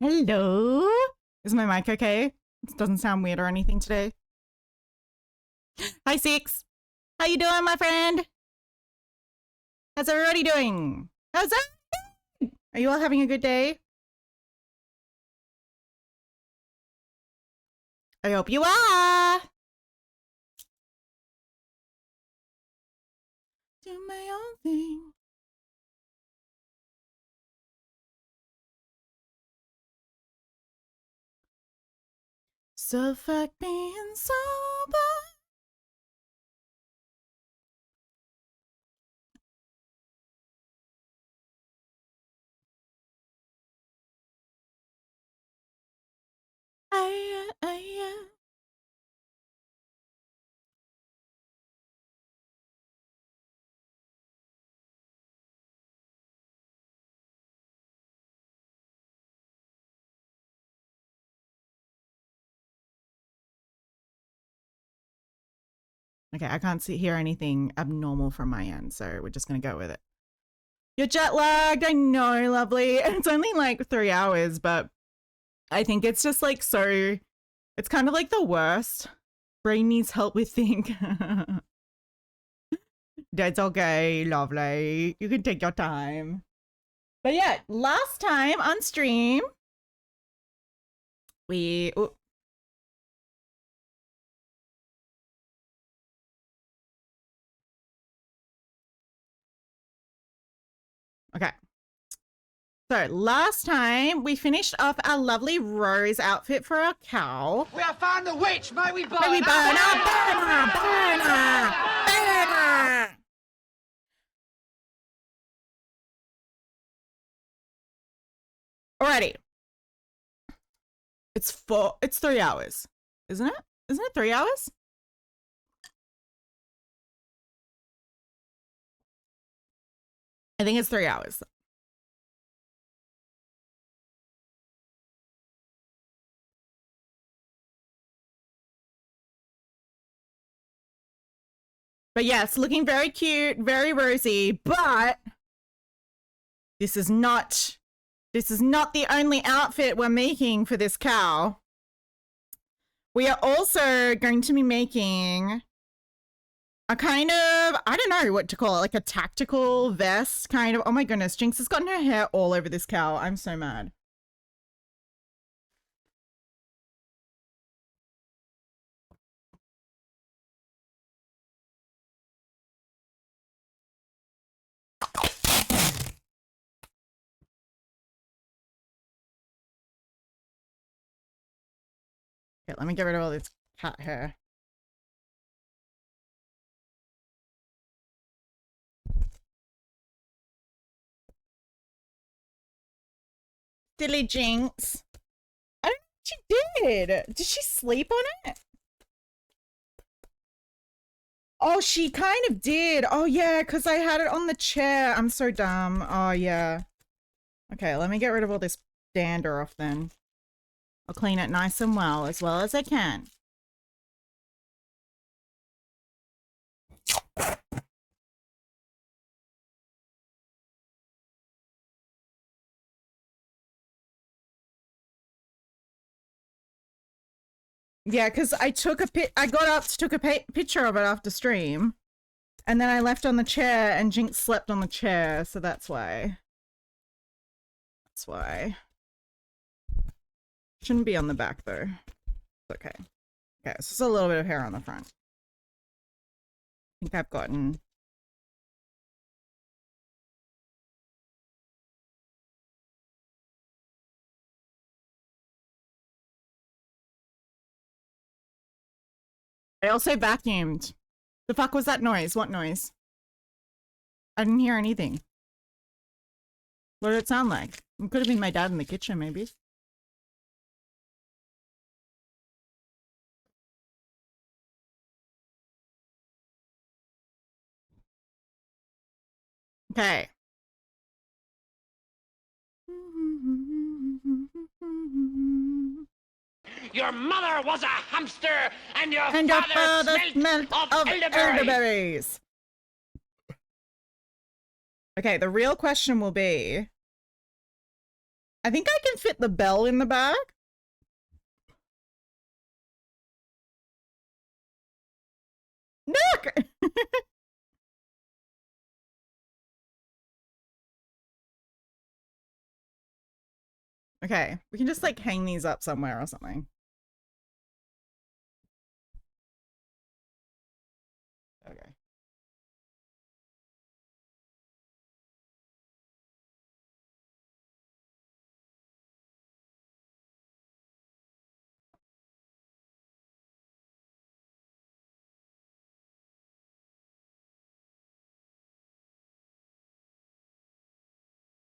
Hello? Is my mic okay? It doesn't sound weird or anything today. Hi, Six. How you doing, my friend? How's everybody doing? How's that? Are you all having a good day? I hope you are. Do my own thing. So fuck being sober. Okay, I can't hear anything abnormal from my end, so we're just gonna go with it. You're jet lagged, I know, lovely. It's only like 3 hours, but I think it's just like so, it's kind of like the worst. Brain needs help with think. That's okay, lovely. You can take your time. But yeah, last time on stream, we... Ooh. Okay. So last time we finished off our lovely Rose outfit for our cow. We have found the witch. May we burn her? May we burn her? Burn her! Burn her! Burn her! Alrighty. It's 3 hours, isn't it? Isn't it 3 hours? I think it's 3 hours. But yes, looking very cute, very rosy, but this is not the only outfit we're making for this cow. We are also going to be making a kind of, I don't know what to call it, like a tactical vest kind of. Oh my goodness, Jinx has gotten her hair all over this cow. I'm so mad. Okay, let me get rid of all this cat hair. Silly Jinx. I don't know what she did. Did she sleep on it? Oh, she kind of did. Oh, yeah, because I had it on the chair. I'm so dumb. Oh, yeah. Okay, let me get rid of all this dander off then. I'll clean it nice and well as I can. Yeah, because I got up, took a picture of it after stream, and then I left on the chair, and Jinx slept on the chair, so that's why. That's why. Shouldn't be on the back though. It's okay. Okay, it's just a little bit of hair on the front. I think I've gotten. I also vacuumed. The fuck was that noise? What noise? I didn't hear anything. What did it sound like? It could have been my dad in the kitchen, maybe. Okay. Your mother was a hamster, and your father smelt of elderberries. Okay, the real question will be, I think I can fit the bell in the bag. Look! Okay, we can just like hang these up somewhere or something. Okay.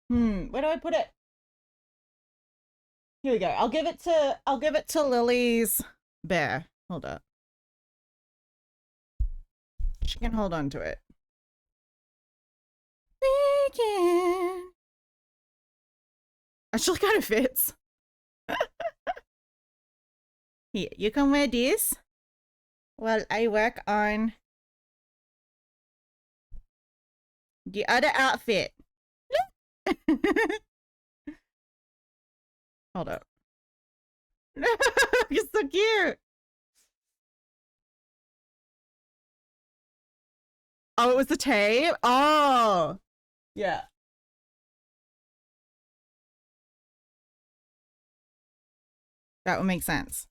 Where do I put it? Here we go. I'll give it to Lily's bear. Hold up. She can hold on to it. We can. Actually kind of fits. Here, you can wear this while I work on the other outfit. Hold up. You're so cute. Oh, it was the tape? Oh. Yeah. That would make sense.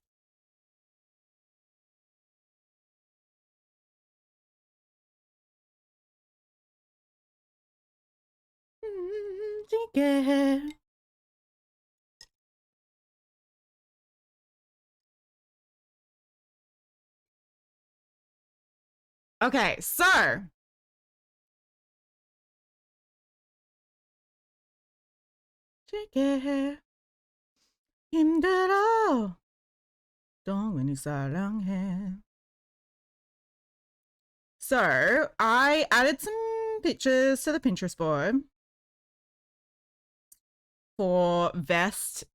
Okay, so So I added some pictures to the Pinterest board for vest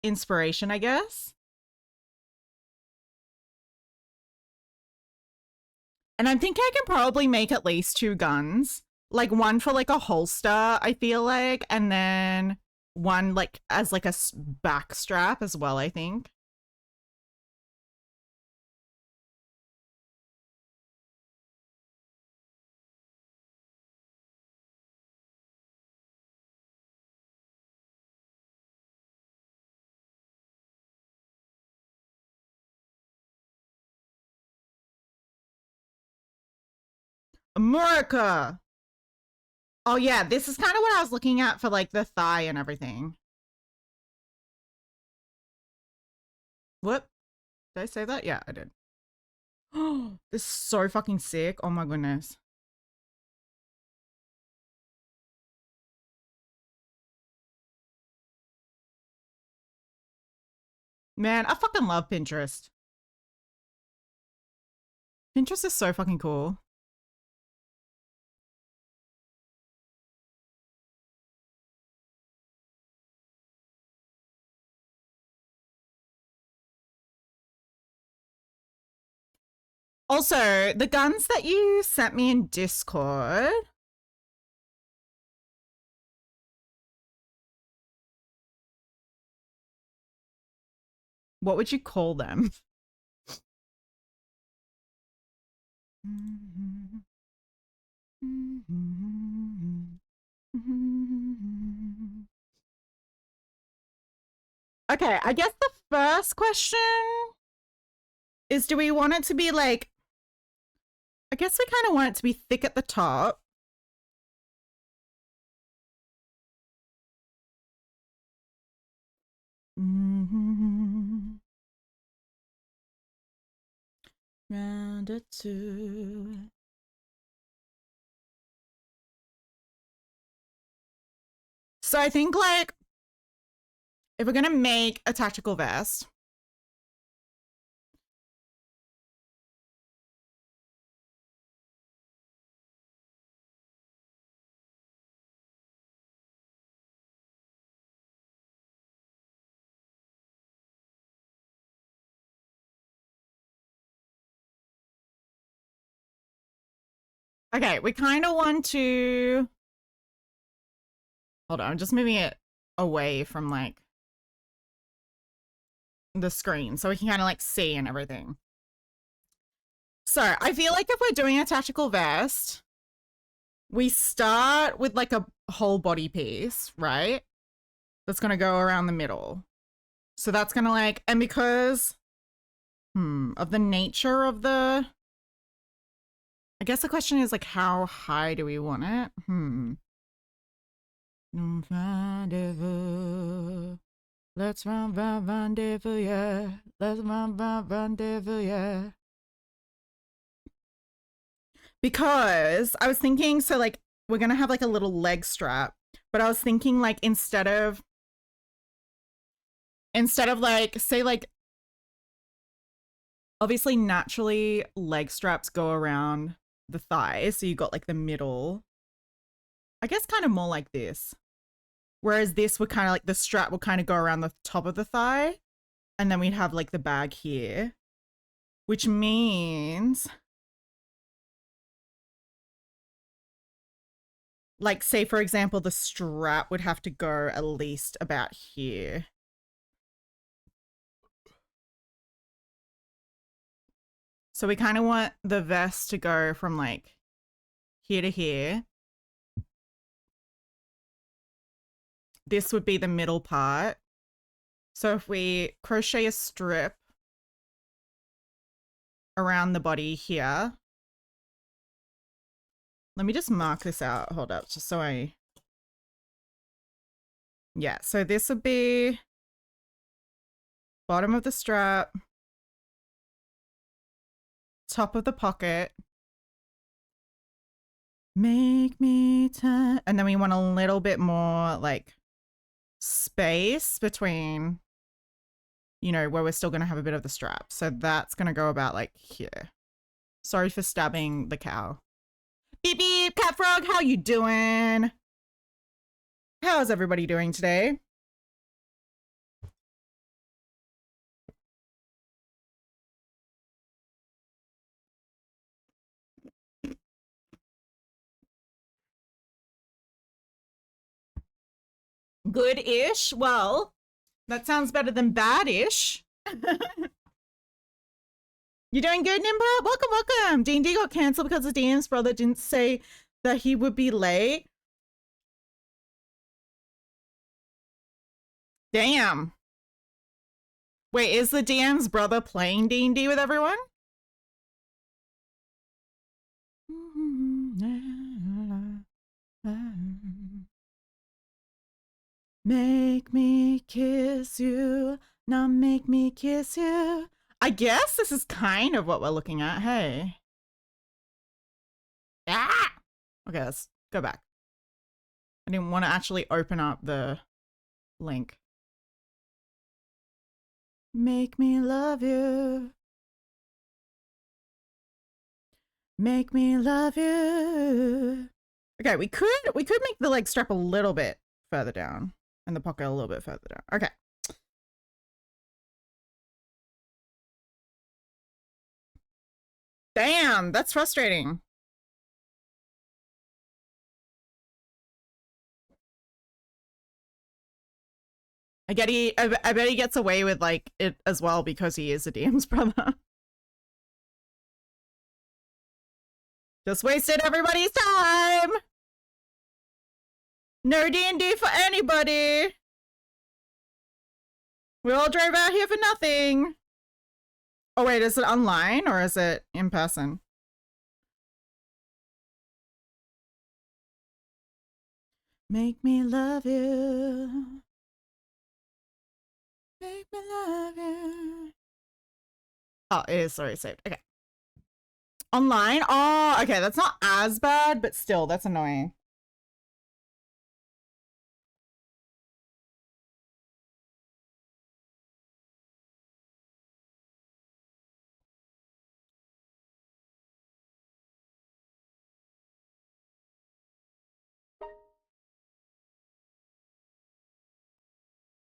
inspiration, I guess. And I'm thinking I can probably make at least 2 guns. Like one for like a holster, I feel like, and then one like as like a back strap as well, I think. America. Oh yeah, this is kind of what I was looking at for like the thigh and everything. What? Did I say that? Yeah, I did. Oh, this is so fucking sick. Oh my goodness. Man, I fucking love Pinterest. Pinterest is so fucking cool. Also, the guns that you sent me in Discord. What would you call them? Okay, I guess the first question is, do we want it to be like, I guess we kind of want it to be thick at the top. Round it to. So I think like, if we're gonna make a tactical vest, okay, we kind of want to, hold on, I'm just moving it away from like, the screen so we can kind of like see and everything. So I feel like if we're doing a tactical vest, we start with like a whole body piece, right? That's going to go around the middle. So that's going to like, and because of the nature of the, I guess the question is like, how high do we want it? Let's run, rendezvous, yeah. Let's run, rendezvous, yeah. Because I was thinking, so like, we're going to have like a little leg strap, but I was thinking like, instead of like, say like, obviously naturally leg straps go around the thighs. So you got like the middle, I guess kind of more like this. Whereas this would kind of like, the strap will kind of go around the top of the thigh. And then we'd have like the bag here, which means like, say for example, the strap would have to go at least about here. So we kind of want the vest to go from like here to here. This would be the middle part. So if we crochet a strip around the body here, let me just mark this out. Hold up, just so I, yeah, so this would be bottom of the strap, top of the pocket, make me turn, and then we want a little bit more like space between, you know, where we're still going to have a bit of the strap. So that's going to go about like here. Sorry for stabbing the cow. Beep beep, cat frog, how you doing? How's everybody doing today? Good-ish? Well, that sounds better than bad-ish. You doing good, Nimba? Welcome, welcome. D&D got cancelled because the DM's brother didn't say that he would be late. Damn. Wait, is the DM's brother playing D&D with everyone? Make me kiss you, now make me kiss you. I guess this is kind of what we're looking at, hey. Ah! Okay, let's go back. I didn't want to actually open up the link. Make me love you. Make me love you. Okay, we could make the leg strap a little bit further down and the pocket a little bit further down. Okay. Damn, that's frustrating. I bet he gets away with like it as well because he is a DM's brother. Just wasted everybody's time. No D&D for anybody. We all drove out here for nothing. Oh wait, is it online or is it in person? Make me love you. Make me love you. Oh, it is already saved. Okay. Online? Oh, okay. That's not as bad, but still, that's annoying.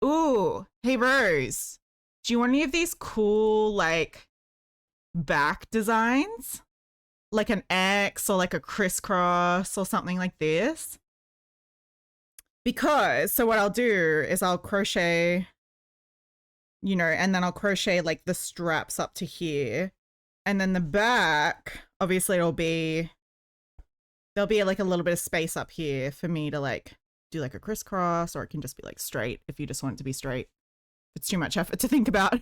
Ooh, hey Rose, do you want any of these cool like back designs? Like an X or like a crisscross or something like this? Because, so what I'll do is I'll crochet you know, and then I'll crochet like the straps up to here. And then the back, obviously there'll be like a little bit of space up here for me to like do like a crisscross, or it can just be like straight if you just want it to be straight. It's too much effort to think about.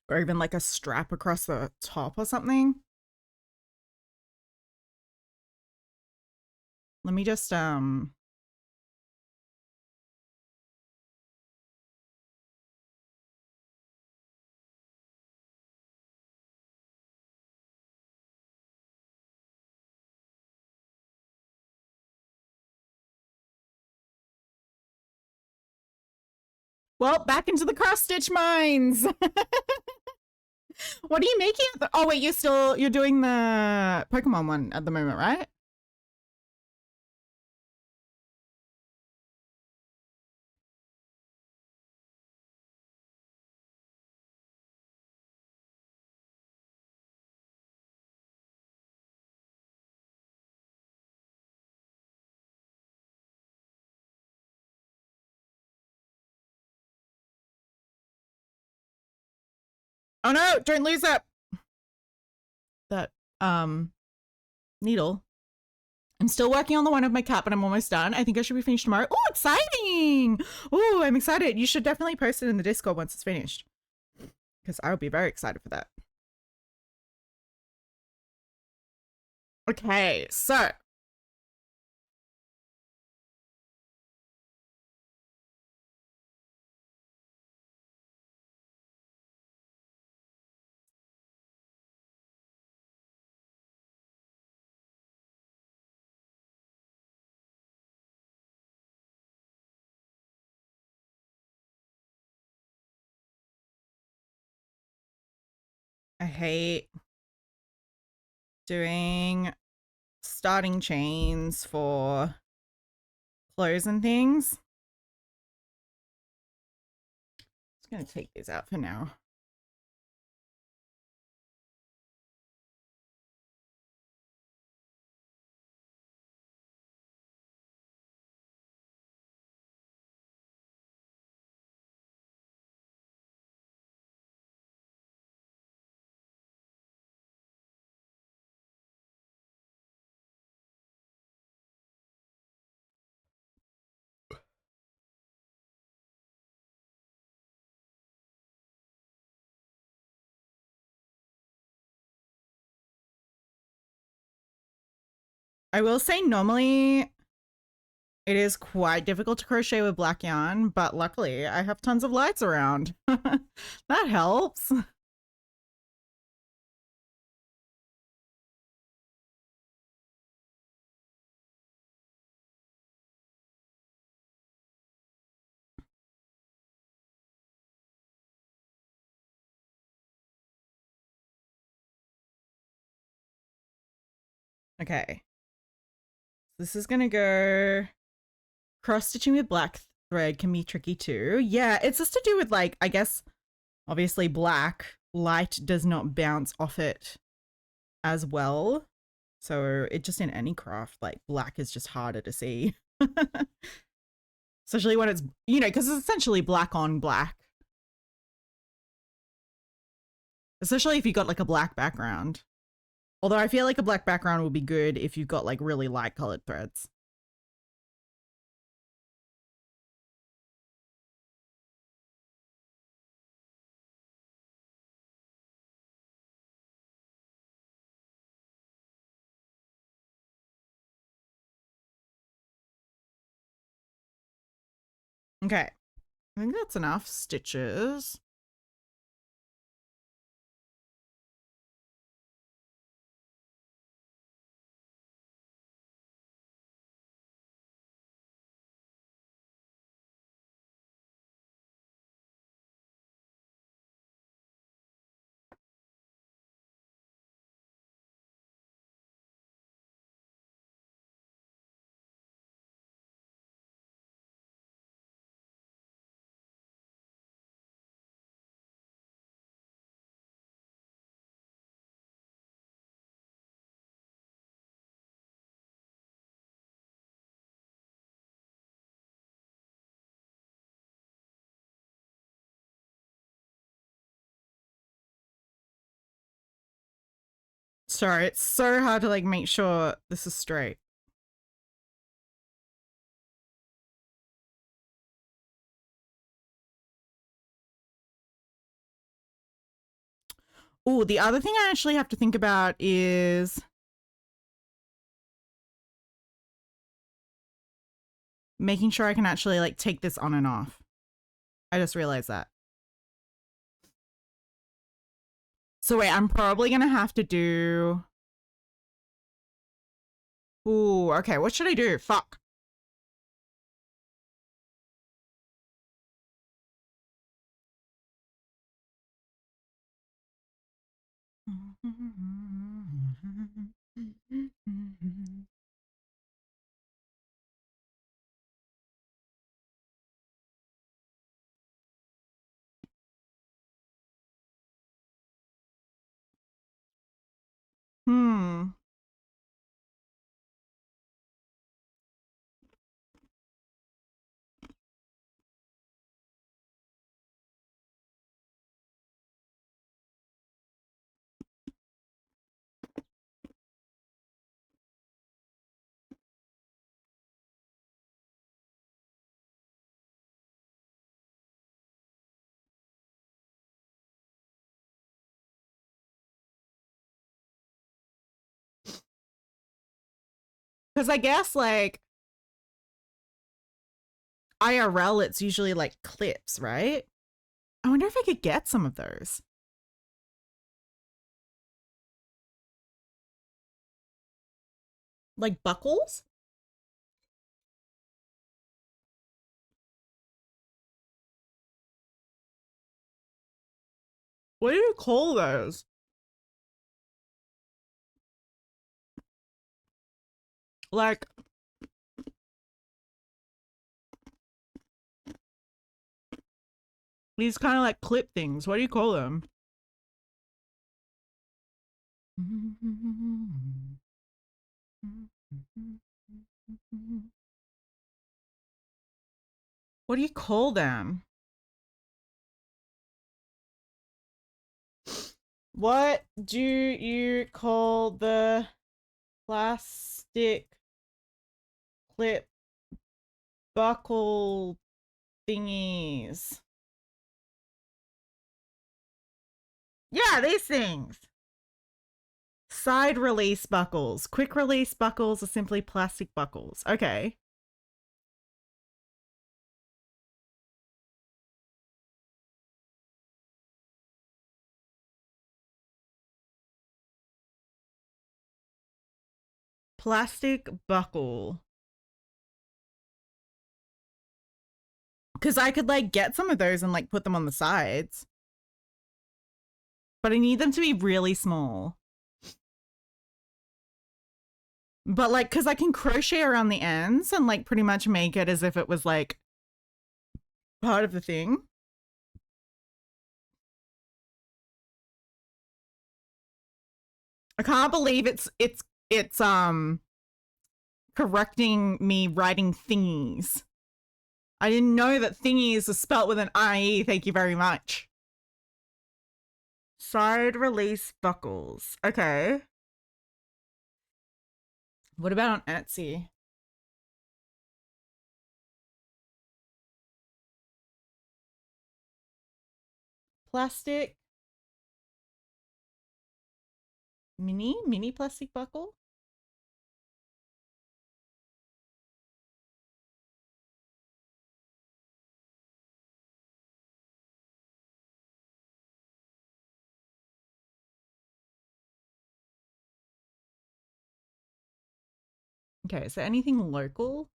Or even like a strap across the top or something. Let me just well, back into the cross stitch mines. What are you making? Oh wait, you're doing the Pokemon one at the moment, right? Oh no, don't lose that needle. I'm still working on the one of my cat, but I'm almost done. I think I should be finished tomorrow. Oh, exciting! Oh, I'm excited. You should definitely post it in the Discord once it's finished, because I would be very excited for that. Okay, so I hate doing starting chains for clothes and things. Just gonna take these out for now. I will say normally it is quite difficult to crochet with black yarn, but luckily I have tons of lights around. That helps. Okay. This is gonna go cross stitching with black thread can be tricky too. Yeah, it's just to do with like, I guess, obviously black light does not bounce off it as well. So it just in any craft, like black is just harder to see. Especially when it's, you know, because it's essentially black on black. Especially if you got like a black background. Although I feel like a black background would be good if you've got like really light colored threads. Okay, I think that's enough stitches. Sorry, it's so hard to like make sure this is straight. Oh, the other thing I actually have to think about is making sure I can actually like take this on and off. I just realized that. So wait, I'm probably gonna have to do. Ooh, okay, what should I do? Fuck. Hmm. Because I guess like IRL, it's usually like clips, right? I wonder if I could get some of those. Like buckles? What do you call those? Like these kind of like clip things. What do you call them? What do you call them? What do you call the plastic clip buckle thingies? Yeah, these things. Side release buckles. Quick release buckles are simply plastic buckles. Okay. Plastic buckle. Because I could like get some of those and like put them on the sides. But I need them to be really small. But like, because I can crochet around the ends and like pretty much make it as if it was like part of the thing. I can't believe it's correcting me writing thingies. I didn't know that thingies are spelt with an IE. Thank you very much. Side release buckles. Okay. What about on Etsy? Plastic. Mini plastic buckle? Okay, so anything local?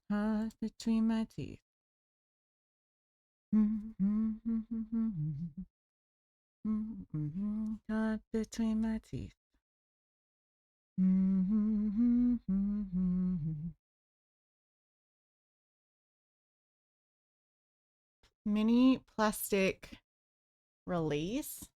Heart between my teeth. Heart between my teeth. Mini plastic release.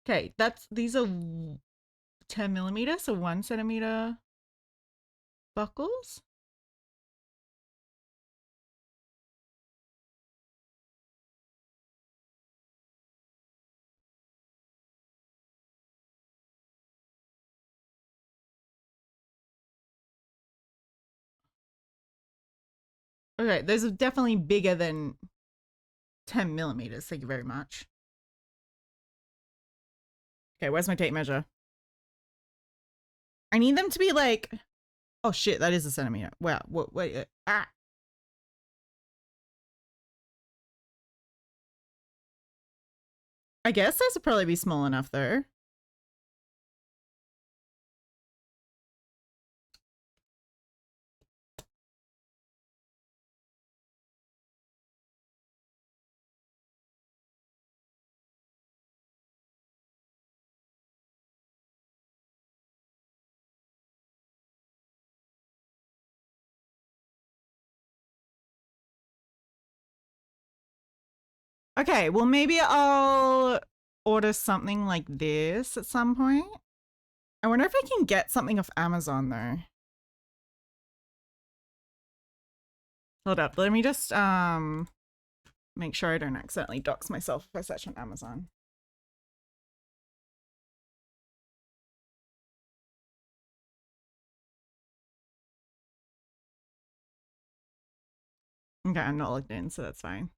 Okay, these are 10 millimeters, so 1 centimeter buckles. Okay, those are definitely bigger than 10 millimeters. Thank you very much. Okay, where's my tape measure? I need them to be like, oh shit, that is a centimeter. Wow, wait, ah. I guess those would probably be small enough though. Okay, well maybe I'll order something like this at some point. I wonder if I can get something off Amazon though. Hold up, let me just make sure I don't accidentally dox myself if I search on Amazon. Okay, I'm not logged in, so that's fine.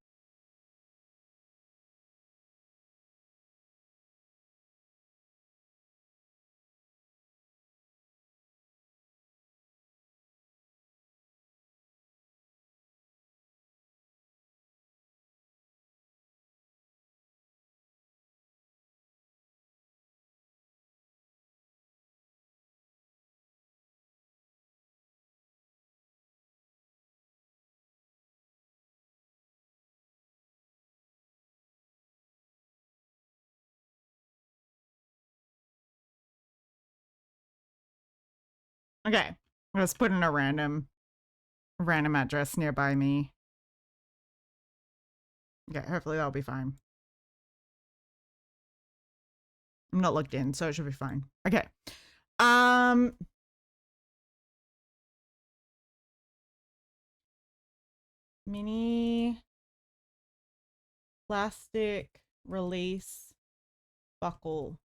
Okay, let's put in a random address nearby me. Okay, hopefully that'll be fine. I'm not logged in, so it should be fine. Okay. Mini plastic release buckle.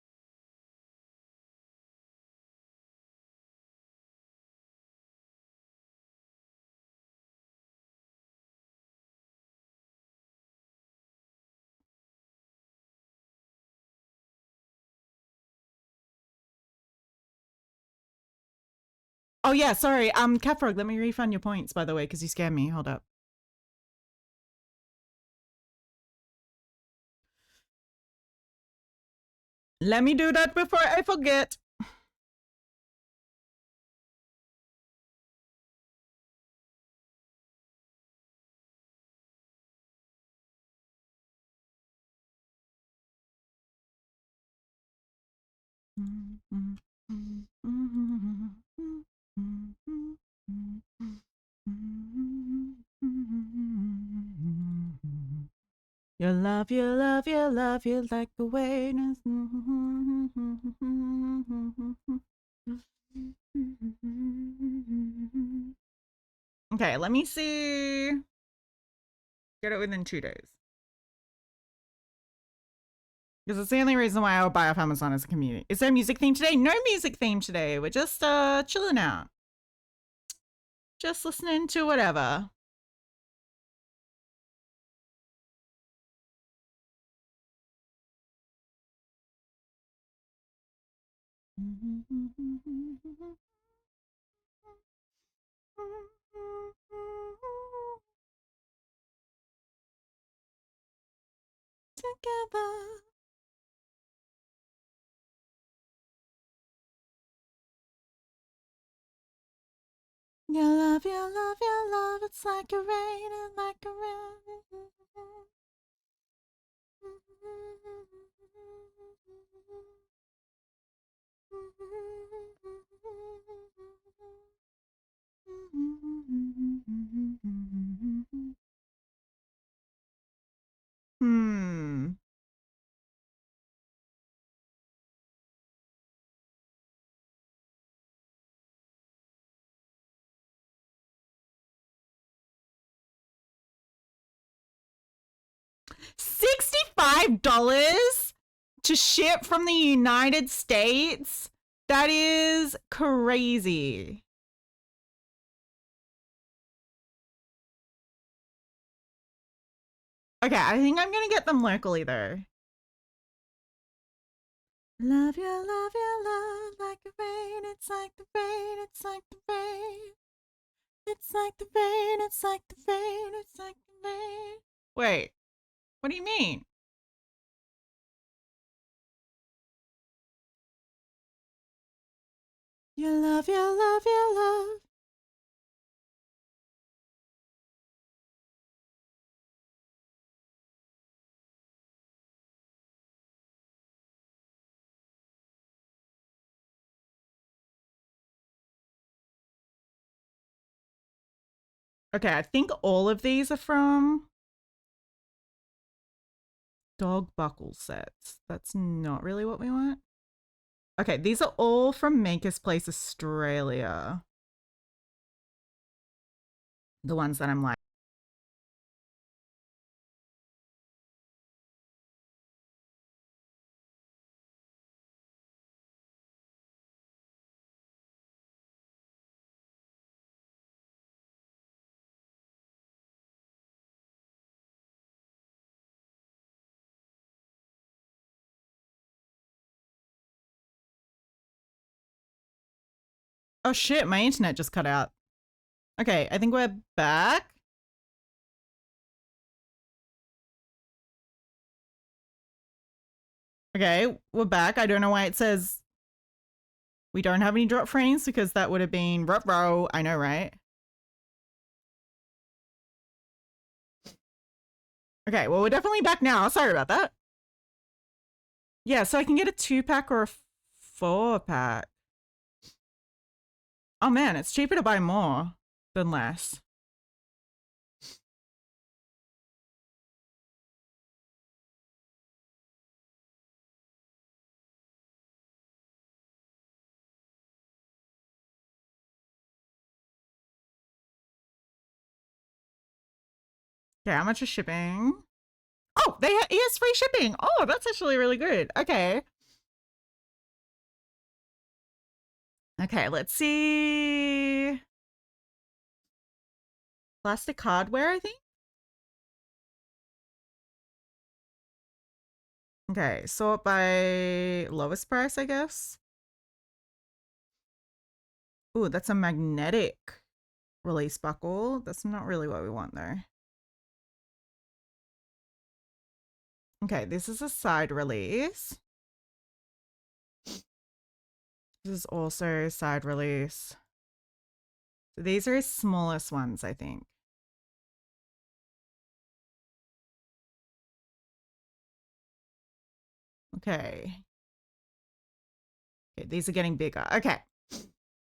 Oh yeah, sorry. Catfrog, let me refund your points, by the way, because you scared me. Hold up. Let me do that before I forget. Your love, your love, your love, you like the way. Okay, let me see. Get it within 2 days. Because it's the only reason why I would buy off Amazon as a community. Is there a music theme today? No music theme today. We're just chilling out. Just listening to whatever. Together. Your love, your love, your love, it's like a rain and like a rain. Hmm. $65 to ship from the United States? That is crazy. Okay, I think I'm gonna get them locally though. Love you, love like the rain. It's like the rain, it's like the rain. It's like the rain, it's like the rain, it's like the rain. Wait, what do you mean? You love, you love, you love. Okay, I think all of these are from dog buckle sets. That's not really what we want. Okay, these are all from Maker's Place Australia. The ones that I'm like. Oh shit, my internet just cut out. Okay, I think we're back. Okay, we're back. I don't know why it says we don't have any drop frames because that would have been ruh-roh. I know, right? Okay, well, we're definitely back now. Sorry about that. Yeah, so I can get a 2-pack or a 4-pack. Oh man, it's cheaper to buy more than less. Okay, how much is shipping? Oh, he has free shipping. Oh, that's actually really good. Okay. Okay, let's see. Plastic hardware, I think. Okay, sort by lowest price, I guess. Ooh, that's a magnetic release buckle. That's not really what we want though. Okay, this is a side release. This is also side release. So these are his smallest ones, I think. Okay. Okay, these are getting bigger. Okay.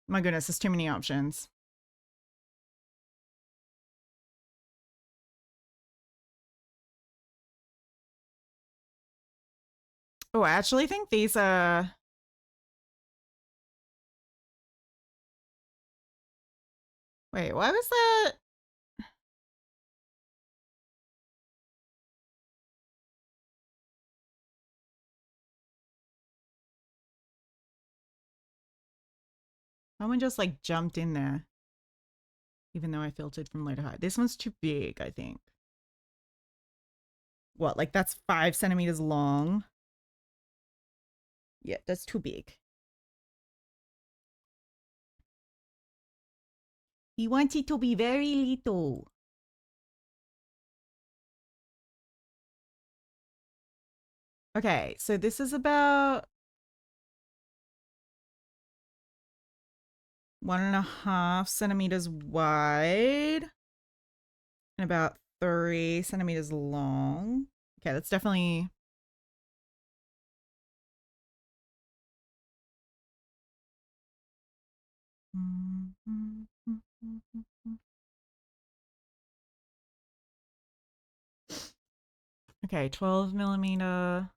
My goodness, there's too many options. Oh, I actually think these are... Wait, why was that? Someone just like jumped in there. Even though I filtered from low to high. This one's too big, I think. What, like that's 5 centimeters long? Yeah, that's too big. We want it to be very little. Okay, so this is about 1.5 centimeters wide and about 3 centimeters long. Okay, that's definitely... Okay, 12 millimeter.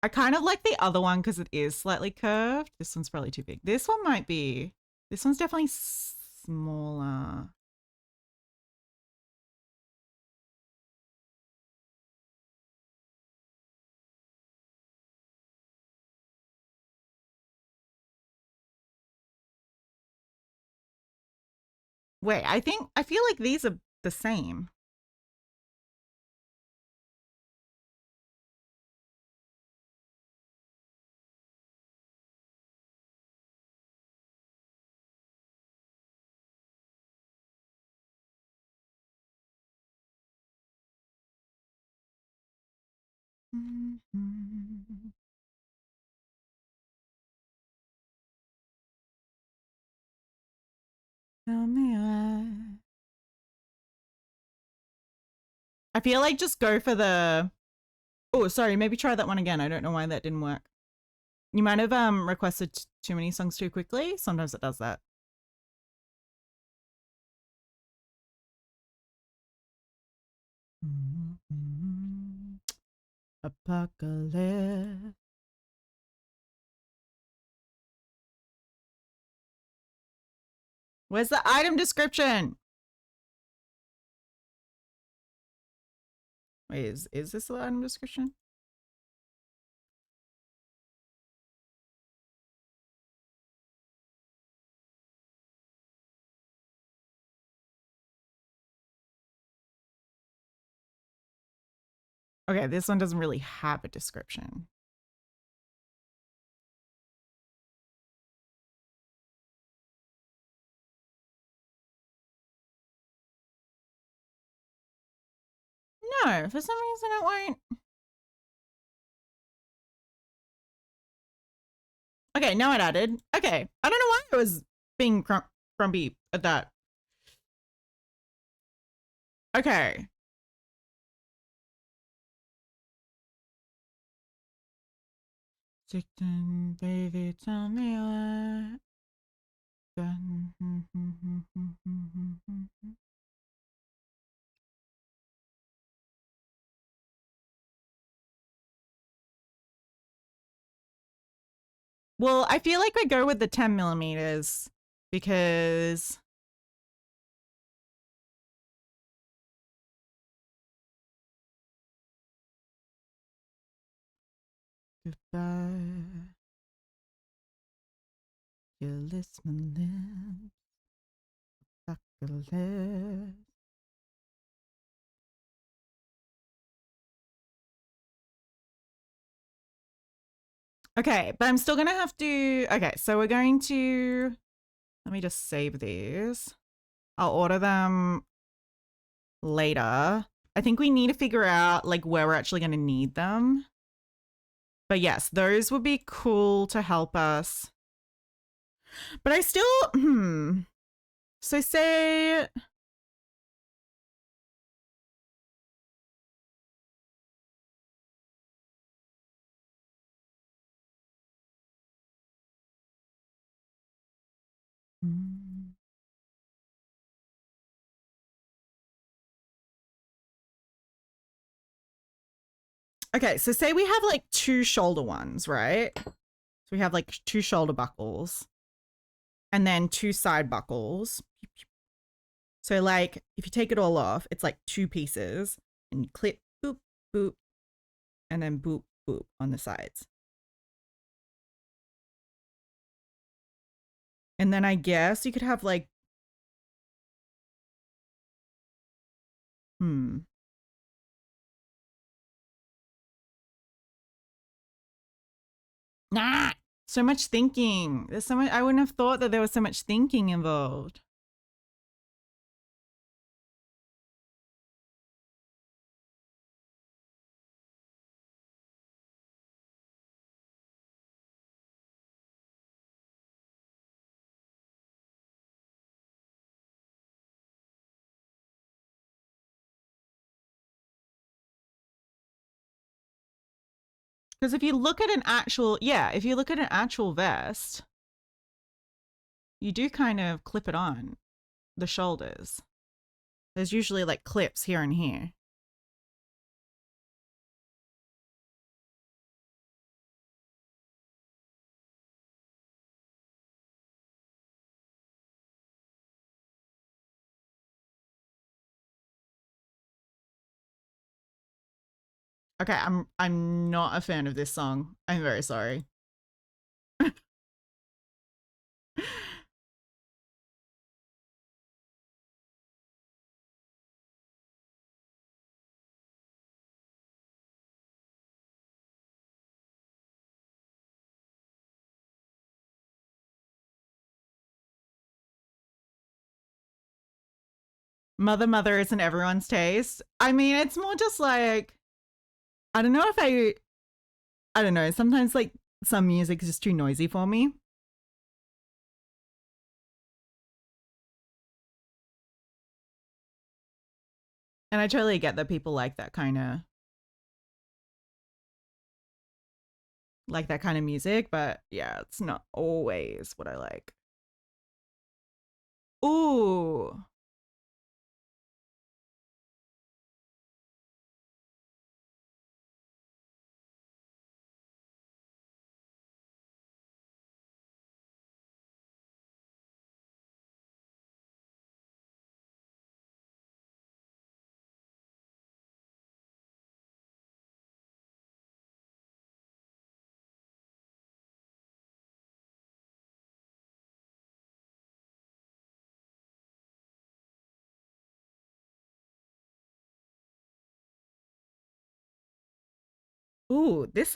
I kind of like the other one because it is slightly curved. This one's probably too big. This one might be. This one's definitely smaller. Wait, I feel like these are the same. Tell me why. I feel like just go for the. Oh, sorry. Maybe try that one again. I don't know why that didn't work. You might have requested too many songs too quickly. Sometimes it does that. Apocalypse. Where's the item description? Wait, is this the item description? Okay, this one doesn't really have a description. No, for some reason it won't. Okay, now it added. Okay, I don't know why I was being grumpy at that. Okay. Chicken, baby, tell me what. Well, I feel like I go with the 10 millimeters because goodbye, your listening lips, chocolate. Okay, but I'm still gonna have to. Okay, so we're going to. Let me just save these. I'll order them later. I think we need to figure out like where we're actually going to need them. But yes, those would be cool to help us. But I still, So say, okay, so say we have like 2 shoulder ones, right? So we have like 2 shoulder buckles and then 2 side buckles. So like if you take it all off, it's like 2 pieces and you clip, boop, boop, and then boop, boop on the sides. And then I guess you could have like, Nah, so much thinking. There's so much. I wouldn't have thought that there was so much thinking involved. Because if you look at an actual, if you look at an actual vest, you do kind of clip it on the shoulders. There's usually like clips here and here. Okay, I'm not a fan of this song. I'm very sorry. Mother Mother isn't everyone's taste. I mean, it's more just like, I don't know if I don't know. Sometimes like some music is just too noisy for me. And I totally get that people like that kind of music, but yeah, it's not always what I like. Ooh. Ooh, this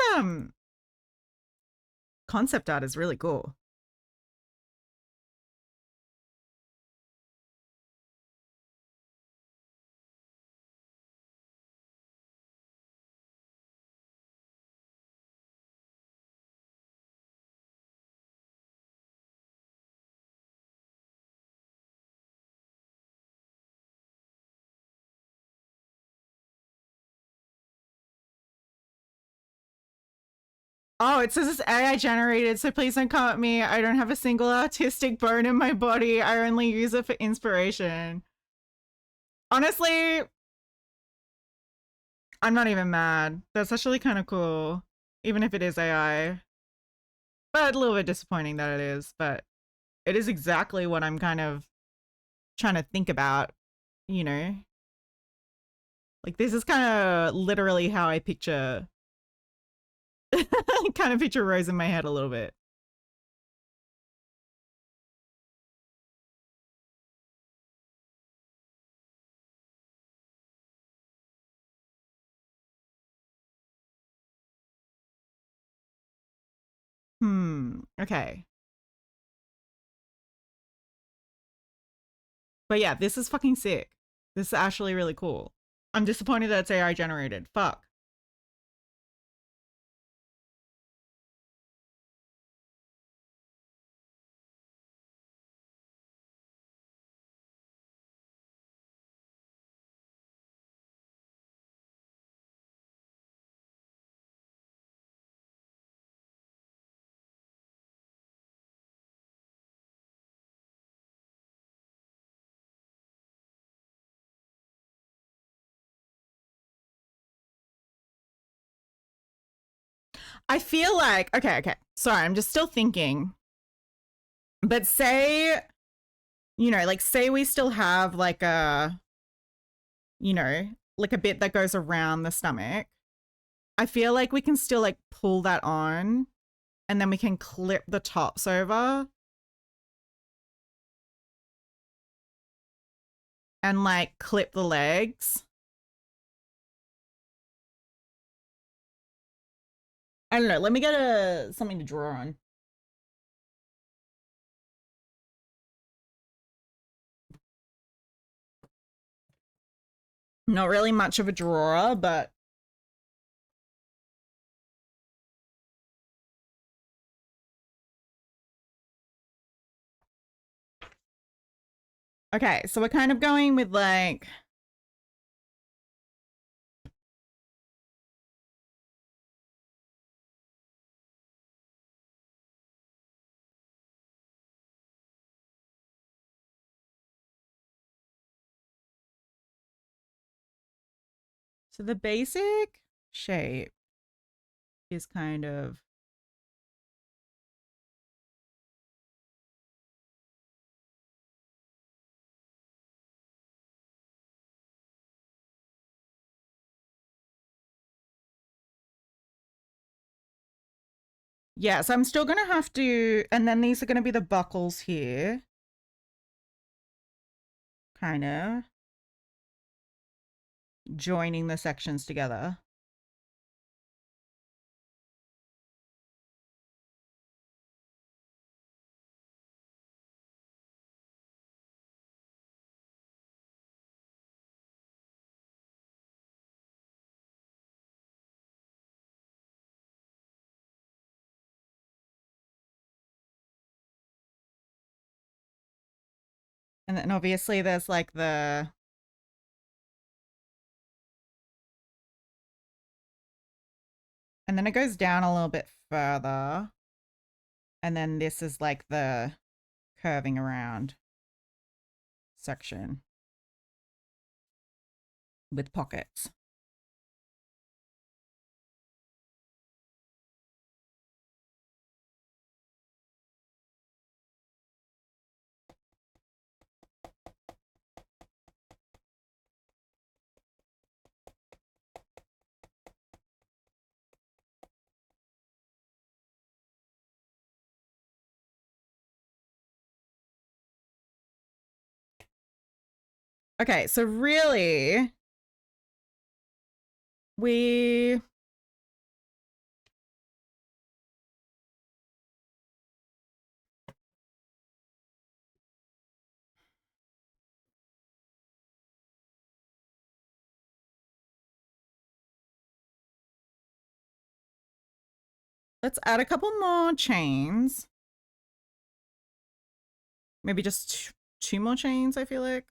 concept art is really cool. Oh, it says it's AI generated, so please don't come at me. I don't have a single artistic bone in my body. I only use it for inspiration. Honestly, I'm not even mad. That's actually kind of cool, even if it is AI. But a little bit disappointing that it is, but it is exactly what I'm kind of trying to think about, you know? Like, this is kind of literally how I picture, kind of picture Rose in my head a little bit. Okay. But yeah, this is fucking sick. This is actually really cool. I'm disappointed that it's AI generated. Fuck. I feel like, okay. Sorry, I'm just still thinking. But say, like say we still have like like a bit that goes around the stomach. I feel like we can still like pull that on and then we can clip the tops over and like clip the legs. I don't know. Let me get something to draw on. Not really much of a drawer, but okay. So we're kind of going with like, so the basic shape is kind of, yeah, so I'm still going to have to, and then these are going to be the buckles here. Kind of joining the sections together. And then obviously there's like the... And then it goes down a little bit further. And then this is like the curving around section with pockets. Okay, so really, we... Let's add a couple more chains. Maybe just two more chains, I feel like.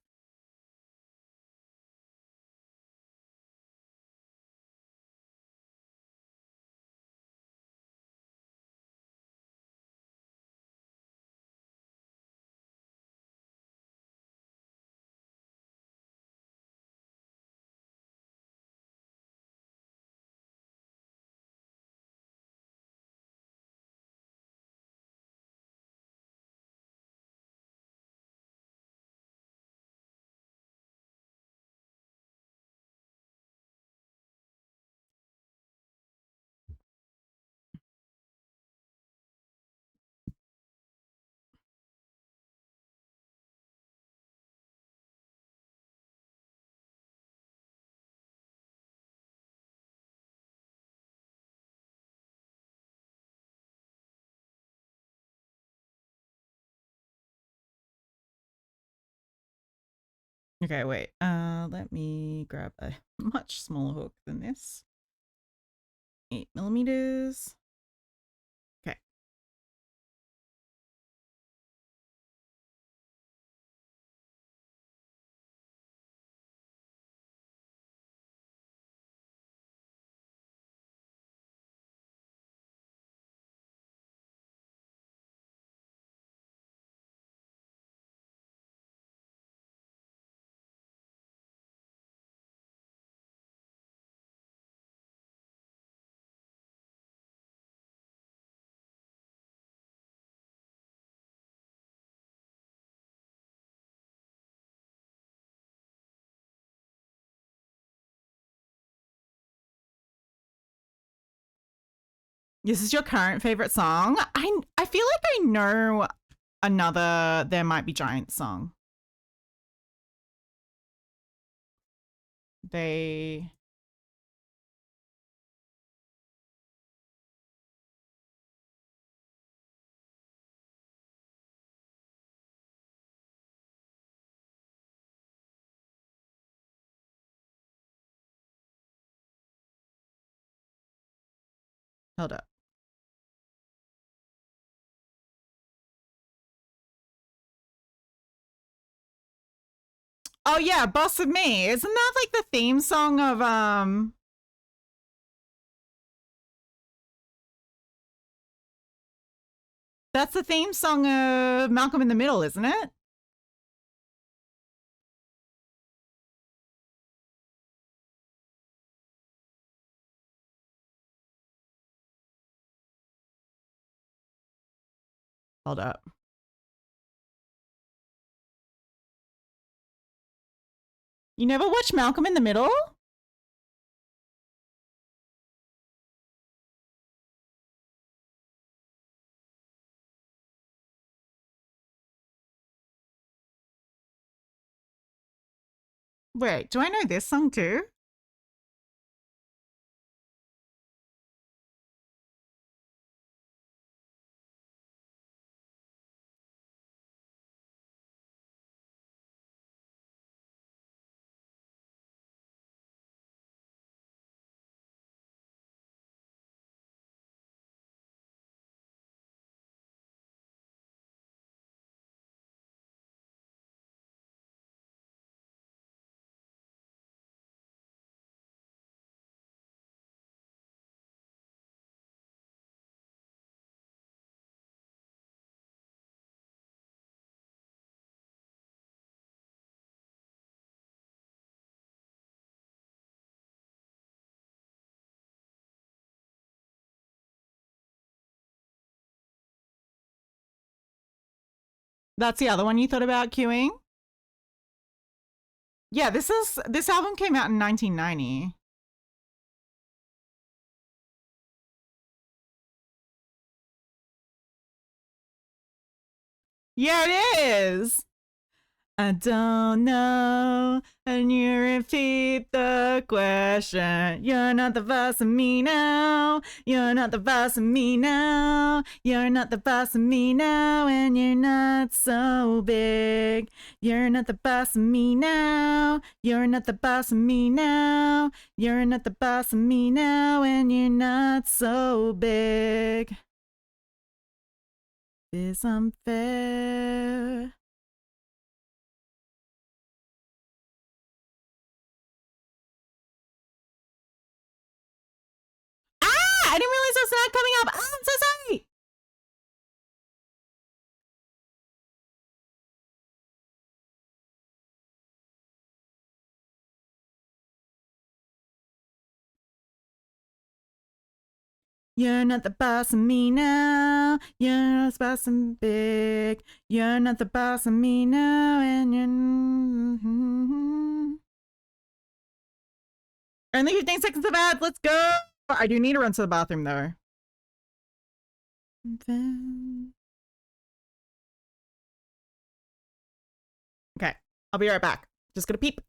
Okay, wait. Let me grab a much smaller hook than this. 8 millimeters. Okay. This is your current favorite song? I feel like I know another There Might Be Giants song. They... Hold up. Oh yeah, Boss of Me. Isn't that like the theme song of that's the theme song of Malcolm in the Middle, isn't it? Hold up. You never watched Malcolm in the Middle? Wait, do I know this song too? That's the other one you thought about queuing? Yeah, this album came out in 1990. Yeah, it is. I don't know, and you repeat the question. You're not the boss of me now. You're not the boss of me now. You're not the boss of me now, and you're not so big. You're not the boss of me now. You're not the boss of me now. You're not the boss of me now, and you're not so big. It's unfair. I didn't realize that's not coming up. Oh, I'm so sorry. You're not the boss of me now. You're not the boss of big. You're not the boss of me now, and you're only 15 seconds of ads. Let's go. I do need to run to the bathroom though. Okay, I'll be right back. Just gonna peep.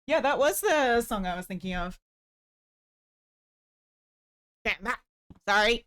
Yeah, that was the song I was thinking of. Damn that. Sorry.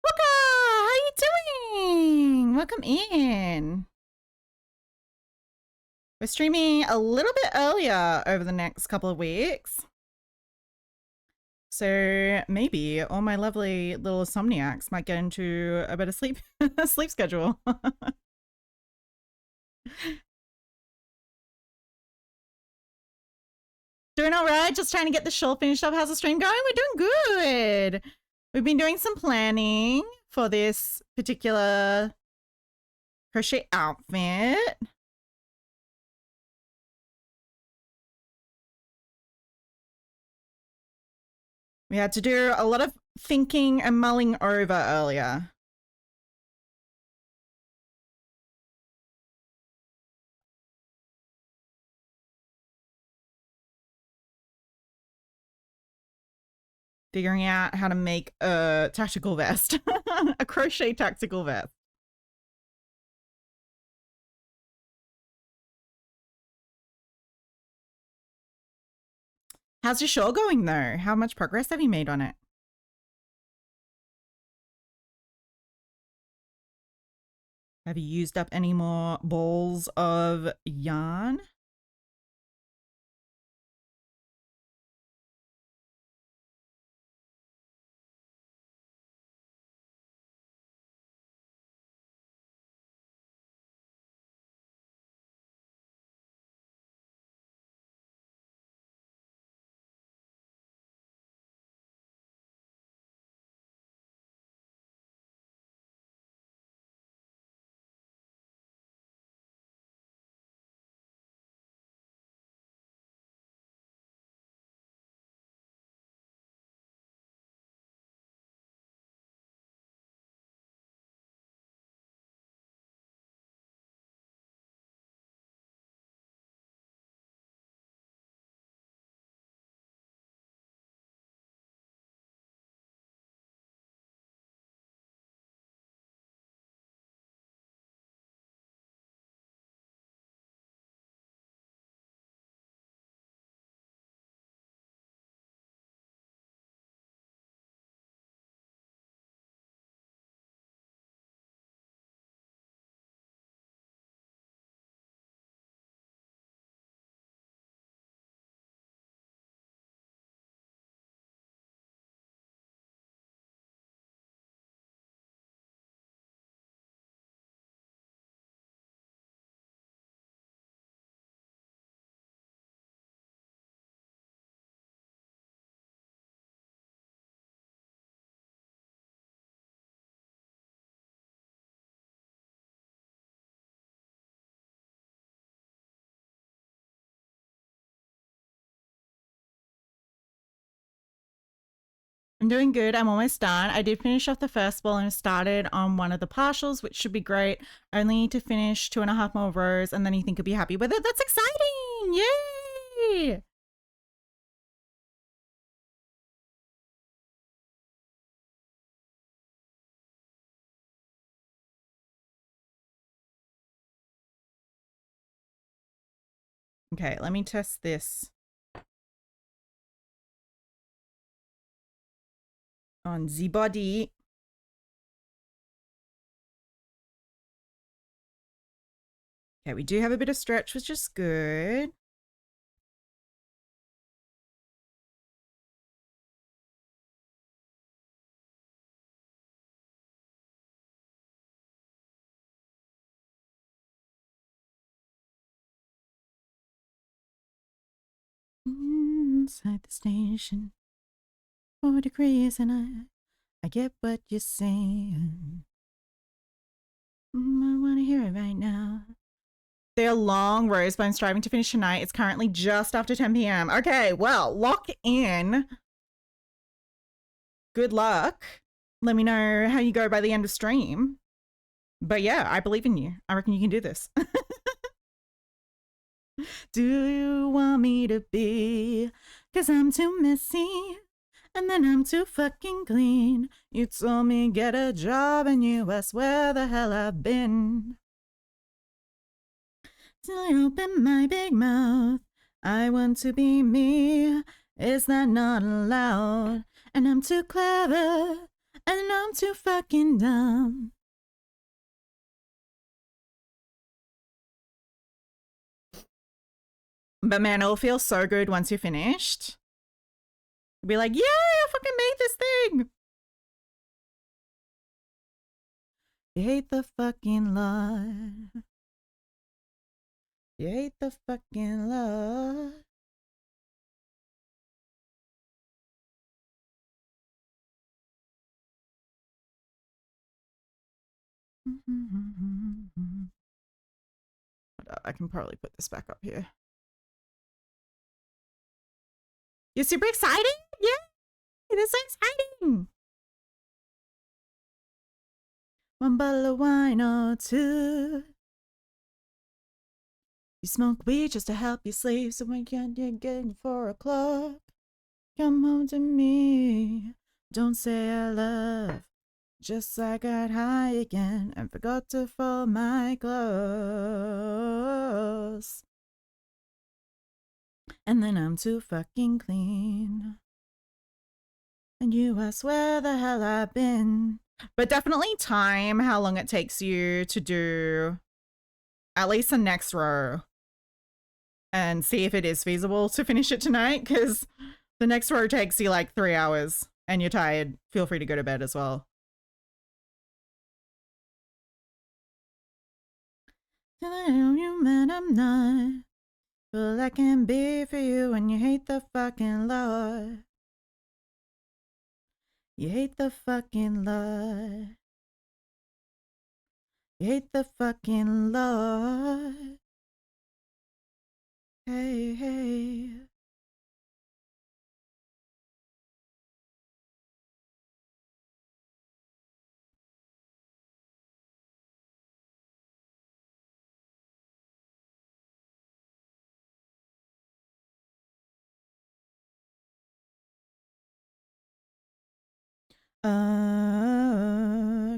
Luca, how you doing? Welcome in. We're streaming a little bit earlier over the next couple of weeks. So maybe all my lovely little insomniacs might get into a better sleep sleep schedule. Doing all right, just trying to get the shawl finished up. How's the stream going? We're doing good. We've been doing some planning for this particular crochet outfit. We had to do a lot of thinking and mulling over earlier. Figuring out how to make a tactical vest, a crochet tactical vest. How's your shawl going though? How much progress have you made on it? Have you used up any more balls of yarn? I'm doing good. I'm almost done. I did finish off the first ball and started on one of the partials, which should be great. I only need to finish 2.5 more rows and then you think you'll be happy with it. That's exciting! Yay! Okay, let me test this on the body. Okay, we do have a bit of stretch, which is good. Inside the station, 4 degrees, and I get what you're saying. I want to hear it right now. They're long rows, but I'm striving to finish tonight. It's currently just after 10 p.m. Okay, well, lock in. Good luck. Let me know how you go by the end of stream. But yeah, I believe in you. I reckon you can do this. Do you want me to be? 'Cause I'm too messy. And then I'm too fucking clean. You told me get a job and you asked where the hell I've been. Till I open my big mouth. I want to be me. Is that not allowed? And I'm too clever. And I'm too fucking dumb. But man, it'll feel so good once you're finished. You'll be like, yeah, I fucking made this thing. You hate the fucking lot. You hate the fucking lot. I can probably put this back up here. You're super excited? Yeah, it is so exciting. One bottle of wine or two. You smoke weed just to help you sleep, so when can't you get in 4 o'clock? Come home to me. Don't say I love. Just I got high again and forgot to fold my clothes. And then I'm too fucking clean. And you ask where the hell I've been. But definitely time how long it takes you to do at least the next row. And see if it is feasible to finish it tonight. Because the next row takes you like 3 hours. And you're tired. Feel free to go to bed as well. Till I know you, man, I'm not. Well, I can be for you when you hate the fucking Lord. You hate the fucking Lord. You hate the fucking Lord. Hey, hey.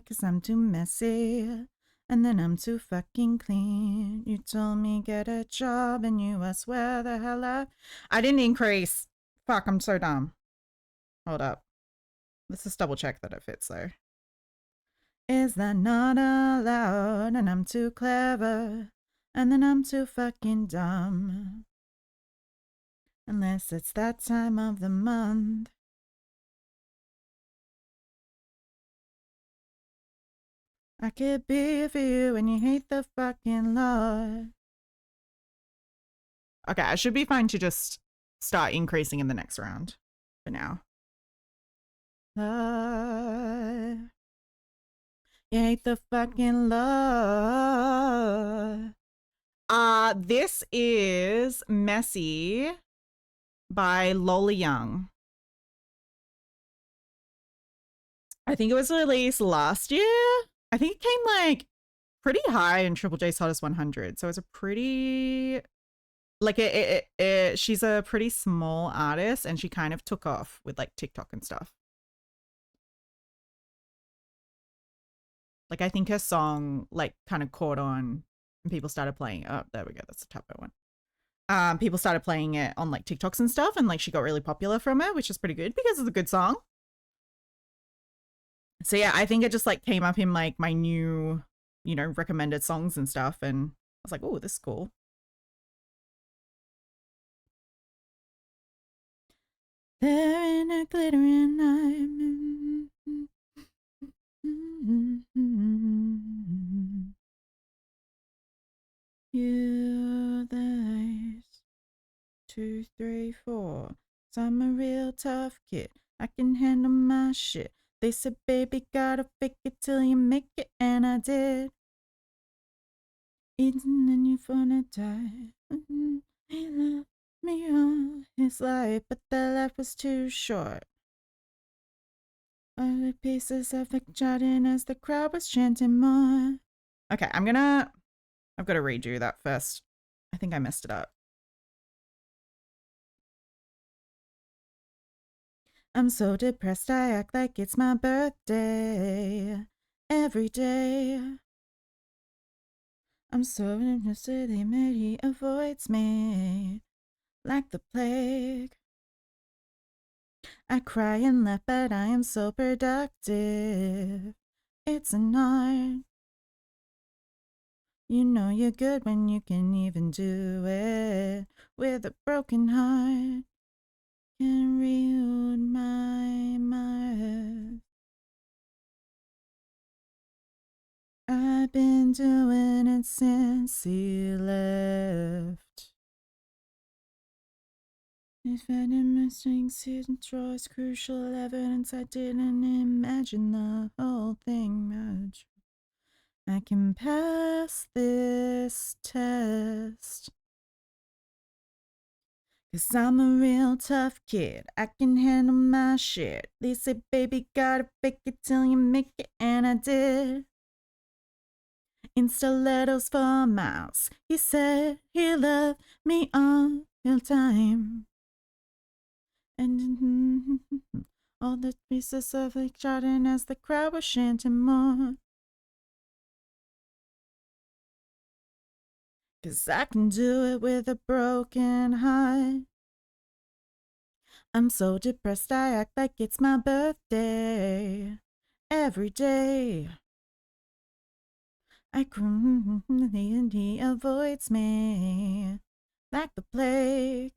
Cause I'm too messy. And then I'm too fucking clean. You told me get a job and you asked where the hell I didn't increase. Fuck, I'm so dumb. Hold up. Let's just double check that it fits though. Is that not allowed? And I'm too clever. And then I'm too fucking dumb. Unless it's that time of the month. I could be for you and you hate the fucking Lord. Okay, I should be fine to just start increasing in the next round for now. Lord. You hate the fucking Lord. This is Messy by Lola Young. I think it was released last year. I think it came like pretty high in Triple J's Hottest 100. So it's a pretty, like she's a pretty small artist and she kind of took off with like TikTok and stuff. Like I think her song like kind of caught on and people started playing. Oh, there we go. That's the typo one. People started playing it on like TikToks and stuff and like she got really popular from it, which is pretty good because it's a good song. So yeah, I think it just like came up in like my new, you know, recommended songs and stuff and was like, oh, this is cool. There in a glittering night. You, the 2, 3, 4. So I'm a real tough kid. I can handle my shit. They said, baby, gotta fake it till you make it, and I did. Even then you wanna die. He left me all his life, but that life was too short. All the pieces of the jotting as the crowd was chanting more. Okay, I've got to redo that first. I think I messed it up. I'm so depressed, I act like it's my birthday every day. I'm so interested, he avoids me like the plague. I cry and laugh, but I am so productive. It's an art. You know you're good when you can even do it with a broken heart. Can read my mind. I've been doing it since he left. If finding mistakes hidden draws crucial evidence I didn't imagine the whole thing much. I can pass this test. 'Cause I'm a real tough kid. I can handle my shit. They say, baby, gotta fake it till you make it, and I did. In stilettos for miles. He said he loved me all the time. And all the pieces of like Jordan as the crowd was chanting more. 'Cause I can do it with a broken heart. I'm so depressed, I act like it's my birthday every day. I cry and he avoids me like the plague.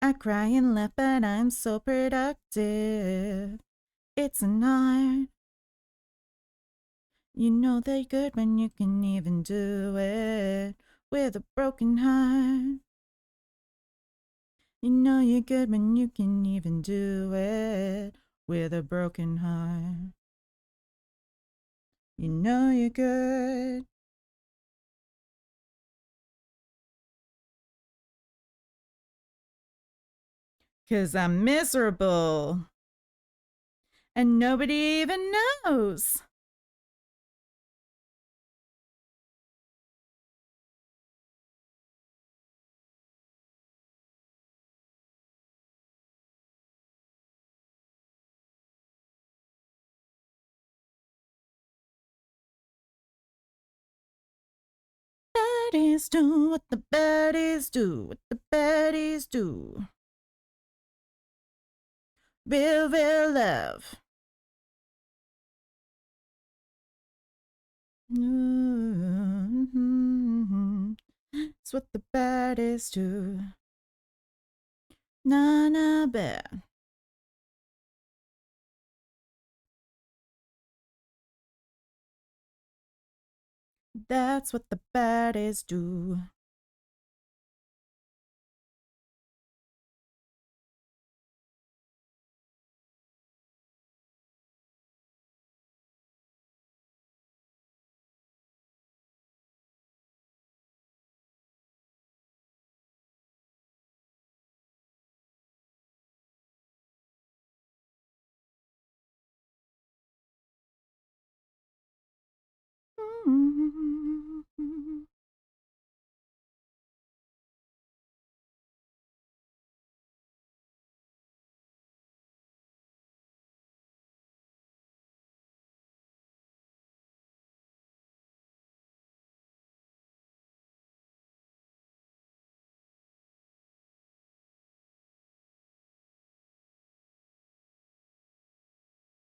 I cry and laugh, but I'm so productive. It's an art. You know they're good when you can even do it with a broken heart. You know you're good when you can even do it with a broken heart. You know you're good. 'Cause I'm miserable. And nobody even knows. Baddies do what the baddies do, what the baddies do. Real, real love. It's what the baddies do. Nah, nah, bad. That's what the baddies do.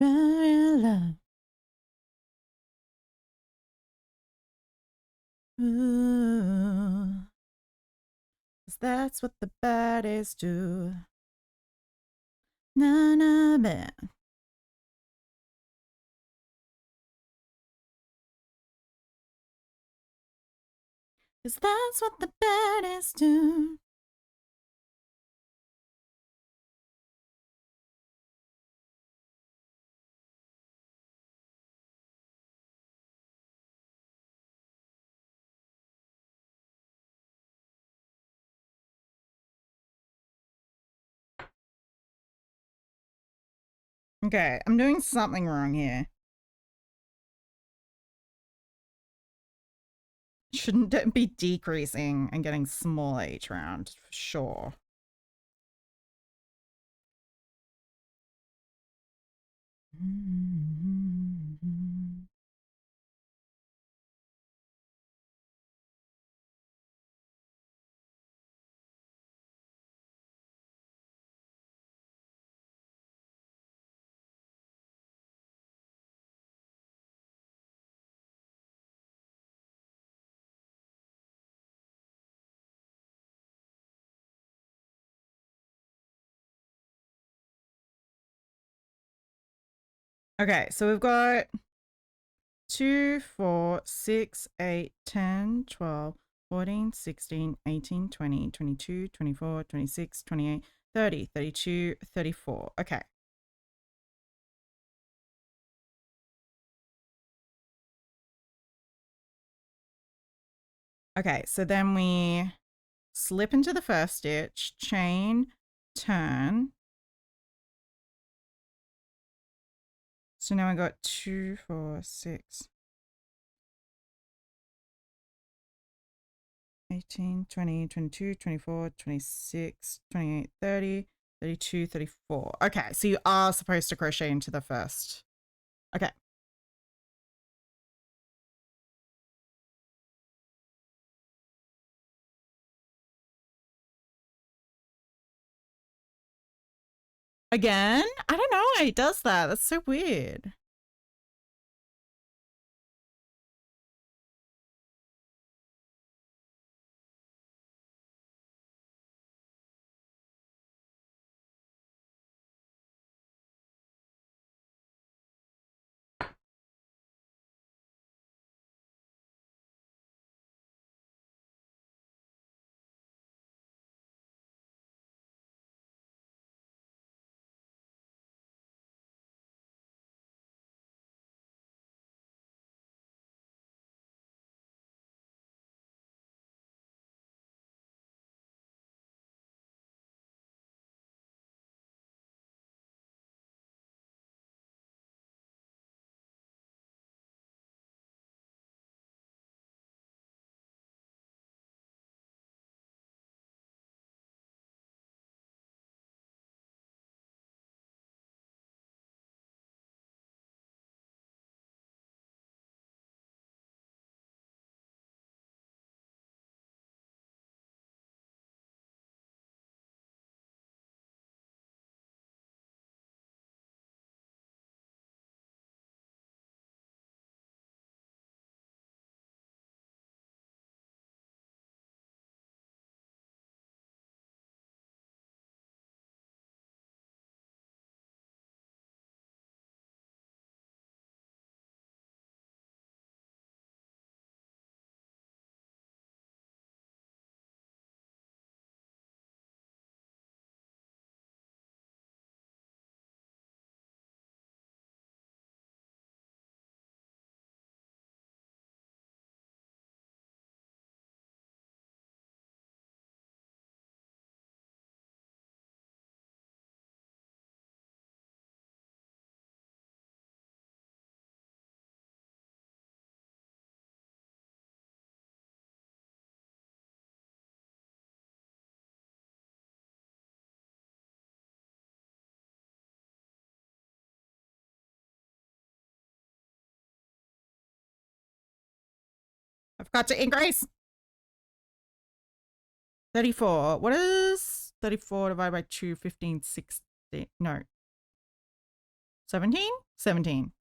Real love. Ooh, 'cause that's what the baddies do. Na na man. Cause that's what the baddies do. Okay, I'm doing something wrong here. Shouldn't it be decreasing and getting smaller each round? For sure. Okay, so we've got 2, 4, 6, 8, 10, 12, 14, 16, 18, 20, 22, 24, 26, 28, 30, 32, 34. Okay. Okay, so then we slip into the first stitch, chain, turn. So now I got 2, 4, 6, 18, 20, 22, 24, 26, 28, 30, 32, 34. Okay, so you are supposed to crochet into the first. Okay. Again? I don't know why he does that. That's so weird. I forgot to increase. 34. What is 34 divided by 2? 15, 16. No. 17? 17.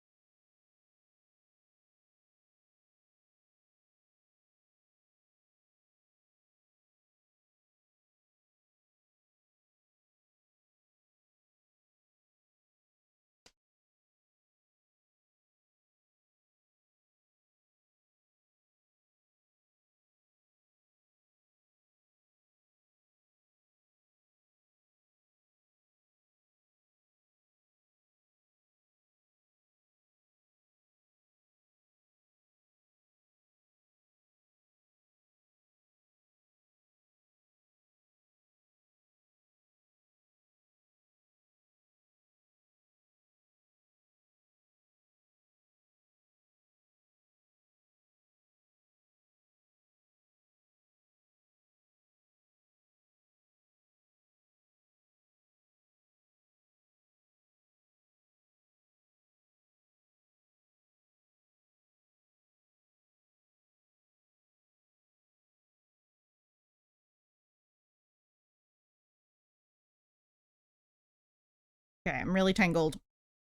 Okay, I'm really tangled.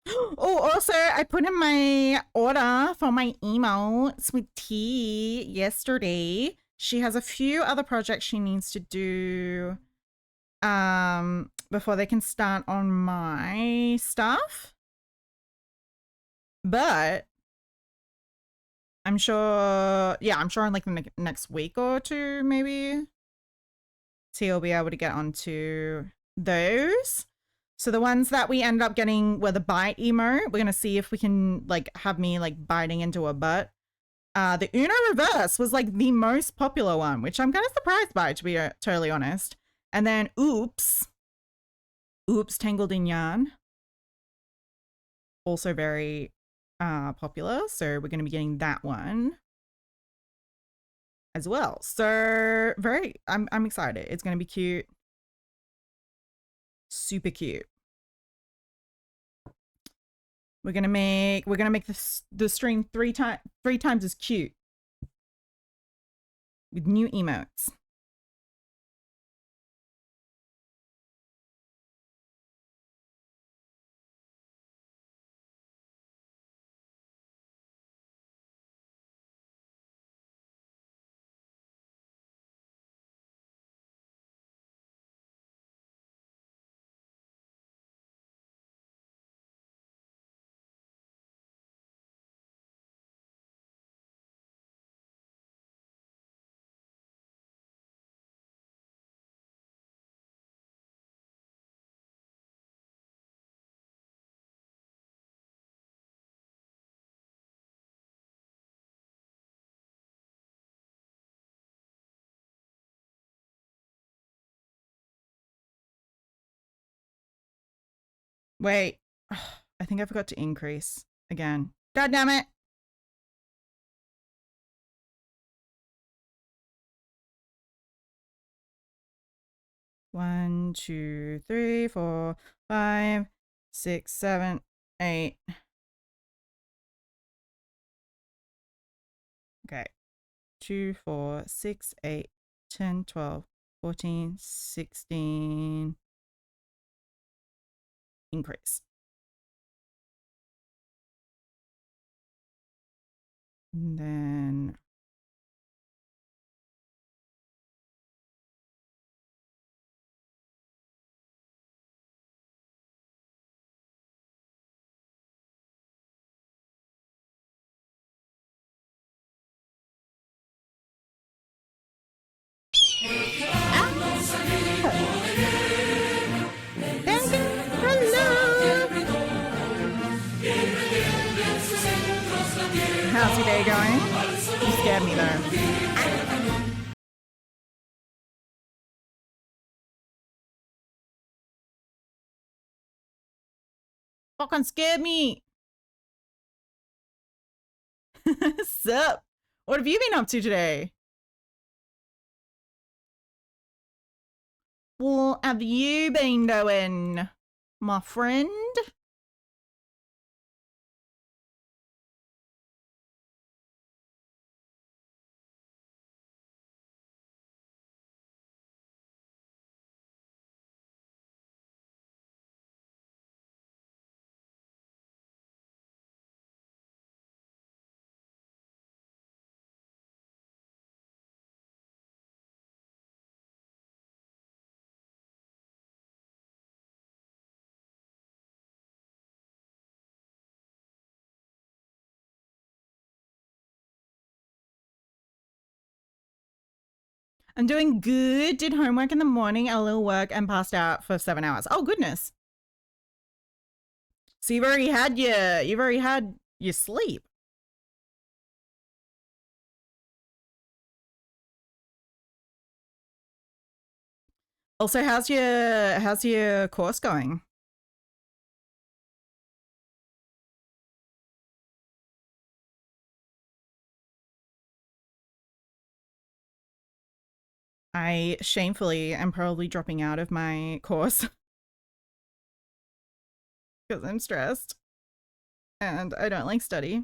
Oh, also, I put in my order for my emotes with T yesterday. She has a few other projects she needs to do before they can start on my stuff. But I'm sure, yeah, I'm sure in like the next week or two, maybe, T will be able to get onto those. So the ones that we ended up getting were the bite emote. We're going to see if we can like have me like biting into a butt. The Uno reverse was like the most popular one, which I'm kind of surprised by, to be totally honest. And then oops tangled in yarn, also very popular. So we're going to be getting that one as well. So I'm excited. It's going to be cute. Super cute. We're gonna make the stream three times as cute with new emotes. Wait, I think I forgot to increase again. God damn it. One, two, three, 4, 5, 6, 7, 8. Okay. 2, 4, 6, 8, 10, 12, 14, 16. Increase. And then how's your day going? You scared me though. Fucking scared me. Sup? What have you been up to today? What have you been doing, my friend? I'm doing good. Did homework in the morning, a little work, and passed out for 7 hours. Oh goodness. So you've already had your sleep. Also, how's your course going? I shamefully am probably dropping out of my course because I'm stressed and I don't like study.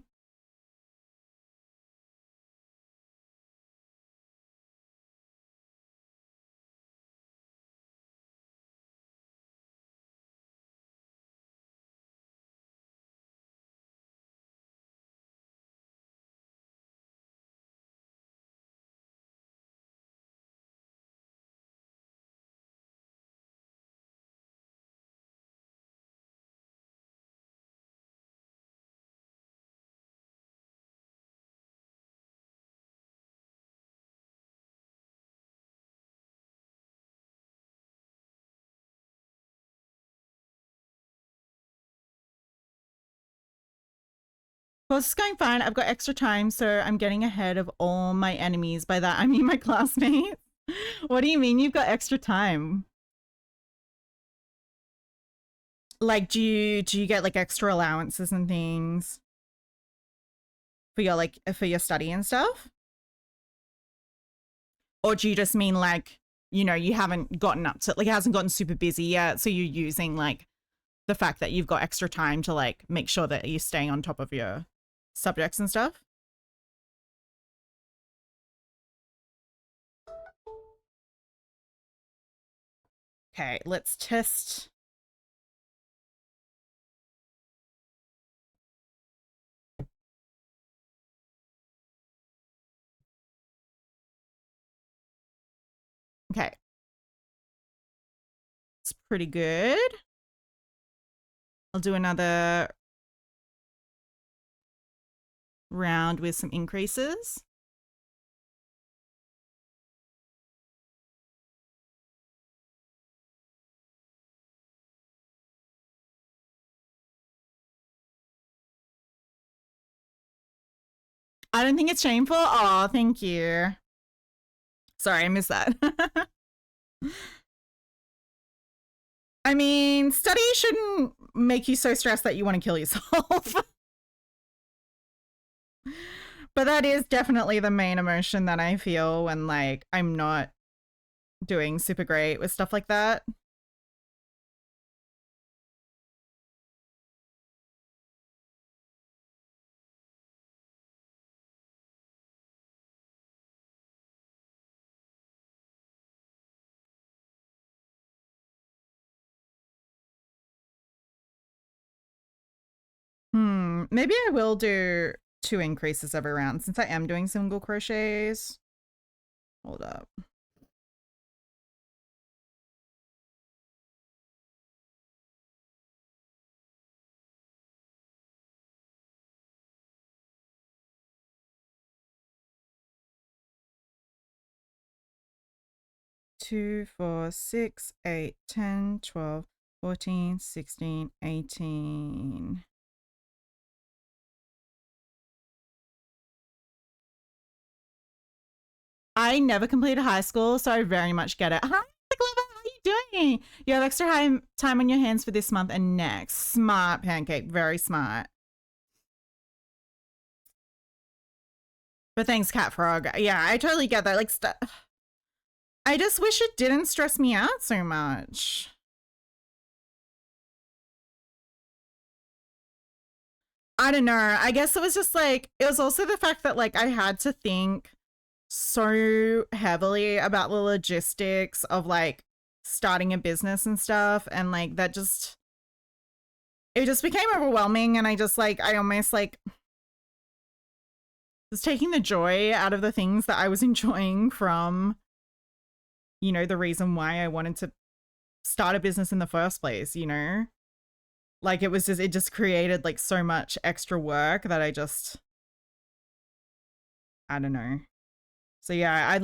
Course is going fine. I've got extra time, so I'm getting ahead of all my enemies. By that, I mean my classmates. What do you mean you've got extra time? Like, do you get like extra allowances and things for your for your study and stuff? Or do you just mean like, you know, you haven't gotten up to, like, it hasn't gotten super busy yet, so you're using like the fact that you've got extra time to like make sure that you're staying on top of your subjects and stuff? Okay, let's test. Okay. It's pretty good. I'll do another round with some increases. I don't think it's shameful. Oh, thank you. Sorry, I missed that. I mean, study shouldn't make you so stressed that you want to kill yourself. But that is definitely the main emotion that I feel when like I'm not doing super great with stuff like that. Maybe I will do 2 increases every round since I am doing single crochets. Hold up. Two, 4, 6, 8, 10, 12, 14, 16, 18. I never completed high school, so I very much get it. Hi, Clever, how are you doing? You have extra time on your hands for this month and next. Smart, Pancake, very smart. But thanks, Cat Frog. Yeah, I totally get that. Like, I just wish it didn't stress me out so much. I don't know. I guess it was just like, it was also the fact that like I had to think so heavily about the logistics of like starting a business and stuff. And like that just, it just became overwhelming. And I just like, I almost like was taking the joy out of the things that I was enjoying from, you know, the reason why I wanted to start a business in the first place, you know? Like it was just, it just created like so much extra work that I don't know. So yeah,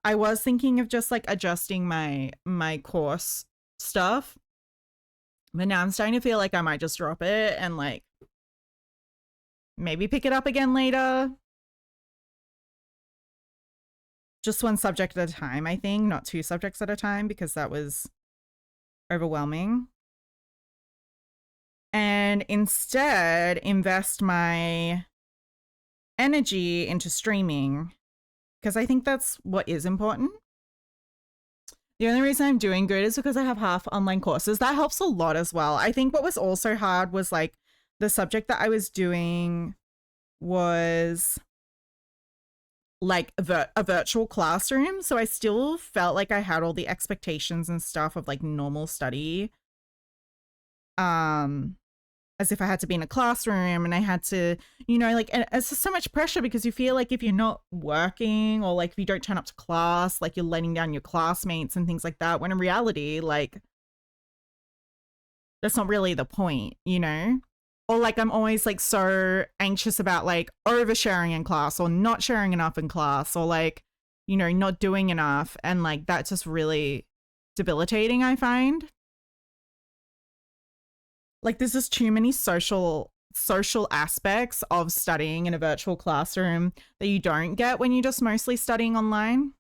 I was thinking of just like adjusting my course stuff. But now I'm starting to feel like I might just drop it and like maybe pick it up again later. Just 1 subject at a time, I think, not 2 subjects at a time because that was overwhelming. And instead invest my energy into streaming because I think that's what is important. The only reason I'm doing good is because I have half online courses. That helps a lot as well. I think what was also hard was like the subject that I was doing was like a virtual classroom. So I still felt like I had all the expectations and stuff of like normal study. As if I had to be in a classroom and I had to, you know, like, and it's just so much pressure because you feel like if you're not working or like if you don't turn up to class, like you're letting down your classmates and things like that. When in reality, like, that's not really the point, you know? Or like I'm always like so anxious about like oversharing in class or not sharing enough in class or like, you know, not doing enough. And like that's just really debilitating, I find. Like there's just too many social social aspects of studying in a virtual classroom that you don't get when you're just mostly studying online.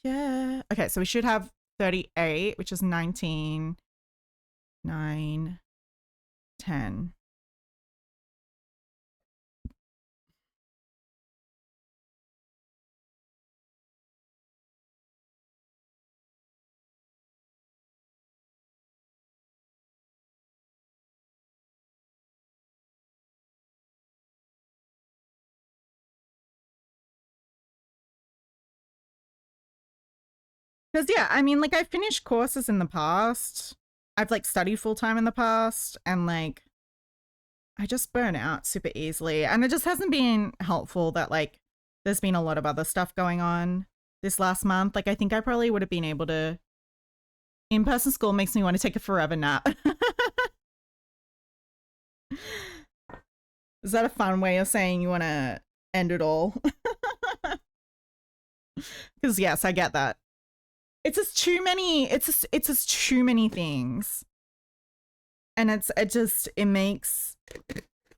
Yeah. Okay, so we should have 38, which is 19, 9, 10. Because, yeah, I mean, like, I've finished courses in the past. I've, like, studied full-time in the past. And, like, I just burn out super easily. And it just hasn't been helpful that, like, there's been a lot of other stuff going on this last month. Like, I think I probably would have been able to... In-person school makes me want to take a forever nap. Is that a fun way of saying you want to end it all? Because, yes, I get that. It's just too many. It's just too many things, and it makes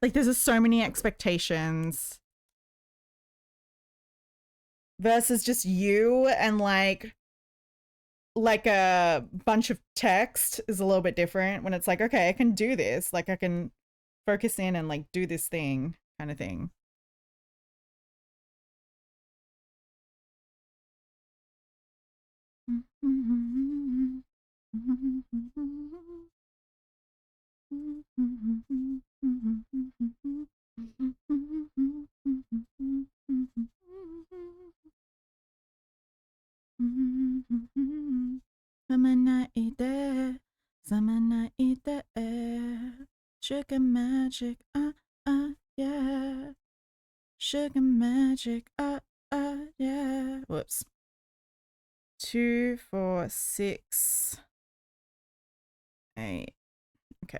like there's just so many expectations versus just you, and like a bunch of text is a little bit different when it's like, okay, I can do this, like I can focus in and like do this thing kind of thing. Sugar magic, yeah. Sugar magic, yeah. Whoops. 2, 4, 6, 8. Okay.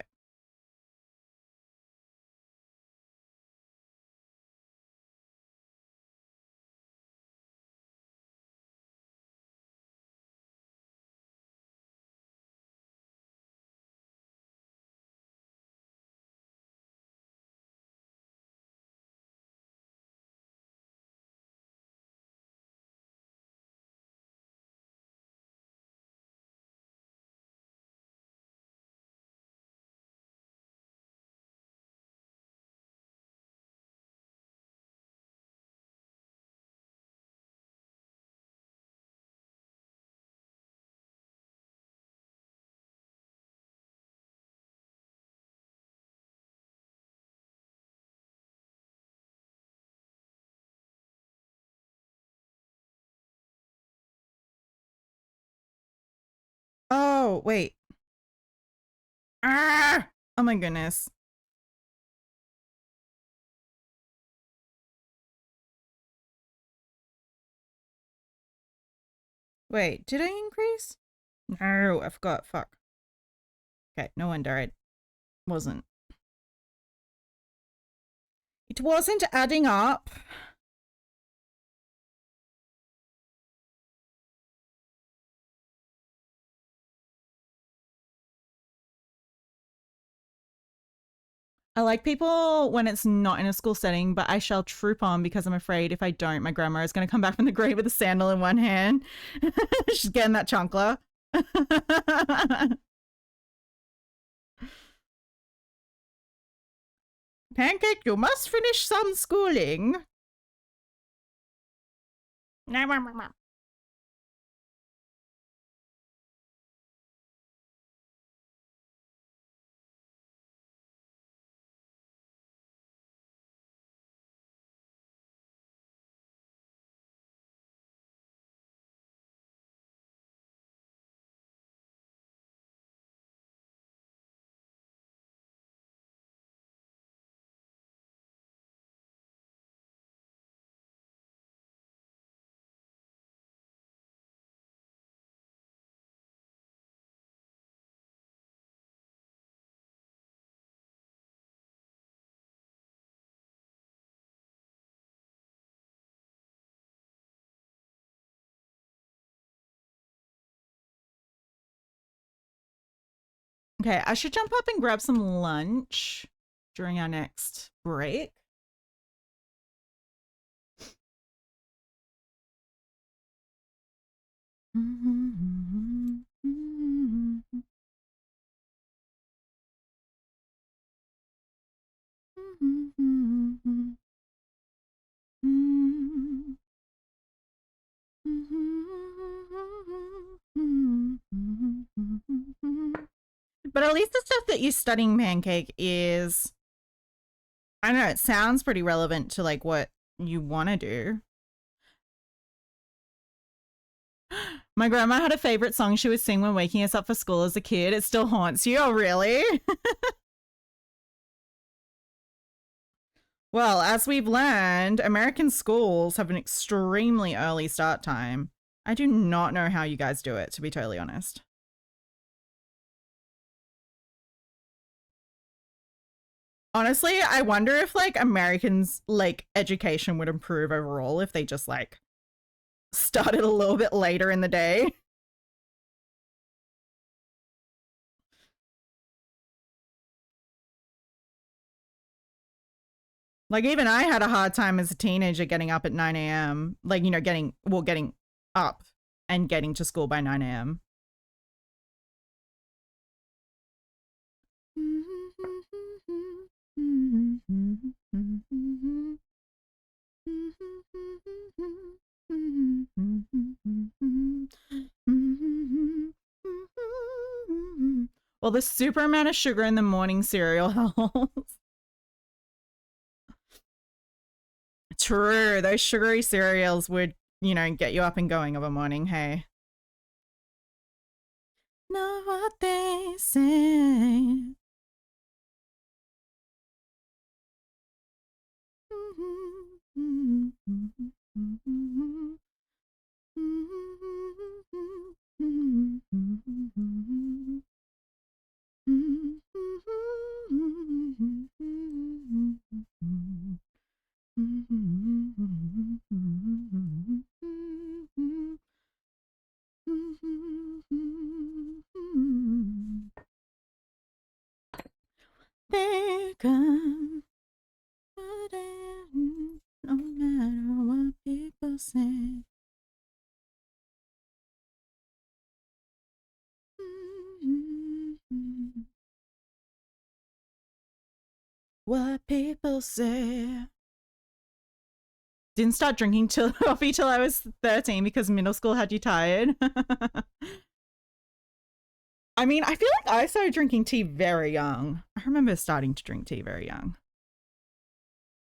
Oh, wait. Ah! Oh my goodness. Wait, did I increase? No, I forgot. Fuck. Okay, no wonder I wasn't. It wasn't adding up. I like people when it's not in a school setting, but I shall troop on because I'm afraid if I don't, my grandma is going to come back from the grave with a sandal in one hand. She's getting that chancla. Pancake, you must finish some schooling. Okay, I should jump up and grab some lunch during our next break. But at least the stuff that you're studying, Pancake, is, I don't know, it sounds pretty relevant to like what you want to do. My grandma had a favorite song she would sing when waking us up for school as a kid. It still haunts you. Oh, really? Well, as we've learned, American schools have an extremely early start time. I do not know how you guys do it, to be totally honest. Honestly, I wonder if like Americans like education would improve overall if they just like started a little bit later in the day. Like even I had a hard time as a teenager getting up at 9 a.m. Like, you know, getting up and getting to school by 9 a.m. Well, the super amount of sugar in the morning cereal helps. True, those sugary cereals would, you know, get you up and going of a morning, hey. Know what they say. They come, no matter what people say. What people say. Didn't start drinking coffee till I was 13 because middle school had you tired. I mean, I feel like I started drinking tea very young. I remember starting to drink tea very young.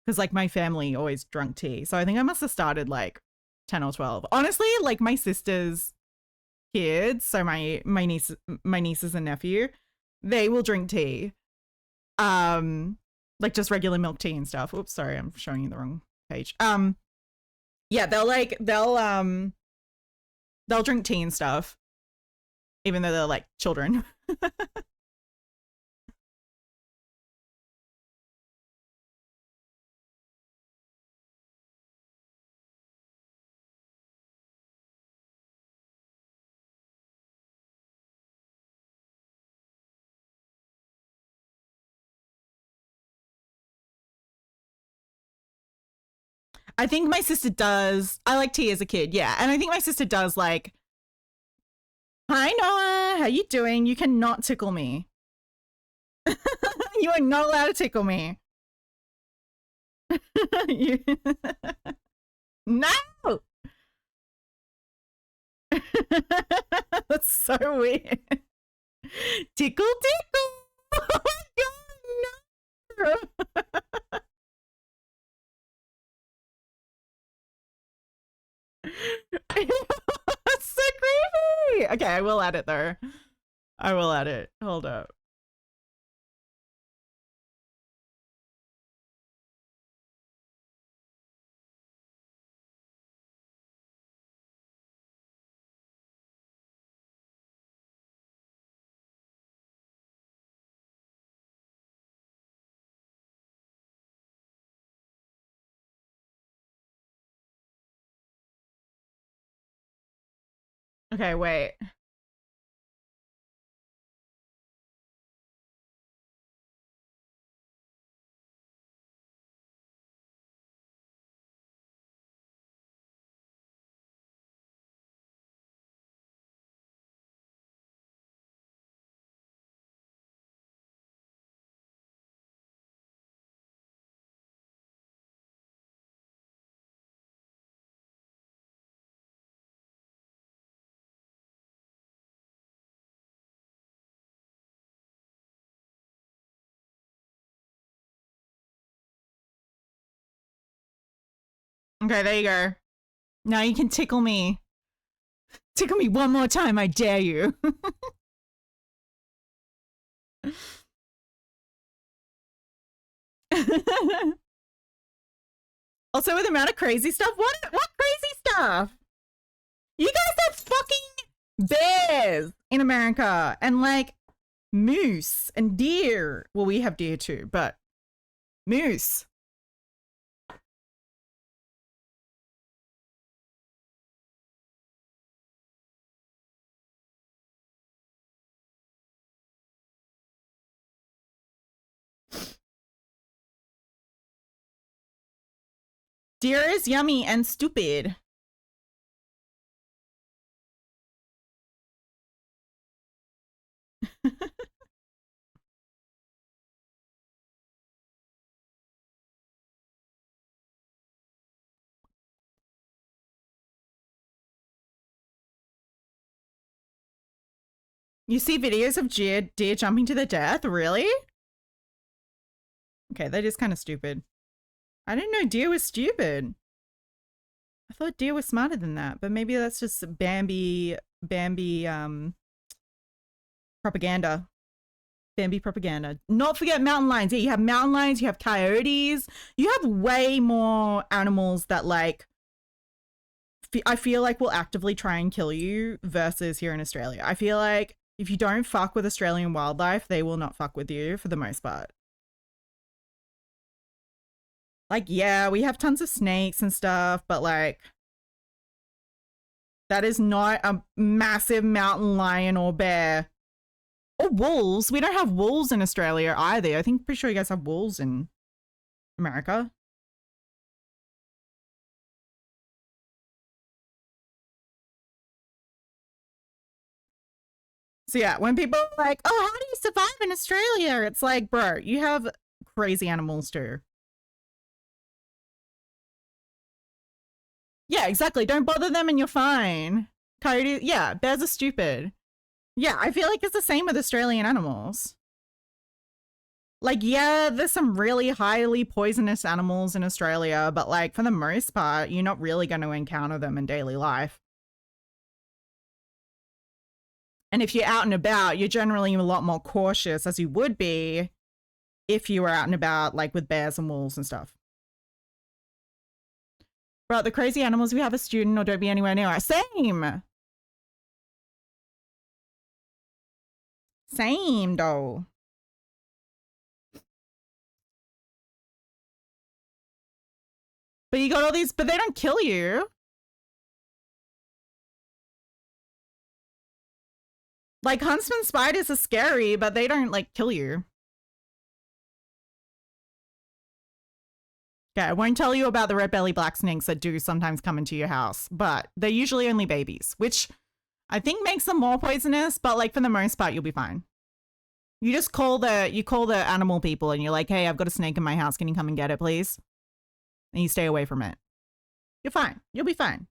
Because like my family always drank tea. So I think I must have started like 10 or 12. Honestly, like my sister's kids, so my nieces and nephew, they will drink tea. Like just regular milk tea and stuff. Oops, sorry, I'm showing you the wrong page. Yeah, they'll drink tea and stuff, even though they're like children. I think my sister does. I like tea as a kid, yeah, and I think my sister does like. Hi Noah, how you doing? You cannot tickle me. You are not allowed to tickle me. You... No. That's so weird. Tickle, tickle. Oh my god, no. That's so creepy. Okay, I will add it though. I will add it. Hold up. Okay, wait. Okay, there you go. Now you can tickle me. Tickle me one more time, I dare you. Also, with the amount of crazy stuff, what crazy stuff? You guys have fucking bears in America and like moose and deer. Well, we have deer too, but moose. Deer is yummy and stupid. You see videos of deer jumping to their death? Really? Okay, that is kind of stupid. I didn't know deer was stupid. I thought deer was smarter than that, but maybe that's just Bambi propaganda. Bambi propaganda. Not forget mountain lions. Yeah, you have mountain lions, you have coyotes. You have way more animals that like I feel like will actively try and kill you versus here in Australia. I feel like if you don't fuck with Australian wildlife, they will not fuck with you for the most part. Like, yeah, we have tons of snakes and stuff, but like, that is not a massive mountain lion or bear. Or wolves. We don't have wolves in Australia either. I think, pretty sure you guys have wolves in America. So yeah, when people are like, oh, how do you survive in Australia? It's like, bro, you have crazy animals too. Yeah, exactly. Don't bother them and you're fine. Coyotes, yeah, bears are stupid. Yeah, I feel like it's the same with Australian animals. Like, yeah, there's some really highly poisonous animals in Australia, but like for the most part, you're not really going to encounter them in daily life. And if you're out and about, you're generally a lot more cautious as you would be if you were out and about, like with bears and wolves and stuff. But the crazy animals, we have a student or don't be anywhere near us. Same. Same, though. But you got all these, but they don't kill you. Like huntsman spiders are scary, but they don't like kill you. Okay, I won't tell you about the red belly black snakes that do sometimes come into your house, but they're usually only babies, which I think makes them more poisonous, but like for the most part, you'll be fine. You just call the animal people and you're like, hey, I've got a snake in my house. Can you come and get it, please? And you stay away from it. You're fine. You'll be fine.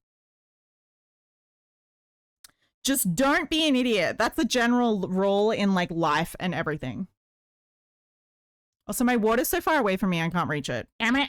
Just don't be an idiot. That's the general rule in like life and everything. Also, my water's so far away from me, I can't reach it. Damn it.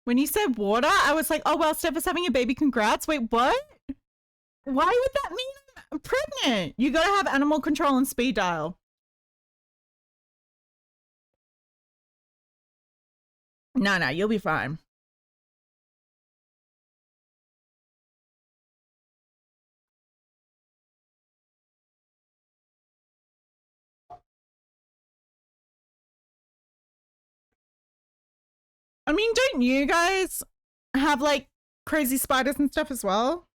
When you said water, I was like, oh, well, Steph is having a baby. Congrats. Wait, what? Why would that mean I'm pregnant? You gotta have animal control and speed dial. No, you'll be fine. I mean, don't you guys have like crazy spiders and stuff as well?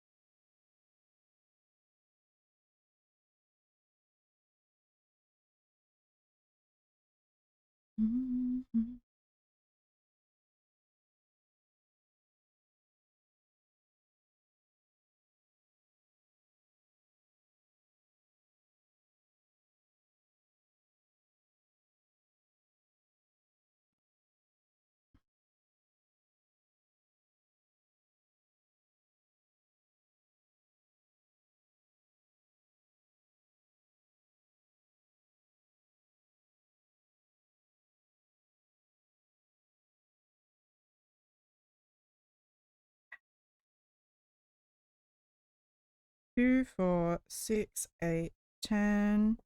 2, 4, 6, 8, 10,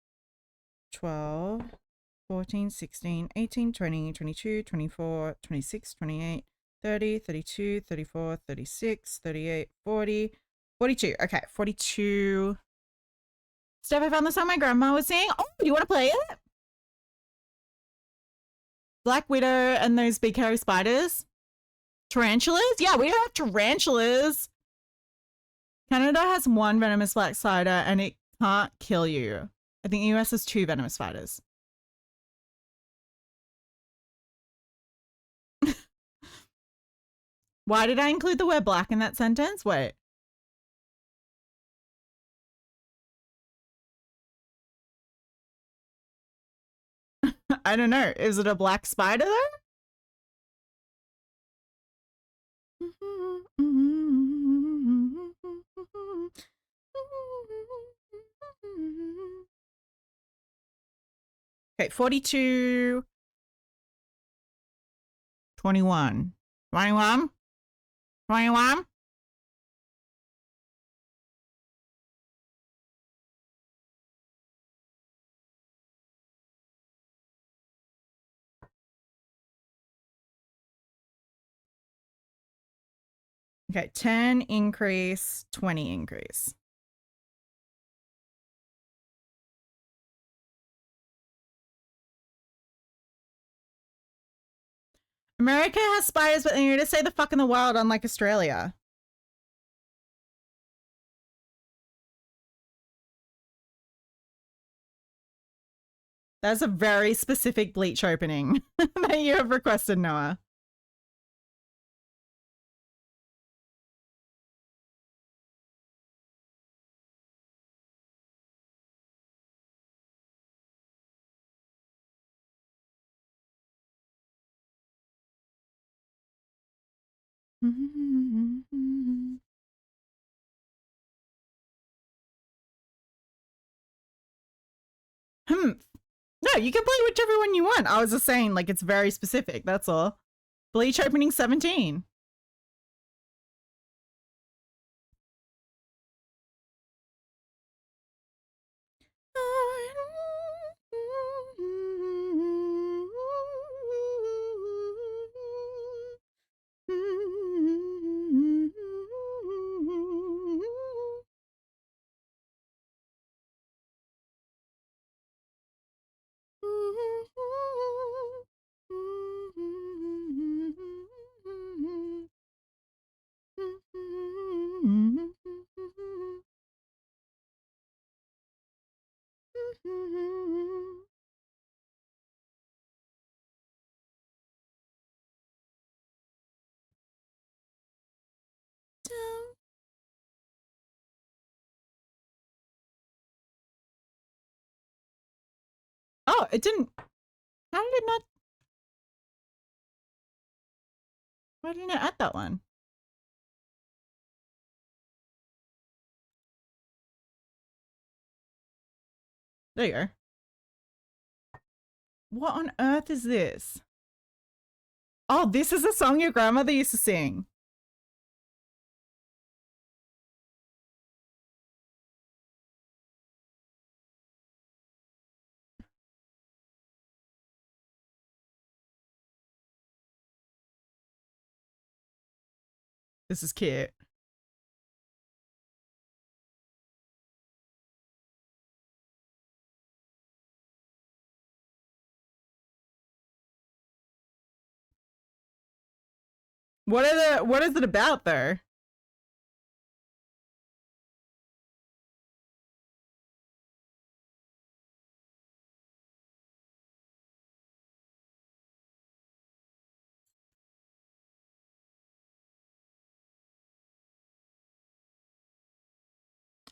12, 14, 16, 18, 20, 22, 24, 26, 28, 30, 32, 34, 36, 38, 40, 42. Okay, 42. Steph, I found the song my grandma was singing. Oh, do you want to play it? Black Widow and those big hairy spiders. Tarantulas? Yeah, we have tarantulas. Canada has 1 venomous black spider and it can't kill you. I think the US has 2 venomous spiders. Why did I include the word black in that sentence? Wait. I don't know. Is it a black spider though? Okay, 42, 21. 21? 21? Okay, 10 increase, 20 increase. America has spiders, but they need to say the fuck in the wild, unlike Australia. That's a very specific bleach opening that you have requested, Noah. No, you can play whichever one you want. I was just saying, like, it's very specific. That's all. Bleach opening 17. Oh, it didn't. How did it not? Why didn't it add that one? There you go. What on earth is this? Oh, this is a song your grandmother used to sing. This is cute. What is it about though?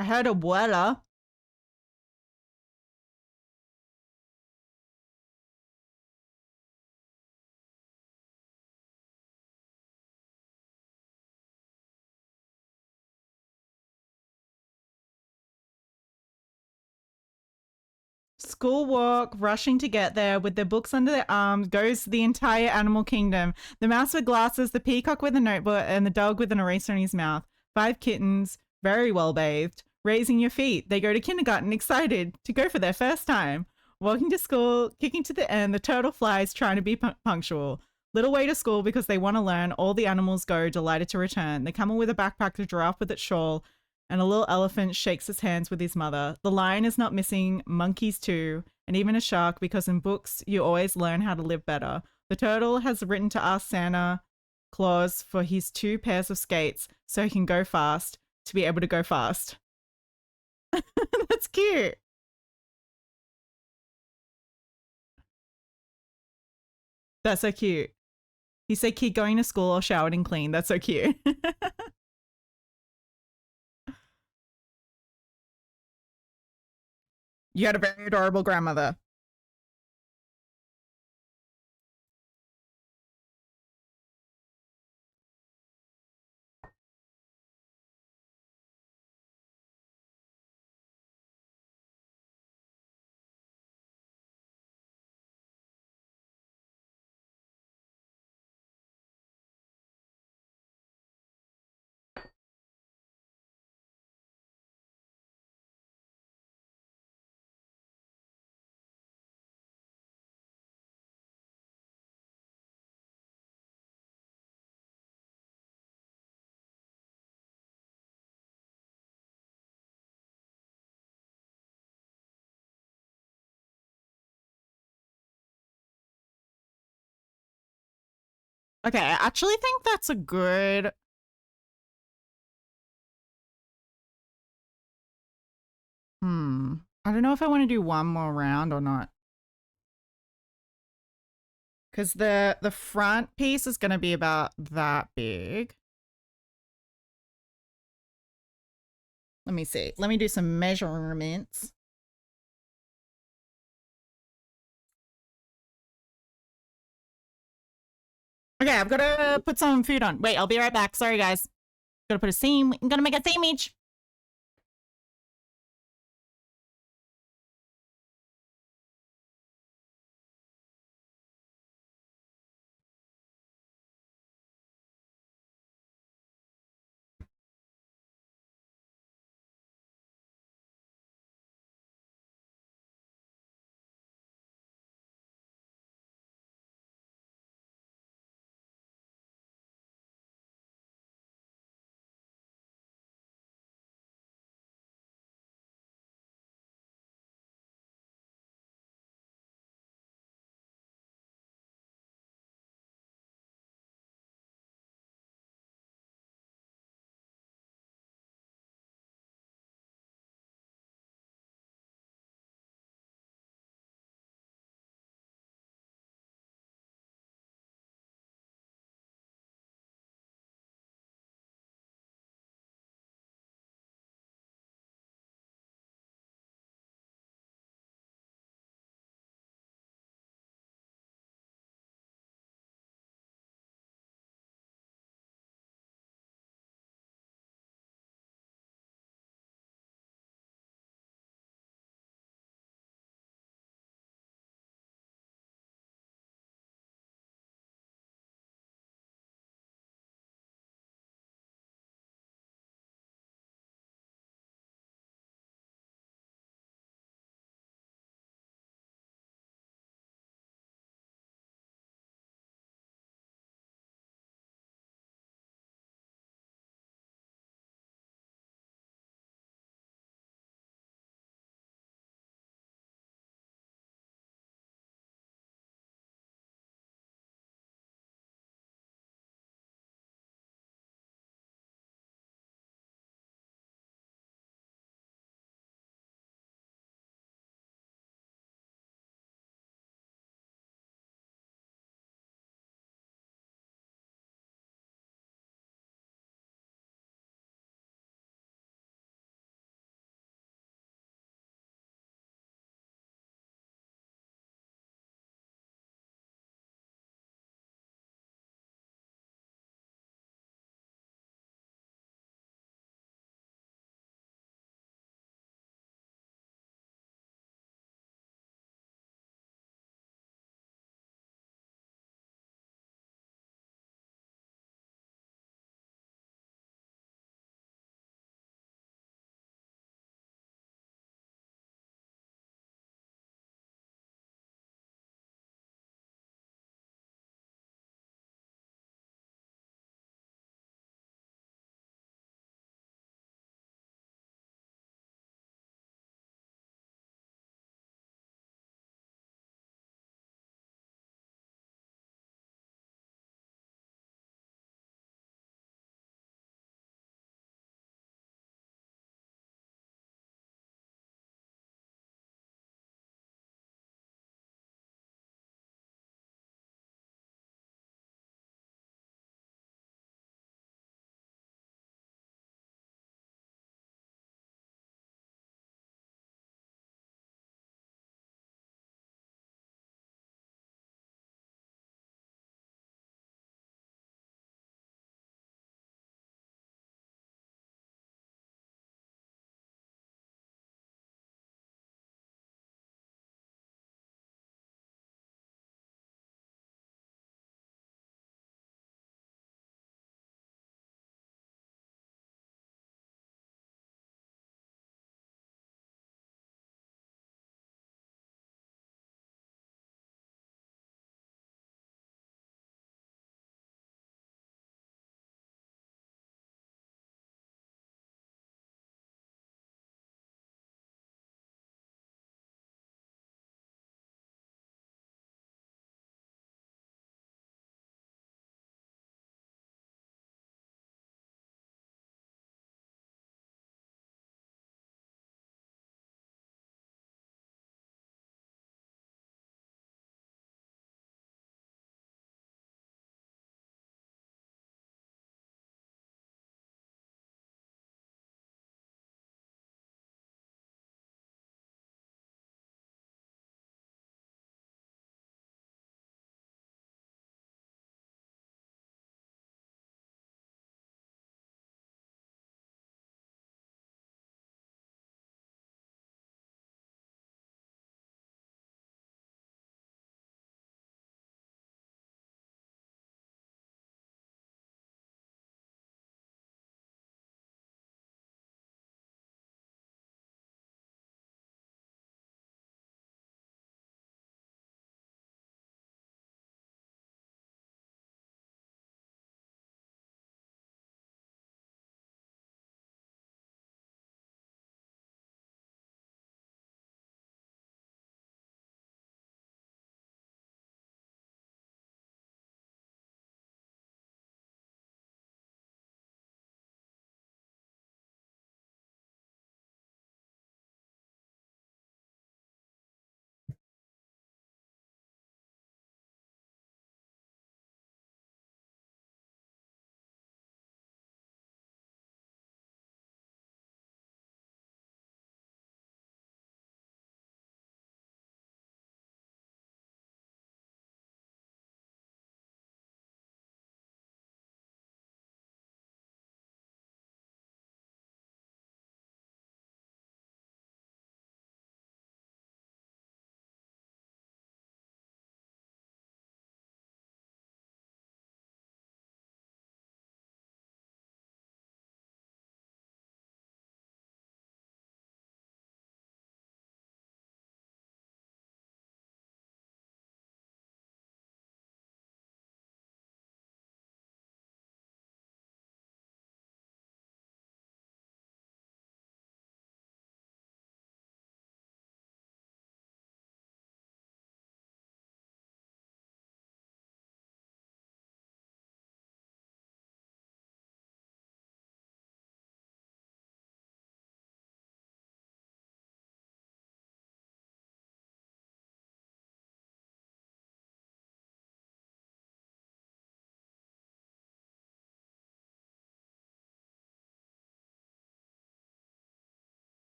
I heard abuela. School walk, rushing to get there with their books under their arms, goes the entire animal kingdom. The mouse with glasses, the peacock with a notebook, and the dog with an eraser in his mouth. 5 kittens, very well bathed, raising your feet. They go to kindergarten excited to go for their first time. Walking to school, kicking to the end, the turtle flies trying to be punctual. Little way to school because they want to learn. All the animals go, delighted to return. The camel with a backpack, the giraffe with its shawl, and a little elephant shakes his hands with his mother. The lion is not missing, monkeys too, and even a shark, because in books you always learn how to live better. The turtle has written to ask Santa Claus for his 2 pairs of skates so he can go fast, to be able to go fast. That's cute. That's so cute. He said kid going to school all showered and clean. That's so cute. You had a very adorable grandmother. Okay, I actually think that's a good. I don't know if I want to do one more round or not. Because the front piece is going to be about that big. Let me see. Let me do some measurements. Okay, I've got to put some food on. Wait, I'll be right back. Sorry, guys. Gotta put a seam. I'm gonna make a seam each.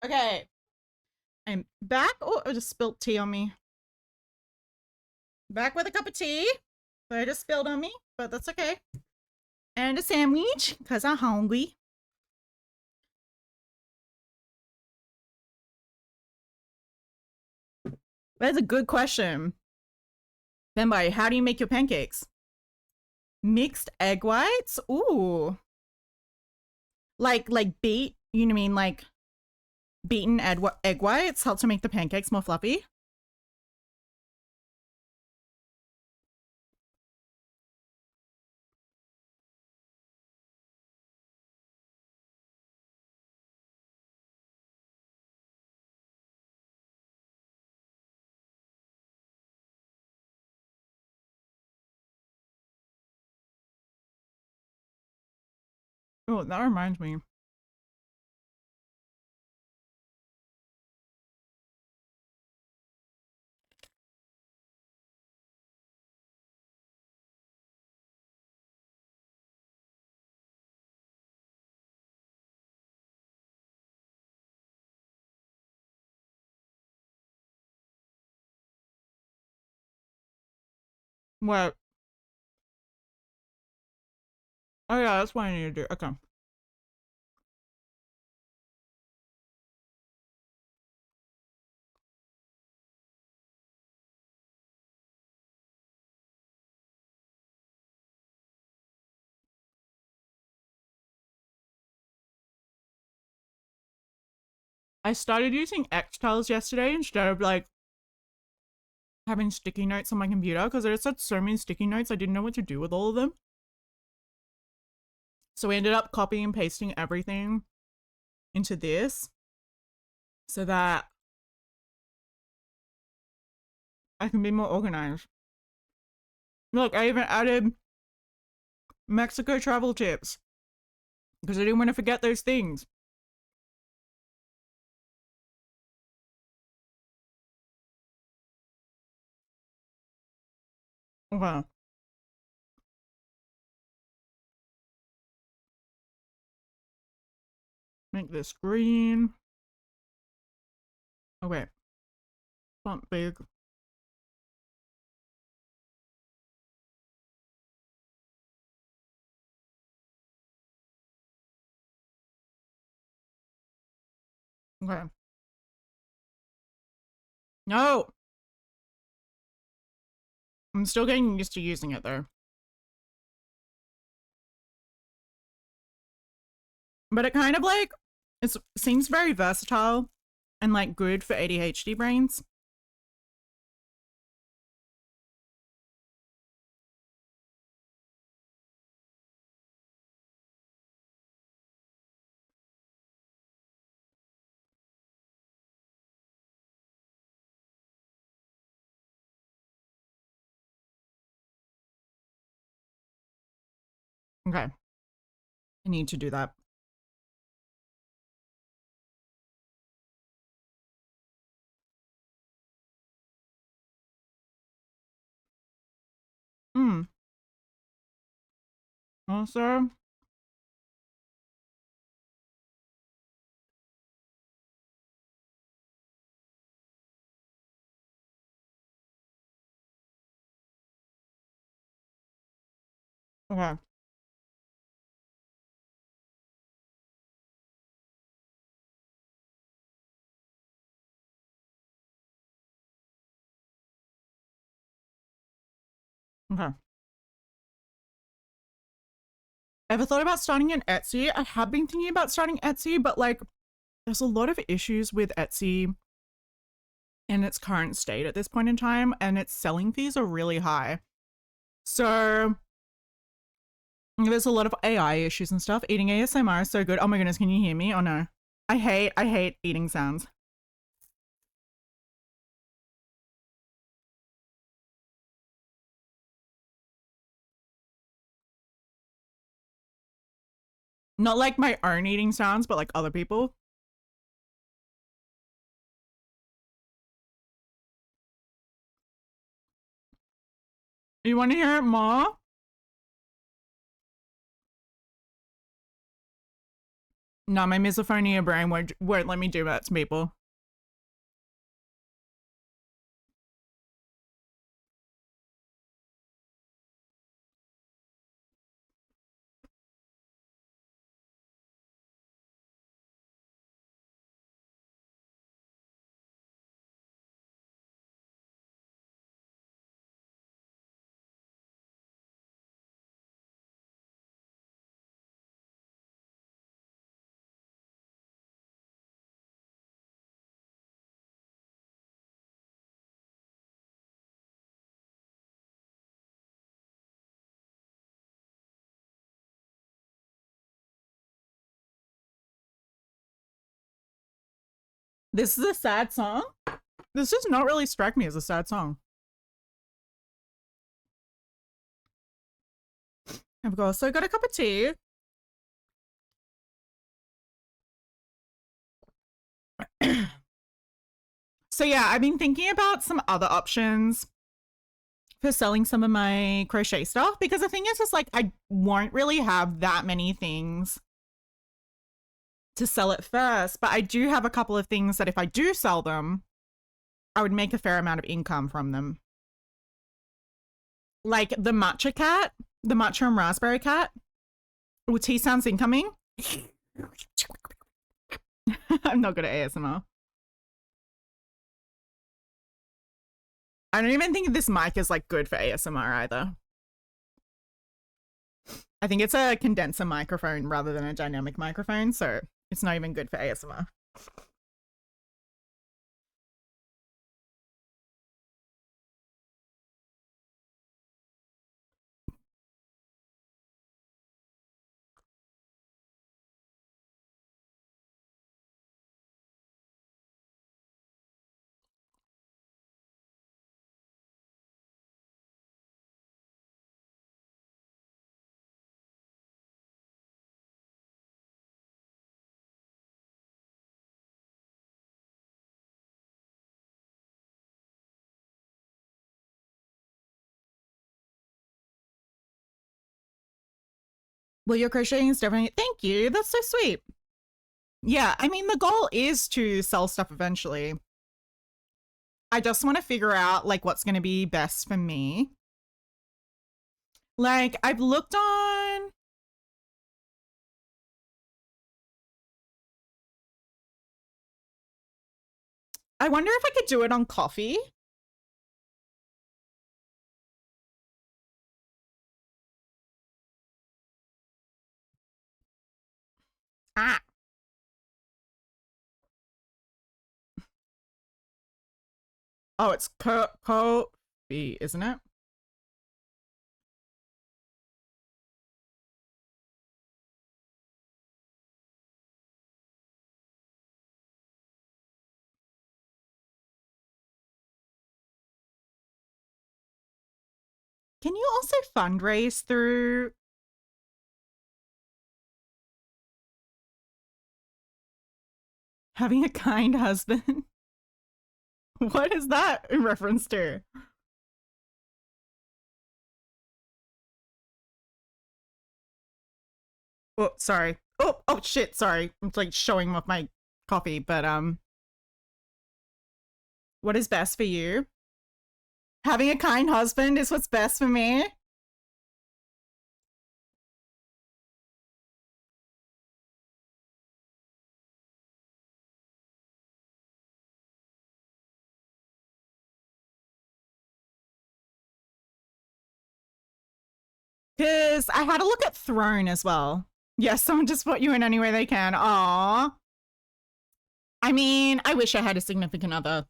Okay. I'm back. Oh, I just spilled tea on me. Back with a cup of tea. That I just spilled on me, but that's okay. And a sandwich, because I'm hungry. That's a good question. Benbai, how do you make your pancakes? Mixed egg whites? Ooh. Like beat, you know what I mean? Like beaten egg whites help to make the pancakes more fluffy? Oh, that reminds me. What? Oh yeah, that's what I need to do. Okay. I started using X tiles yesterday instead of like having sticky notes on my computer because I just had so many sticky notes I didn't know what to do with all of them. So we ended up copying and pasting everything into this so that I can be more organized. Look, I even added Mexico travel tips because I didn't want to forget those things. Okay. Make this green. Oh wait. Font big. Okay. No! I'm still getting used to using it though. But it kind of like, it seems very versatile and like good for ADHD brains. Okay. I need to do that. Hmm. Also, okay. Okay. Ever thought about starting an Etsy? I have been thinking about starting Etsy, but like, there's a lot of issues with Etsy in its current state at this point in time, and its selling fees are really high. So there's a lot of AI issues and stuff. Eating ASMR is so good. Oh my goodness, can you hear me? Oh no. I hate eating sounds. Not like my own eating sounds, but like other people. You want to hear it more? No, my misophonia brain won't let me do that to people. This is a sad song? This does not really strike me as a sad song. I've also got a cup of tea. So yeah, I've been thinking about some other options for selling some of my crochet stuff, because the thing is just like I won't really have that many things to sell at first, but I do have a couple of things that if I do sell them, I would make a fair amount of income from them. Like the matcha cat, the matcha and raspberry cat. Oh, tea sounds incoming. I'm not good at ASMR. I don't even think this mic is like good for ASMR either. I think it's a condenser microphone rather than a dynamic microphone, so it's not even good for ASMR. Well, your crocheting is definitely, thank you. That's so sweet. Yeah, I mean, the goal is to sell stuff eventually. I just want to figure out like what's going to be best for me. Like I've looked on, I wonder if I could do it on coffee. Ah. Oh, it's coffee, isn't it? Can you also fundraise through having a kind husband? What is that in reference to? Oh, sorry. Oh shit, sorry. I'm like showing off my coffee, but what is best for you? Having a kind husband is what's best for me. Because I had a look at Throne as well. Yes, someone just put you in any way they can. Aww. I mean, I wish I had a significant other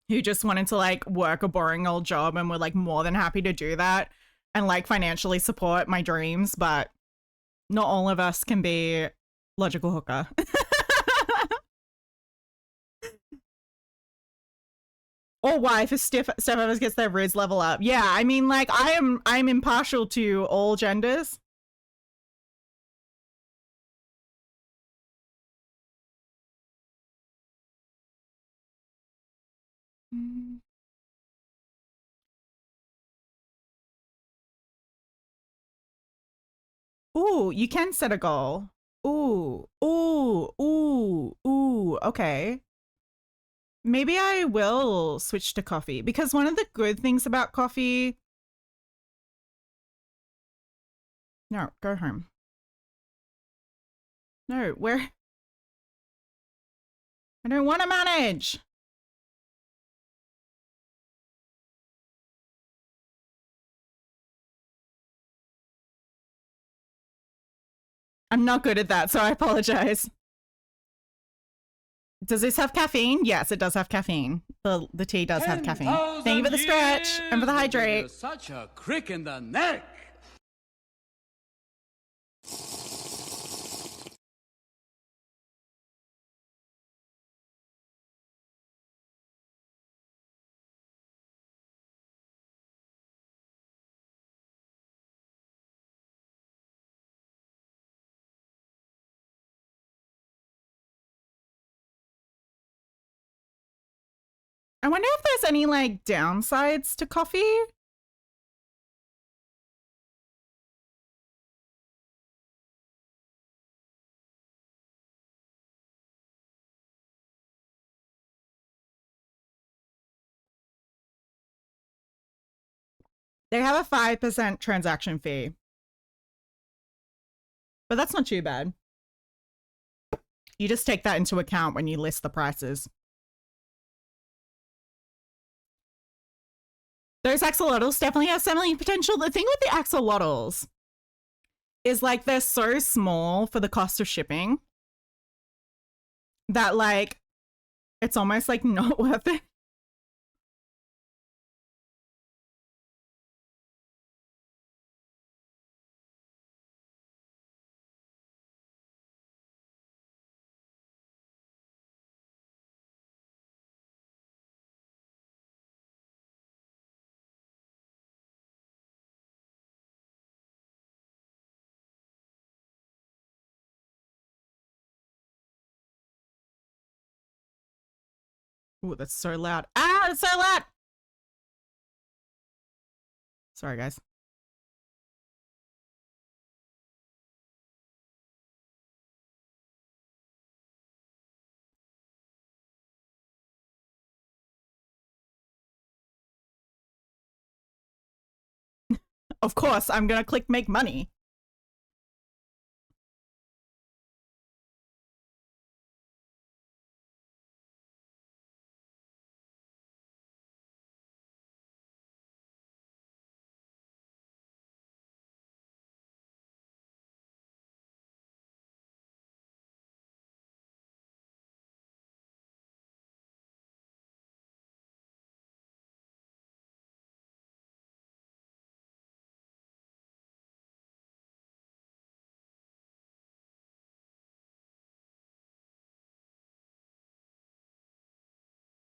who just wanted to like work a boring old job and were like more than happy to do that and like financially support my dreams, but not all of us can be logical hooker. Or wife if step ever gets their Riz level up. Yeah, I mean like I'm impartial to all genders. Ooh, you can set a goal. Ooh, ooh, ooh, ooh. Okay. Maybe I will switch to coffee because one of the good things about coffee. No, go home. No, where? I don't want to manage. I'm not good at that, so I apologize. Does this have caffeine? Yes, it does have caffeine. The tea does have caffeine. Thank you for the stretch and for the hydrate. Such a crick in the neck. I wonder if there's any like downsides to coffee. They have a 5% transaction fee. But that's not too bad. You just take that into account when you list the prices. Those axolotls definitely have selling potential. The thing with the axolotls is like they're so small for the cost of shipping that like it's almost like not worth it. Ooh, that's so loud. Ah, it's so loud. Sorry, guys. Of course, I'm gonna click make money.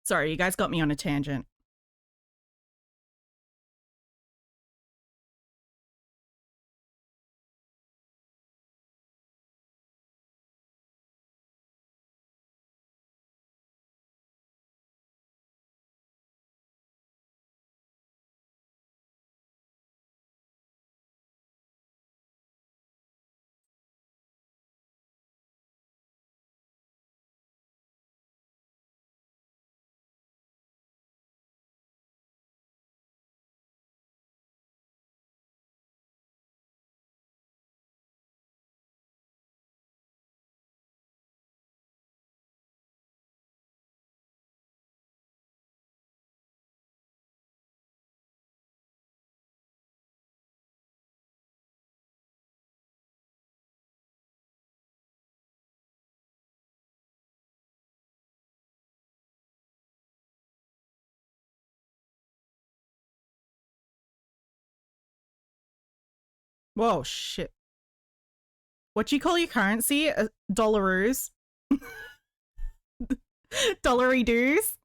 Sorry, you guys got me on a tangent. Whoa, shit. What do you call your currency? Dollaroos? Dollary doos?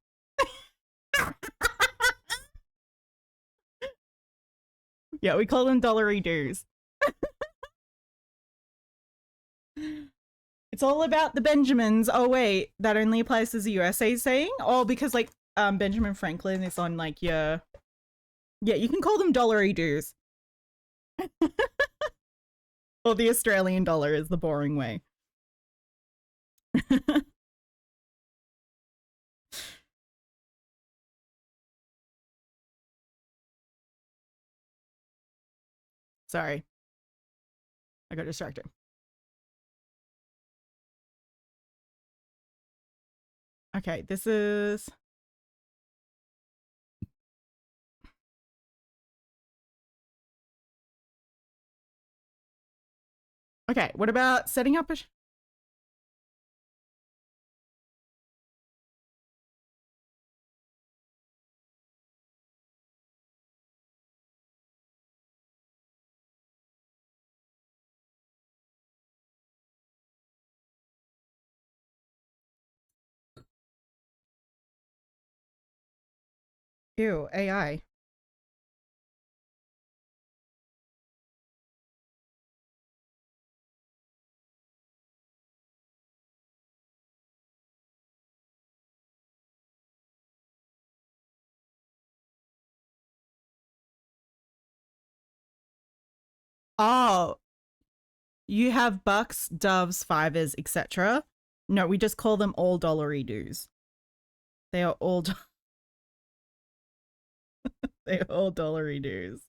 Yeah, we call them dollary doos. It's all about the Benjamins. Oh wait, that only applies to the USA saying? Oh, because like Benjamin Franklin is on like your... Yeah, you can call them dollary doos. Or the Australian dollar is the boring way. Sorry. I got distracted. Okay, this is... Okay, what about setting up a... Ew, AI. Oh, you have bucks, doves, fivers, etc. No, we just call them all dollary doos. They are all they are all dollary doos.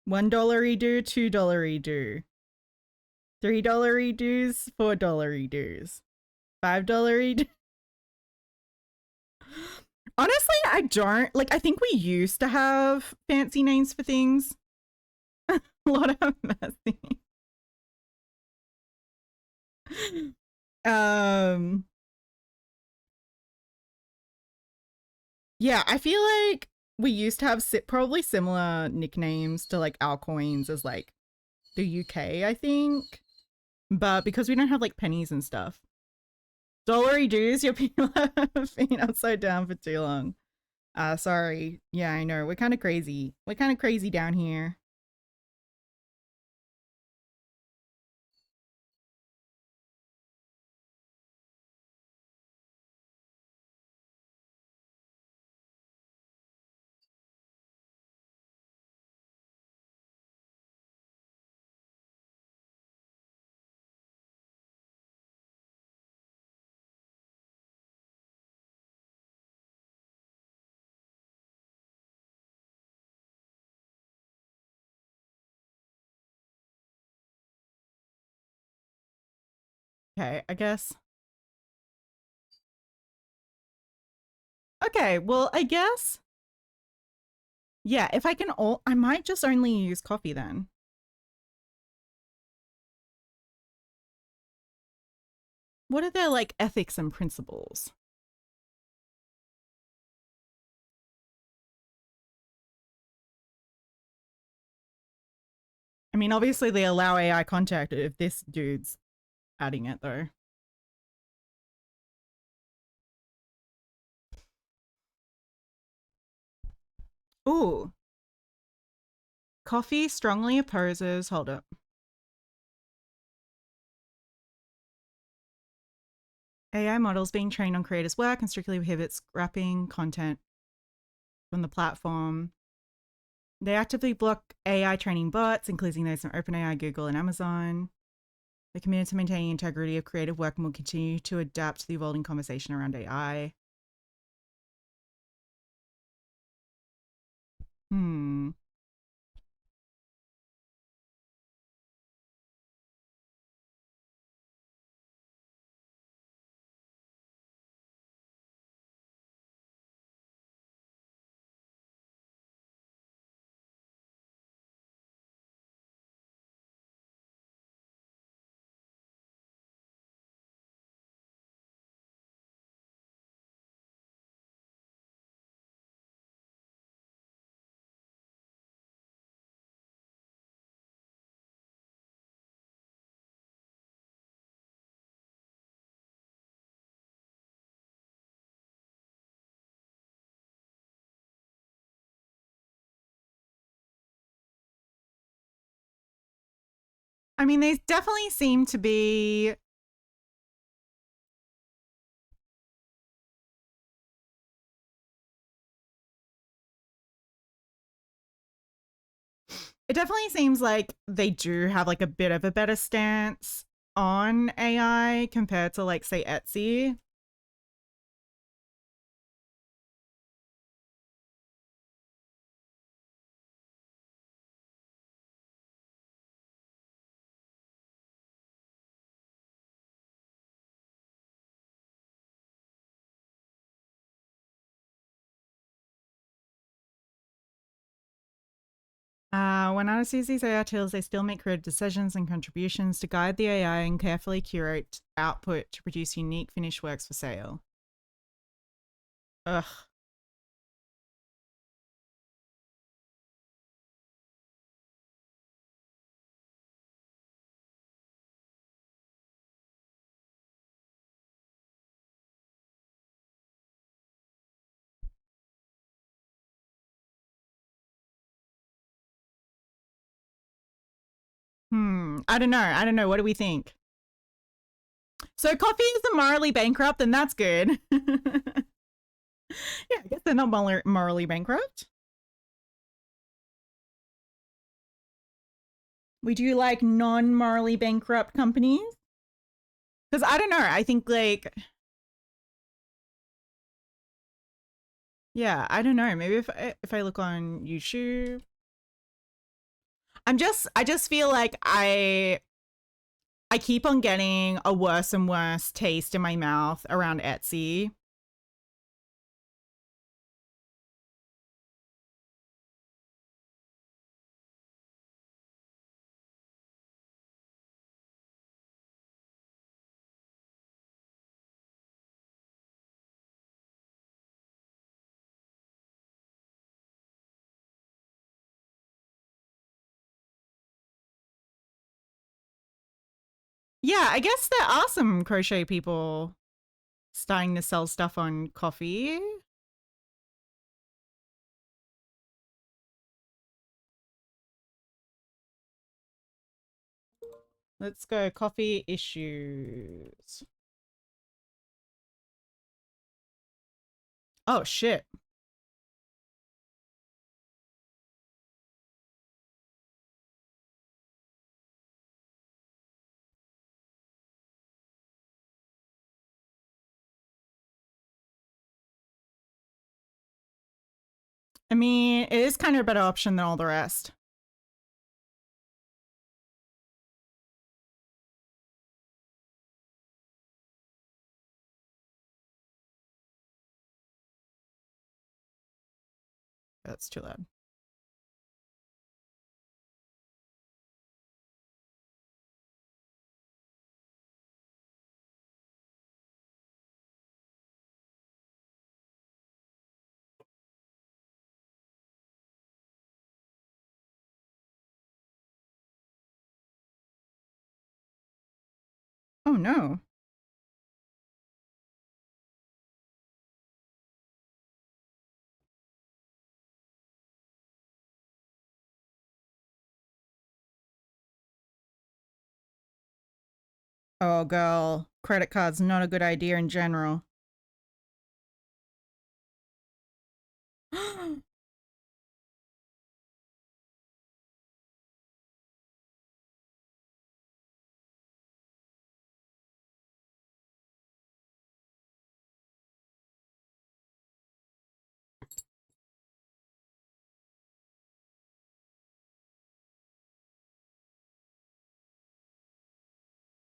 $1 do, $2 do, $3 doos, $4 doos, $5 do. Honestly, I don't like. I think we used to have fancy names for things. A lot of messy. Yeah, I feel like we used to have probably similar nicknames to like our coins as like the UK, I think. But because we don't have like pennies and stuff. Dollary dues, your people have been upside down for too long. Sorry. Yeah, I know. We're kind of crazy. We're kind of crazy down here. Okay, I guess. Okay, well, I guess. Yeah, if I can I might just only use coffee then. What are their like ethics and principles? I mean, obviously they allow AI contact if this dude's adding it though. Ooh. Coffee strongly opposes, hold up. AI models being trained on creators' work and strictly prohibits scrapping content from the platform. They actively block AI training bots, including those from OpenAI, Google, and Amazon. They're committed to maintaining integrity of creative work and will continue to adapt to the evolving conversation around AI. I mean, they definitely seem to be It definitely seems like they do have like a bit of a better stance on AI compared to like say Etsy. When artists use these AI tools, they still make creative decisions and contributions to guide the AI and carefully curate output to produce unique finished works for sale. Ugh. I don't know. I don't know. What do we think? So coffee isn't morally bankrupt, and that's good. Yeah, I guess they're not morally bankrupt. We do like non-morally bankrupt companies. Because I don't know. I think like, yeah, I don't know. Maybe if I look on YouTube, I just feel like I keep on getting a worse and worse taste in my mouth around Etsy. Yeah, I guess there are some crochet people starting to sell stuff on coffee. Let's go coffee issues. Oh shit. I mean, it is kind of a better option than all the rest. That's too loud. Oh no. Oh girl, credit card's not a good idea in general.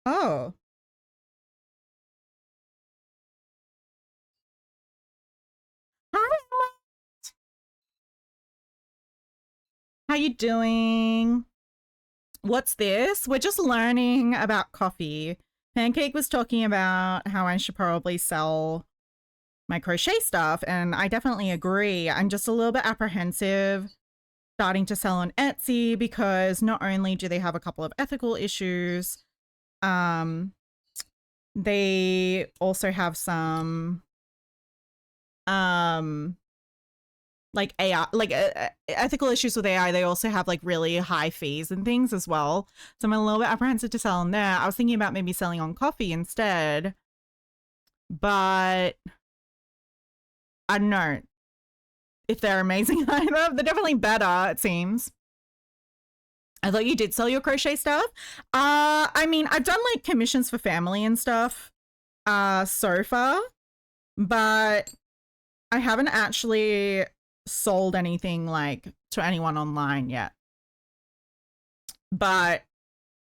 Oh. Hi. How you doing? What's this? We're just learning about coffee. Pancake was talking about how I should probably sell my crochet stuff, and I definitely agree. I'm just a little bit apprehensive starting to sell on Etsy because not only do they have a couple of ethical issues, they also have some like AI, like ethical issues with AI. They also have like really high fees and things as well. So I'm a little bit apprehensive to sell on there. I was thinking about maybe selling on coffee instead, but I don't know if they're amazing either. They're definitely better, it seems. I thought you did sell your crochet stuff. I mean, I've done like commissions for family and stuff so far, but I haven't actually sold anything like to anyone online yet. But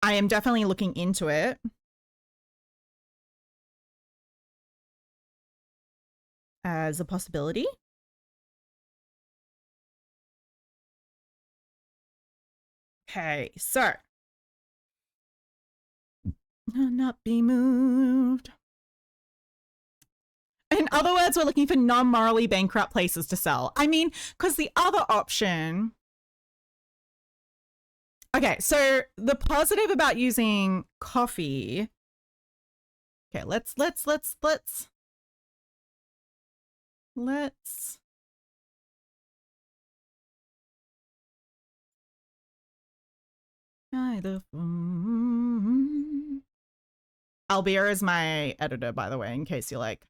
I am definitely looking into it. As a possibility. Okay, so not be moved. In other words, we're looking for non-morally bankrupt places to sell. I mean, because the other option. Okay, so the positive about using coffee. Okay, let's. Albir is my editor, by the way, in case you're like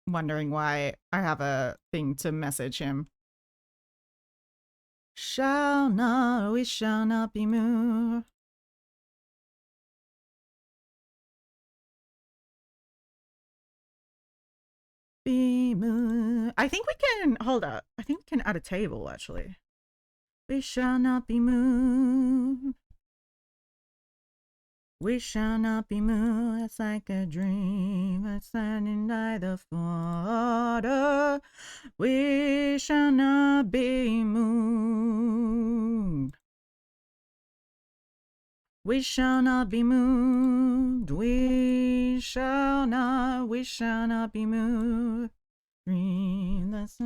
wondering why I have a thing to message him. We shall not be moved. Be moved. I think we can, hold up. I think we can add a table actually. We shall not be moved. We shall not be moved. It's like a dream. It's standing by the water. We shall not be moved. We shall not be moved. We shall not be moved. Dream that's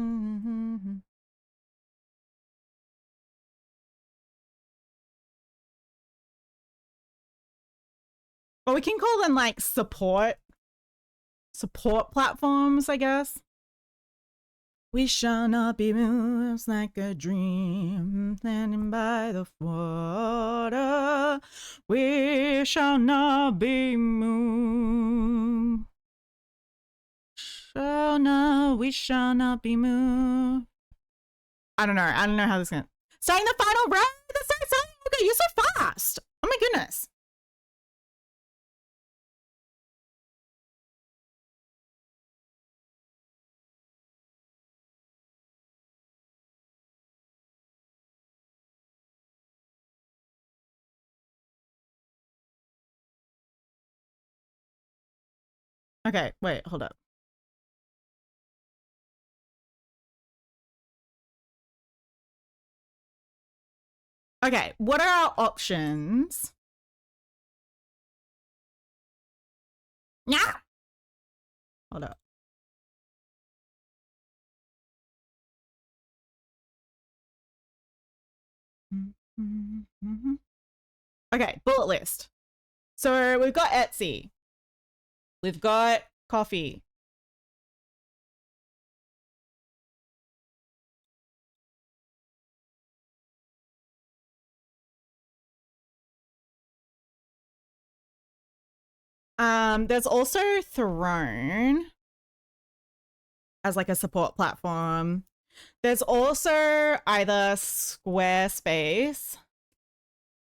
But we can call them like support platforms, I guess. We shall not be moved. It's like a dream standing by the water. We shall not be moved. We shall not be moved. I don't know how this is gonna. Starting the final round. That's so exciting. Okay, you're so fast. Oh my goodness. Okay, wait, hold up. Okay, what are our options? Yeah. Hold up. Okay, bullet list. So we've got Etsy. We've got coffee. There's also Throne as like a support platform. There's also either Squarespace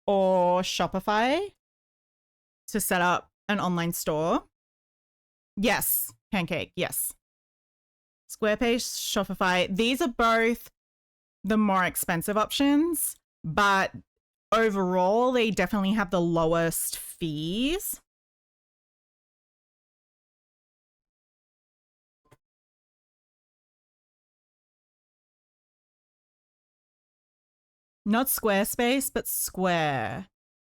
or Shopify to set up an online store. Yes, Pancake, yes. Squarespace, Shopify. These are both the more expensive options, but overall, they definitely have the lowest fees. Not Squarespace, but Square.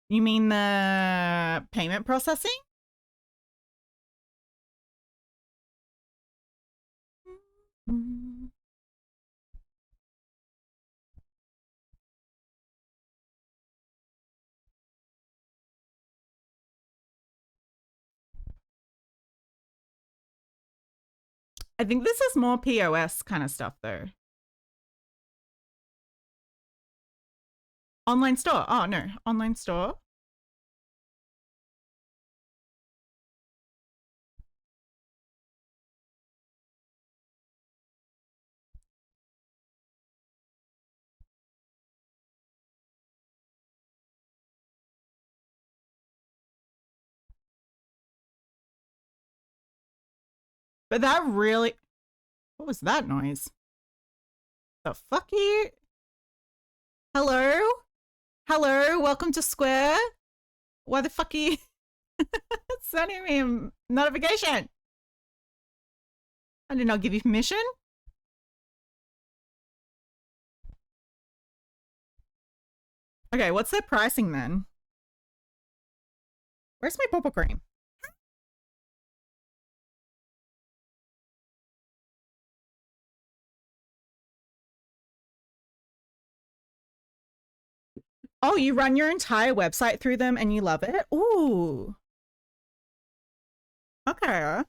You mean the payment processing? I think this is more POS kind of stuff though. Online store. Oh no, online store. But that really, what was that noise? The fuck you? Hello? Hello, welcome to Square. Why the fuck are you sending me a notification? I did not give you permission. Okay, what's their pricing then? Where's my purple cream? Oh, you run your entire website through them and you love it? Ooh. Okay.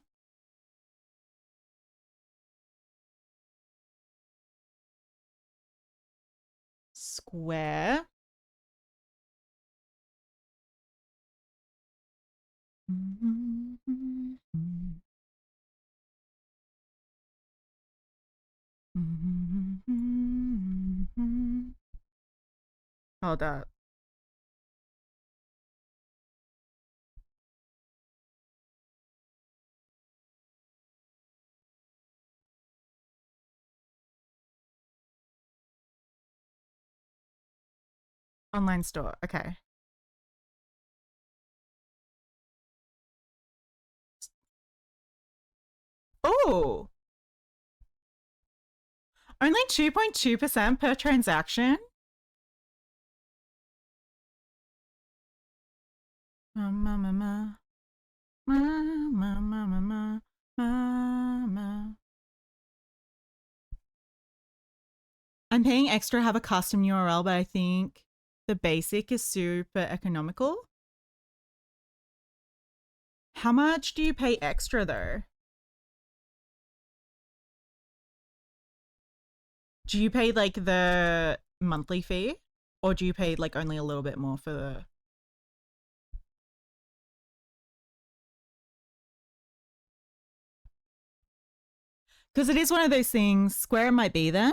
Square. Hold up. Online store. Okay. Oh. Only 2.2% per transaction? Mama. I'm paying extra to have a custom URL, but I think the basic is super economical. How much do you pay extra though? Do you pay like the monthly fee, or do you pay like only a little bit more for the... Because it is one of those things, Square might be then.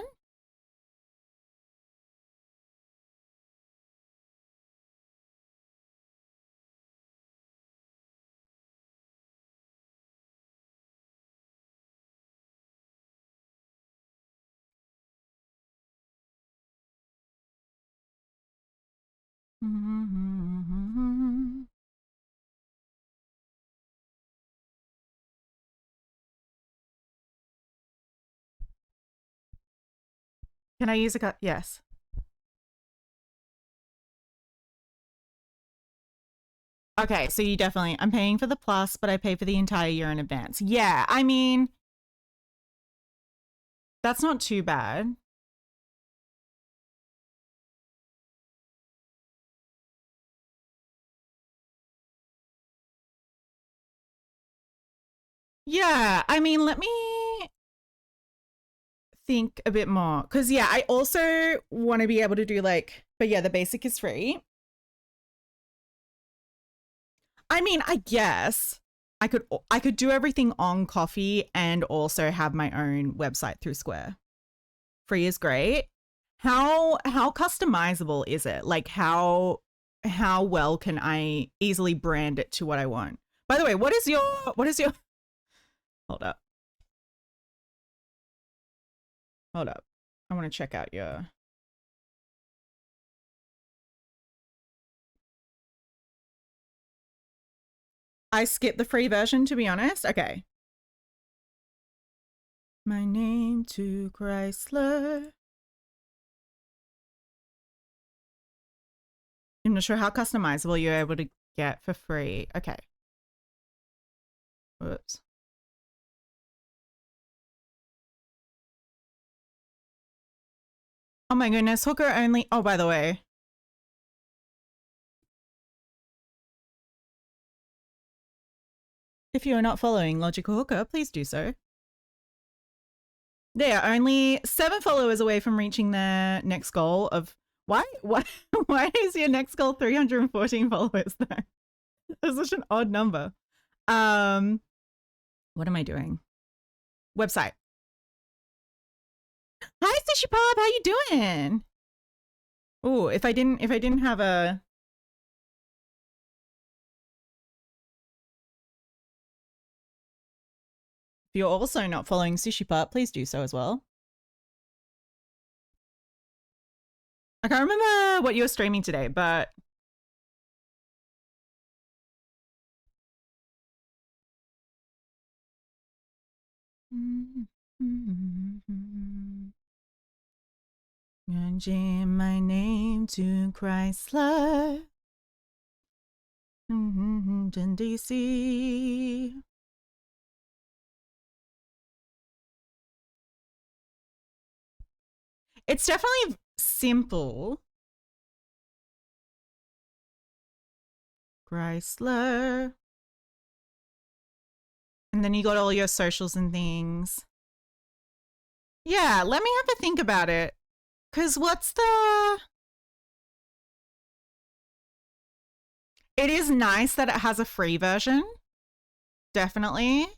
Can I use a cut? Yes. Okay, so you definitely, I'm paying for the plus, but I pay for the entire year in advance. Yeah, I mean, that's not too bad. Yeah, I mean, let me think a bit more. Because, yeah, I also want to be able to do like, but yeah, the basic is free. I mean, I guess I could do everything on Coffee and also have my own website through Square. Free is great. How customizable is it? Like how well can I easily brand it to what I want? By the way, what is your Hold up. Hold up. I want to check out your... I skipped the free version, to be honest. Okay. My name to Chrysler. I'm not sure how customizable you're able to get for free. Okay. Whoops. Oh my goodness, Hooker only... Oh, by the way. If you are not following Logical Hooker, please do so. They are only 7 followers away from reaching their next goal of... Why is your next goal 314 followers though? That's such an odd number. What am I doing? Website. Hi, Fishy Pop, how you doing? Oh, if I didn't have a... If you're also not following Sushi Putt, please do so as well. I can't remember what you were streaming today, but gonna change my name to Chrysler. In DC. It's definitely simple. Chrysler. And then you got all your socials and things. Yeah, let me have a think about it. Because what's the... It is nice that it has a free version. Definitely.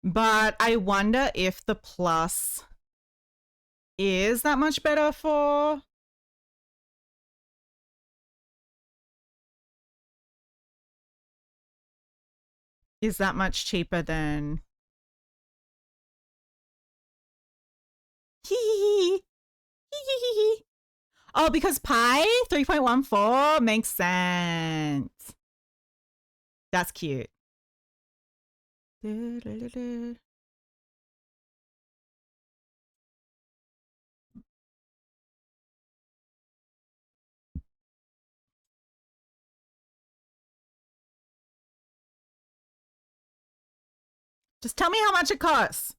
But I wonder if the Plus is that much better for... Is that much cheaper than... Oh, because Pi 3.14 makes sense. That's cute. Just tell me how much it costs.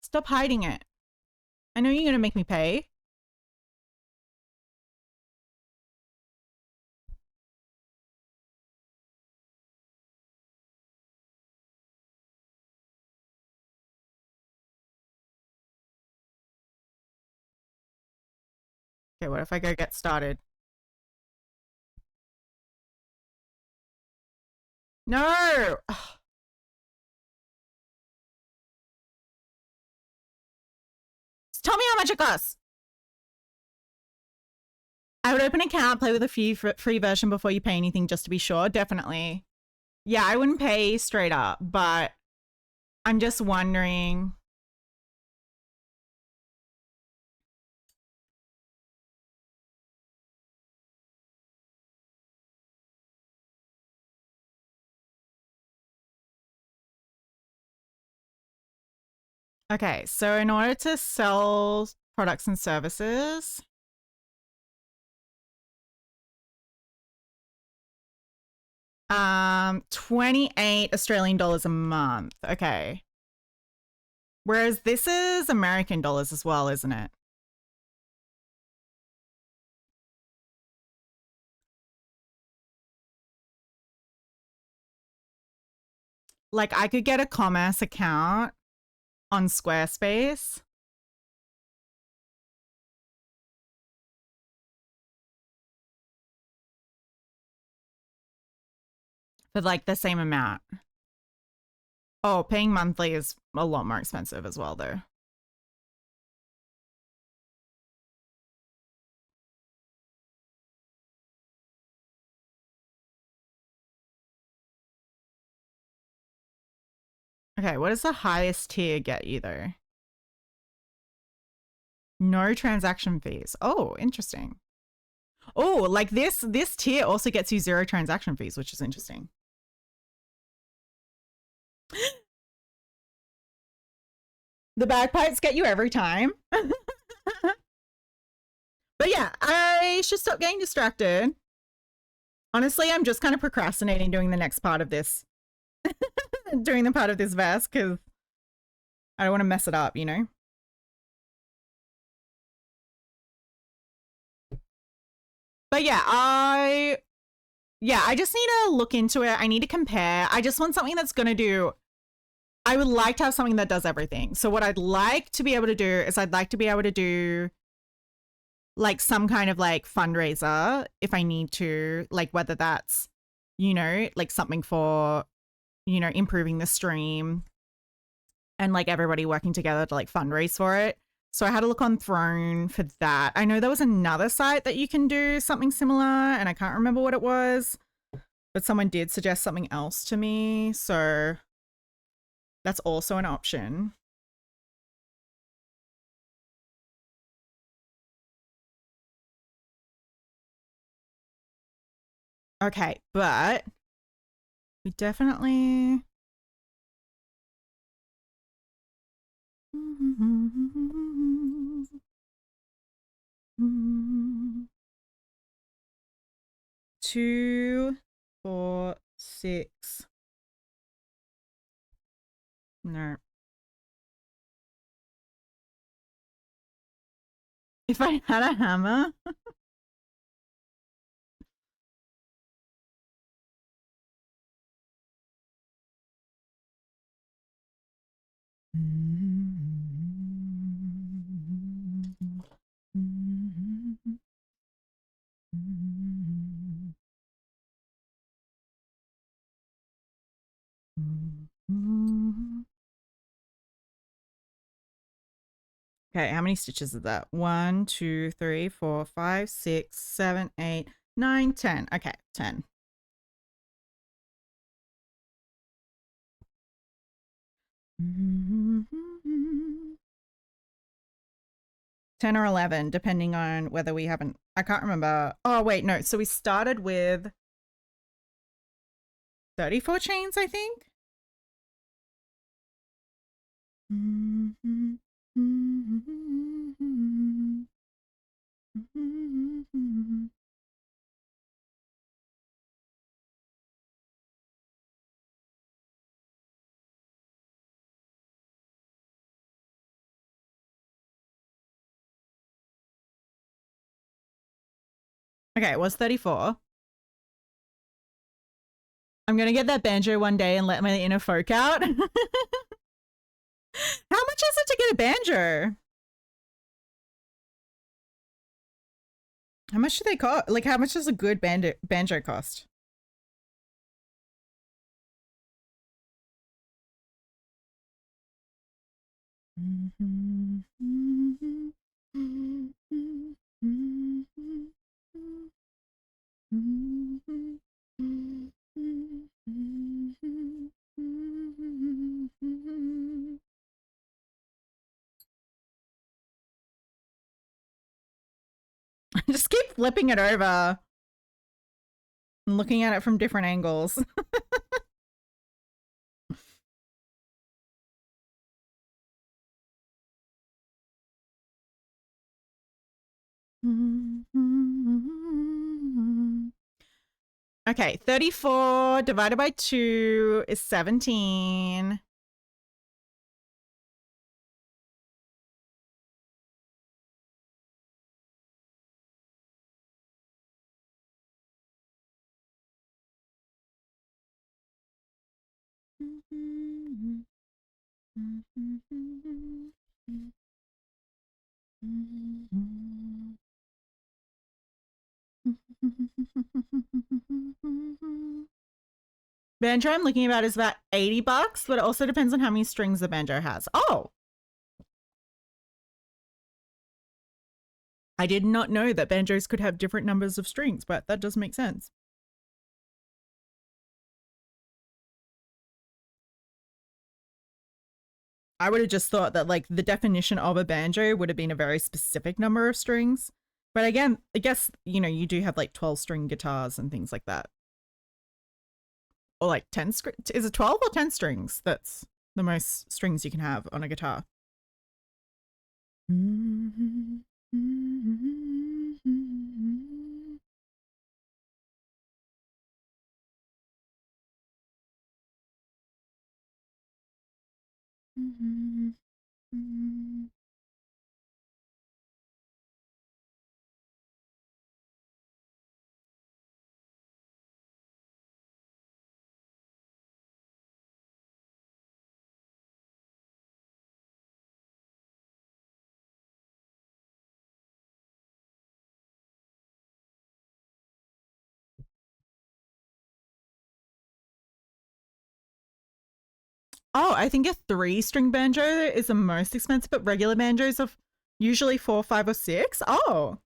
Stop hiding it. I know you're going to make me pay. Okay, what if I go get started? No! Ugh. Just tell me how much it costs. I would open an account, play with a free version before you pay anything just to be sure. Definitely. Yeah, I wouldn't pay straight up, but I'm just wondering. Okay, so in order to sell products and services, $28 a month. Okay. Whereas this is American dollars as well, isn't it? Like I could get a commerce account on Squarespace. For like the same amount. Oh, paying monthly is a lot more expensive as well though. Okay, what does the highest tier get you though? No transaction fees. Oh, interesting. Oh, like this tier also gets you 0 transaction fees, which is interesting. The bagpipes get you every time. But yeah, I should stop getting distracted. Honestly, I'm just kind of procrastinating doing the next part of this. Doing the part of this verse because I don't want to mess it up, you know? But yeah, I just need to look into it. I need to compare. I just want something that's going to do... I would like to have something that does everything. So what I'd like to be able to do is I'd like to be able to do like some kind of like fundraiser if I need to, like whether that's, you know, like something for, you know, improving the stream and like everybody working together to like fundraise for it. So I had to look on Throne for that. I know there was another site that you can do something similar and I can't remember what it was. But someone did suggest something else to me, so that's also an option. Okay, but we definitely... Two, 4, 6. No. If I had a hammer. Okay, how many stitches is that? 1, 2, 3, 4, 5, 6, 7, 8, 9, 10. Okay, 10. $10 or $11, depending on whether we haven't. I can't remember. Oh wait, no. So we started with 34 chains, I think. Okay, it was 34. I'm gonna get that banjo one day and let my inner folk out. How much is it to get a banjo? How much do they cost? Like, how much does a good banjo cost? Just keep flipping it over and looking at it from different angles. Okay, 34 divided by 2 is 17. Banjo I'm looking about is about $80, but it also depends on how many strings the banjo has. Oh! I did not know that banjos could have different numbers of strings, but that does make sense. I would have just thought that like the definition of a banjo would have been a very specific number of strings. But again, I guess, you know, you do have like 12 string guitars and things like that. Or like 10 strings. Is it 12 or 10 strings? That's the most strings you can have on a guitar. Oh, I think a 3-string banjo is the most expensive, but regular banjos are usually 4, 5, or 6. Oh.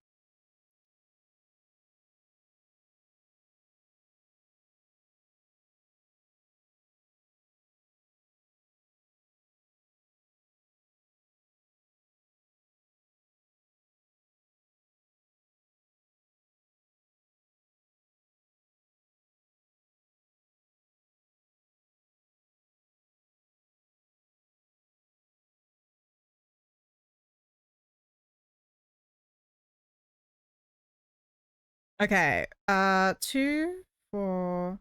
Okay. 2, 4.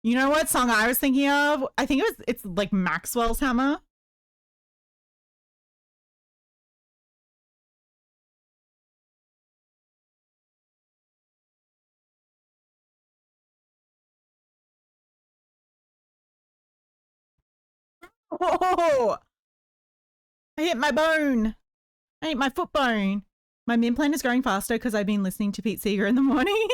You know what song I was thinking of? I think it's like Maxwell's Hammer. Oh, I hit my bone. I hit my foot bone. My min plan is growing faster because I've been listening to Pete Seeger in the morning.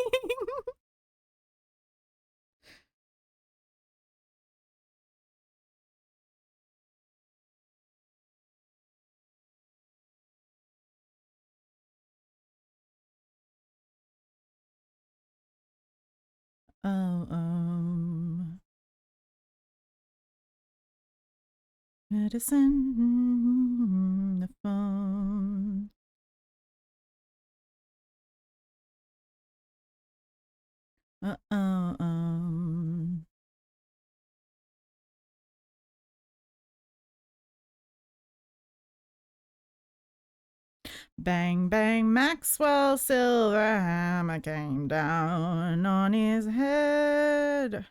Oh, medicine, the phone. Uh-oh. Bang, bang, Maxwell Silverhammer came down on his head.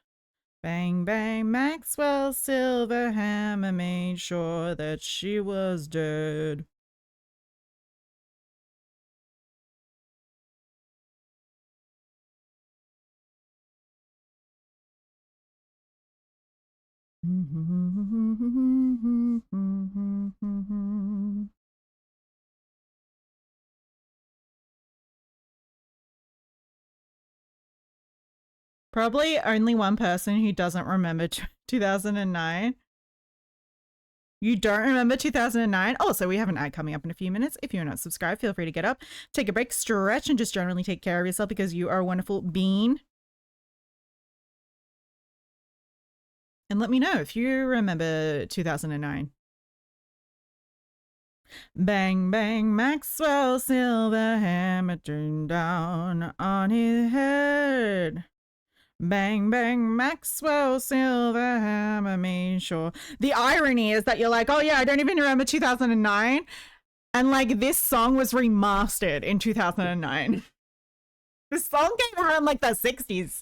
Bang, bang, Maxwell Silverhammer made sure that she was dead. Probably only one person who doesn't remember 2009. You don't remember 2009? Oh, so we have an ad coming up in a few minutes. If you're not subscribed, feel free to get up, take a break, stretch, and just generally take care of yourself because you are a wonderful being. And let me know if you remember 2009. Bang, bang, Maxwell Silverhammer turned down on his head. Bang, bang, Maxwell Silverhammer made sure. The irony is that you're like, oh yeah, I don't even remember 2009. And like this song was remastered in 2009. This song came out in like the 60s.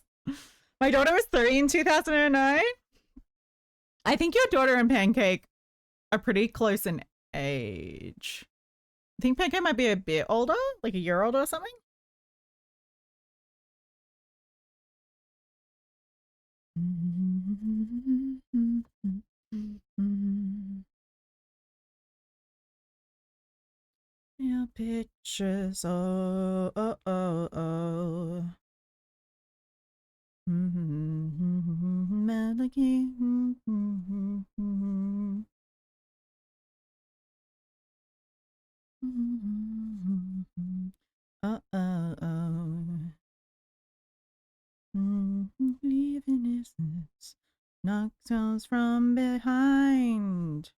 My daughter was 3 in 2009. I think your daughter and Pancake are pretty close in age. I think Pancake might be a bit older, like a year older or something. Your pictures, oh, oh, oh, oh. Melody. Leaving innocence, knockdowns from behind.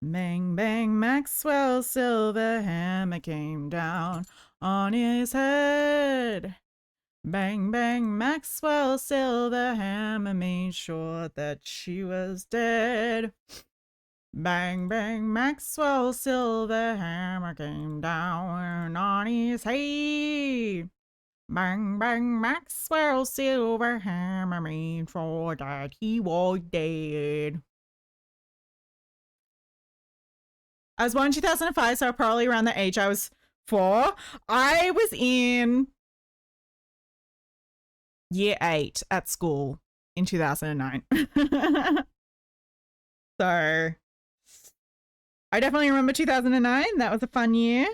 Bang, bang, Maxwell Silverhammer came down on his head. Bang, bang, Maxwell Silverhammer made sure that she was dead. Bang, bang, Maxwell Silverhammer came down on his head. Bang, bang, Maxwell Silverhammer made sure that he was dead. I was born in 2005, so probably around the age I was 4. I was in year 8 at school. in 2009. So I definitely remember 2009. That was a fun year.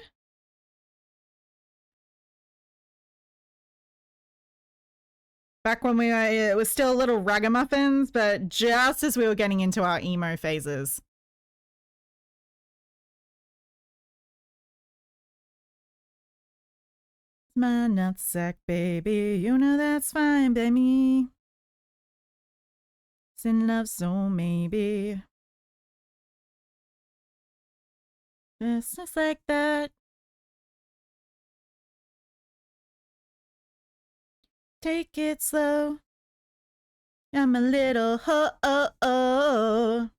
Back when it was still a little ragamuffins, but just as we were getting into our emo phases. My nutsack, baby, you know that's fine, baby. It's in love, so maybe. Just like that. Take it slow. I'm a little ho-oh-oh.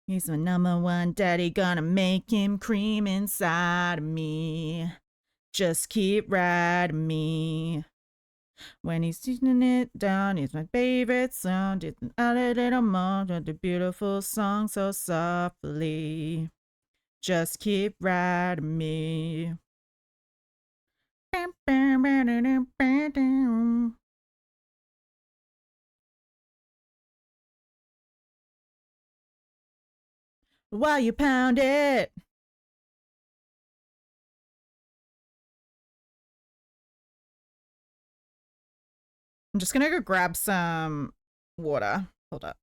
He's my number one daddy, gonna make him cream inside of me. Just keep riding me. When he's sitting it down, it's my favorite sound. It's a little more of the beautiful song so softly. Just keep riding me. While you pound it. I'm just gonna go grab some water. Hold up.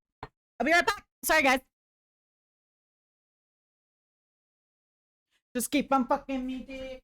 I'll be right back. Sorry, guys. Just keep on fucking me, dick.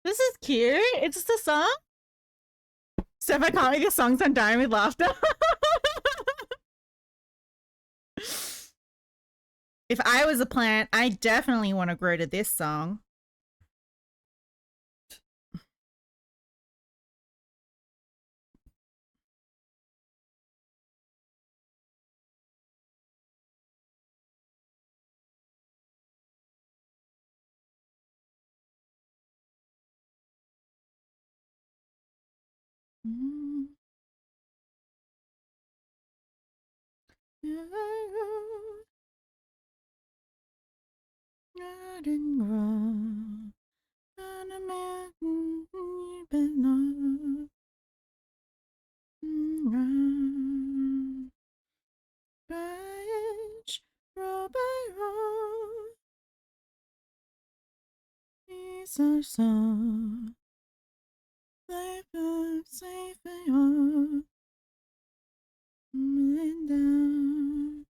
This is cute. It's just a song. Steph, I can't make the songs. I'm dying with laughter. If I was a plant, I definitely want to grow to this song. Garden grow on a mountain below. Branch, row by row, these are songs. Life of safe and home, moving down.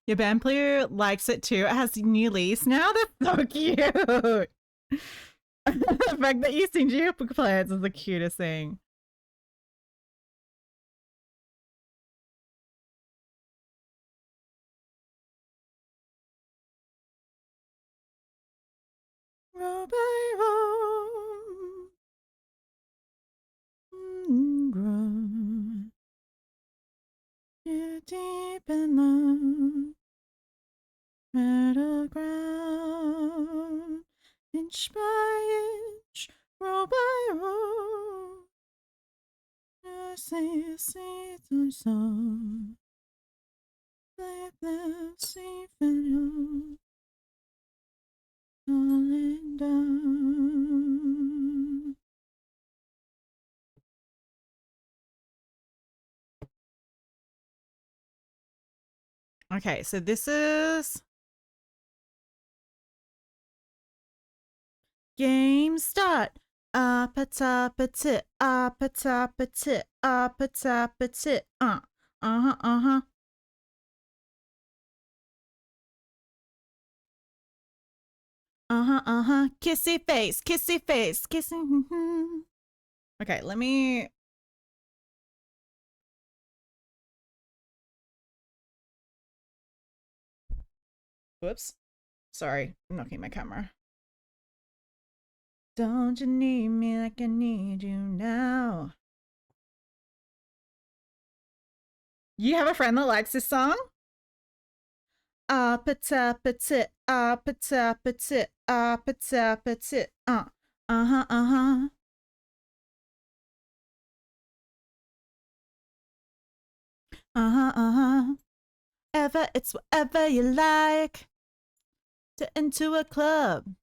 Your band player likes it too. It has new leaves now. That's so cute. The fact that you sing to your plants is the cutest thing. Row by row, grow. You're deep in love. Battleground, inch by inch, row by row. I see a seeds on song. Let them see falling down. Okay, so this is game start. Up a top a tit, up a top a tit, up a top a tit. Uh-huh, uh-huh. Uh-huh, uh-huh. Kissy face, kissing. Okay, let me. Whoops. Sorry, I'm knocking my camera. Don't you need me like I need you now? You have a friend that likes this song? Up a top a tit, up a top a tit, up a top a tit. Uh-huh, uh-huh. Uh-huh, uh-huh. Ever, it's whatever you like. To into a club.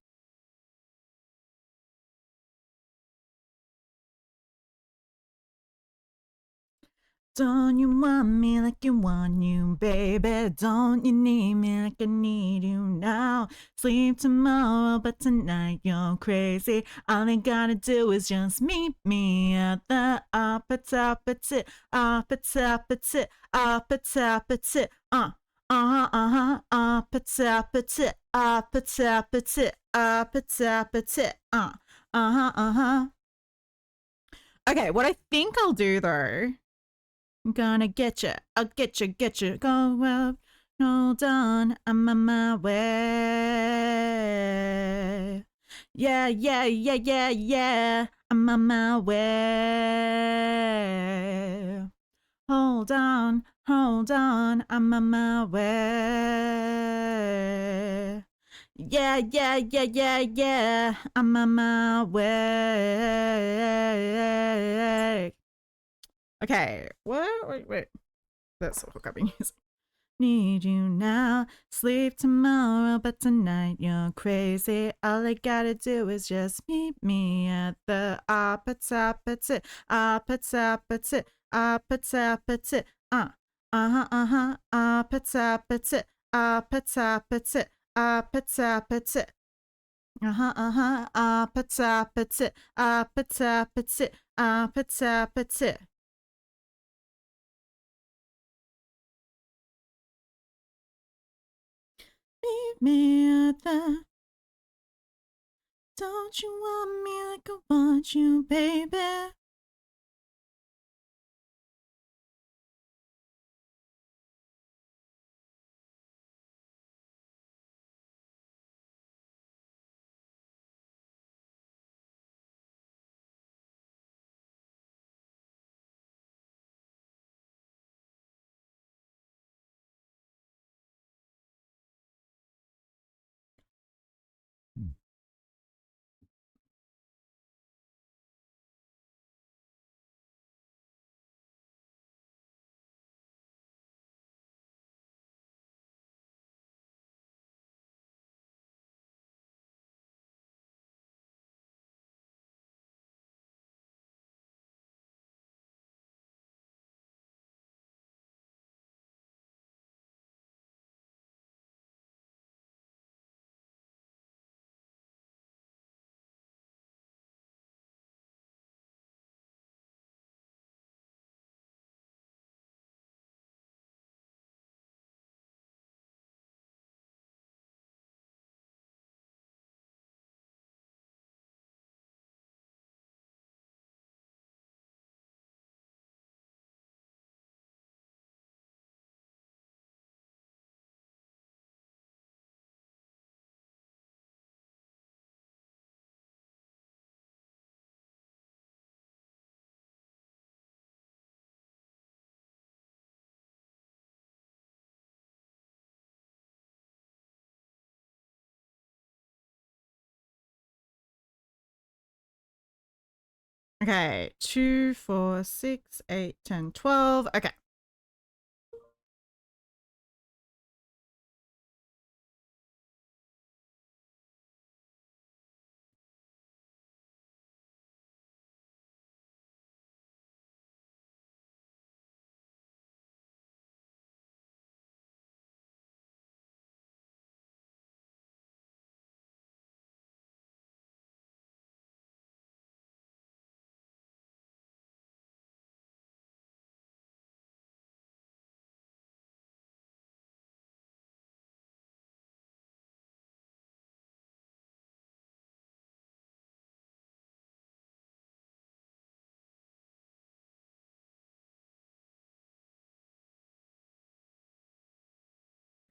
Don't you want me like you want you, baby? Don't you need me like I need you now? Sleep tomorrow, but tonight you're crazy. All you gotta do is just meet me at the upper top of it, upper top of it, upper top of it. Uh-huh, uh-huh, upper top of it, upper top of it, upper top of it. Uh-huh, uh-huh. Okay, what I think I'll do though, I'm gonna get you. I'll get you. Go up. Hold on. I'm on my way. Yeah. I'm on my way. Hold on. I'm on my way. Yeah. I'm on my way. Okay. What? Wait. That's the hook I've been using. Need you now, sleep tomorrow, but tonight you're crazy. All I gotta do is just meet me at the opposite, opposite, opposite. Uh-huh, opposite, opposite, opposite. Uh-huh, opposite, opposite. Meet me at the. Don't you want me like I want you, baby? Okay, 2, 4, 6, 8, 10, 12. Okay.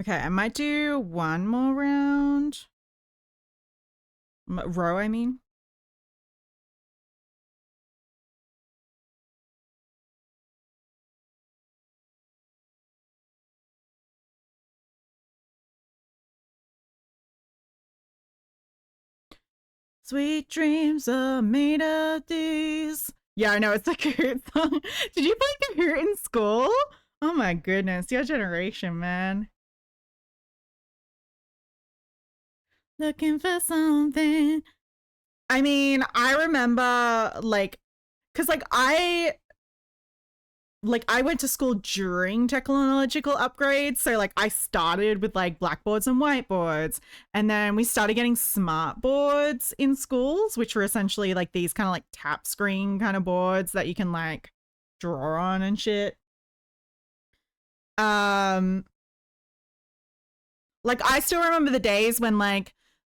Okay, I might do one more round. Row, I mean. Sweet dreams are made of these. Yeah, I know, it's a Kahoot song. Did you play Kahoot in school? Oh my goodness, your generation, man. Looking for something. I mean, I remember cuz I went to school during technological upgrades, so I started with blackboards and whiteboards, and then we started getting smart boards in schools, which were essentially these kind of tap screen kind of boards that you can draw on and shit. I still remember the days when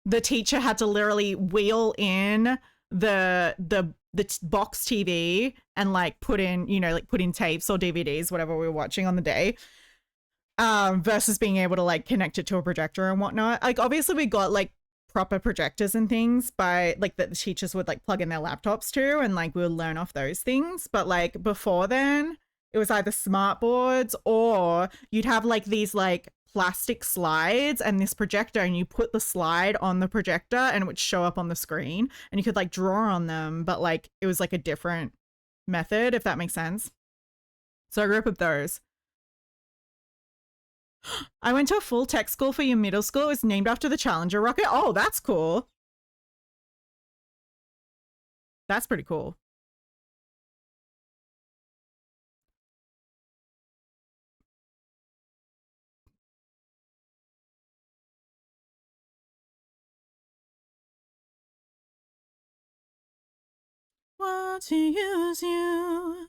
the teacher had to literally wheel in the box TV and put in put in tapes or DVDs, whatever we were watching on the day, versus being able to connect it to a projector and whatnot. Obviously we got proper projectors and things by that the teachers would plug in their laptops to, and we would learn off those things. But before then, it was either smart boards or you'd have these plastic slides and this projector, and you put the slide on the projector and it would show up on the screen, and you could draw on them, but it was a different method, if that makes sense. So I grew up with those. I went to a full tech school for your middle school. It was named after the Challenger rocket. Oh, that's cool. That's pretty cool. Want to use you.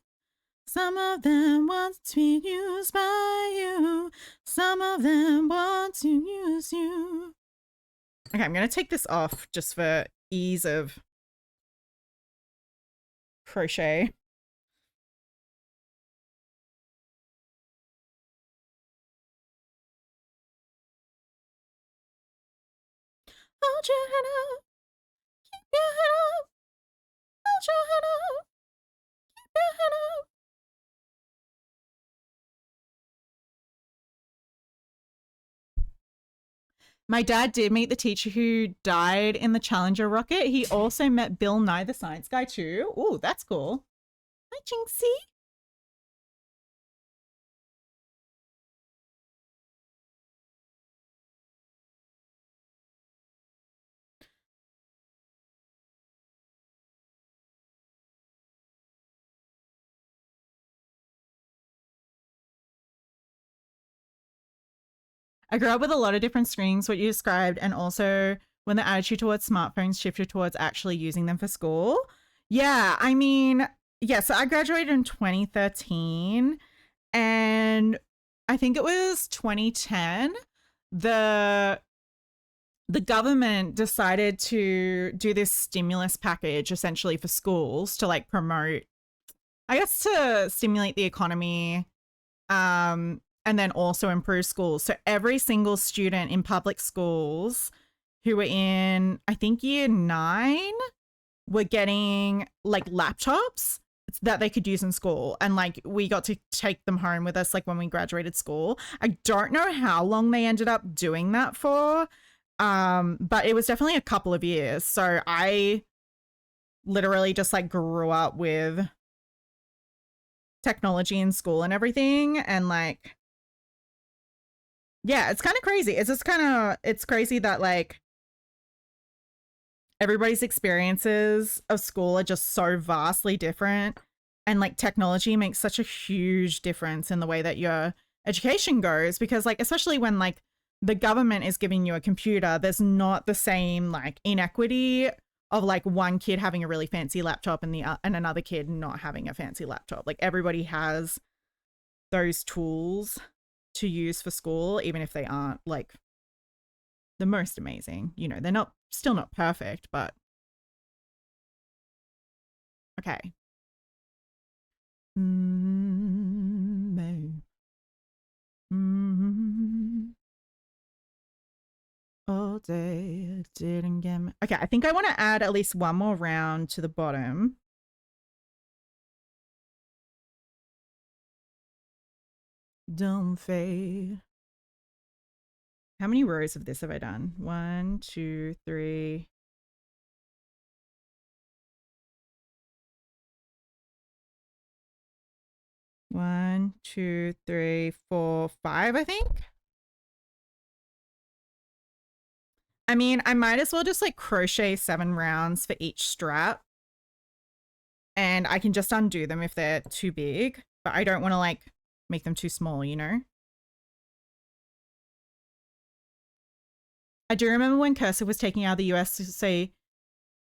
Some of them want to be used by you. Some of them want to use you. Okay, I'm going to take this off just for ease of crochet. Hold your head up. Keep your head up. Hold your head up. Keep your head up. My dad did meet the teacher who died in the Challenger rocket. He also met Bill Nye the Science Guy too. Oh, that's cool. Hi, Jinxie. I grew up with a lot of different screens, what you described, and also when the attitude towards smartphones shifted towards actually using them for school. Yeah, I mean, yeah, so I graduated in 2013, and I think it was 2010, the government decided to do this stimulus package essentially for schools to promote, I guess, to stimulate the economy, and then also improve schools. So every single student in public schools who were in, I think, year 9 were getting laptops that they could use in school, and we got to take them home with us when we graduated school. I don't know how long they ended up doing that for, but it was definitely a couple of years. So I literally just like grew up with technology in school and everything, and like, yeah, it's kind of crazy. It's just kind of, it's crazy that like everybody's experiences of school are just so vastly different, and like technology makes such a huge difference in the way that your education goes, because like especially when like the government is giving you a computer, there's not the same like inequity of like one kid having a really fancy laptop and and another kid not having a fancy laptop. Like everybody has those tools to use for school, even if they aren't like the most amazing. You know, they're not still not perfect, but okay. All day didn't get me. Okay, I think I want to add at least one more round to the bottom. Don't fade. How many rows of this have I done? 1, 2, 3. One, two, three, four, 5, I think. I mean, I might as well just like crochet 7 rounds for each strap. And I can just undo them if they're too big, but I don't want to like make them too small, you know? I do remember when cursive was taking out of the US to say,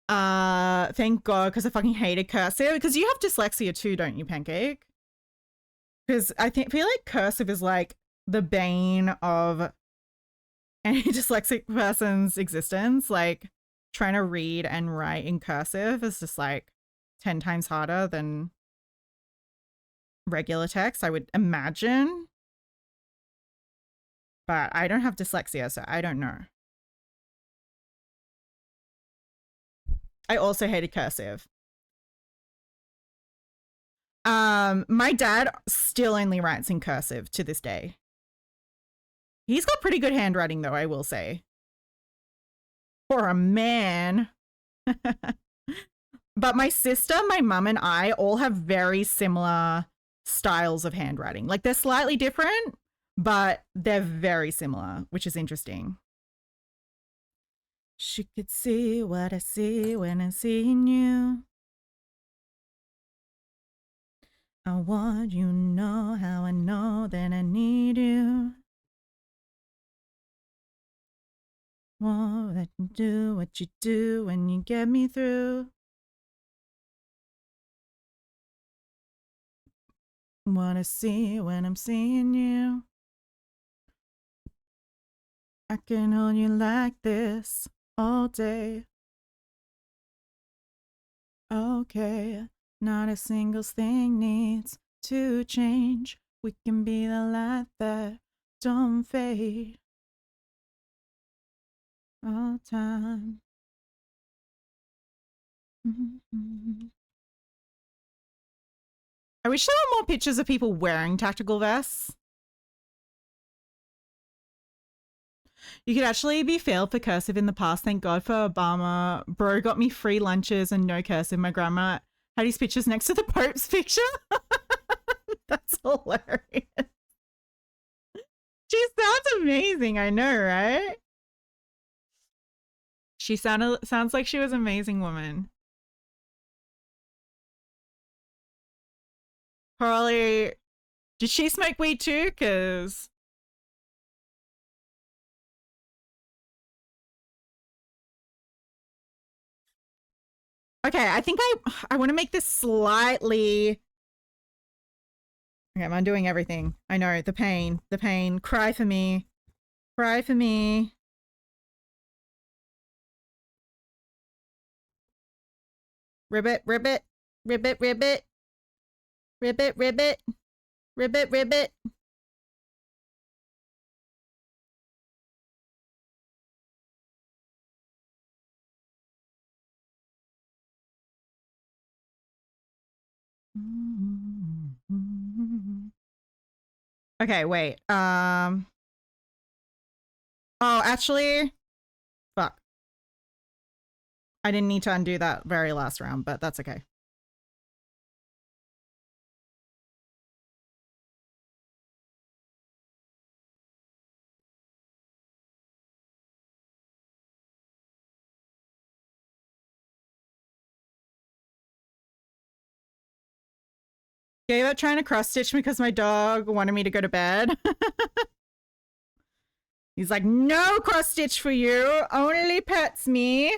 thank God, because I fucking hated cursive. Because you have dyslexia too, don't you, Pancake? Because I feel like cursive is like the bane of any dyslexic person's existence. Like trying to read and write in cursive is just like 10 times harder than regular text, I would imagine. But I don't have dyslexia, so I don't know. I also hated cursive. My dad still only writes in cursive to this day. He's got pretty good handwriting though, I will say. For a man. But my sister, my mum, and I all have very similar styles of handwriting. Like they're slightly different, but they're very similar, which is interesting. She could see what I see when I'm seeing you. I want you to know how I know that I need you. Want that you do what you do when you get me through. What I see when I'm seeing you. I can hold you like this all day. Okay, not a single thing needs to change. We can be the light that don't fade all time. I wish there were more pictures of people wearing tactical vests. You could actually be failed for cursive in the past. Thank God for Obama. Bro got me free lunches and no cursive. My grandma had his pictures next to the Pope's picture. That's hilarious. She sounds amazing. I know, right? She sounds like she was an amazing woman. Probably. Did she smoke weed too? Cause okay, I think I want to make this slightly. Okay, I'm undoing everything. I know the pain, the pain. Cry for me, cry for me. Ribbit, ribbit, ribbit, ribbit, ribbit, ribbit, ribbit, ribbit. Okay, wait. Oh, actually, fuck. I didn't need to undo that very last round, but that's okay. Gave up trying to cross stitch because my dog wanted me to go to bed. He's like, no cross stitch for you. Only pets me.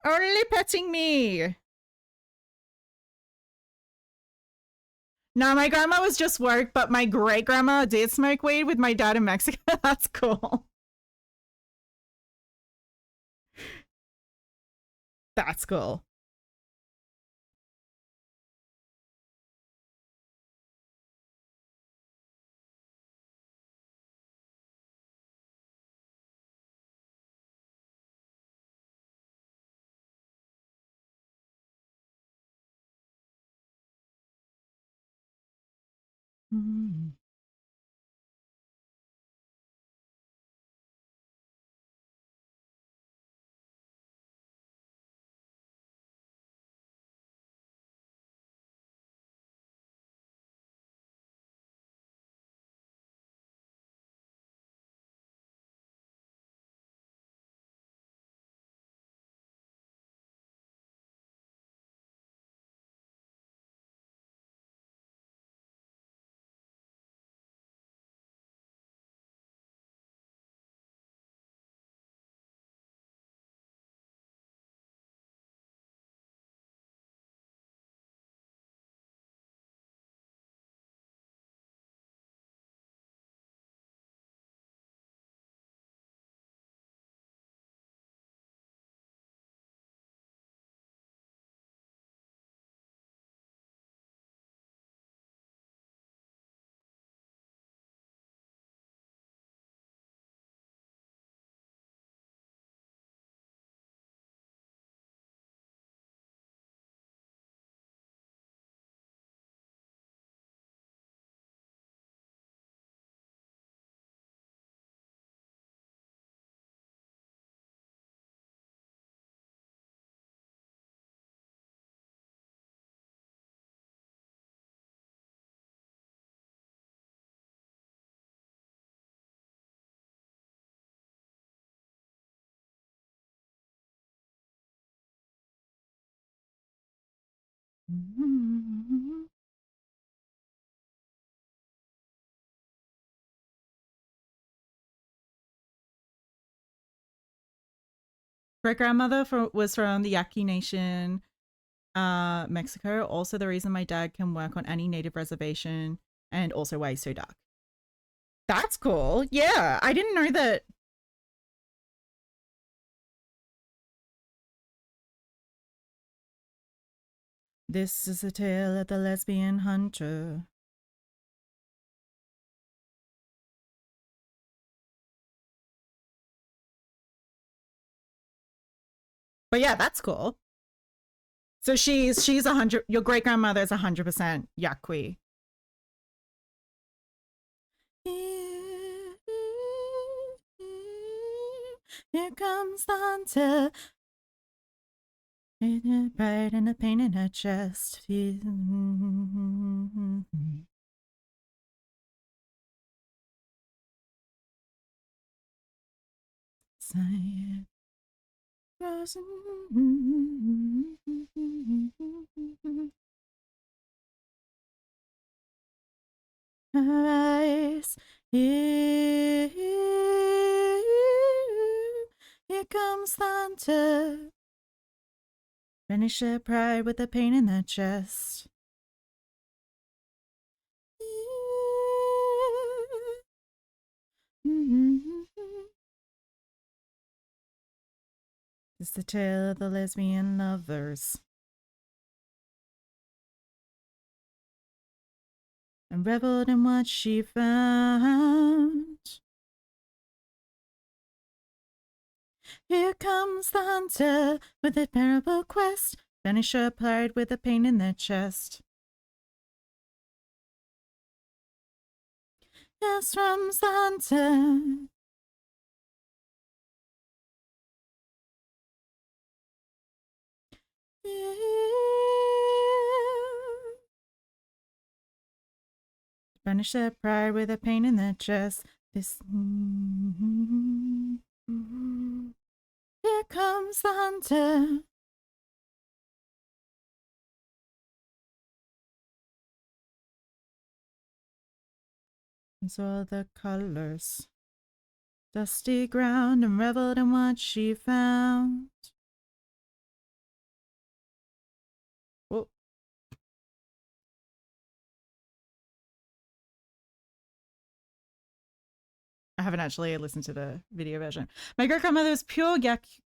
Only petting me. No, my grandma was just work, but my great grandma did smoke weed with my dad in Mexico. That's cool. That's cool. Mm. Mm. Great grandmother was from the Yaqui Nation, Mexico. Also, the reason my dad can work on any native reservation, and also why he's so dark. That's cool. Yeah, I didn't know that. This is the tale of the lesbian hunter. But yeah, that's cool. So she's 100. Your great grandmother is 100% Yaqui. Here comes the hunter. Pride and the pain in her chest. Sigh. Eyes. Here comes the hunter. Finish their pride with the pain in their chest. It's the tale of the lesbian lovers. And reveled in what she found. Here comes the hunter with a terrible quest. Finish her pride with the pain in their chest. Yes, comes the hunter. Banish their pride with a pain in their chest. This. Here comes the hunter. And saw the colors. Dusty ground and reveled in what she found. Whoa. I haven't actually listened to the video version. My great-grandmother was pure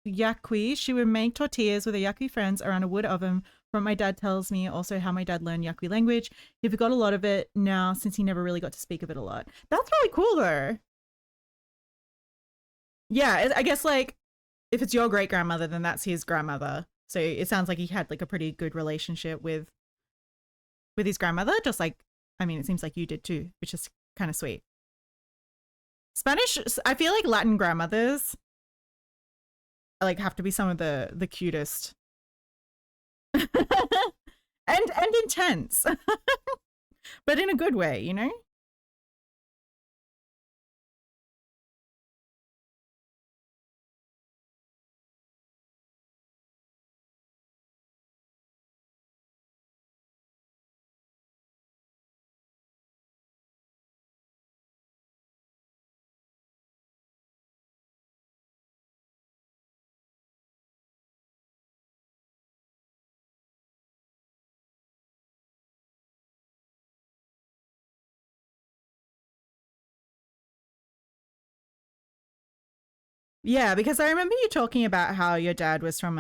Yaqui. She would make tortillas with her Yaqui friends around a wood oven. From my dad tells me also how my dad learned Yaqui language. He forgot a lot of it now since he never really got to speak of it a lot. That's really cool though. Yeah, I guess like if it's your great-grandmother, then that's his grandmother. So it sounds like he had like a pretty good relationship with his grandmother. Just like, I mean, it seems like you did too, which is kind of sweet. Spanish, I feel like Latin grandmothers like have to be some of the cutest and intense, but in a good way, you know? Yeah, because I remember you talking about how your dad was from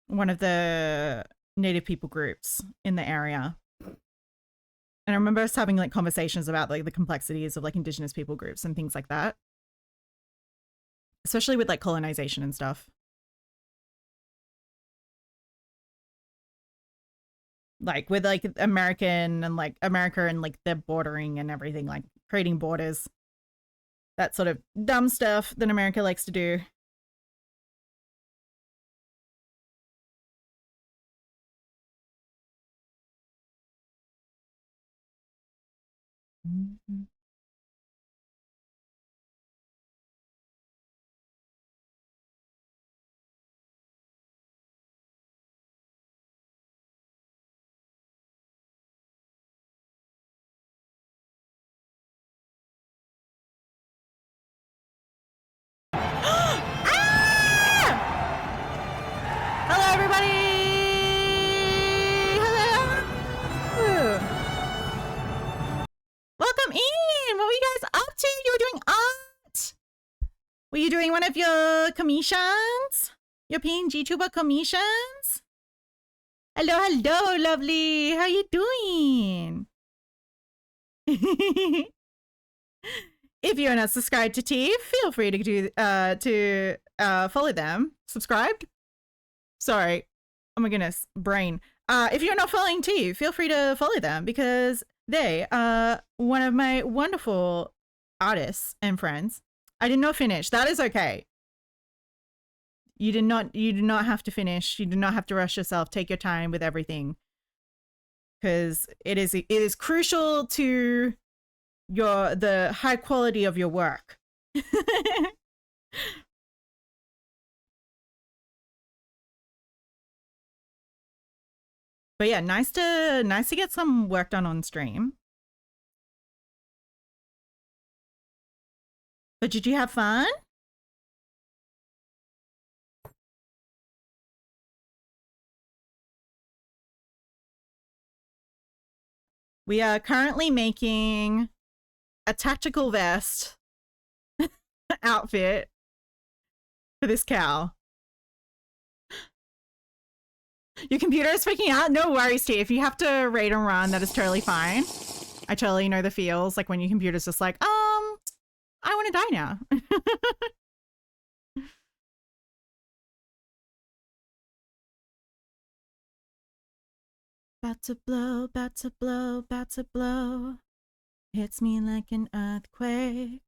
one of the native people groups in the area. And I remember us having like conversations about like the complexities of like indigenous people groups and things like that. Especially with like colonization and stuff. Like with like American and like America and like the bordering and everything, like creating borders. That sort of dumb stuff that America likes to do. Mm-hmm. Hello, everybody! Hello! Welcome in! What were you guys up to? You were doing art? Were you doing one of your commissions? Your PNG tuber commissions? Hello, hello, lovely! How you doing? If you're not subscribed to T, feel free to do follow them. Subscribed? Sorry. Oh my goodness, brain. If you're not following T, feel free to follow them because they are one of my wonderful artists and friends. I did not finish. That is okay. You do not have to finish. You do not have to rush yourself. Take your time with everything. Because it is crucial to the high quality of your work. But yeah, nice to get some work done on stream. But did you have fun? We are currently making a tactical vest outfit for this cow. Your computer is freaking out? No worries, T. If you have to raid and run, that is totally fine. I totally know the feels, like when your computer's just like, I want to die now. About to blow, about to blow, about to blow. Hits me like an earthquake.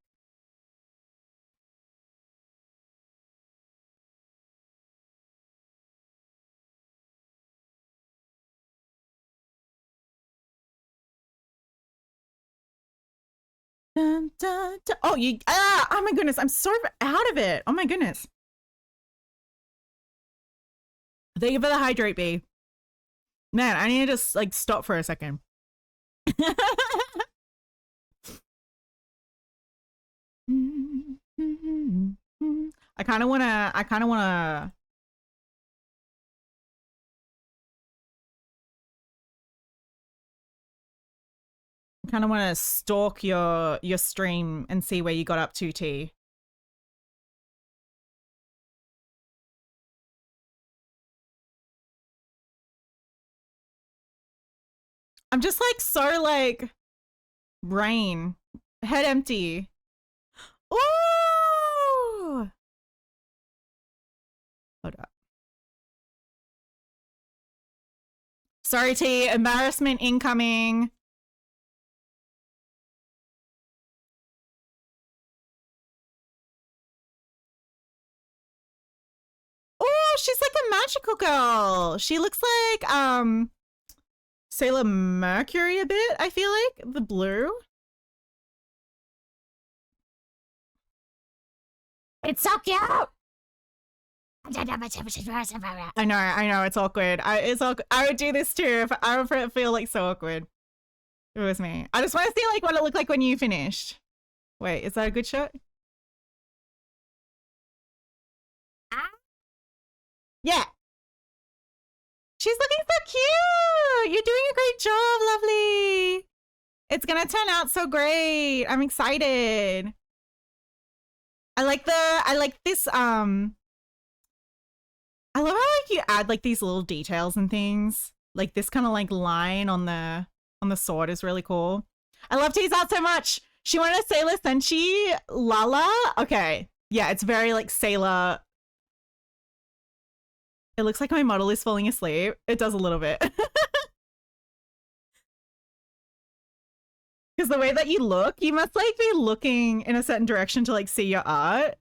Dun, dun, dun. Oh, oh my goodness. I'm so out of it. Oh my goodness. Thank you for the hydrate, B. Man, I need to just like stop for a second. I kind of want to stalk your stream and see where you got up to, T. I'm just like so like brain head empty. Ooh! Hold up. Sorry, T. Embarrassment incoming. Oh, she's like a magical girl. She looks like Sailor Mercury a bit, I feel like. The blue. It's so cute. I know, it's awkward. I would do this too if I would feel like so awkward. It was me. I just want to see like what it looked like when you finished. Wait, is that a good shot? Yeah. She's looking so cute. You're doing a great job, lovely. It's gonna turn out so great. I'm excited. I like this, I love how like you add like these little details and things. Like this kind of like line on the sword is really cool. I love Tease Out so much. She wanted a Sailor Senshi Lala. Okay. Yeah, it's very like Sailor. It looks like my model is falling asleep. It does a little bit. Because the way that you look, you must like be looking in a certain direction to like see your art.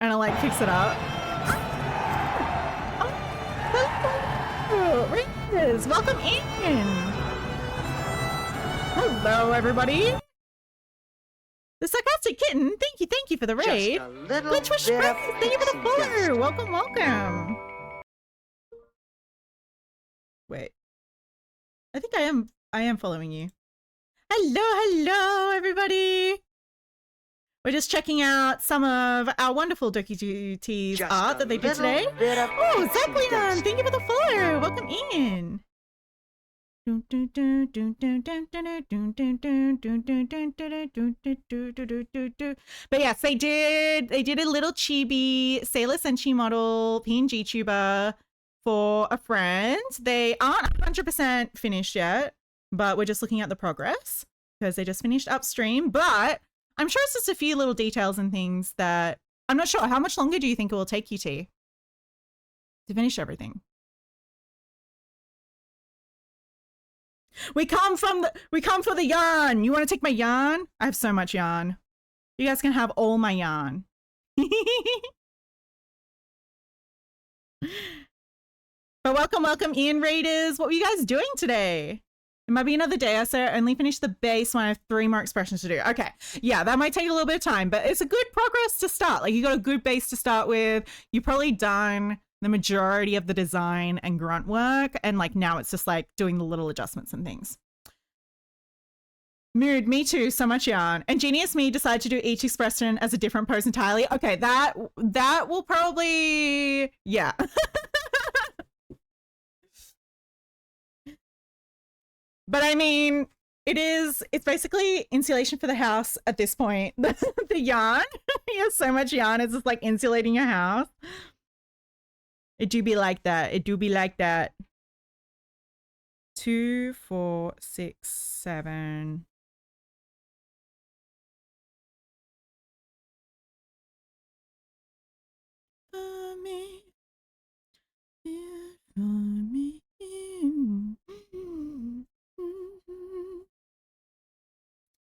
And I'll like fix it up. Oh, Riz, welcome in. Hello, everybody. The Sarcastic Kitten, thank you for the raid. Glitch Wish Friends, thank you for the follow. Welcome, welcome. Wait. I think I am following you. Hello, everybody. We're just checking out some of our wonderful Doki T's art that they did today. Oh, Zeppelin, thank you for the follow. Welcome in. But yes, they did a little chibi Sailor Senshi model PNG tuber for a friend. They aren't 100% finished yet, but we're just looking at the progress because they just finished upstream. But I'm sure it's just a few little details and things that I'm not sure. How much longer do you think it will take you, T, to finish everything? We come for the yarn. You want to take my yarn? I have so much yarn. You guys can have all my yarn. But welcome in, Raiders. What were you guys doing today? It might be another day. I only finished the base when I have 3 more expressions to do. Okay. Yeah, that might take a little bit of time, but it's a good progress to start. Like, you got a good base to start with. You've probably done the majority of the design and grunt work. And like now it's just like doing the little adjustments and things. Mood, me too. So much yarn. And Genius Me decided to do each expression as a different pose entirely. Okay, that will probably, yeah. But I mean, it's basically insulation for the house at this point. The yarn, you have so much yarn, it's just like insulating your house. It do be like that. It do be like that. 2, 4, 6, 7. For me. For me.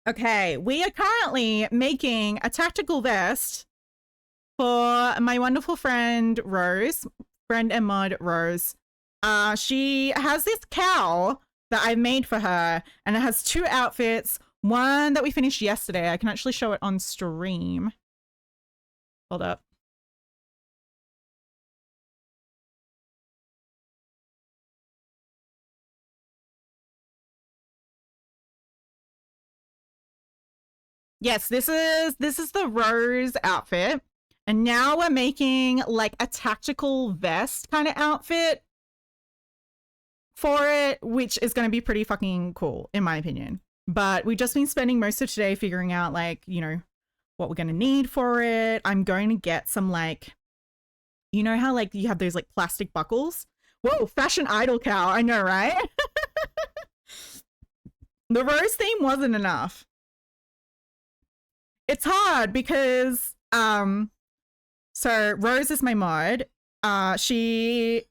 Okay, we are currently making a tactical vest for my wonderful friend Rose, friend and mod Rose. She has this cowl that I made for her, and it has 2 outfits. one that we finished yesterday. I can actually show it on stream. Hold up. Yes, this is the Rose outfit. And now we're making like a tactical vest kind of outfit for it, which is going to be pretty fucking cool in my opinion. But we've just been spending most of today figuring out like, you know, what we're going to need for it. I'm going to get some like, you know how like you have those like plastic buckles? Whoa, fashion idol cow. I know, right? The rose theme wasn't enough. It's hard because so Rose is my mod. She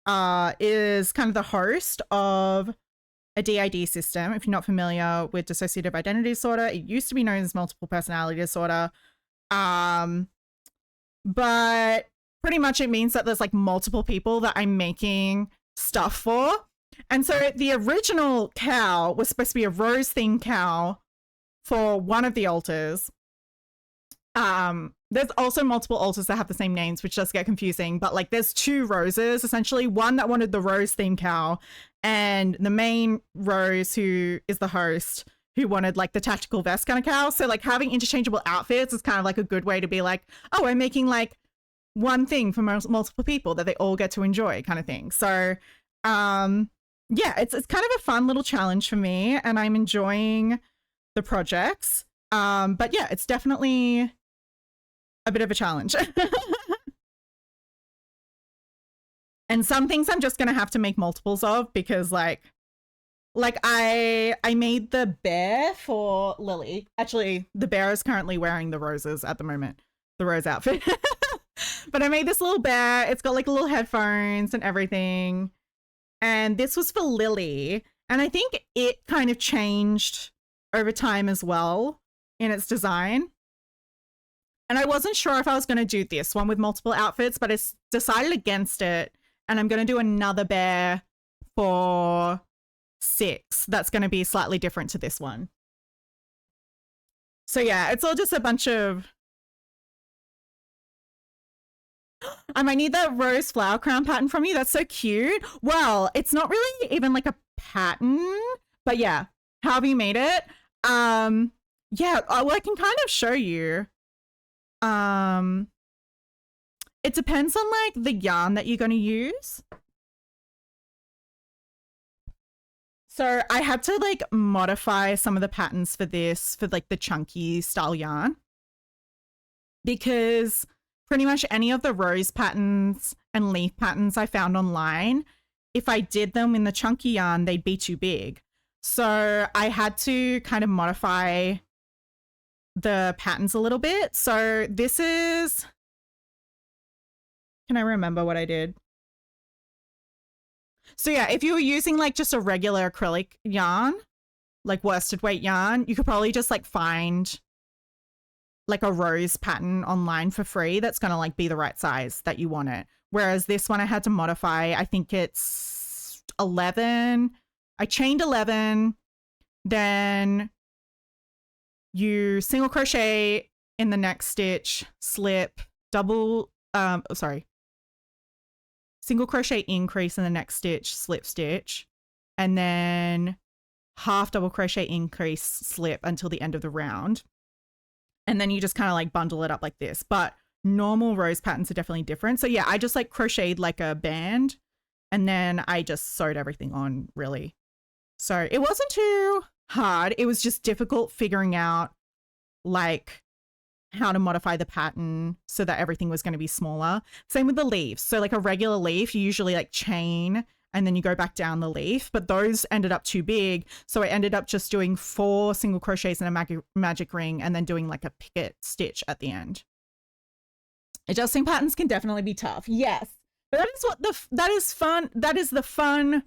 is kind of the host of a DID system. If you're not familiar with dissociative identity disorder, it used to be known as multiple personality disorder. But pretty much it means that there's like multiple people that I'm making stuff for. And so the original cow was supposed to be a rose themed cow for one of the altars. There's also multiple altars that have the same names, which does get confusing, but like there's two roses, essentially one that wanted the rose themed cow and the main rose who is the host who wanted like the tactical vest kind of cow. So like having interchangeable outfits is kind of like a good way to be like, oh, I'm making like one thing for multiple people that they all get to enjoy kind of thing. So yeah, it's kind of a fun little challenge for me and I'm enjoying the projects. But yeah, it's definitely a bit of a challenge. And some things I'm just gonna have to make multiples of because like I made the bear for Lily. Actually, the bear is currently wearing the roses at the moment, the rose outfit. But I made this little bear. It's got like little headphones and everything. And this was for Lily. And I think it kind of changed over time as well in its design. And I wasn't sure if I was going to do this one with multiple outfits, but I decided against it. And I'm going to do another bear for 6. That's going to be slightly different to this one. So yeah, it's all just a bunch of... I might need that rose flower crown pattern from you. That's so cute. Well, it's not really even like a pattern, but yeah, how have you made it? Yeah, well, I can kind of show you. It depends on like the yarn that you're going to use. So I had to like modify some of the patterns for this, for like the chunky style yarn, because pretty much any of the rose patterns and leaf patterns I found online, if I did them in the chunky yarn, they'd be too big. So I had to kind of modify the patterns a little bit. So this is, can I remember what I did? So yeah, if you were using like just a regular acrylic yarn, like worsted weight yarn, you could probably just like find like a rose pattern online for free that's going to like be the right size that you want it. Whereas this one I had to modify. I think it's 11. I chained 11, then you single crochet in the next stitch, slip, single crochet increase in the next stitch, slip stitch, and then half double crochet increase, slip until the end of the round. And then you just kind of like bundle it up like this. But normal rose patterns are definitely different. So yeah, I just like crocheted like a band and then I just sewed everything on really. So it wasn't too hard. It was just difficult figuring out like how to modify the pattern so that everything was going to be smaller. Same with the leaves. So like a regular leaf, you usually like chain and then you go back down the leaf, but those ended up too big. So I ended up just doing 4 single crochets in a magic ring and then doing like a picket stitch at the end. Adjusting patterns can definitely be tough. Yes. But that is what that is fun. That is the fun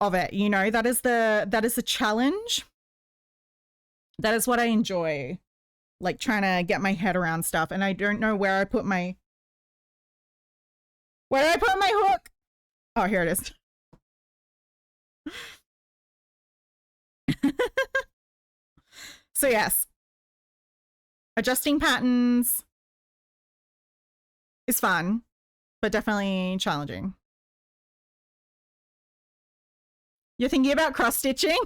of it. You know, that is the challenge. That is what I enjoy. Like trying to get my head around stuff. And I don't know where I put my, where did I put my hook? Oh, here it is. So yes, adjusting patterns is fun, but definitely challenging. You're thinking about cross stitching?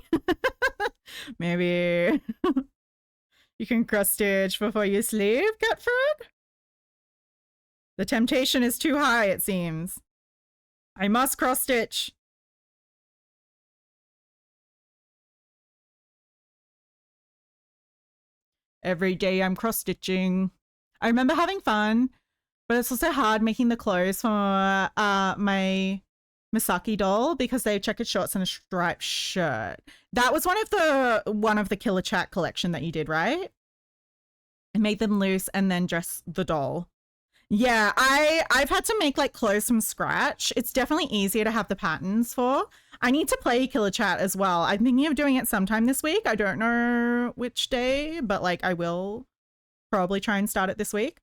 Maybe you can cross stitch before you sleep, Catford? The temptation is too high, it seems. I must cross stitch. Every day I'm cross stitching. I remember having fun, but it's also hard making the clothes for my Misaki doll because they have checkered shorts and a striped shirt. That was one of the Killer Chat collection that you did, right? And make them loose and then dress the doll. Yeah, I've had to make like clothes from scratch. It's definitely easier to have the patterns for. I need to play Killer Chat as well. I'm thinking of doing it sometime this week. I don't know which day, but like I will probably try and start it this week.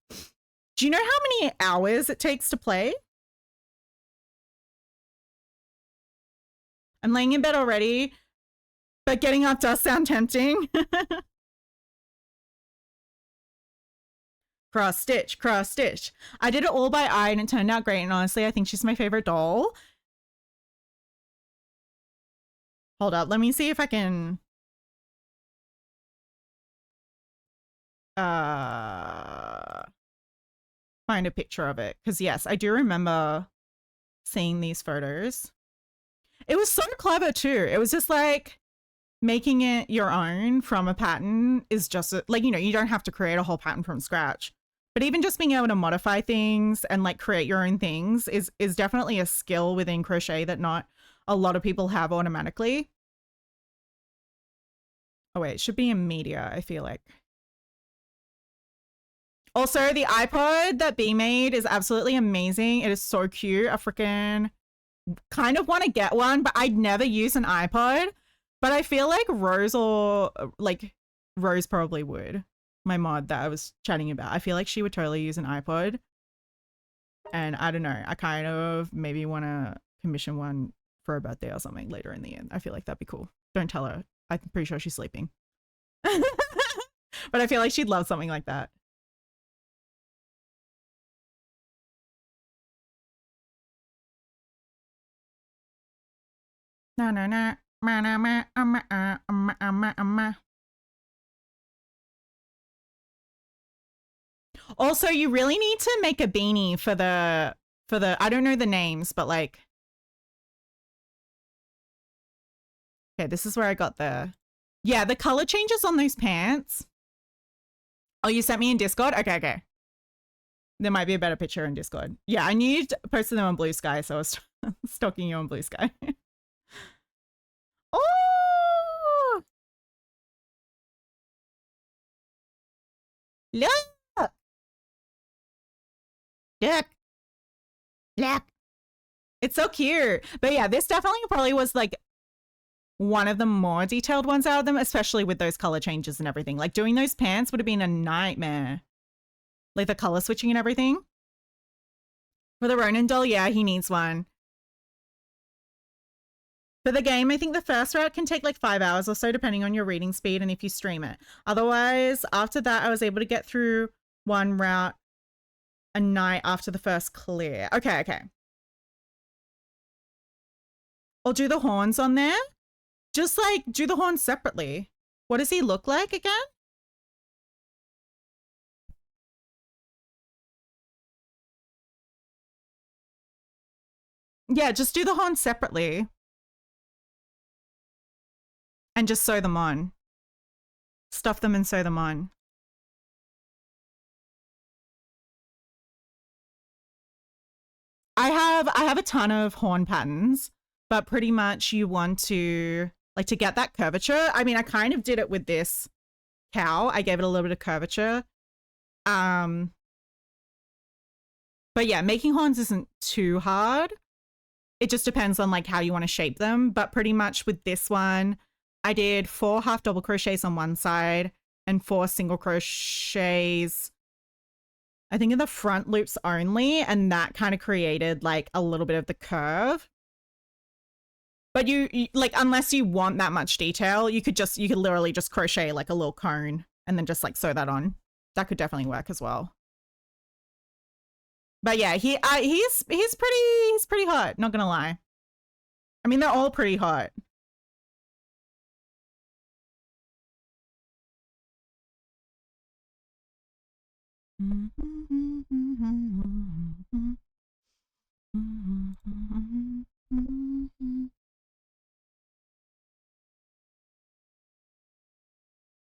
Do you know how many hours it takes to play? I'm laying in bed already, but getting up does sound tempting. Cross stitch, cross stitch. I did it all by eye and it turned out great. And honestly, I think she's my favorite doll. Hold up. Let me see if I can. Find a picture of it. Because yes, I do remember seeing these photos. It was so clever too. It was just like making it your own from a pattern is just like, you know, you don't have to create a whole pattern from scratch. But even just being able to modify things and like create your own things is definitely a skill within crochet that not a lot of people have automatically. Oh wait, it should be in media, I feel like. Also, the iPod that B made is absolutely amazing. It is so cute. I freaking kind of want to get one, but I'd never use an iPod. But I feel like Rose probably would. My mod that I was chatting about. I feel like she would totally use an iPod. And I don't know. I kind of maybe want to commission one for her birthday or something later in the year. I feel like that'd be cool. Don't tell her. I'm pretty sure she's sleeping. But I feel like she'd love something like that. No, no, no. Also, you really need to make a beanie for the I don't know the names, but like, okay, this is where I got yeah, the color changes on those pants. Oh, you sent me in Discord? Okay. There might be a better picture in Discord. Yeah, I knew you posted them on Blue Sky, so I was stalking you on Blue Sky. Oh! Look! Look! It's so cute. But yeah, this definitely probably was like one of the more detailed ones out of them, especially with those color changes and everything. Like doing those pants would have been a nightmare. Like the color switching and everything. For the Ronin doll, yeah, he needs one. For the game, I think the first route can take like 5 hours or so, depending on your reading speed and if you stream it. Otherwise, after that, I was able to get through one route a night after the first clear. Okay. Or do the horns on there. Just like do the horns separately. What does he look like again? Yeah, just do the horns separately. And just sew them on. Stuff them and sew them on. I have a ton of horn patterns, but pretty much you want to like to get that curvature. I mean, I kind of did it with this cow. I gave it a little bit of curvature. But yeah, making horns isn't too hard. It just depends on like how you want to shape them. But pretty much with this one, I did 4 half double crochets on one side and 4 single crochets, I think in the front loops only. And that kind of created like a little bit of the curve. But you like, unless you want that much detail, you could literally just crochet like a little cone and then just like sew that on. That could definitely work as well. But yeah, he's pretty hot, not gonna lie. I mean, they're all pretty hot.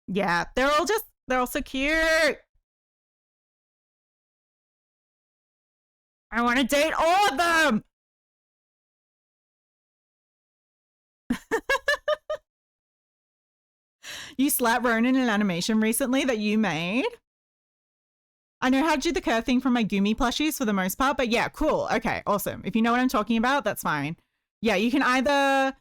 Yeah, they're all so cute. I want to date all of them. You slapped Ronan in an animation recently that you made. I know how to do the curve thing from my Gumi plushies for the most part, but yeah, cool. Okay, awesome. If you know what I'm talking about, that's fine. Yeah, you can either,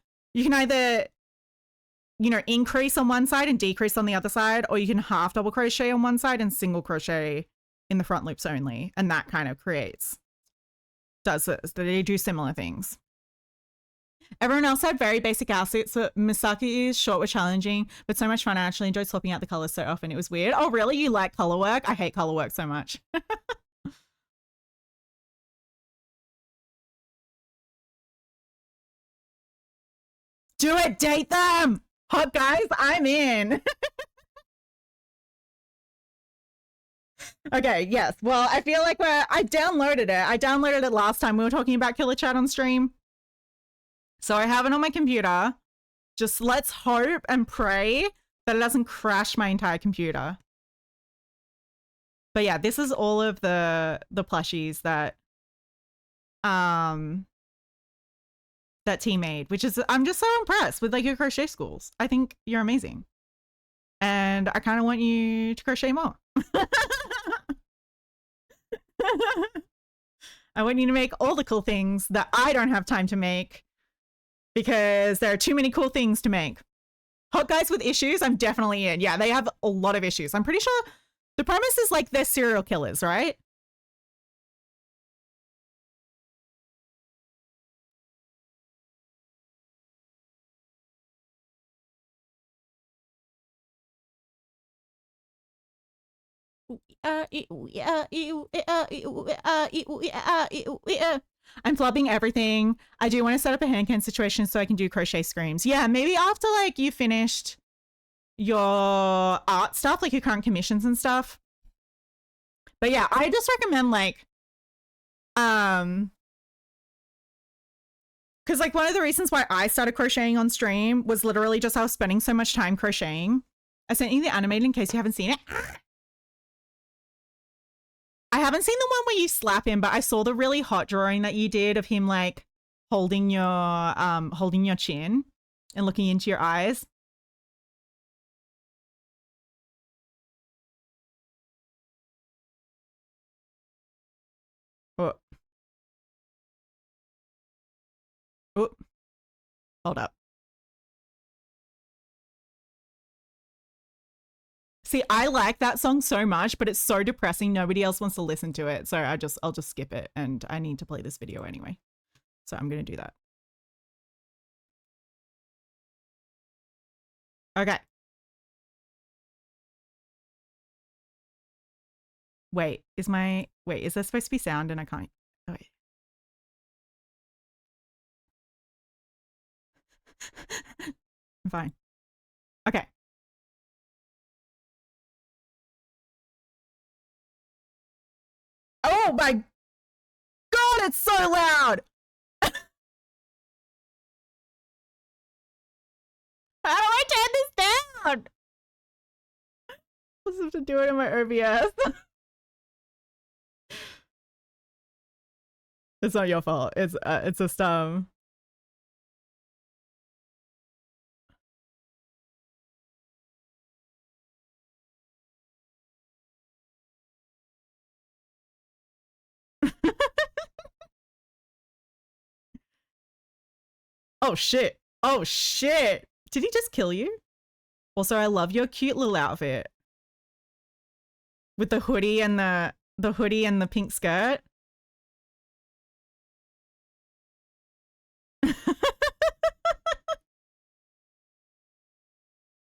you know, increase on one side and decrease on the other side, or you can half double crochet on one side and single crochet in the front loops only. And that kind of does this. They do similar things. Everyone else had very basic outfits, but Misaki's short were challenging, but so much fun. I actually enjoyed swapping out the colors so often. It was weird. Oh, really? You like color work? I hate color work so much. Do it. Date them. Hot guys, I'm in. Okay, yes. Well, I feel like I downloaded it. I downloaded it last time we were talking about Killer Chat on stream. So I have it on my computer. Just let's hope and pray that it doesn't crash my entire computer. But yeah, this is all of the plushies that that team made, which is, I'm just so impressed with like your crochet schools. I think you're amazing. And I kind of want you to crochet more. I want you to make all the cool things that I don't have time to make, because there are too many cool things to make. Hot guys with issues, I'm definitely in. Yeah, they have a lot of issues. I'm pretty sure the premise is like they're serial killers, right? I'm flubbing everything. I do want to set up a hand can situation so I can do crochet screams. Yeah, maybe after like you finished your art stuff, like your current commissions and stuff. But yeah, I just recommend like, because like one of the reasons why I started crocheting on stream was literally just I was spending so much time crocheting. I sent you the animated in case you haven't seen it. I haven't seen the one where you slap him, but I saw the really hot drawing that you did of him like holding your chin and looking into your eyes. Oh. Oh. Hold up. See, I like that song so much, but it's so depressing. Nobody else wants to listen to it. So I'll just skip it, and I need to play this video anyway. So I'm going to do that. Okay. Wait, is there supposed to be sound and I can't? Oh, wait. I'm fine. Okay. Oh my God, it's so loud. How do I turn this down? I'll have to do it in my OBS. It's not your fault. It's just Oh shit. Oh shit. Did he just kill you? Also, I love your cute little outfit. With the hoodie and the hoodie and the pink skirt.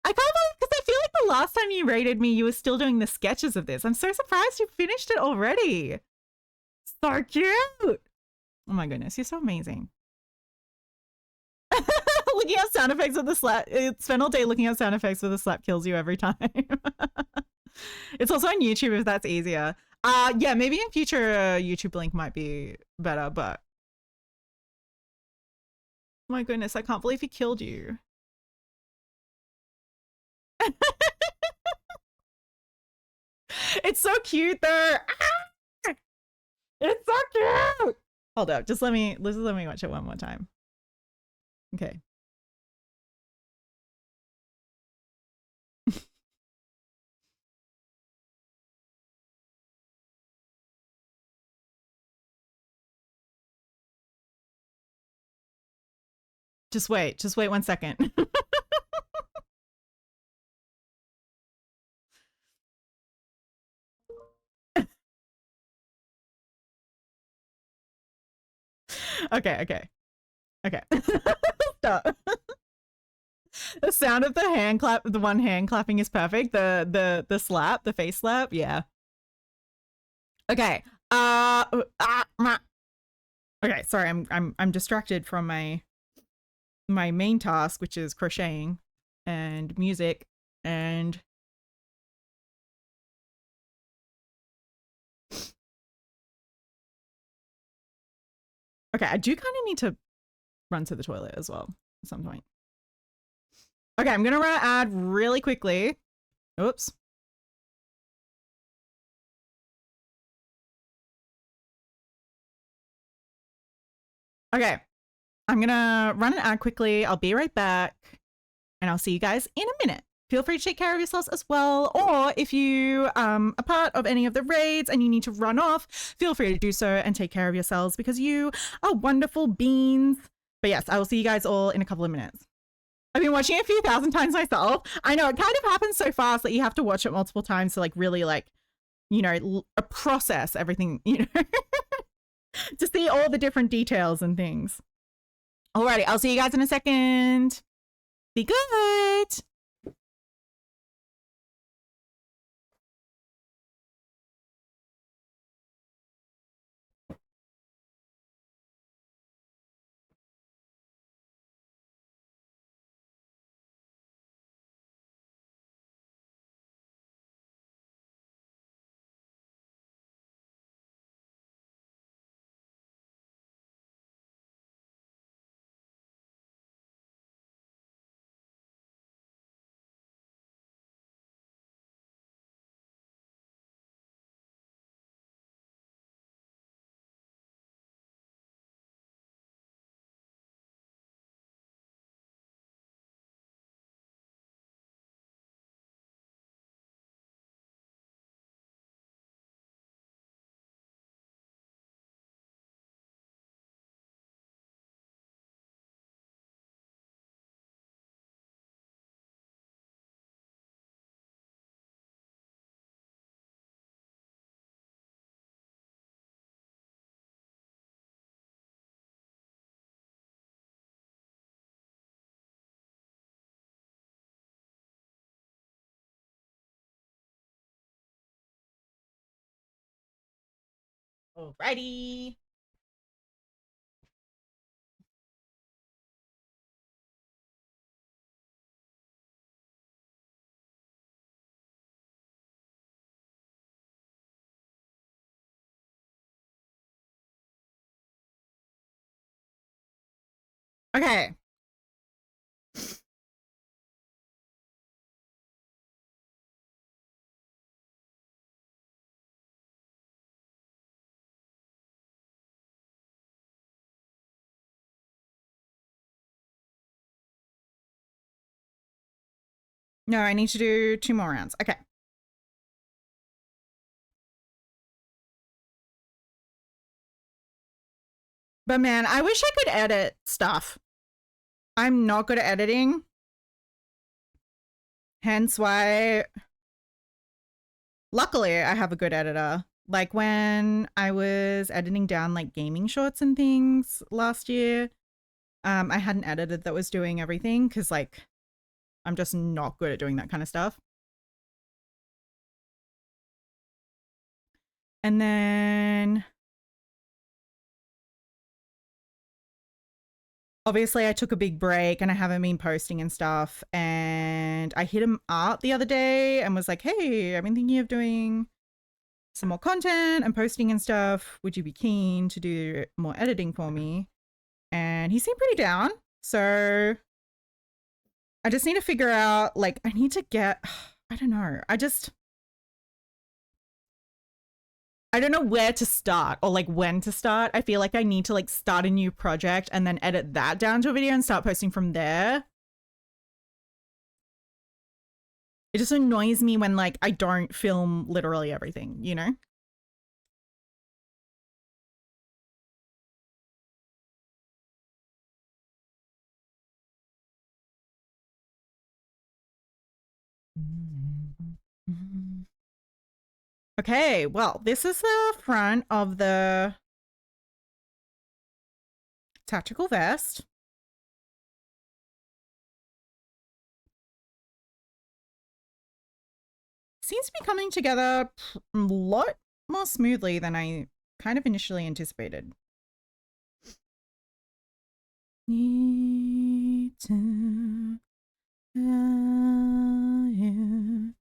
I can't believe, because I feel like the last time you rated me, you were still doing the sketches of this. I'm so surprised you finished it already. So cute. Oh my goodness, you're so amazing. Looking at sound effects with the slap. Spend all day looking at sound effects with the slap kills you every time. It's also on YouTube if that's easier. Yeah, maybe in future YouTube link might be better, but my goodness, I can't believe he killed you. It's so cute though. Ah! It's so cute. Hold up, just let me watch it one more time. Okay. Just wait 1 second. Okay. Stop. The sound of the hand clap, the one hand clapping is perfect. The slap, the face slap, yeah. Okay. Okay, sorry, I'm distracted from my main task, which is crocheting and music and okay, I do kind of need to run to the toilet as well at some point. Okay, I'm gonna run an ad really quickly. Oops. Okay, I'm gonna run an ad quickly. I'll be right back and I'll see you guys in a minute. Feel free to take care of yourselves as well. Or if you are part of any of the raids and you need to run off, feel free to do so and take care of yourselves because you are wonderful beans. But yes, I will see you guys all in a couple of minutes. I've been watching it a few thousand times myself. I know it kind of happens so fast that you have to watch it multiple times to like really like, you know, process everything, you know, to see all the different details and things. Alrighty, I'll see you guys in a second. Be good. Alrighty. Okay. No, I need to do 2 more rounds. Okay. But man, I wish I could edit stuff. I'm not good at editing. Hence why, luckily, I have a good editor. Like when I was editing down like gaming shorts and things last year, I had an editor that was doing everything because like I'm just not good at doing that kind of stuff. And then obviously I took a big break and I haven't been posting and stuff. And I hit him up the other day and was like, hey, I've been thinking of doing some more content and posting and stuff. Would you be keen to do more editing for me? And he seemed pretty down. So I just need to figure out, like, I need to get, I don't know. I don't know where to start or like when to start. I feel like I need to like start a new project and then edit that down to a video and start posting from there. It just annoys me when like I don't film literally everything, you know? Okay, well, this is the front of the tactical vest. Seems to be coming together a lot more smoothly than I kind of initially anticipated. Need to tell you.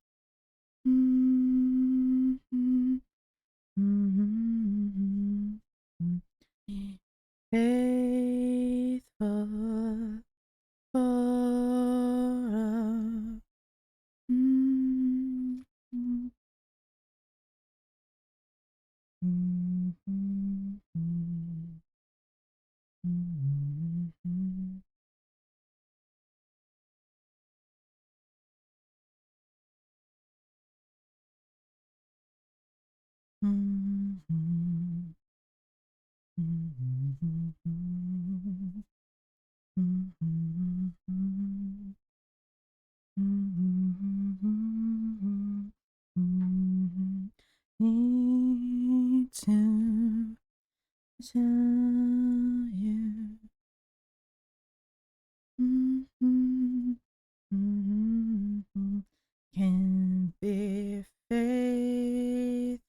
Faithful for need to tell you. Can be faithful.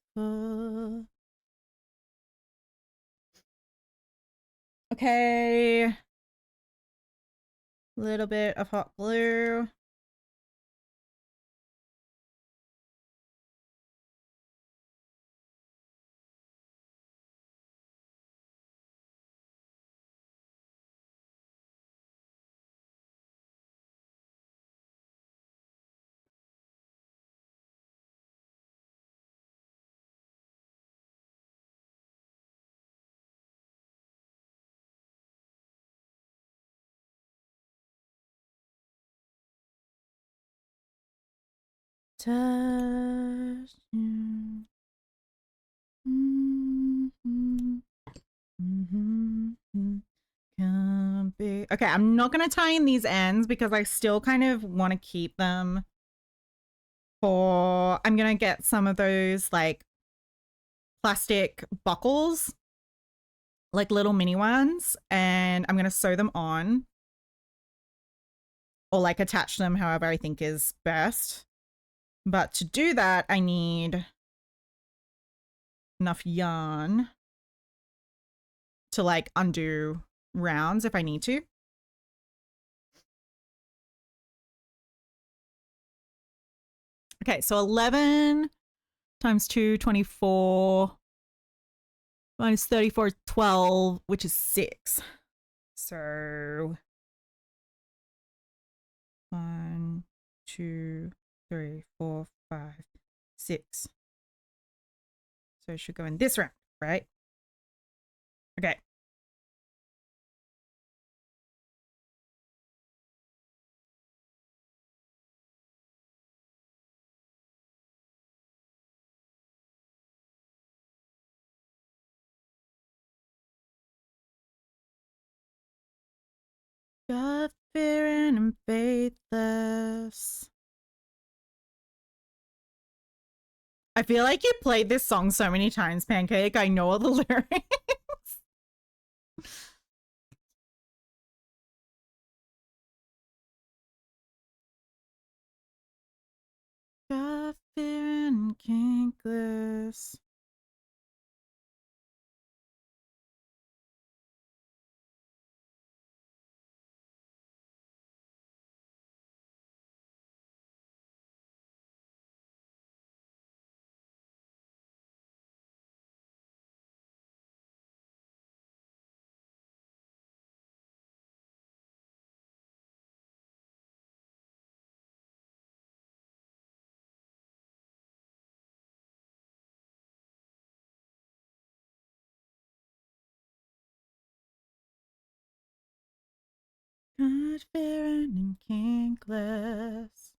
Okay. Little bit of hot glue. Touch you. Can be. Okay, I'm not going to tie in these ends because I still kind of want to keep them for... I'm going to get some of those like plastic buckles, like little mini ones, and I'm going to sew them on or like attach them however I think is best. But to do that, I need enough yarn to like undo rounds if I need to. Okay, so 11 times 2, 24, minus 34, 12, which is 6. So 1, 2, 3, 4, 5, 6. So it should go in this round, right? Okay. God-fearing and faithless. I feel like you played this song so many times, Pancake. I know all the lyrics. this. God-fearing and kinkless.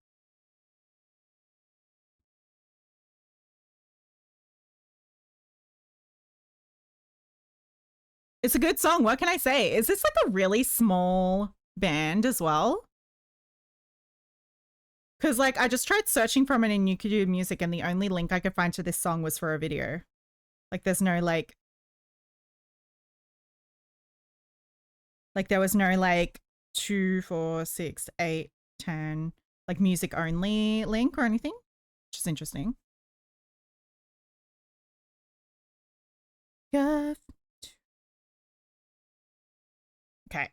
It's a good song. What can I say? Is this like a really small band as well? Because like I just tried searching from it in YouTube Music and the only link I could find to this song was for a video. Like there's no like there was no like 2, 4, 6, 8, 10 like music only link or anything, which is interesting. Yeah. Okay.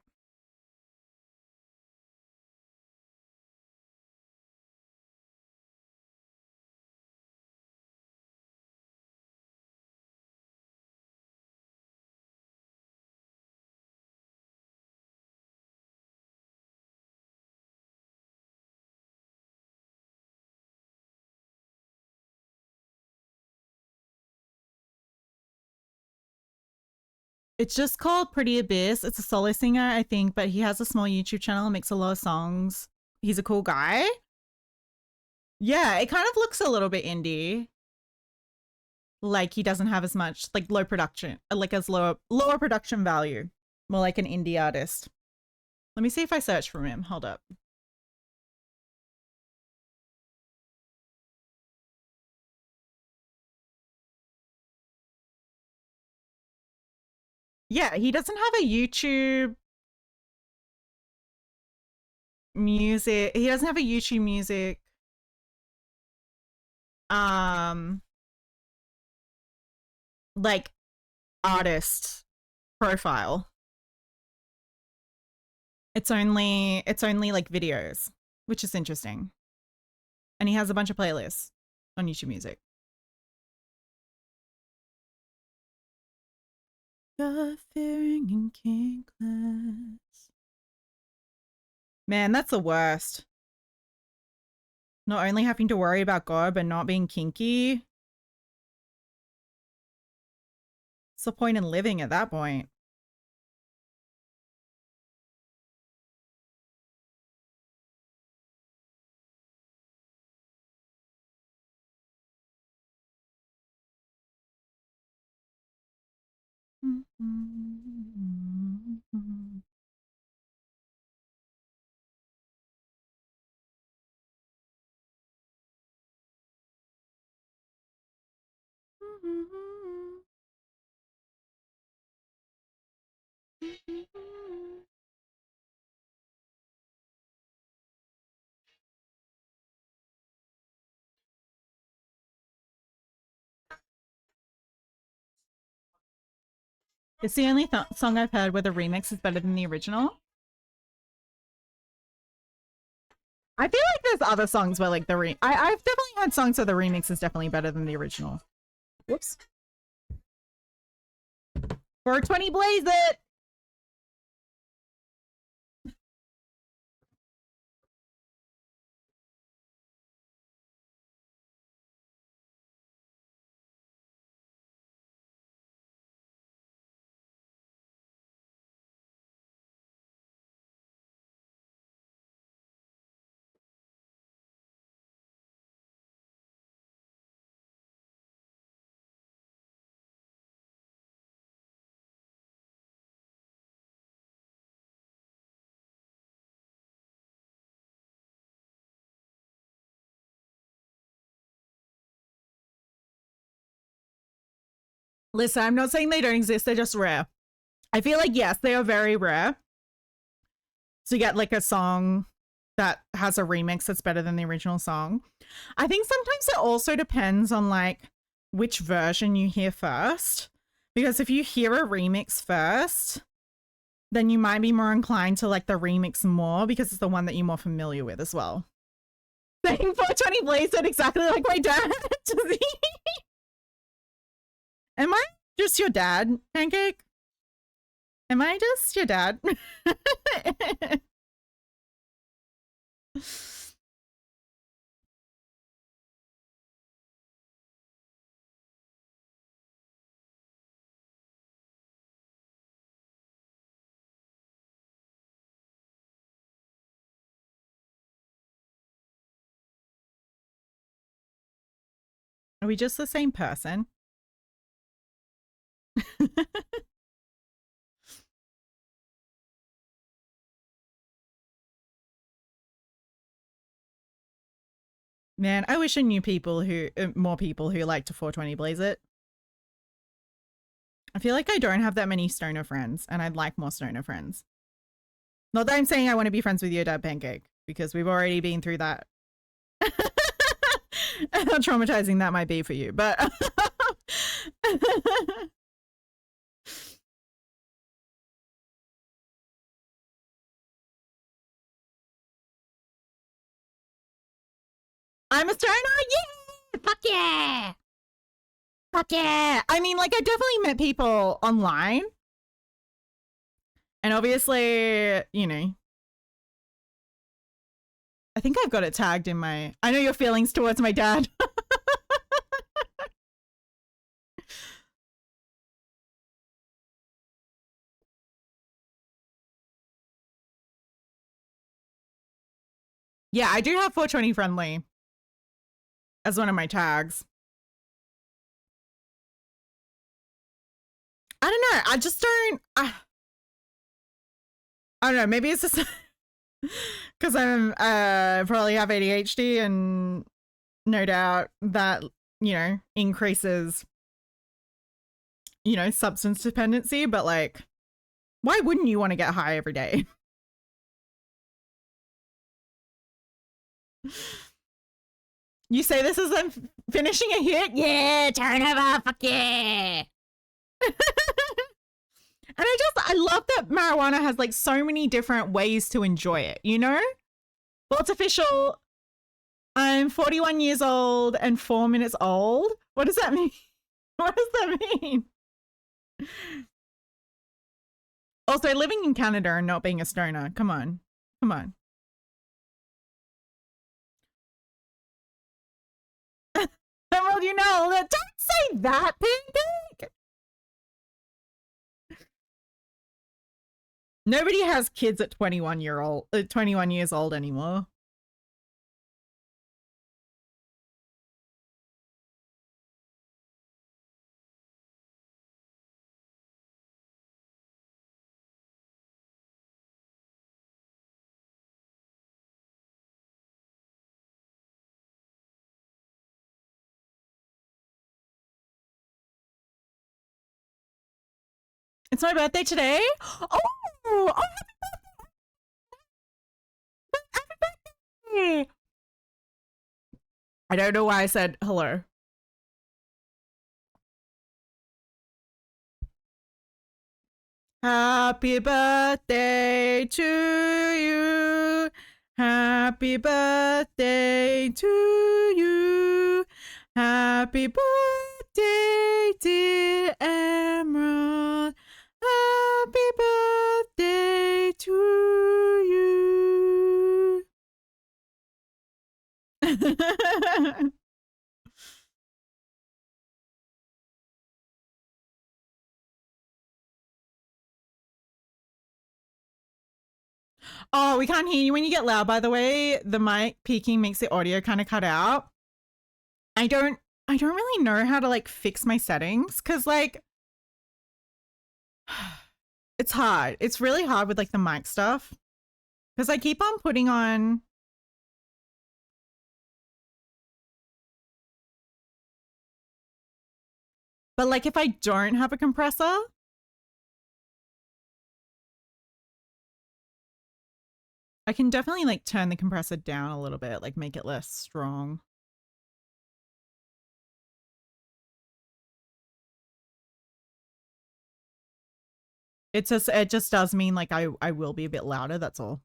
It's just called Pretty Abyss. It's a solo singer, I think, but he has a small YouTube channel, makes a lot of songs. He's a cool guy. Yeah, it kind of looks a little bit indie. Like he doesn't have as much like low production, like as lower production value. More like an indie artist. Let me see if I search for him. Hold up. Yeah, he doesn't have a YouTube music. He doesn't have a YouTube music. Like artist profile. It's only like videos, which is interesting. And he has a bunch of playlists on YouTube Music. God-fearing and kinkless. Man, that's the worst. Not only having to worry about God, but not being kinky. What's the point in living at that point? It's the only song I've heard where the remix is better than the original. I feel like there's other songs where like I've definitely heard songs where the remix is definitely better than the original. Whoops. 420 blaze it! Listen, I'm not saying they don't exist, they're just rare. I feel like, yes, they are very rare to get like a song that has a remix that's better than the original song. I think sometimes it also depends on like which version you hear first. Because if you hear a remix first, then you might be more inclined to like the remix more because it's the one that you're more familiar with as well. Saying 420 Blaze said exactly like my dad. Am I just your dad, Pancake? Am I just your dad? Are we just the same person? Man, I wish I knew people who, more people who like to 420 Blaze it. I feel like I don't have that many stoner friends, and I'd like more stoner friends. Not that I'm saying I want to be friends with your dad, Pancake, because we've already been through that. How traumatizing that might be for you, but I'm a stoner. Yeah, fuck yeah, fuck yeah. I mean, like, I definitely met people online, and obviously, you know, I think I've got it tagged in my. I know your feelings towards my dad. Yeah, I do have 420 friendly as one of my tags. I don't know. I just don't. I don't know. Maybe it's just because I'm probably have ADHD, and no doubt that, you know, increases, you know, substance dependency. But like, why wouldn't you want to get high every day? You say this is them finishing a hit? Yeah, turnover, fuck yeah. And I love that marijuana has like so many different ways to enjoy it, you know? Well, it's official. I'm 41 years old and 4 minutes old. What does that mean? What does that mean? Also, living in Canada and not being a stoner. Come on. Come on. Emerald, you know, don't say that, Pancake. Nobody has kids at 21 years old anymore. It's my birthday today. Oh, happy birthday. I don't know why I said hello. Happy birthday to you. Happy birthday to you. Happy birthday, dear Emerald. Happy birthday to you. Oh, we can't hear you when you get loud, by the way. The mic peaking makes the audio kind of cut out. I don't really know how to like fix my settings, because like it's hard. It's really hard with like the mic stuff, because I keep on putting on. But like if I don't have a compressor, I can definitely like turn the compressor down a little bit, like make it less strong. it just does mean like I will be a bit louder, that's all.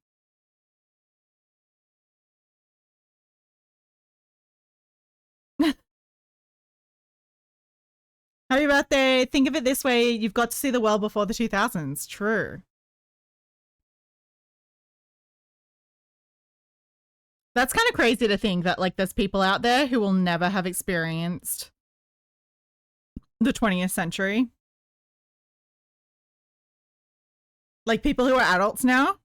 Happy birthday. Think of it this way, you've got to see the world before the 2000s. True. That's kind of crazy to think that like there's people out there who will never have experienced the 20th century. Like people who are adults now.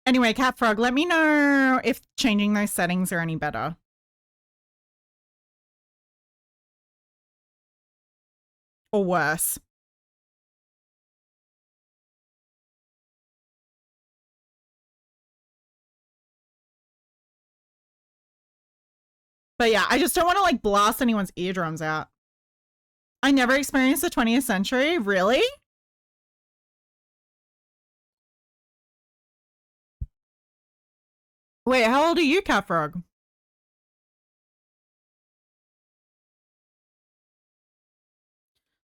Anyway, Cat Frog, let me know if changing those settings are any better. Or worse. But yeah, I just don't want to like blast anyone's eardrums out. I never experienced the 20th century. Really? Wait, how old are you, Cat Frog?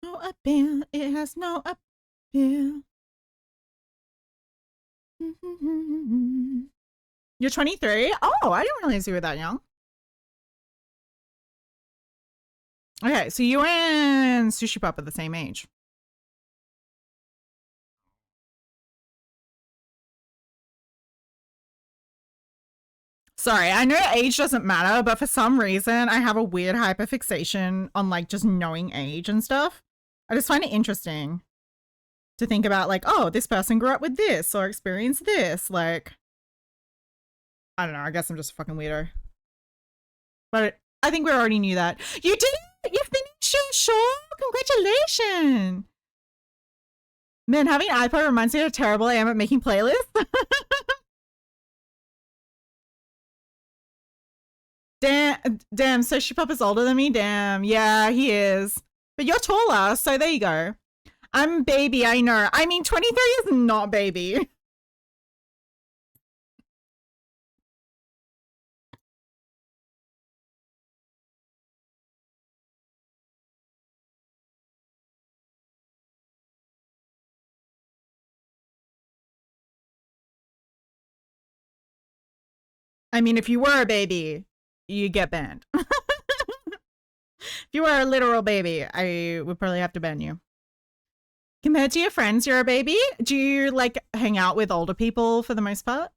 No appeal. It has no appeal. You're 23? Oh, I didn't realize you were that young. Okay, so you and Sushi Pop are the same age. Sorry, I know age doesn't matter, but for some reason I have a weird hyperfixation on like just knowing age and stuff. I just find it interesting to think about like, oh, this person grew up with this or experienced this. Like, I don't know. I guess I'm just a fucking weirdo. But I think we already knew that. You did it! You finished your show! Congratulations! Man, having an iPod reminds me how terrible I am at making playlists. Damn, Sushi Pop is older than me? Damn, yeah, he is. But you're taller, so there you go. I'm baby, I know. I mean, 23 is not baby. I mean, if you were a baby, you get banned. If you were a literal baby, I would probably have to ban you. Compared to your friends, you're a baby? Do you, like, hang out with older people for the most part?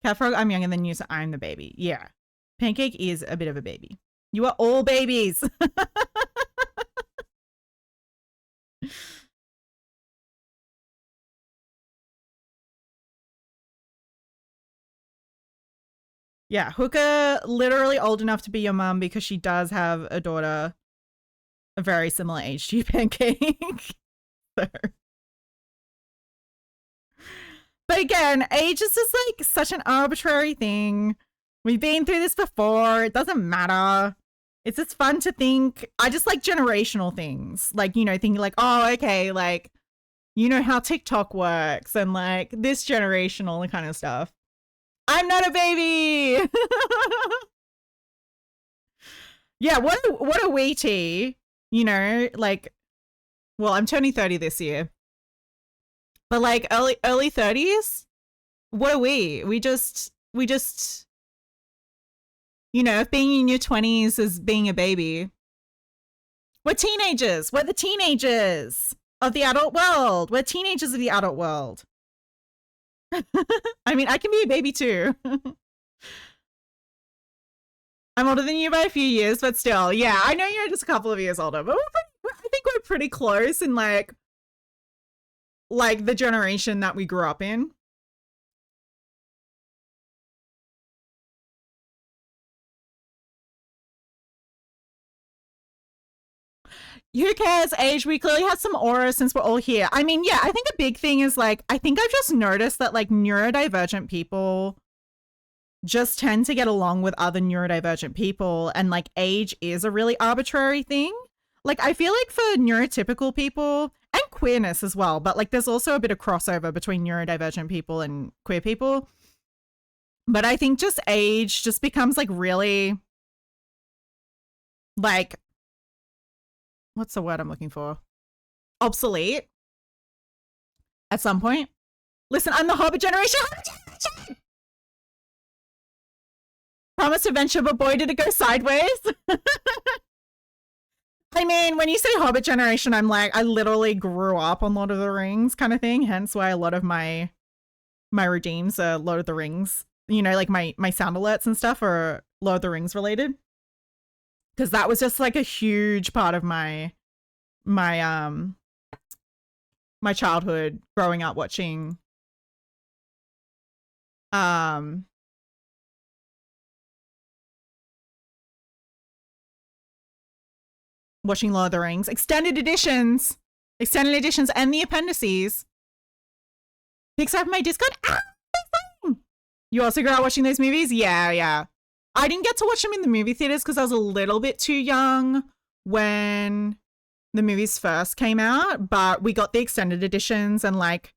Cat Frog, I'm younger than you, so I'm the baby. Yeah. Pancake is a bit of a baby. You are all babies. Yeah, Hooker literally old enough to be your mum because she does have a daughter a very similar age to you, Pancake. So. But again, age is just like such an arbitrary thing. We've been through this before. It doesn't matter. It's just fun to think. I just like generational things. Like, you know, thinking like, oh, okay, like, you know how TikTok works and like this generational kind of stuff. I'm not a baby. Yeah, what a we tea, you know, like, well, I'm turning 30 this year. But like early 30s, what are we? We just you know, if being in your 20s is being a baby. We're teenagers. We're the teenagers of the adult world. We're teenagers of the adult world. I mean, I can be a baby too. I'm older than you by a few years, but still, yeah, I know you're just a couple of years older, but I think we're pretty close in like the generation that we grew up in. Who cares age? We clearly have some aura since we're all here. I mean, yeah, I think a big thing is like, I think I've just noticed that like neurodivergent people just tend to get along with other neurodivergent people, and like age is a really arbitrary thing. Like I feel like for neurotypical people, and queerness as well. But like there's also a bit of crossover between neurodivergent people and queer people. But I think just age just becomes like really like, what's the word I'm looking for? Obsolete at some point. Listen, I'm the Hobbit generation. Promise to venture, but boy, did it go sideways. I mean, when you say Hobbit generation, I'm like, I literally grew up on Lord of the Rings kind of thing. Hence why a lot of my redeems are Lord of the Rings. You know, like my sound alerts and stuff are Lord of the Rings related. Because that was just like a huge part of my childhood growing up watching watching Lord of the Rings extended editions and the appendices. Pixar from my Discord. You also grew up watching those movies? Yeah. I didn't get to watch them in the movie theaters because I was a little bit too young when the movies first came out, but we got the extended editions and like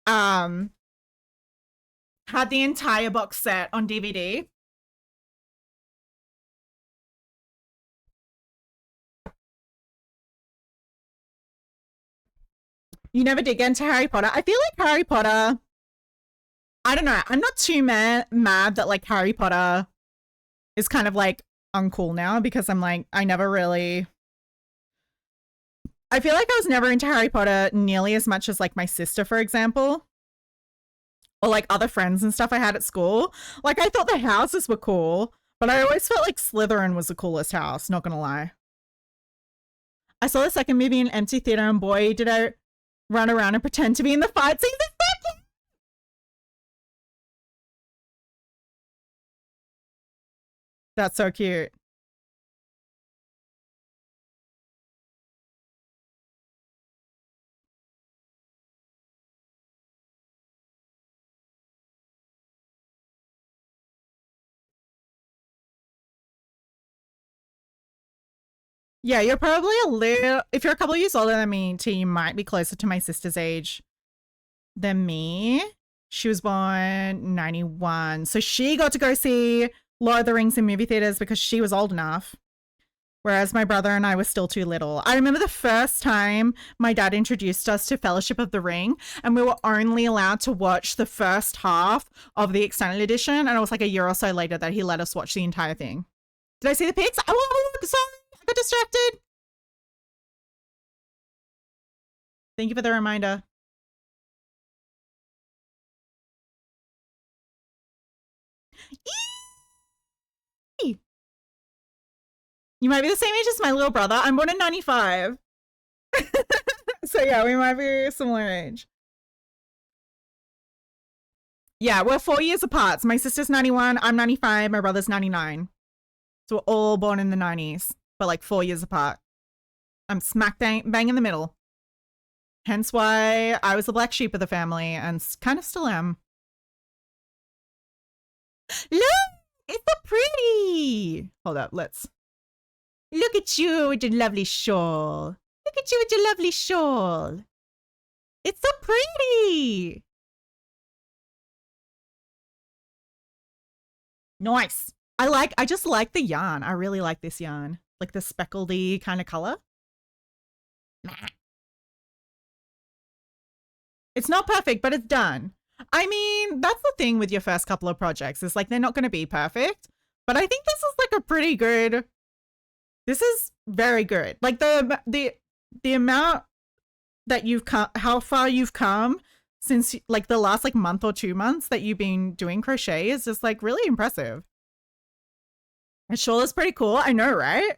had the entire box set on DVD. You never did get into Harry Potter. I feel like Harry Potter, I don't know. I'm not too mad that like Harry Potter is kind of like uncool now because I'm like, I feel like I was never into Harry Potter nearly as much as like my sister, for example, or like other friends and stuff I had at school. Like I thought the houses were cool, but I always felt like Slytherin was the coolest house, not gonna lie. I saw the second movie in an empty theater and boy, did I run around and pretend to be in the fight scenes. That's so cute. Yeah, you're probably a little, if you're a couple of years older than me, T, you might be closer to my sister's age than me. She was born 91. So she got to go see Lord of the Rings in movie theaters because she was old enough. Whereas my brother and I were still too little. I remember the first time my dad introduced us to Fellowship of the Ring and we were only allowed to watch the first half of the extended edition. And it was like a year or so later that he let us watch the entire thing. Did I see the pics? Oh, sorry. I got distracted. Thank you for the reminder. Eee! You might be the same age as my little brother. I'm born in 95. So yeah, we might be similar age. Yeah, we're 4 years apart. So my sister's 91, I'm 95, my brother's 99. So we're all born in the 90s, but like 4 years apart. I'm smack bang in the middle. Hence why I was the black sheep of the family and kind of still am. Look, it's so pretty. Hold up, let's. Look at you with your lovely shawl. Look at you with your lovely shawl. It's so pretty. Nice. I just like the yarn. I really like this yarn. Like the speckledy kind of color. It's not perfect, but it's done. I mean, that's the thing with your first couple of projects. Is like they're not going to be perfect, but I think this is like a pretty good. This is very good. Like the amount that you've come, how far you've come since like the last like month or 2 months that you've been doing crochet is just like really impressive. And shawl is pretty cool. I know, right?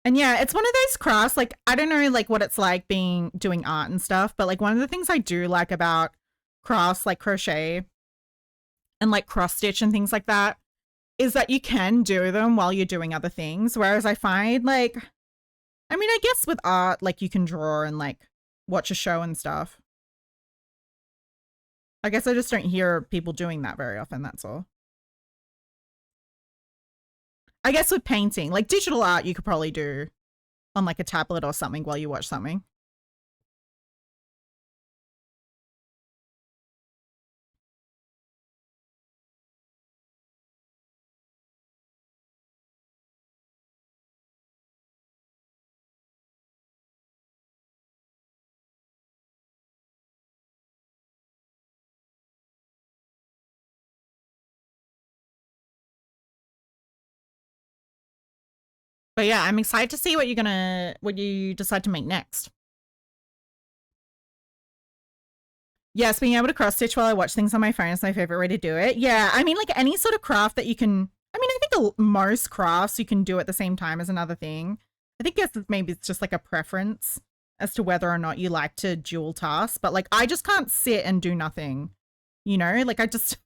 And yeah, it's one of those crafts, like, I don't know, like, what it's like doing art and stuff, but, like, one of the things I do like about crafts like crochet and, like, cross stitch and things like that is that you can do them while you're doing other things. Whereas I find like, I mean, I guess with art, like you can draw and like watch a show and stuff. I guess I just don't hear people doing that very often, that's all. I guess with painting, like digital art, you could probably do on like a tablet or something while you watch something. But yeah, I'm excited to see what you decide to make next. Yes, being able to cross stitch while I watch things on my phone is my favorite way to do it. Yeah, I mean, like any sort of craft that you can. I mean, I think most crafts you can do at the same time is another thing. I think maybe it's just like a preference as to whether or not you like to dual task. But like, I just can't sit and do nothing. You know, like I just.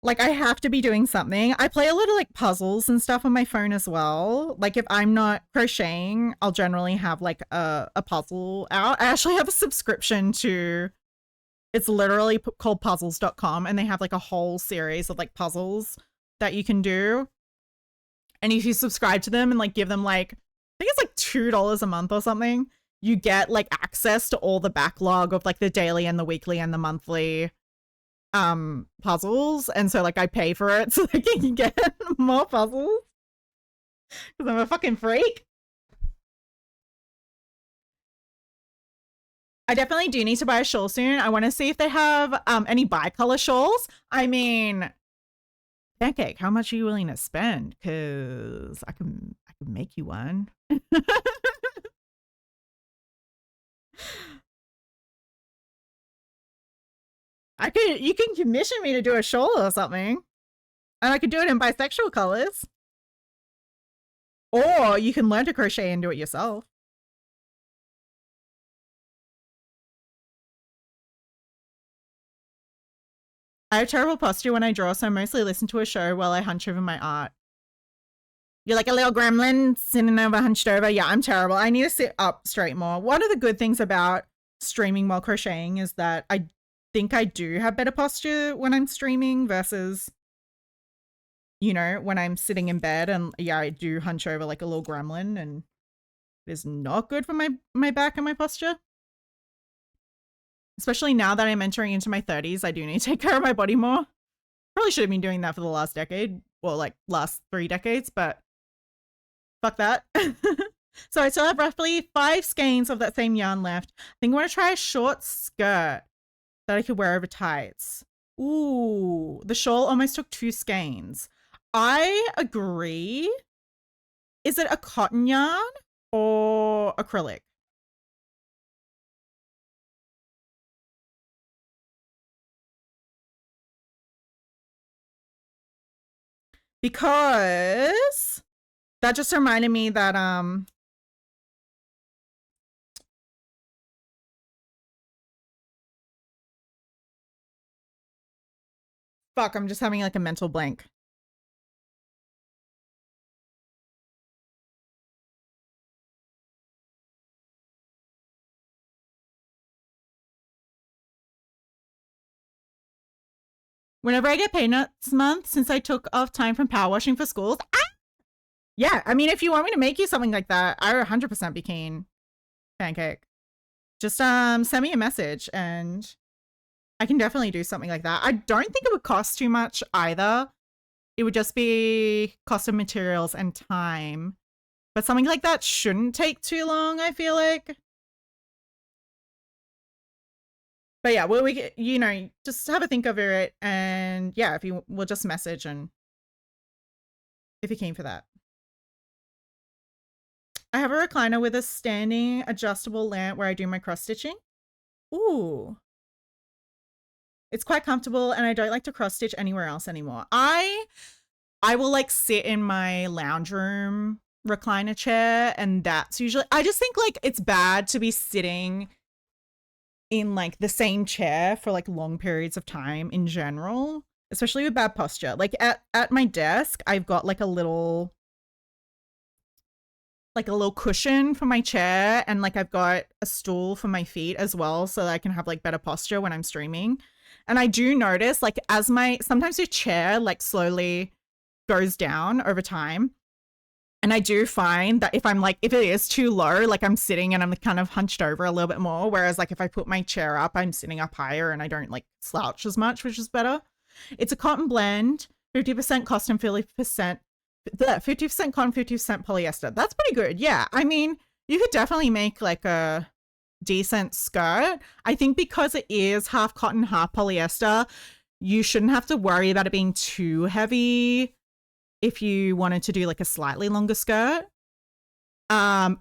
Like I have to be doing something. I play a lot of like puzzles and stuff on my phone as well. Like if I'm not crocheting, I'll generally have like a puzzle out. I actually have a subscription to, it's literally called puzzles.com, and they have like a whole series of like puzzles that you can do. And if you subscribe to them and like give them like, I think it's like $2 a month or something, you get like access to all the backlog of like the daily and the weekly and the monthly puzzles. And so like I pay for it so I can get more puzzles because I'm a fucking freak. I definitely do need to buy a shawl soon. I want to see if they have any bi-color shawls. I mean, Pancake, how much are you willing to spend? Because I can make you one. You can commission me to do a shawl or something. And I could do it in bisexual colors. Or you can learn to crochet and do it yourself. I have terrible posture when I draw, so I mostly listen to a show while I hunch over my art. You're like a little gremlin sitting over hunched over. Yeah, I'm terrible. I need to sit up straight more. One of the good things about streaming while crocheting is that I think I do have better posture when I'm streaming versus, you know, when I'm sitting in bed. And yeah, I do hunch over like a little gremlin, and it is not good for my back and my posture. Especially now that I'm entering into my 30s, I do need to take care of my body more. Probably should have been doing that for the last decade, well, like last 3 decades, but fuck that. So I still have roughly 5 skeins of that same yarn left. I think I want to try a short skirt that I could wear over tights. Ooh, the shawl almost took 2 skeins. I agree. Is it a cotton yarn or acrylic? Because that just reminded me that fuck, I'm just having like a mental blank. Whenever I get peanuts month, since I took off time from power washing for schools. Yeah, I mean, if you want me to make you something like that, I 100% be keen. Pancake. Just send me a message and I can definitely do something like that. I don't think it would cost too much either. It would just be cost of materials and time. But something like that shouldn't take too long, I feel like. But yeah, we you know, just have a think over it, and yeah, if you will just message and if you came for that. I have a recliner with a standing adjustable lamp where I do my cross stitching. Ooh. It's quite comfortable, and I don't like to cross stitch anywhere else anymore. I will like sit in my lounge room recliner chair, and that's usually, I just think like it's bad to be sitting in like the same chair for like long periods of time in general. especially with bad posture. Like at my desk, I've got like a little cushion for my chair, and like I've got a stool for my feet as well, so that I can have like better posture when I'm streaming. And I do notice like sometimes your chair like slowly goes down over time. And I do find that if it is too low, like I'm sitting and I'm kind of hunched over a little bit more. Whereas like if I put my chair up, I'm sitting up higher and I don't like slouch as much, which is better. It's a cotton blend, 50% cotton, 50% cotton, 50% polyester. That's pretty good. Yeah. I mean, you could definitely make like a decent skirt. I think because it is half cotton, half polyester, you shouldn't have to worry about it being too heavy if you wanted to do like a slightly longer skirt.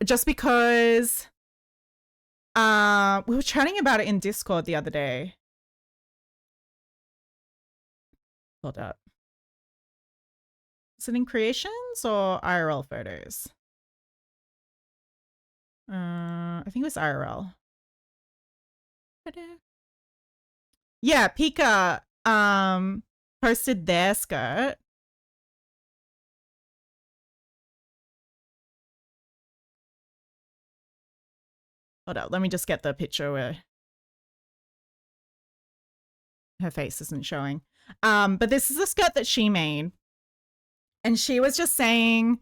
Just because we were chatting about it in Discord the other day. Hold up. Is it in creations or IRL photos? I think it was IRL. Yeah, Pika posted their skirt. Hold up, let me just get the picture where her face isn't showing. But this is a skirt that she made. And she was just saying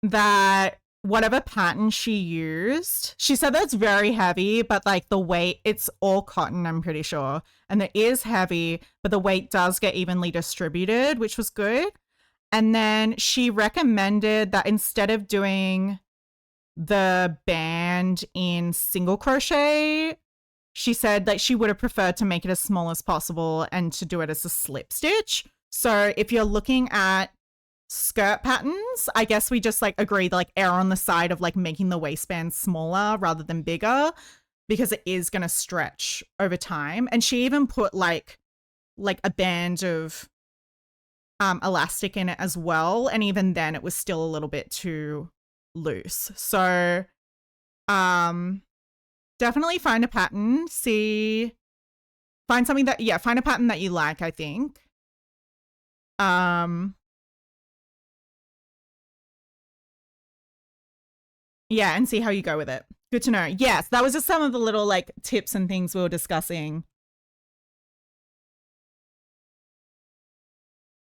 that whatever pattern she used, she said that's very heavy, but like the weight, it's all cotton, I'm pretty sure. And it is heavy, but the weight does get evenly distributed, which was good. And then she recommended that instead of doing the band in single crochet, she said that she would have preferred to make it as small as possible and to do it as a slip stitch. So if you're looking at skirt patterns, I guess we just like agree to like err on the side of like making the waistband smaller rather than bigger, because it is going to stretch over time. And she even put like a band of elastic in it as well, and even then it was still a little bit too loose. So definitely find a pattern, find a pattern that you like, I think. Yeah, and see how you go with it. Good to know. Yes, that was just some of the little like tips and things we were discussing.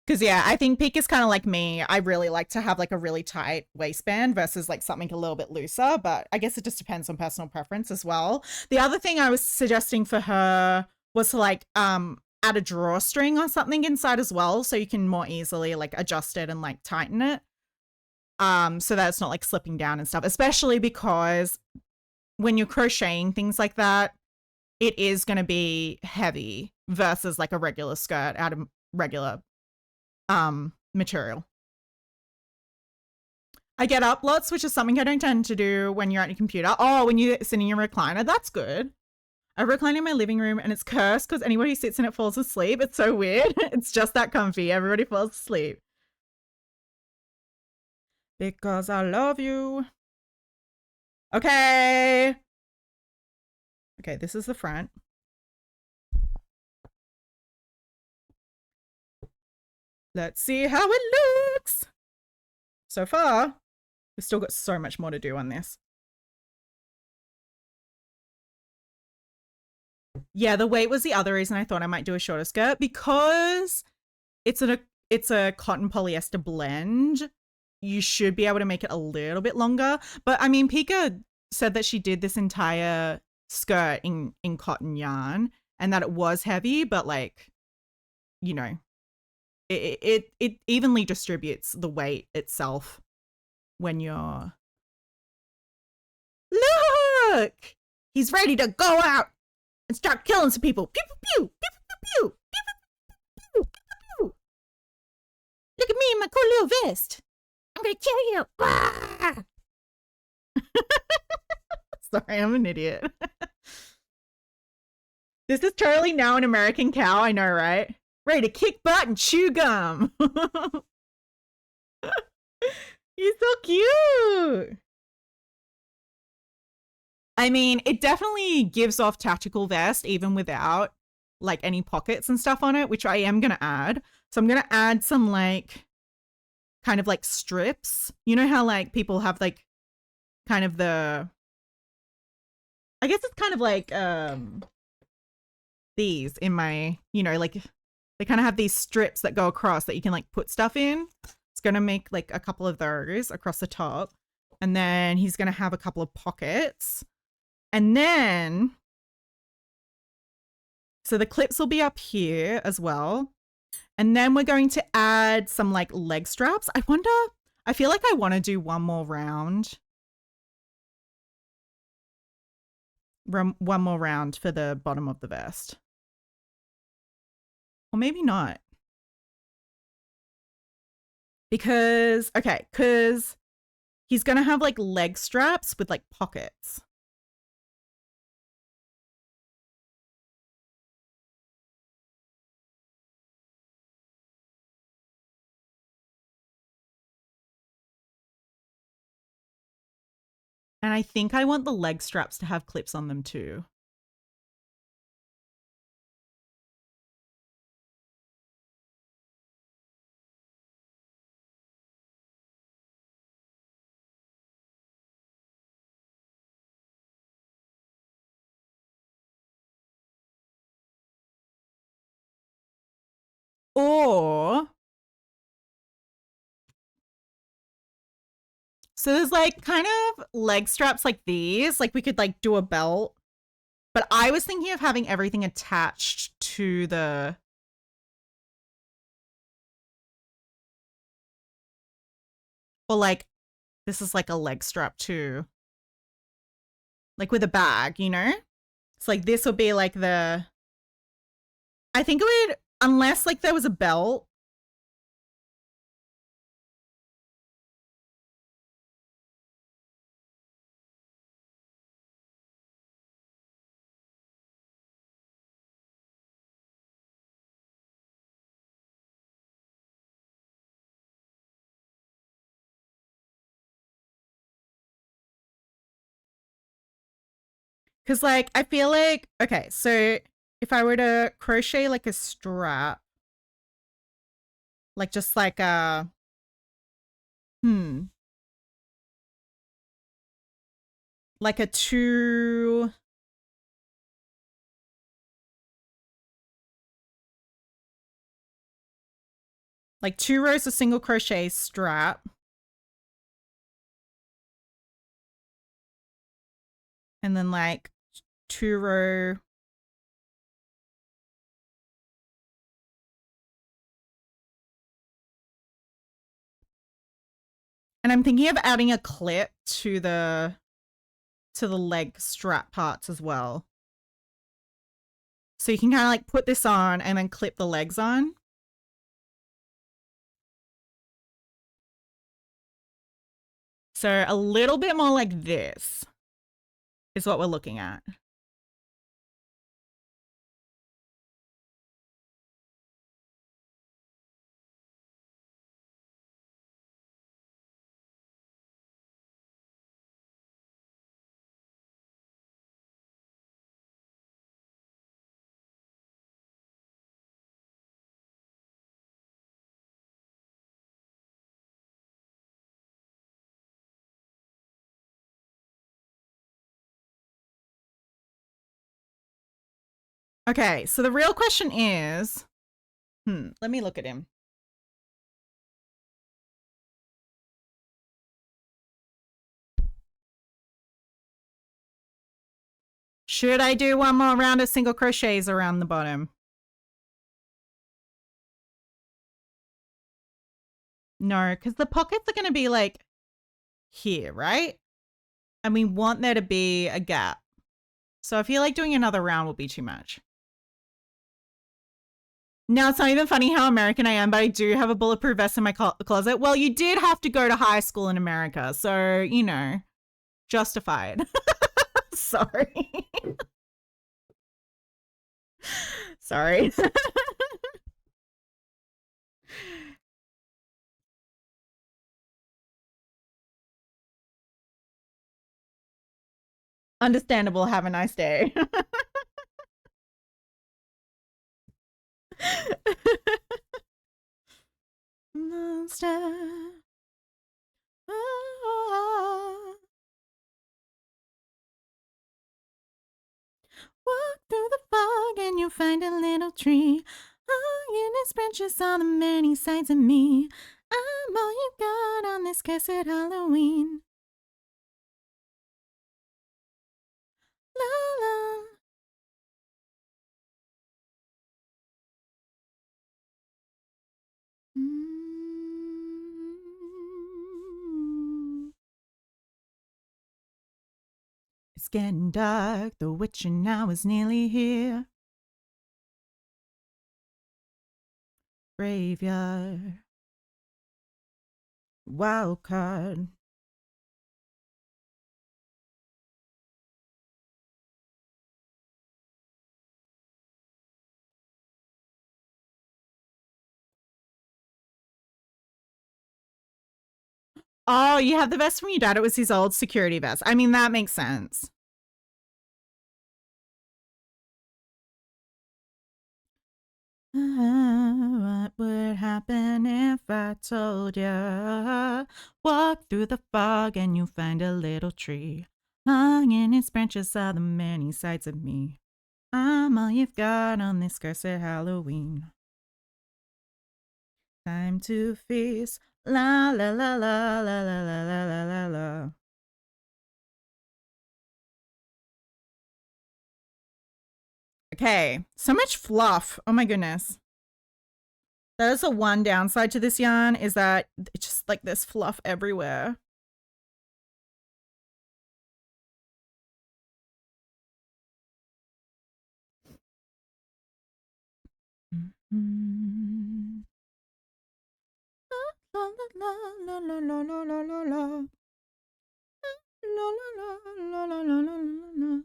Because yeah, I think Peak is kind of like me. I really like to have like a really tight waistband versus like something a little bit looser, but I guess it just depends on personal preference as well. The other thing I was suggesting for her was to like add a drawstring or something inside as well, so you can more easily like adjust it and like tighten it. So that it's not like slipping down and stuff, especially because when you're crocheting things like that, it is going to be heavy versus like a regular skirt out of regular material. I get up lots, which is something I don't tend to do when you're at your computer. Oh, when you're sitting in your recliner, that's good. I recline in my living room and it's cursed because anybody who sits in it falls asleep. It's so weird. It's just that comfy. Everybody falls asleep. Because I love you. Okay. Okay, this is the front. Let's see how it looks. So far, we've still got so much more to do on this. Yeah, the weight was the other reason I thought I might do a shorter skirt, because it's a cotton polyester blend. You should be able to make it a little bit longer. But I mean, Pika said that she did this entire skirt in cotton yarn and that it was heavy, but like, you know, it evenly distributes the weight itself when you're... Look! He's ready to go out and start killing some people. Pew, pew, pew, pew, pew, pew, pew, pew, pew, pew. Look at me in my cool little vest. I'm gonna kill you. Ah! Sorry, I'm an idiot. This is totally now an American cow, I know, right? Ready to kick butt and chew gum. He's so cute. I mean, it definitely gives off tactical vest even without like any pockets and stuff on it, which I am going to add. So I'm going to add some like kind of like strips. You know how like people have like kind of the, I guess it's kind of like these in my, you know, like they kind of have these strips that go across that you can like put stuff in. It's going to make like a couple of those across the top. And then he's going to have a couple of pockets. And then, so the clips will be up here as well. And then we're going to add some like leg straps. I wonder, I feel like I want to do one more round. One more round for the bottom of the vest. Or maybe not. Because he's going to have like leg straps with like pockets. And I think I want the leg straps to have clips on them too. Or, so there's like kind of leg straps like these, like we could like do a belt. But I was thinking of having everything attached to the, or like, this is like a leg strap too. Like with a bag, you know? It's like this would be like the, I think it would, unless like there was a belt. Cause like, I feel like, okay, so if I were to crochet like a strap, like just like a, like a two rows of single crochet strap. And then like 2 row. And I'm thinking of adding a clip to the leg strap parts as well. So you can kind of like put this on and then clip the legs on. So a little bit more like this is what we're looking at. Okay, so the real question is, let me look at him. Should I do one more round of single crochets around the bottom? No, because the pockets are going to be like here, right? And we want there to be a gap. So I feel like doing another round will be too much. Now, it's not even funny how American I am, but I do have a bulletproof vest in my closet. Well, you did have to go to high school in America, so, you know, justified. Sorry. Sorry. Understandable. Have a nice day. Monster. Ah. Walk through the fog and you find a little tree. Hung in its branches on the many sides of me. I'm all you got on this cursed Halloween. La la. It's getting dark, the witching hour is nearly here. Graveyard. Wild card. Oh, you have the vest from your dad. It was his old security vest. I mean, that makes sense. What would happen if I told ya? Walk through the fog and you find a little tree. Hung in its branches are the many sides of me. I'm all you've got on this cursed Halloween. Time to feast. La la la la la la la la la la la. Okay, so much fluff. Oh my goodness. That is the one downside to this yarn, is that it's just like there's fluff everywhere. Mm-hmm. La la la la la la la la la. La la la la la la la la.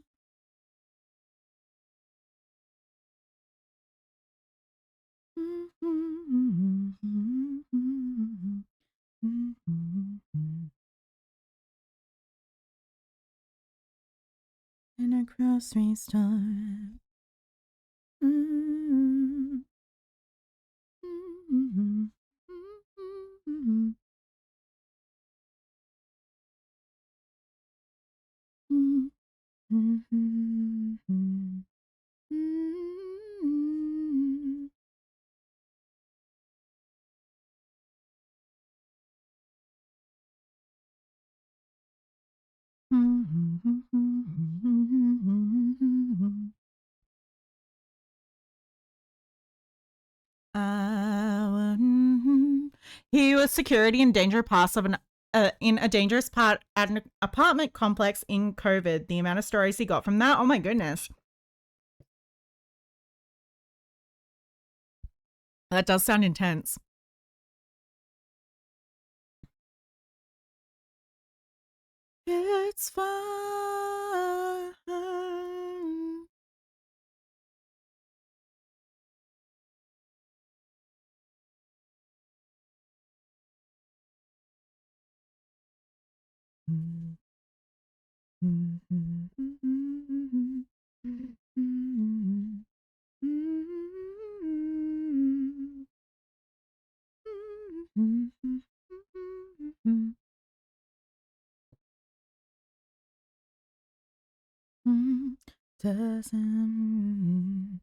In a grocery store. He was security in danger pass of an in a dangerous part at an apartment complex in COVID. The amount of stories he got from that, oh my goodness. That does sound intense. It's fine. Doesn't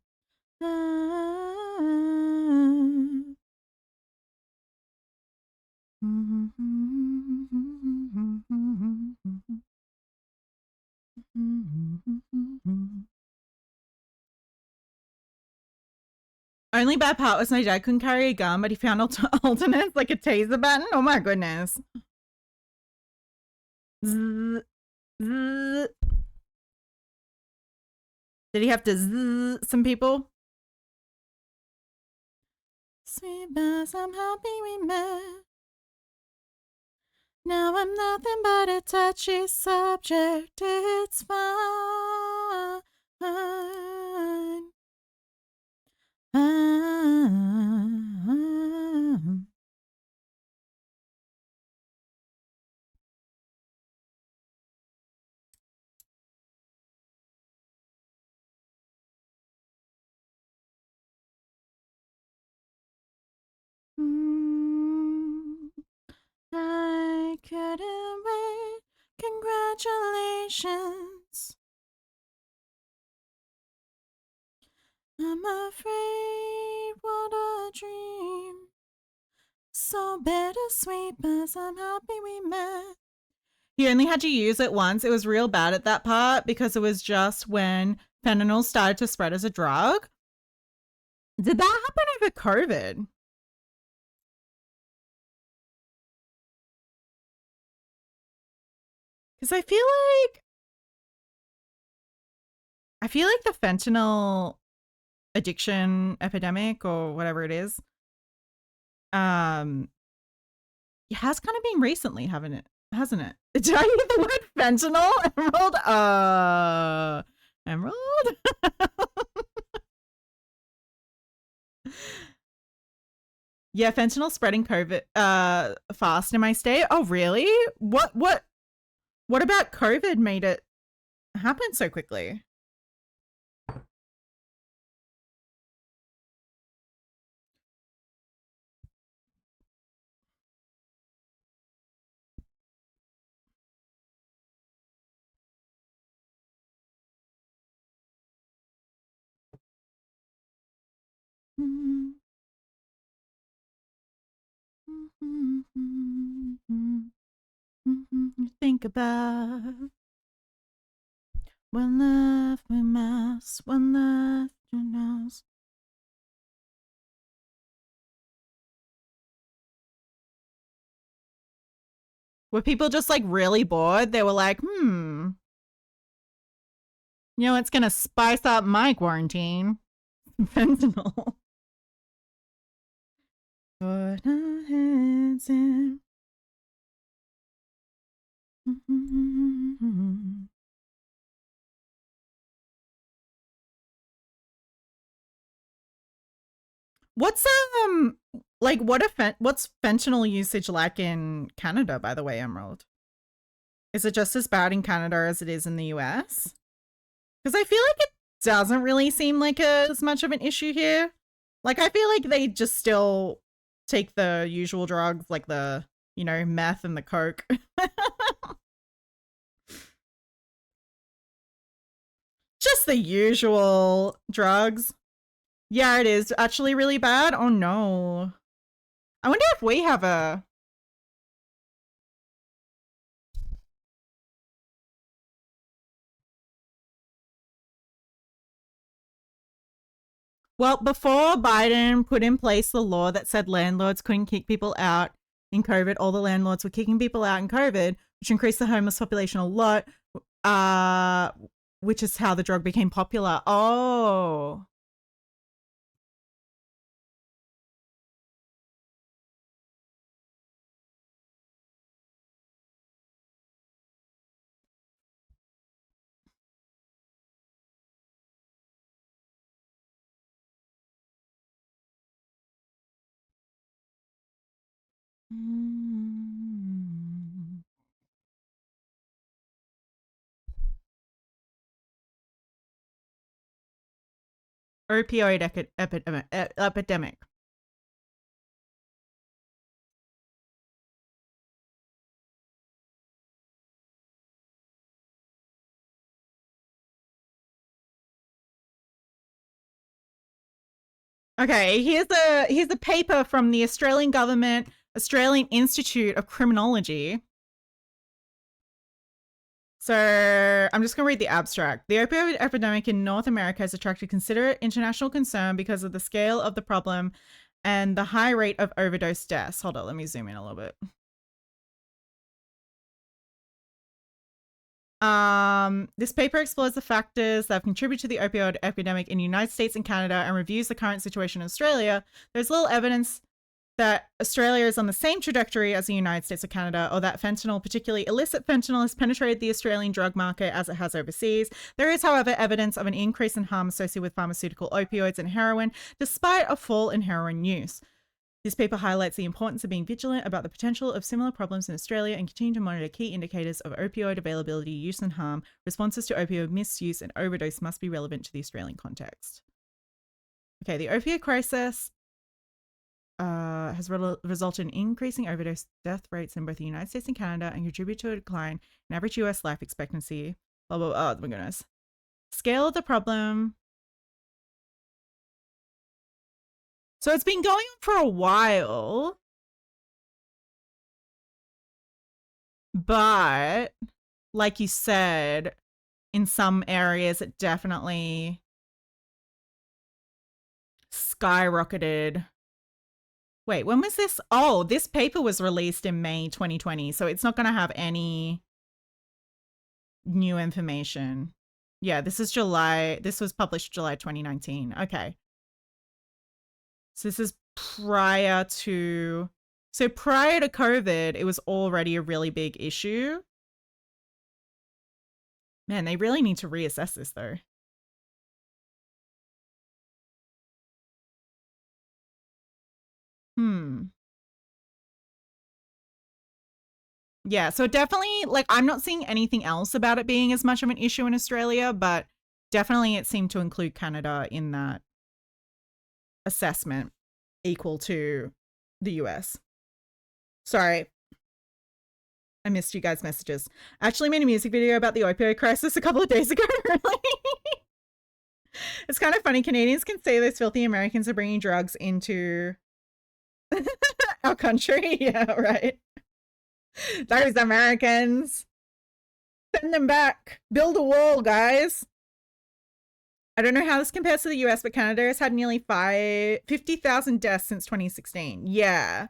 Only bad part was my dad couldn't carry a gun, but he found alternates like a taser button. Oh my goodness. Zzz, zzz. Did he have to zzz some people? Sweet buzz, I'm happy we met. Now I'm nothing but a touchy subject. It's fine. I couldn't wait. Congratulations. I'm afraid, what a dream. So bittersweet, but I'm happy we met. He only had to use it once. It was real bad at that part because it was just when fentanyl started to spread as a drug. Did that happen over COVID? Because I feel like the fentanyl addiction epidemic or whatever it is, it has kind of been recently, hasn't it? Did I hear the word fentanyl? Emerald? Yeah, fentanyl spreading COVID fast in my state. Oh, really? What about COVID made it happen so quickly? Think about when left we mess, when left you knows. Were people just like really bored? They were like, you know, it's gonna spice up my quarantine. Fentanyl. Put our hands in. What's like what's fentanyl usage like in Canada, by the way, Emerald? Is it just as bad in Canada as it is in the US? Because I feel like it doesn't really seem like as much of an issue here. Like, I feel like they just still take the usual drugs, like the, you know, meth and the coke. Just the usual drugs. Yeah, it is actually really bad. Oh no. I wonder if we have a... Well, before Biden put in place the law that said landlords couldn't kick people out in COVID, all the landlords were kicking people out in COVID, which increased the homeless population a lot, which is how the drug became popular. Oh. Opioid epidemic. Okay, here's a paper from the Australian government, Australian Institute of Criminology. So I'm just going to read the abstract. The opioid epidemic in North America has attracted considerate international concern because of the scale of the problem and the high rate of overdose deaths. Hold on, let me zoom in a little bit. This paper explores the factors that have contributed to the opioid epidemic in the United States and Canada and reviews the current situation in Australia. There's little evidence that Australia is on the same trajectory as the United States or Canada, or that fentanyl, particularly illicit fentanyl, has penetrated the Australian drug market as it has overseas. There is, however, evidence of an increase in harm associated with pharmaceutical opioids and heroin, despite a fall in heroin use. This paper highlights the importance of being vigilant about the potential of similar problems in Australia and continue to monitor key indicators of opioid availability, use and harm. Responses to opioid misuse and overdose must be relevant to the Australian context. Okay, the opioid crisis has resulted in increasing overdose death rates in both the United States and Canada and contributed to a decline in average US life expectancy. Blah, blah, blah. Oh, my goodness. Scale of the problem. So it's been going on for a while. But, like you said, in some areas it definitely skyrocketed. Wait, when was this? Oh, this paper was released in May 2020, so it's not going to have any new information. Yeah, this is July. This was published July 2019. Okay. So this is prior to... So prior to COVID, it was already a really big issue. Man, they really need to reassess this, though. Yeah, so definitely, like, I'm not seeing anything else about it being as much of an issue in Australia, but definitely it seemed to include Canada in that assessment equal to the US. Sorry. I missed you guys' messages. I actually made a music video about the opioid crisis a couple of days ago, really. It's kind of funny. Canadians can say those filthy Americans are bringing drugs into our country. Yeah, right. Those Americans. Send them back. Build a wall, guys. I don't know how this compares to the US, but Canada has had nearly 50,000 deaths since 2016. Yeah.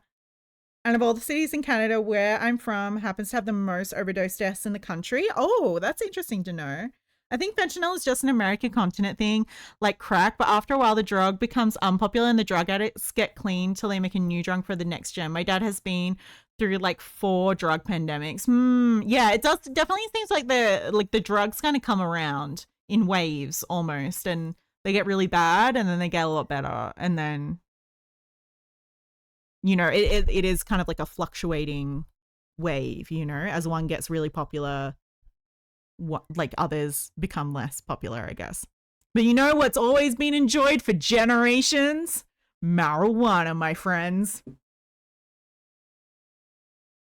And of all the cities in Canada, where I'm from happens to have the most overdose deaths in the country. Oh, that's interesting to know. I think fentanyl is just an American continent thing, like crack, but after a while the drug becomes unpopular and the drug addicts get clean till they make a new drug for the next gen. My dad has been through like 4 drug pandemics. Yeah, it does definitely seems like the drugs kind of come around in waves almost, and they get really bad and then they get a lot better, and then you know it is kind of like a fluctuating wave, you know, as one gets really popular, like others become less popular, I guess. But you know what's always been enjoyed for generations? Marijuana, my friends.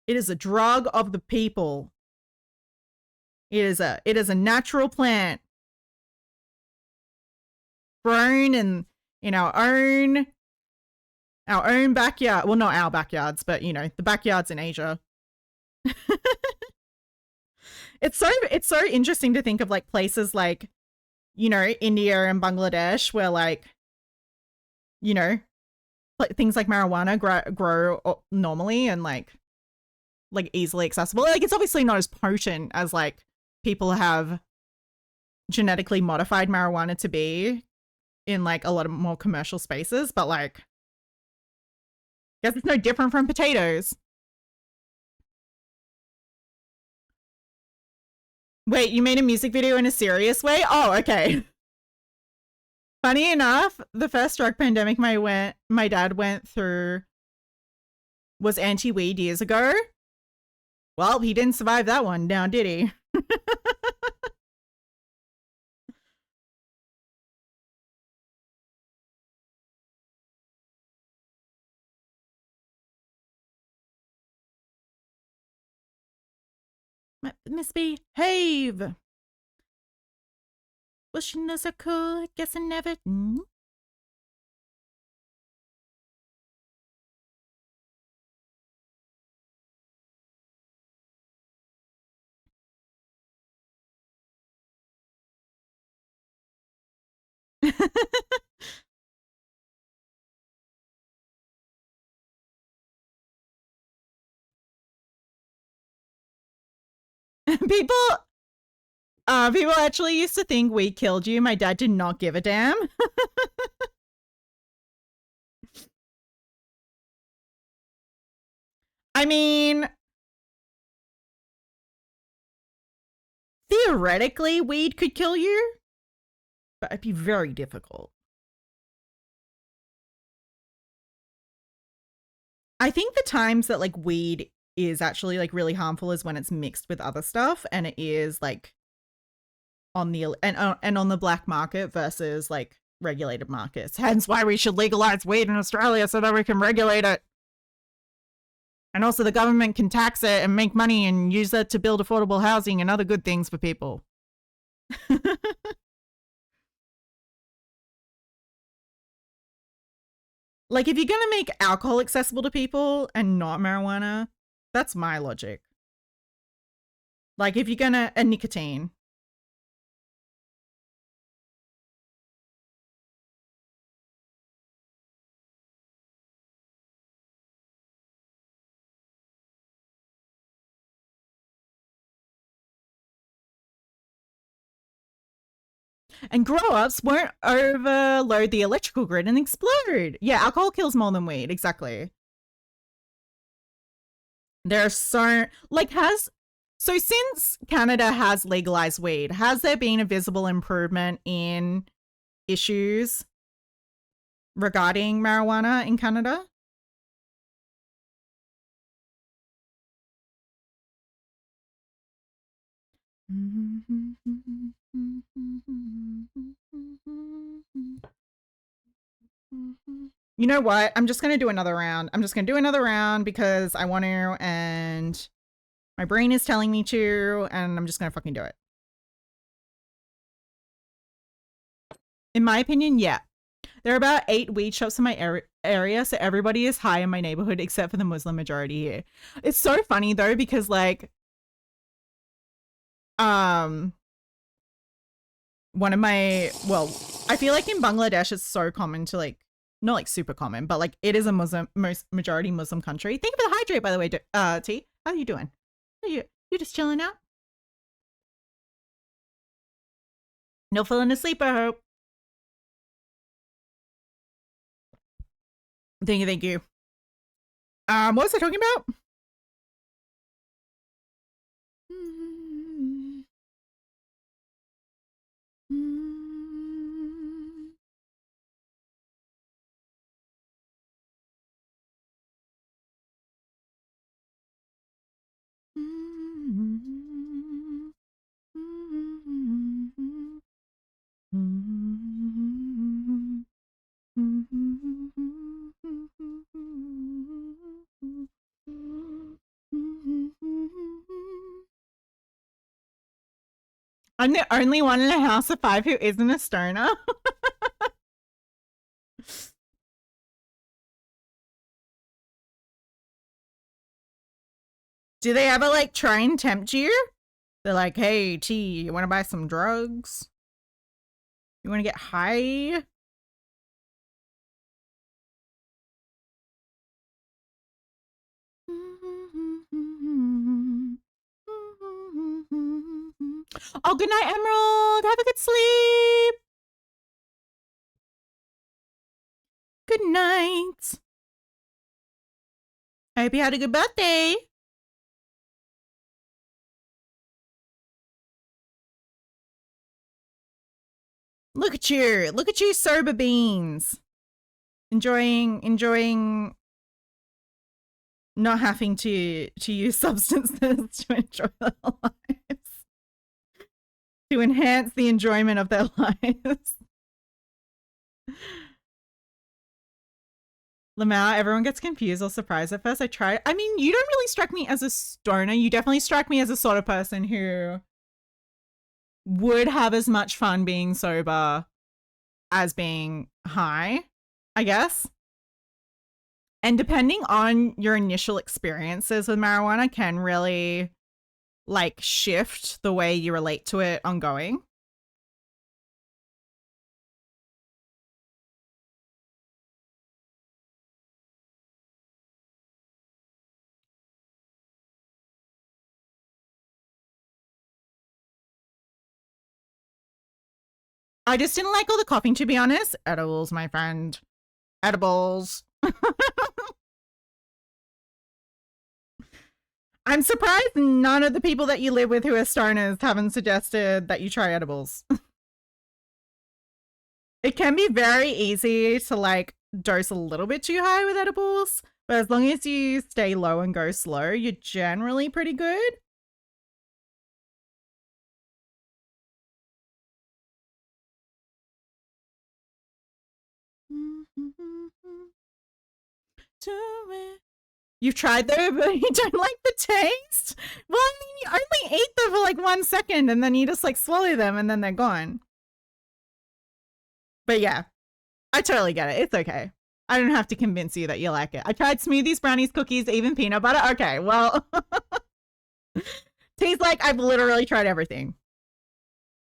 It is a drug of the people. It is a natural plant grown in our own backyard. Well, not our backyards, but you know, the backyards in Asia. It's so interesting to think of like places like, you know, India and Bangladesh where like, you know, things like marijuana grow normally and like easily accessible. Like it's obviously not as potent as like people have genetically modified marijuana to be in like a lot of more commercial spaces, but like I guess it's no different from potatoes. Wait, you made a music video in a serious way? Oh, okay. Funny enough, the first drug pandemic my dad went through was anti-weed years ago. Well, he didn't survive that one now, did he? Misbehave. Wishing us I could, guess I never. People actually used to think we killed you. My dad did not give a damn. I mean, theoretically, weed could kill you, but it'd be very difficult. I think the times that like weed is actually like really harmful is when it's mixed with other stuff and it is like on the and on the black market versus like regulated markets. Hence why we should legalize weed in Australia so that we can regulate it. And also the government can tax it and make money and use it to build affordable housing and other good things for people. Like, if you're going to make alcohol accessible to people and not marijuana, that's my logic. Like, if you're going to, and nicotine. And grow-ups won't overload the electrical grid and explode. Yeah, alcohol kills more than weed. Exactly. There's so... Like, So since Canada has legalized weed, has there been a visible improvement in issues regarding marijuana in Canada? You know what? I'm just going to do another round. I'm just going to do another round because I want to, and my brain is telling me to, and I'm just going to fucking do it. In my opinion, yeah. There are about 8 weed shops in my area, so everybody is high in my neighborhood except for the Muslim majority here. It's so funny though, because like, one of my, well, I feel like in Bangladesh it's so common to like, not like super common, but like it is a majority Muslim country. Thank you for the hydrate, by the way, T. How are you doing? You just chilling out? No falling asleep, I hope. Thank you, thank you. What was I talking about? I'm the only one in a house of 5 who isn't a stoner. Do they ever like try and tempt you? They're like, hey, T, you want to buy some drugs? You want to get high? Oh, good night, Emerald. Have a good sleep. Good night. I hope you had a good birthday. Look at you, sober beans. Enjoying not having to use substances to enjoy their lives. To enhance the enjoyment of their lives. Lamau, everyone gets confused or surprised at first. I mean, you don't really strike me as a stoner. You definitely strike me as a sort of person who would have as much fun being sober as being high, I guess. And depending on your initial experiences with marijuana can really like shift the way you relate to it ongoing. I just didn't like all the coughing, to be honest. Edibles, my friend. Edibles. I'm surprised none of the people that you live with who are stoners haven't suggested that you try edibles. It can be very easy to like dose a little bit too high with edibles, but as long as you stay low and go slow, you're generally pretty good. do it. You've tried though, but you don't like the taste? Well, I mean, you only eat them for like 1 second and then you just like swallow them and then they're gone. But yeah, I totally get it. It's okay. I don't have to convince you that you like it. I tried smoothies, brownies, cookies, even peanut butter. Okay, well, T's like, I've literally tried everything.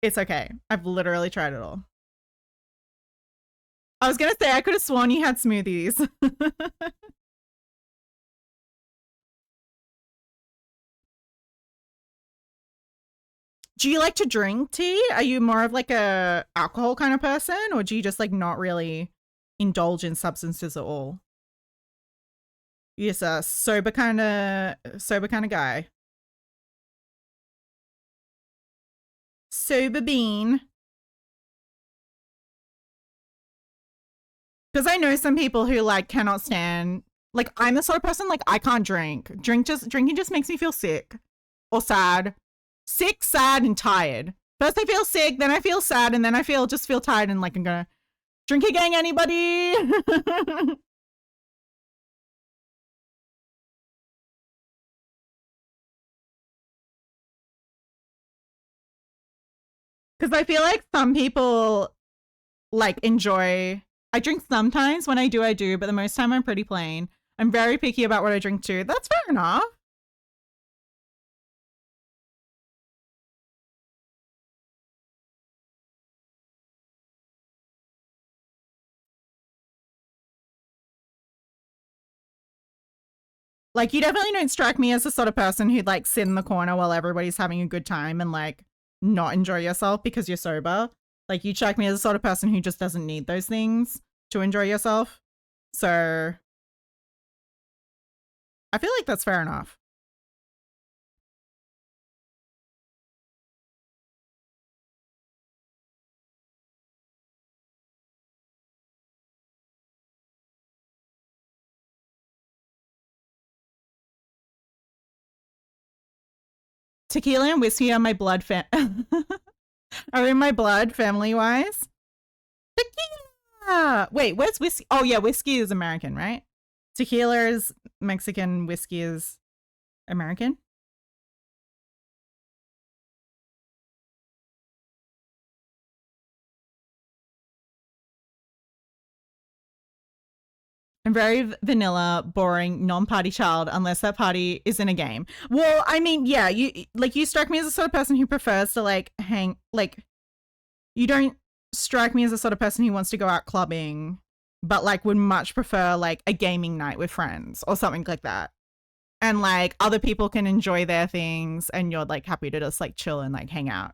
It's okay. I've literally tried it all. I was going to say, I could have sworn you had smoothies. Do you like to drink tea? Are you more of like a alcohol kind of person, or do you just like not really indulge in substances at all? You're just a sober kind of guy. Sober bean. Because I know some people who like cannot stand, like I'm the sort of person like I can't drink. Drinking just makes me feel sick or sad. Sick, sad, and tired. First I feel sick, then I feel sad, and then I just feel tired and like I'm gonna drink again, anybody? Because I feel like some people like enjoy, I drink sometimes. When I do, but the most time I'm pretty plain. I'm very picky about what I drink too. That's fair enough. Like, you definitely don't strike me as the sort of person who'd like sit in the corner while everybody's having a good time and like not enjoy yourself because you're sober. Like, you strike me as the sort of person who just doesn't need those things to enjoy yourself. So I feel like that's fair enough. Tequila and whiskey are my blood are in my blood family wise. Tequila. Wait, where's whiskey? Oh yeah, whiskey is American, right? Tequila is Mexican, whiskey is American. I'm very vanilla, boring, non-party child unless that party is in a game. Well, I mean, yeah, you strike me as the sort of person who prefers to like hang, like you don't strike me as the sort of person who wants to go out clubbing, but like would much prefer like a gaming night with friends or something like that. And like other people can enjoy their things and you're like happy to just like chill and like hang out.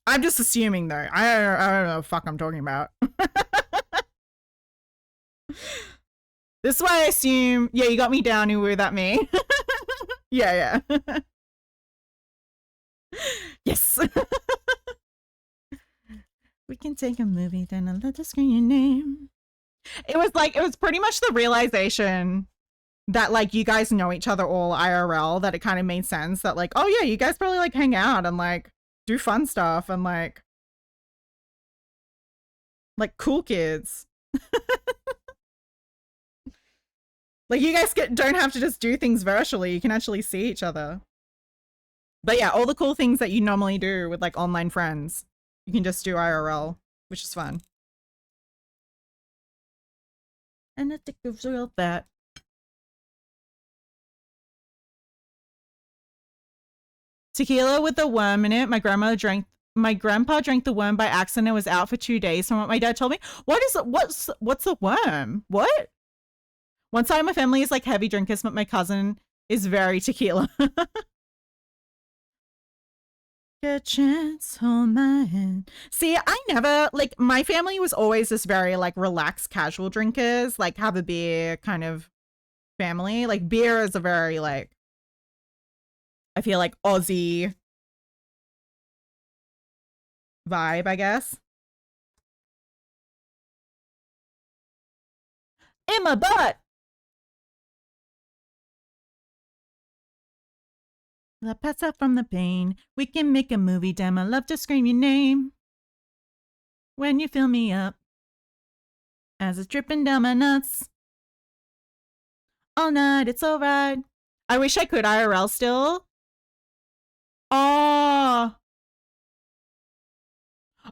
I'm just assuming though. I don't know what the fuck I'm talking about. This is why I assume, yeah, you got me down, you were that me. Yeah. Yes. We can take a movie, then I'll let the screen your name. It was pretty much the realization that like you guys know each other all IRL, that it kind of made sense that like, oh yeah, you guys probably like hang out and like do fun stuff and like cool kids. Like you guys don't have to just do things virtually. You can actually see each other. But yeah, all the cool things that you normally do with like online friends, you can just do IRL, which is fun. And I think it's real that. Tequila with a worm in it. My grandpa drank the worm by accident. It was out for 2 days from what my dad told me. What's a worm? What? One side of my family is like heavy drinkers, but my cousin is very tequila. Good chance, hold my hand. See, I never, like, my family was always this very, like, relaxed, casual drinkers, like, have a beer kind of family. Like, beer is a very, like, I feel like Aussie vibe, I guess. In my butt! La pass out from the pain. We can make a movie, damn, I love to scream your name. When you fill me up. As it's dripping down my nuts. All night, it's alright. I wish I could IRL still. Oh.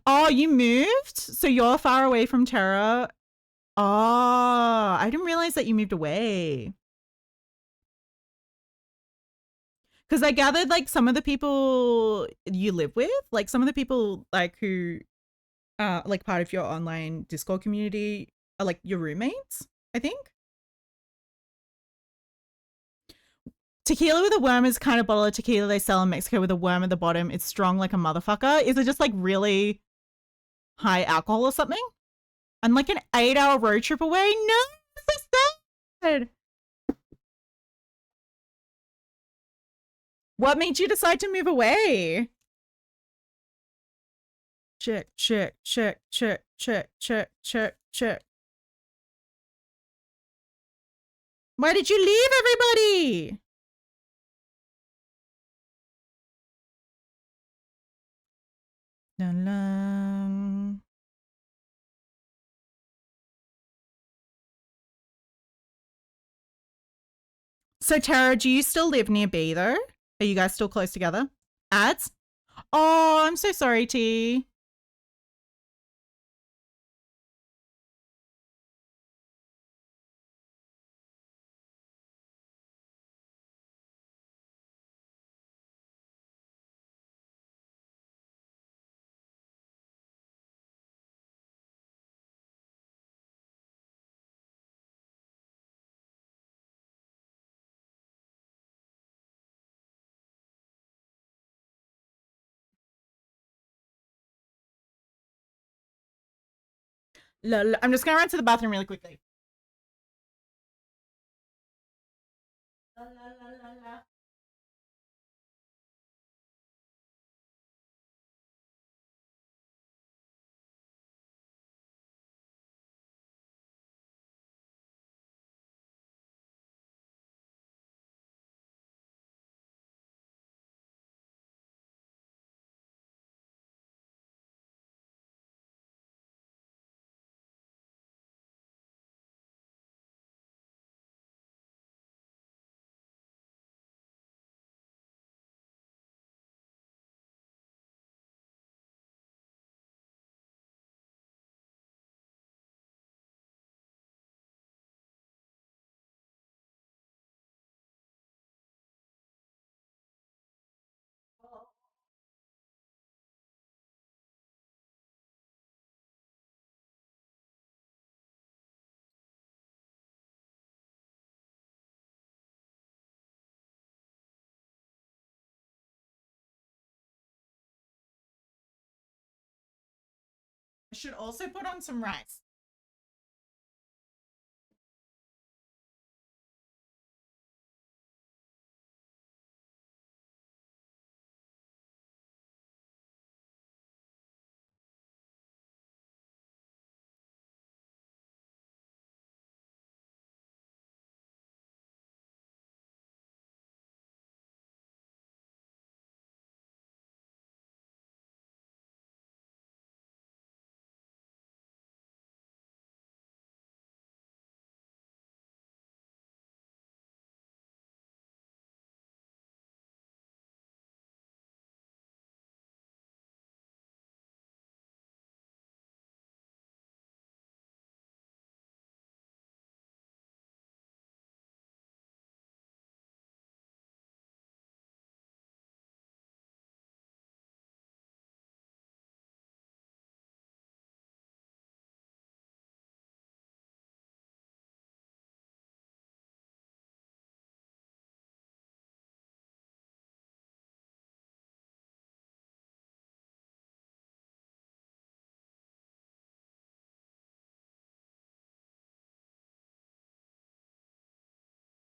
Oh, you moved? So you're far away from Terra? Oh, I didn't realize that you moved away. Because I gathered like some of the people you live with, like some of the people like who like part of your online Discord community are like your roommates, I think. Tequila with a worm is kind of bottle of tequila they sell in Mexico with a worm at the bottom. It's strong like a motherfucker. Is it just like really high alcohol or something? And like an 8-hour road trip away? No, that's so sad. What made you decide to move away? Check, check, check, check, check, check, check, check. Why did you leave everybody? Dun, dun. So Tara, do you still live near B though? Are you guys still close together? Ads? Oh, I'm so sorry, T. I'm just gonna run to the bathroom really quickly. La, la, la, la, la. I should also put on some rice.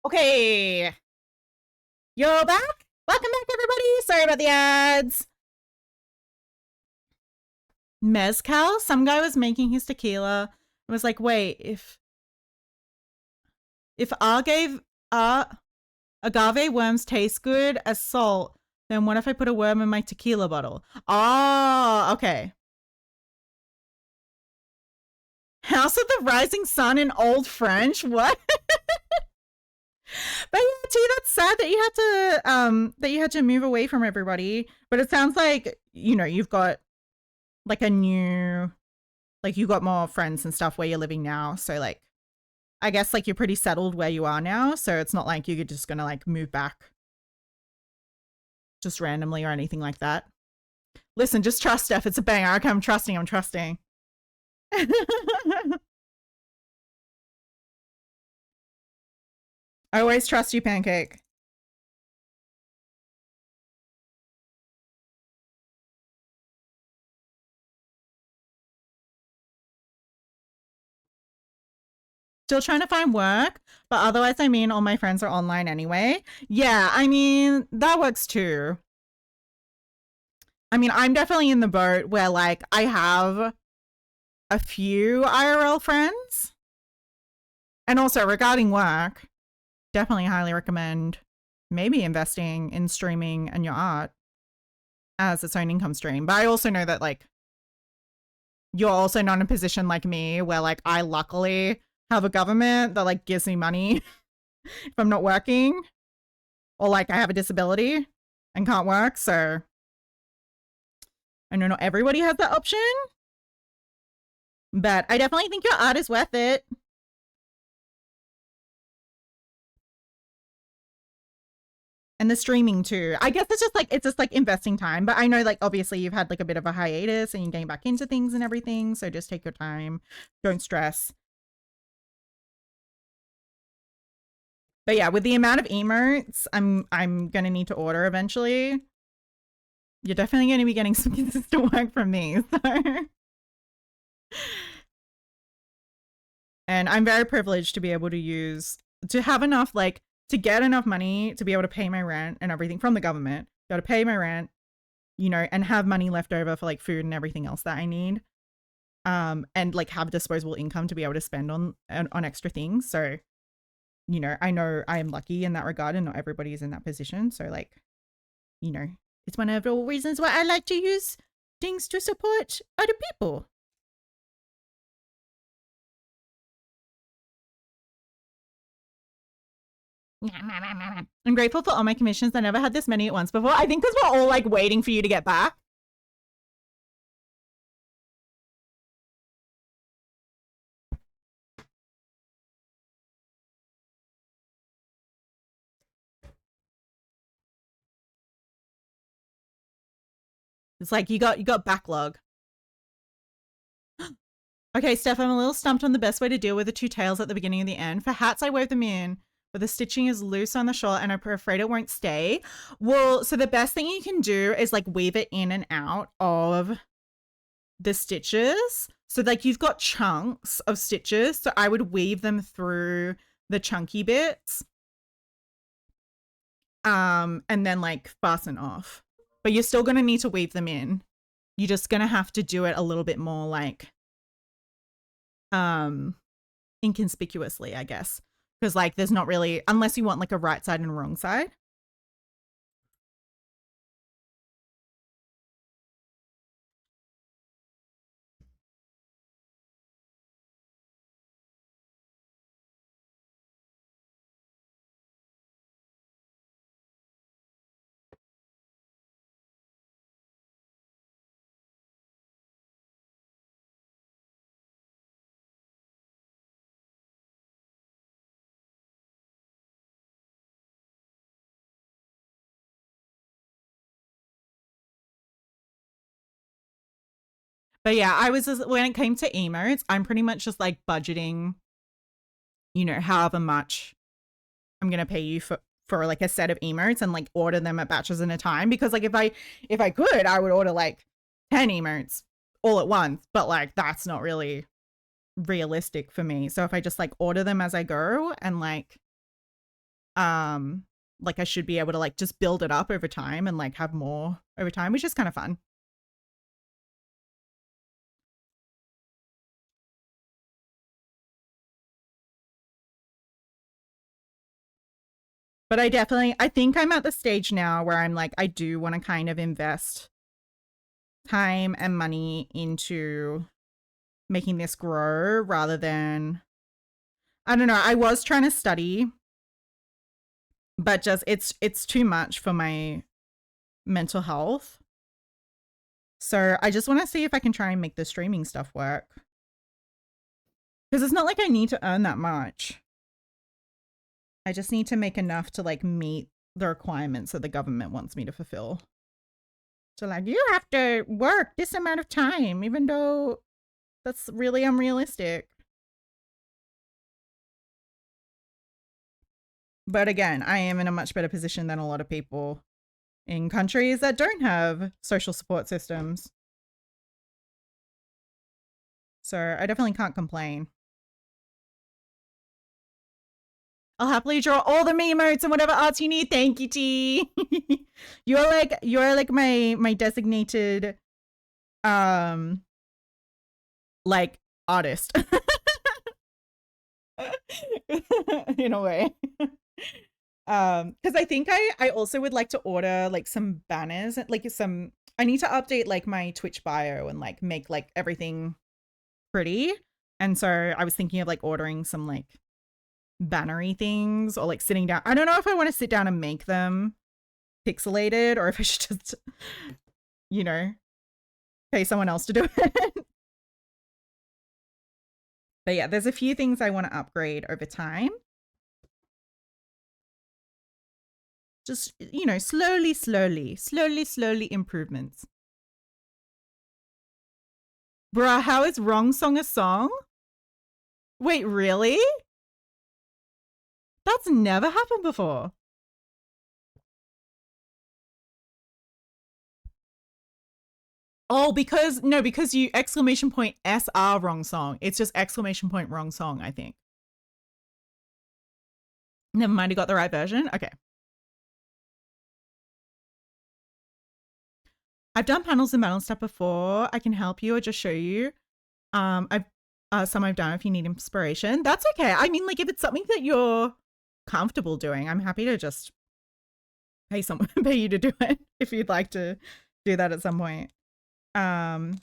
Okay. You're back? Welcome back, everybody. Sorry about the ads. Mezcal? Some guy was making his tequila and was like, wait, if R gave R Agave worms taste good as salt. Then what if I put a worm in my tequila bottle? Oh, okay. House of the Rising Sun in Old French? What? But yeah, too, that's sad that you had to move away from everybody. But it sounds like, you know, you've got like a new, like you got more friends and stuff where you're living now. So like, I guess like you're pretty settled where you are now. So it's not like you're just gonna like move back just randomly or anything like that. Listen, just trust Steph. It's a banger. Okay, I'm trusting. I'm trusting. I always trust you, Pancake. Still trying to find work, but otherwise, I mean, all my friends are online anyway. Yeah, I mean, that works too. I mean, I'm definitely in the boat where like I have a few IRL friends. And also regarding work, definitely highly recommend maybe investing in streaming and your art as its own income stream. But I also know that like you're also not in a position like me where like I luckily have a government that like gives me money if I'm not working, or like I have a disability and can't work. So I know not everybody has that option, but I definitely think your art is worth it. And the streaming too. I guess it's just like investing time. But I know like obviously you've had like a bit of a hiatus and you're getting back into things and everything. So just take your time. Don't stress. But yeah, with the amount of emotes I'm gonna need to order eventually. You're definitely gonna be getting some consistent work from me. So and I'm very privileged to be able to have enough like to get enough money to be able to pay my rent and everything from the government, be able to pay my rent, you know, and have money left over for like food and everything else that I need. And like have disposable income to be able to spend on extra things. So, you know I am lucky in that regard and not everybody is in that position. So like, you know, it's one of the reasons why I like to use things to support other people. I'm grateful for all my commissions. I never had this many at once before. I think because we're all like waiting for you to get back. It's like you got backlog. Okay, Steph, I'm a little stumped on the best way to deal with the two tails at the beginning and the end. For hats, I wove them in, but the stitching is loose on the short and I'm afraid it won't stay. Well, so the best thing you can do is like weave it in and out of the stitches. So like you've got chunks of stitches. So I would weave them through the chunky bits. And then like fasten off. But you're still gonna need to weave them in. You're just gonna have to do it a little bit more like inconspicuously, I guess. Because like there's not really, unless you want like a right side and a wrong side. But yeah, I was just, when it came to emotes, I'm pretty much just like budgeting, you know, however much I'm gonna pay you for like a set of emotes and like order them at batches in a time. Because like if I could, I would order like 10 emotes all at once, but like that's not really realistic for me. So if I just like order them as I go and like I should be able to like just build it up over time and like have more over time, which is kind of fun. But I think I'm at the stage now where I'm like, I do want to kind of invest time and money into making this grow rather than, I don't know. I was trying to study, but just it's too much for my mental health. So I just want to see if I can try and make the streaming stuff work. Because it's not like I need to earn that much. I just need to make enough to like meet the requirements that the government wants me to fulfill. So like, you have to work this amount of time, even though that's really unrealistic. But again, I am in a much better position than a lot of people in countries that don't have social support systems. So I definitely can't complain. I'll happily draw all the emotes and whatever arts you need. Thank you, T. you're like my designated like artist. In a way. Because I think I also would like to order like some banners, like I need to update like my Twitch bio and like make like everything pretty. And so I was thinking of like ordering some like bannery things or like sitting down. I don't know if I want to sit down and make them pixelated or if I should just, you know, pay someone else to do it. But yeah, there's a few things I want to upgrade over time. Just, you know, slowly improvements. Bruh, how is Wrong Song a song? Wait, really? That's never happened before. Oh, because you exclamation point SR wrong song. It's just exclamation point wrong song, I think. Never mind, you got the right version? Okay. I've done panels and battle stuff before. I can help you or just show you. Some I've done if you need inspiration. That's okay. I mean, like if it's something that you're comfortable doing, I'm happy to just pay you to do it if you'd like to do that at some point. Because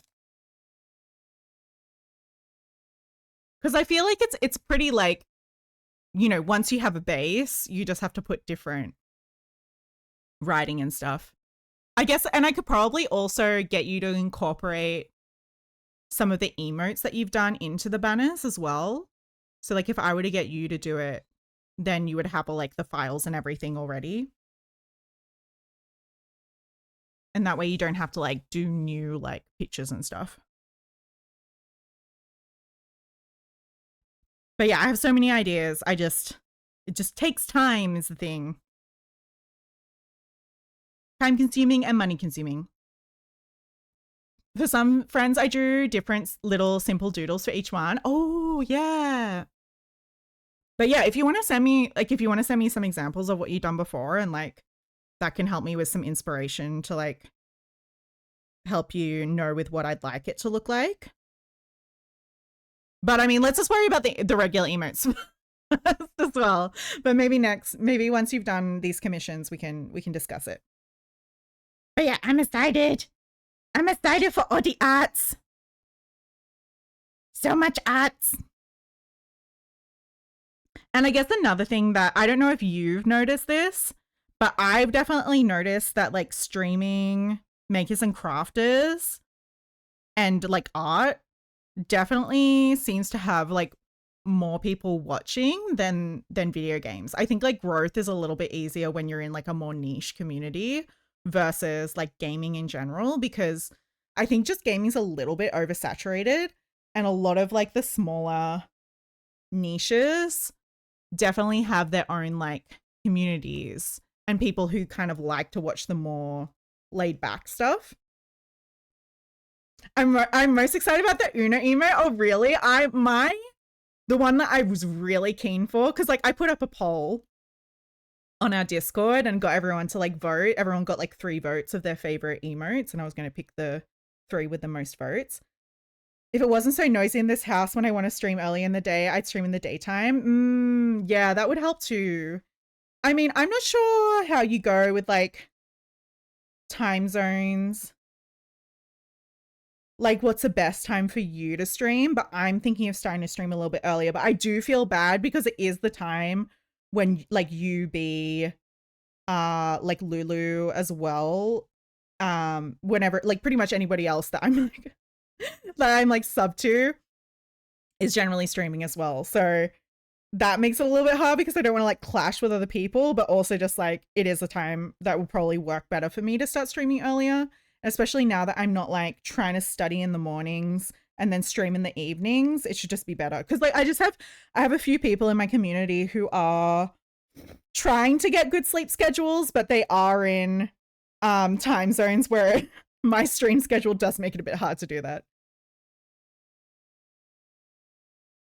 I feel like it's pretty like, you know, once you have a base, you just have to put different writing and stuff. I guess, and I could probably also get you to incorporate some of the emotes that you've done into the banners as well. So like if I were to get you to do it, then you would have like the files and everything already. And that way you don't have to like do new like pictures and stuff. But yeah, I have so many ideas. It just takes time is the thing. Time consuming and money consuming. For some friends, I drew different little simple doodles for each one. Oh yeah. But yeah, if you want to send me some examples of what you've done before and like that can help me with some inspiration to like help you know with what I'd like it to look like. But I mean, let's just worry about the regular emotes as well. But maybe once you've done these commissions, we can discuss it. But yeah, I'm excited. I'm excited for all the arts. So much arts. And I guess another thing that I don't know if you've noticed this, but I've definitely noticed that like streaming makers and crafters and like art definitely seems to have like more people watching than video games. I think like growth is a little bit easier when you're in like a more niche community versus like gaming in general, because I think just gaming's a little bit oversaturated and a lot of like the smaller niches definitely have their own like communities and people who kind of like to watch the more laid back stuff. I'm most excited about the Uno emote. Oh really? The one that I was really keen for, because like I put up a poll on our Discord and got everyone to like vote. Everyone got like 3 votes of their favorite emotes, and I was going to pick the 3 with the most votes. If it wasn't so noisy in this house when I want to stream early in the day, I'd stream in the daytime. Yeah, that would help too. I mean, I'm not sure how you go with like time zones. Like what's the best time for you to stream, but I'm thinking of starting to stream a little bit earlier, but I do feel bad because it is the time when like you be like Lulu as well, whenever like pretty much anybody else that I'm like that I'm like sub to is generally streaming as well. So that makes it a little bit hard because I don't want to like clash with other people, but also just like it is a time that would probably work better for me to start streaming earlier, especially now that I'm not like trying to study in the mornings and then stream in the evenings. It should just be better because like I have a few people in my community who are trying to get good sleep schedules, but they are in time zones where my stream schedule does make it a bit hard to do that.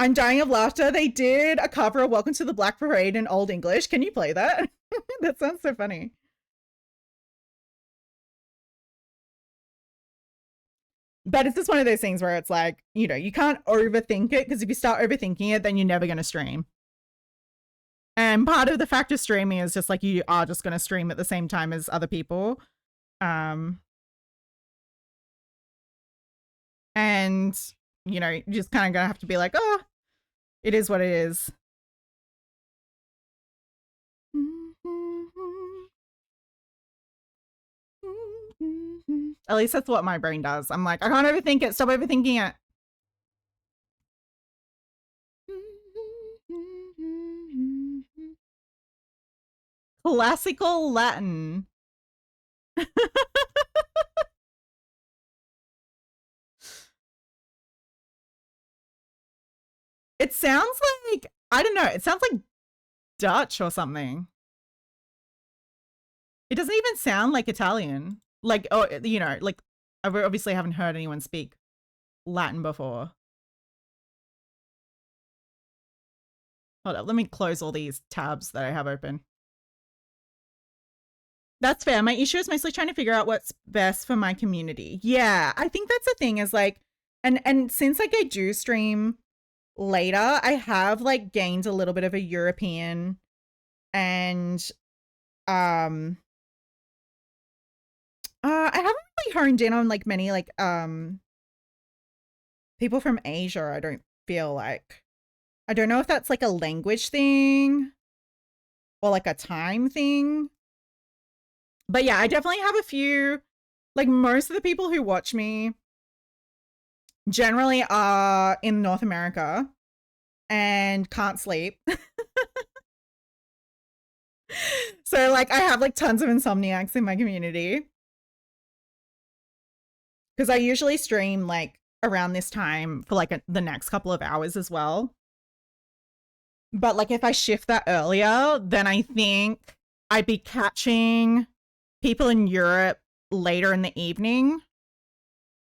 I'm dying of laughter. They did a cover of Welcome to the Black Parade in Old English. Can you play that? That sounds so funny. But it's just one of those things where it's like, you know, you can't overthink it because if you start overthinking it, then you're never going to stream. And part of the fact of streaming is just like you are just going to stream at the same time as other people. And, you know, you're just kind of going to have to be like, oh, it is what it is. At least that's what my brain does. I'm like, I can't overthink it. Stop overthinking it. Classical Latin. It sounds like, I don't know, it sounds like Dutch or something. It doesn't even sound like Italian. Like, oh, you know, like, I obviously haven't heard anyone speak Latin before. Hold up, let me close all these tabs that I have open. That's fair. My issue is mostly trying to figure out what's best for my community. Yeah, I think that's the thing is like, and since like I do stream later, I have like gained a little bit of a European and I haven't really honed in on like many like people from Asia. I don't feel like, I don't know if that's like a language thing or like a time thing. But yeah, I definitely have a few, like most of the people who watch me generally are in North America and can't sleep. So like I have like tons of insomniacs in my community. Because I usually stream like around this time for like the next couple of hours as well. But like if I shift that earlier, then I think I'd be catching people in Europe later in the evening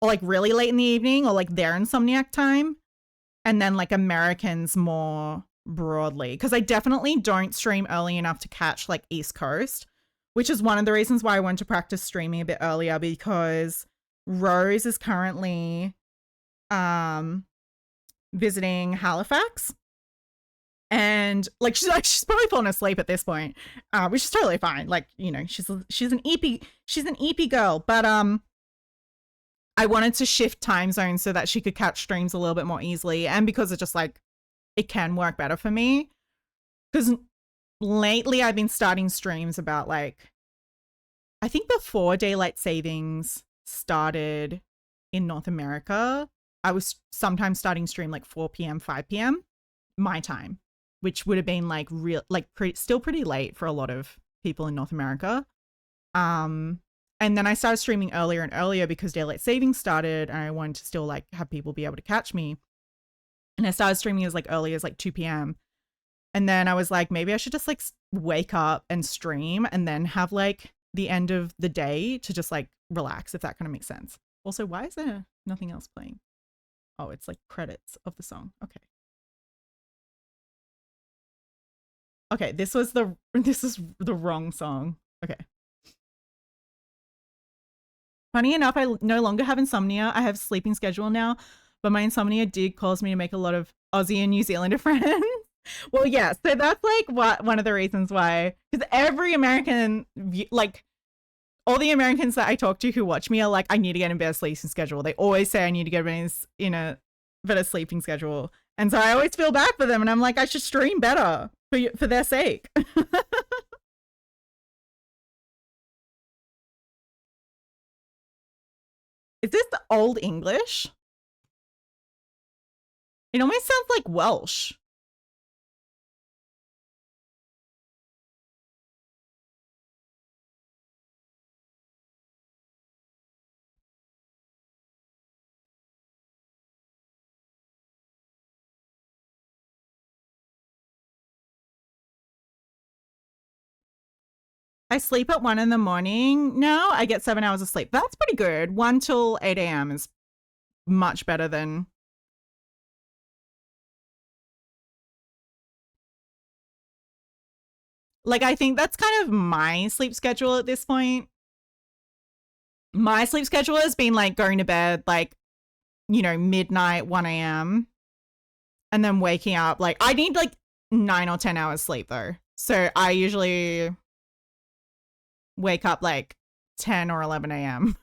or like really late in the evening or like their insomniac time. And then like Americans more broadly. Because I definitely don't stream early enough to catch like East Coast, which is one of the reasons why I want to practice streaming a bit earlier because Rose is currently visiting Halifax. And like she's probably fallen asleep at this point, which is totally fine. Like, you know, she's an EP girl, but I wanted to shift time zones so that she could catch streams a little bit more easily, and because it just like it can work better for me. Because lately I've been starting streams about like, I think before daylight savings started in North America, I was sometimes starting stream like 4 p.m., 5 p.m. my time, which would have been like still pretty late for a lot of people in North America. And then I started streaming earlier and earlier because daylight savings started and I wanted to still like have people be able to catch me. And I started streaming as like early as like 2 p.m. And then I was like, maybe I should just like wake up and stream and then have like the end of the day to just like relax, if that kind of makes sense. Also, why is there nothing else playing? Oh, it's like credits of the song. Okay. Okay, this is the wrong song. Okay. Funny enough, I no longer have insomnia. I have a sleeping schedule now, but my insomnia did cause me to make a lot of Aussie and New Zealander friends. Well, yeah. So that's like what one of the reasons why, because every American, like all the Americans that I talk to who watch me are like, I need to get in better sleeping schedule. They always say I need to get in a better sleeping schedule, and so I always feel bad for them, and I'm like, I should stream better for their sake. Is this the Old English? It almost sounds like Welsh. I sleep at 1 in the morning. Now I get 7 hours of sleep. That's pretty good. 1 till 8 a.m. is much better than. Like, I think that's kind of my sleep schedule at this point. My sleep schedule has been like going to bed like, midnight, 1 a.m. and then waking up. Like, I need like 9 or 10 hours sleep though. So I usually wake up like 10 or 11 a.m.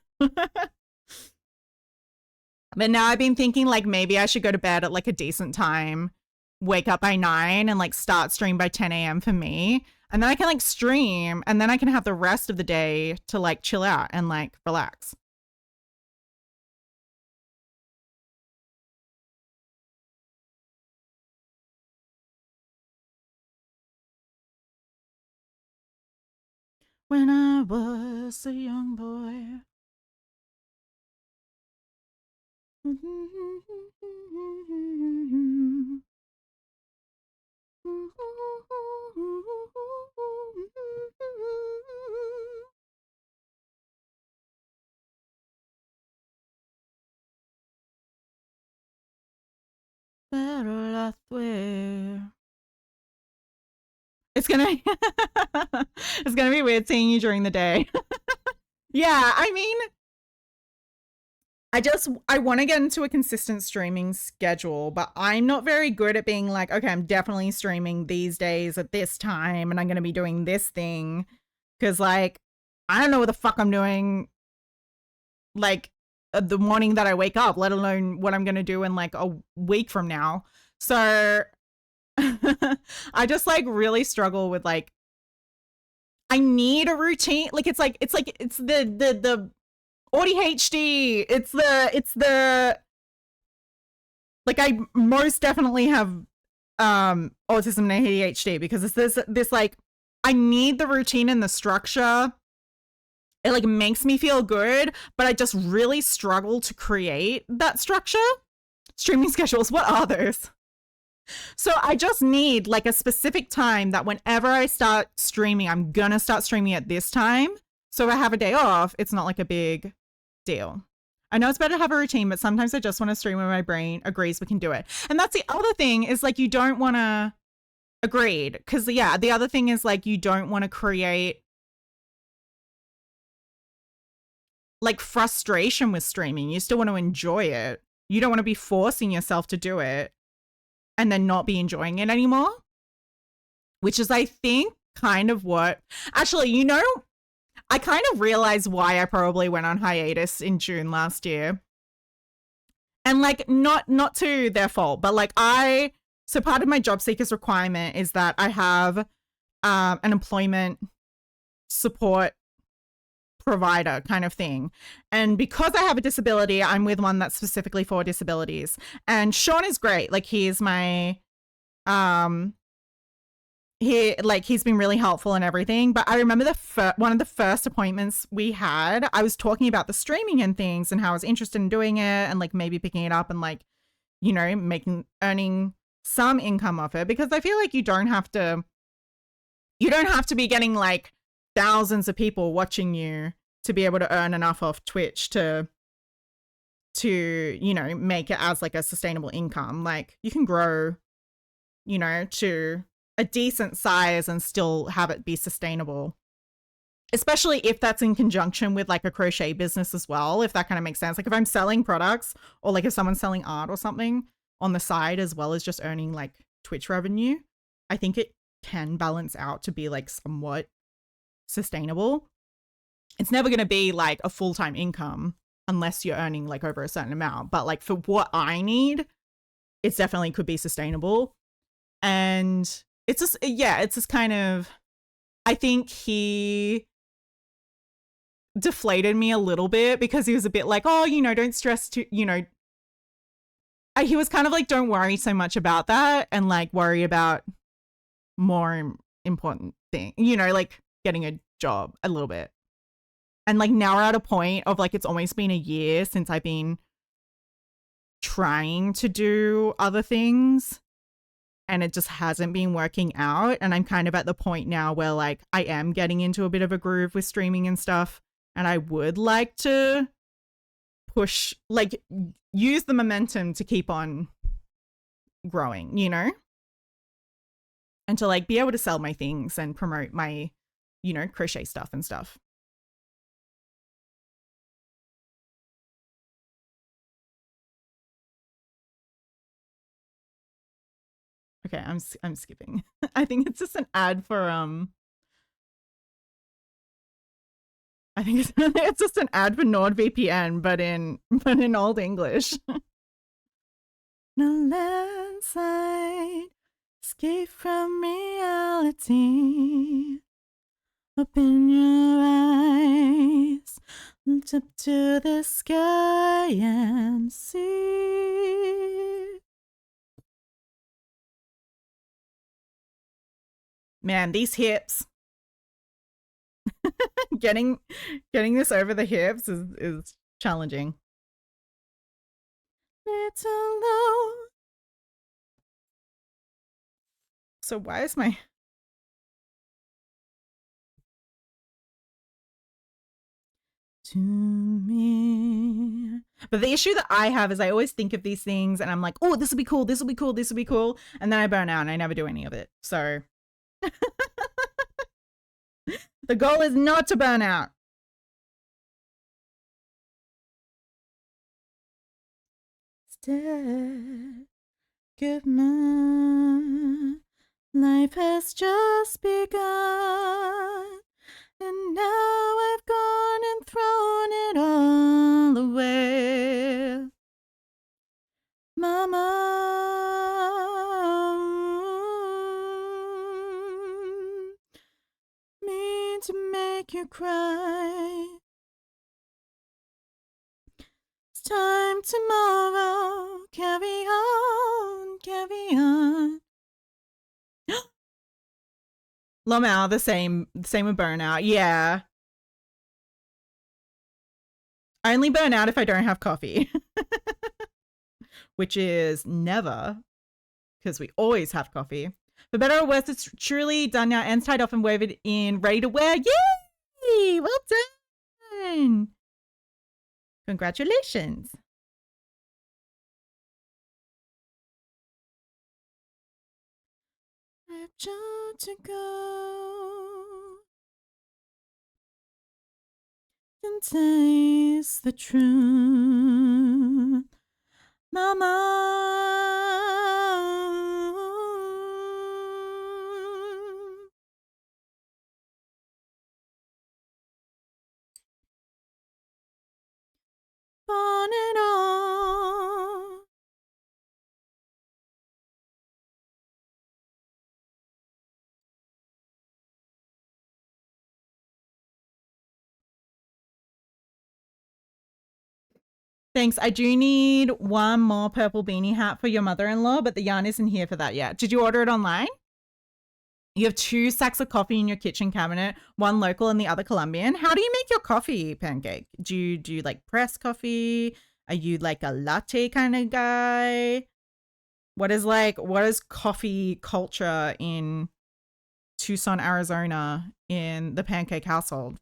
But now I've been thinking like maybe I should go to bed at like a decent time, wake up by 9 and like start stream by 10 a.m. for me. And then I can like stream and then I can have the rest of the day to like chill out and like relax. When I was a young boy. Pero la swear. It's gonna it's gonna be weird seeing you during the day. Yeah, I mean, I want to get into a consistent streaming schedule, but I'm not very good at being like, okay, I'm definitely streaming these days at this time and I'm going to be doing this thing. Cause like, I don't know what the fuck I'm doing like the morning that I wake up, let alone what I'm going to do in like a week from now. So I just like really struggle with like, I need a routine. Like, it's the ADHD. It's the like I most definitely have autism and ADHD because it's this like I need the routine and the structure. It like makes me feel good, but I just really struggle to create that structure. Streaming schedules, what are those? So I just need like a specific time that whenever I start streaming, I'm gonna start streaming at this time. So if I have a day off, it's not like a big deal. I know it's better to have a routine, but sometimes I just want to stream when my brain agrees we can do it. And that's the other thing is like you don't want to agreed because yeah, the other thing is like you don't want to create like frustration with streaming. You still want to enjoy it. You don't want to be forcing yourself to do it and then not be enjoying it anymore, which is I think kind of what actually, I kind of realized why I probably went on hiatus in June last year. And like not to their fault, but like so part of my job seekers requirement is that I have an employment support provider kind of thing. And because I have a disability, I'm with one that's specifically for disabilities. And Sean is great. Like he's my he's been really helpful and everything. But I remember one of the first appointments we had, I was talking about the streaming and things and how I was interested in doing it and like maybe picking it up and like, earning some income off it, because I feel like you don't have to be getting like thousands of people watching you to be able to earn enough off Twitch to make it as like a sustainable income. Like you can grow, to a decent size and still have it be sustainable, especially if that's in conjunction with like a crochet business as well, if that kind of makes sense. Like if I'm selling products or like if someone's selling art or something on the side as well as just earning like Twitch revenue, I think it can balance out to be like somewhat sustainable. It's never going to be like a full-time income unless you're earning like over a certain amount. But like for what I need, it's definitely could be sustainable. And it's just, yeah, it's just kind of, I think he deflated me a little bit because he was a bit like, oh, you know, don't stress too, you know, he was kind of like, don't worry so much about that and like worry about more important thing, you know, like getting a job a little bit. And like now we're at a point of like, it's almost been a year since I've been trying to do other things and it just hasn't been working out. And I'm kind of at the point now where like I am getting into a bit of a groove with streaming and stuff. And I would like to push, like use the momentum to keep on growing, you know? And to like be able to sell my things and promote my, you know, crochet stuff and stuff. Okay, I'm skipping. I think it's just an ad for I think it's just an ad for NordVPN, but in old English. No landslide, escape from reality. Open your eyes, look up to the sky and see. Man, these hips. getting this over the hips is challenging. Little low. So why is my to me? But the issue that I have is I always think of these things and I'm like, oh, this will be cool, this will be cool, this will be cool. And then I burn out and I never do any of it. So the goal is not to burn out. Instead, give my life has just begun. And now I've gone and thrown it all away. Mama, mean to make you cry. It's time tomorrow. Carry on, carry on. Lomao, the same with burnout. Yeah. I only burn out if I don't have coffee. Which is never, because we always have coffee. For better or worse, it's truly done now. Ends tied off and woven in, ready to wear. Yay! Well done! Congratulations. I've got to go and taste the truth. Mama, on and on. Thanks. I do need one more purple beanie hat for your mother-in-law, but the yarn isn't here for that yet. Did you order it online? You have 2 sacks of coffee in your kitchen cabinet, one local and the other Colombian. How do you make your coffee, Pancake? Do you like press coffee? Are you like a latte kind of guy? What is coffee culture in Tucson, Arizona in the Pancake household?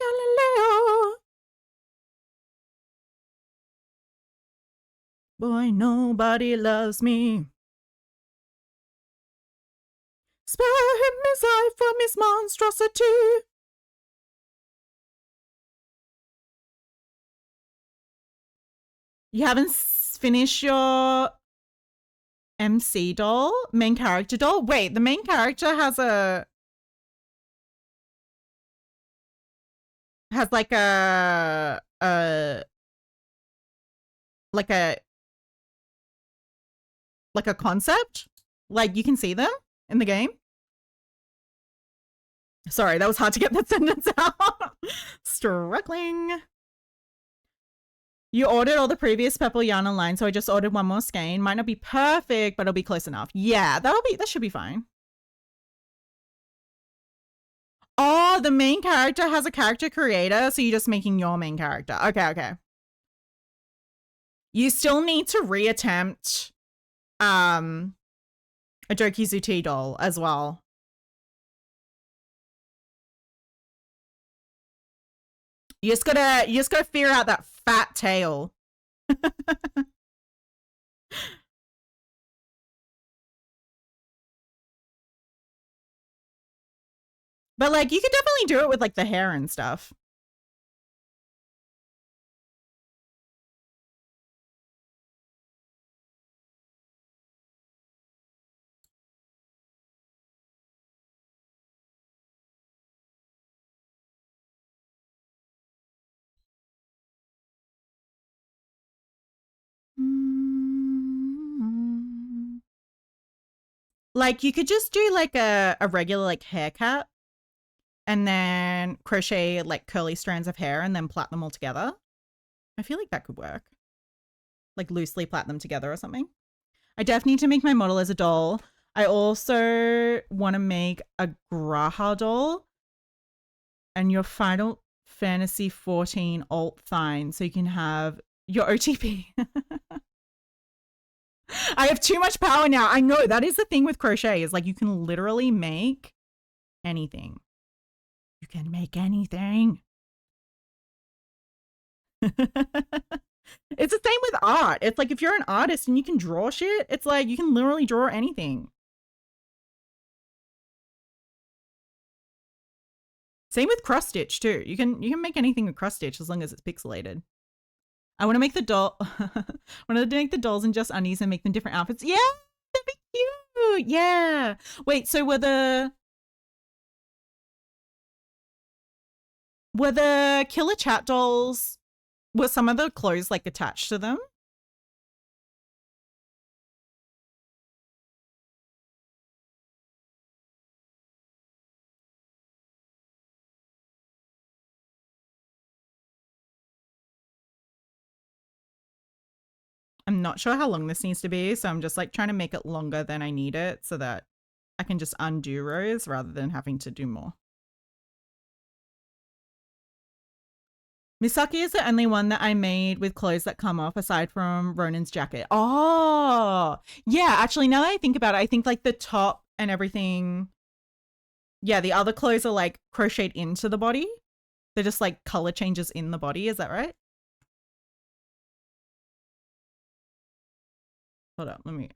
Galileo. Boy, nobody loves me. Spare him his eye from his monstrosity. You haven't finished your MC doll, main character doll. Wait, the main character has like like a like a concept. Like you can see them in the game. Sorry, that was hard to get that sentence out. Struggling. You ordered all the previous purple yarn online, so I just ordered one more skein. Might not be perfect, but it'll be close enough. Yeah, that should be fine. Oh, the main character has a character creator, so you're just making your main character. Okay. You still need to reattempt a Doki Zuti doll as well. You just gotta figure out that fat tail. But like you could definitely do it with like the hair and stuff. Like you could just do like a regular like haircut and then crochet like curly strands of hair and then plait them all together. I feel like that could work. Like loosely plait them together or something. I definitely need to make my model as a doll. I also want to make a Graha doll and your Final Fantasy 14 alt fine so you can have your OTP. I have too much power now. I know that is the thing with crochet is like you can literally make anything. You can make anything. It's the same with art. It's like if you're an artist and you can draw shit, it's like you can literally draw anything. Same with cross stitch too. You can make anything with cross stitch as long as it's pixelated. I want to make the doll. I want to make the dolls in just undies and make them different outfits. Yeah, that'd be cute. Yeah. Wait, so were the Killer Chat dolls? Were some of the clothes like attached to them? I'm not sure how long this needs to be, so I'm just like trying to make it longer than I need it so that I can just undo rows rather than having to do more. Misaki is the only one that I made with clothes that come off aside from Ronan's jacket. Oh, yeah. Actually, now that I think about it, I think like the top and everything. Yeah, the other clothes are like crocheted into the body. They're just like color changes in the body. Is that right? Hold up. Let me.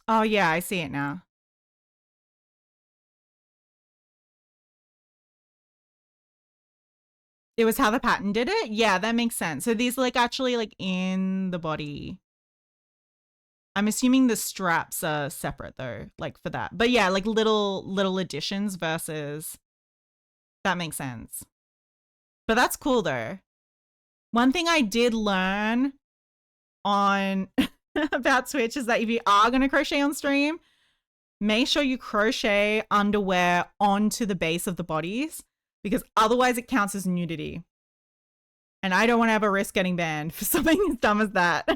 Oh, yeah, I see it now. It was how the pattern did it? Yeah, that makes sense. So these are like actually like in the body. I'm assuming the straps are separate though, like for that. But yeah, like little additions versus that makes sense. But that's cool though. One thing I did learn on about Twitch is that if you are going to crochet on stream, make sure you crochet underwear onto the base of the bodies because otherwise it counts as nudity. And I don't want to ever risk getting banned for something as dumb as that.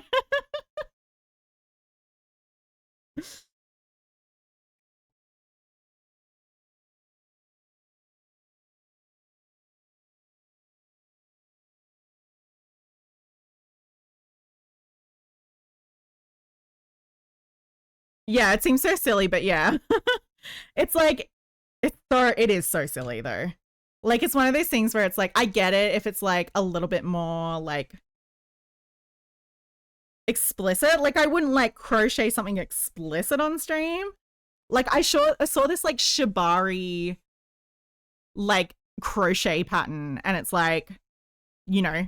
Yeah, it seems so silly, but yeah. It's like it is so silly though. Like it's one of those things where it's like I get it if it's like a little bit more like explicit. Like I wouldn't like crochet something explicit on stream. Like I saw this like shibari like crochet pattern and it's like, you know,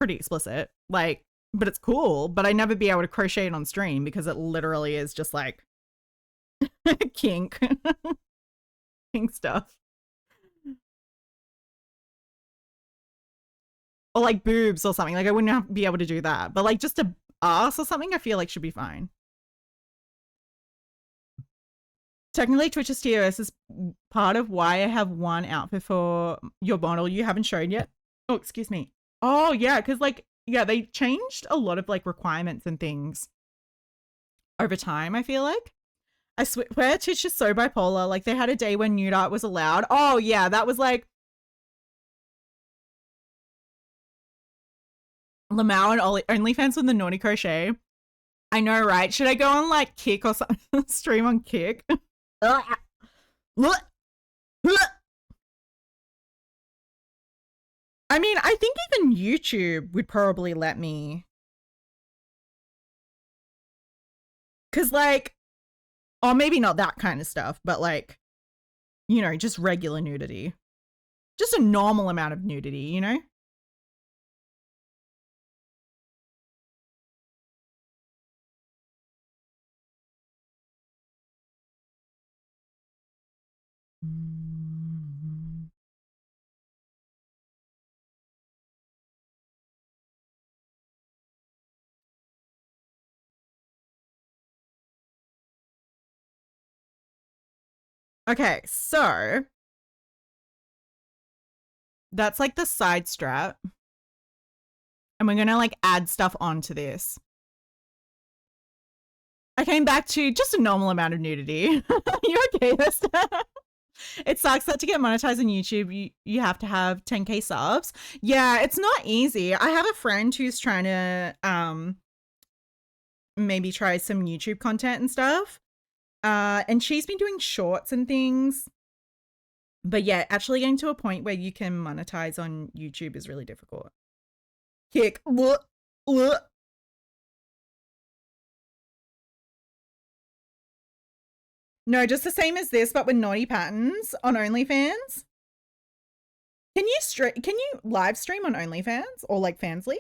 pretty explicit. Like, but it's cool, but I never be able to crochet it on stream because it literally is just like kink. Kink stuff. Or like boobs or something. Like I wouldn't be able to do that. But like just a ass or something I feel like should be fine. Technically, Twitch's TOS is part of why I have one outfit for your model you haven't shown yet. Oh, excuse me. Oh, yeah, because, like, yeah, they changed a lot of, like, requirements and things over time, I feel like. I swear, Twitch is so bipolar. Like, they had a day when nude art was allowed. Oh, yeah, that was, like, Lamau and OnlyFans with the naughty crochet. I know, right? Should I go on, like, Kick or something? Stream on Kick? I mean, I think even YouTube would probably let me. Because, like, or maybe not that kind of stuff, but, like, you know, just regular nudity. Just a normal amount of nudity, you know? Okay, so that's like the side strap. And we're gonna like add stuff onto this. I came back to just a normal amount of nudity. You okay this time? It sucks that to get monetized on YouTube, you have to have 10k subs. Yeah, it's not easy. I have a friend who's trying to maybe try some YouTube content and stuff. And she's been doing shorts and things. But yeah, actually getting to a point where you can monetize on YouTube is really difficult. Kick. No, just the same as this, but with naughty patterns on OnlyFans. Can you live stream on OnlyFans or like Fansly?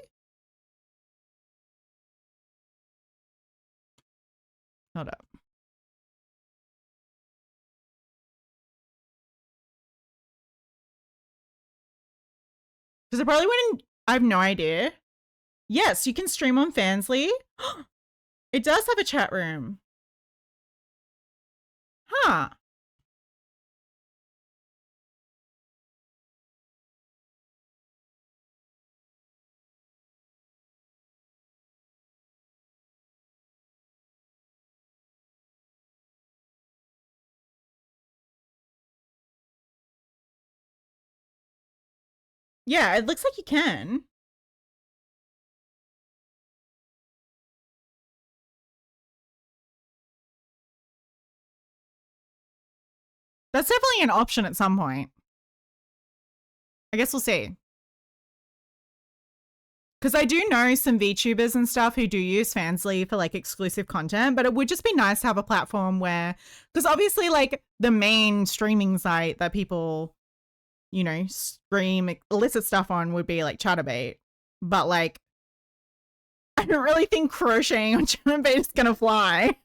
Hold up. Because I probably wouldn't. I have no idea. Yes, you can stream on Fansly. It does have a chat room. Huh. Yeah, it looks like you can. That's definitely an option at some point. I guess we'll see. Because I do know some VTubers and stuff who do use Fansly for like exclusive content, but it would just be nice to have a platform where, because obviously like the main streaming site that people, you know, stream illicit stuff on would be like Chatterbait. But like, I don't really think crocheting on Chatterbait is going to fly.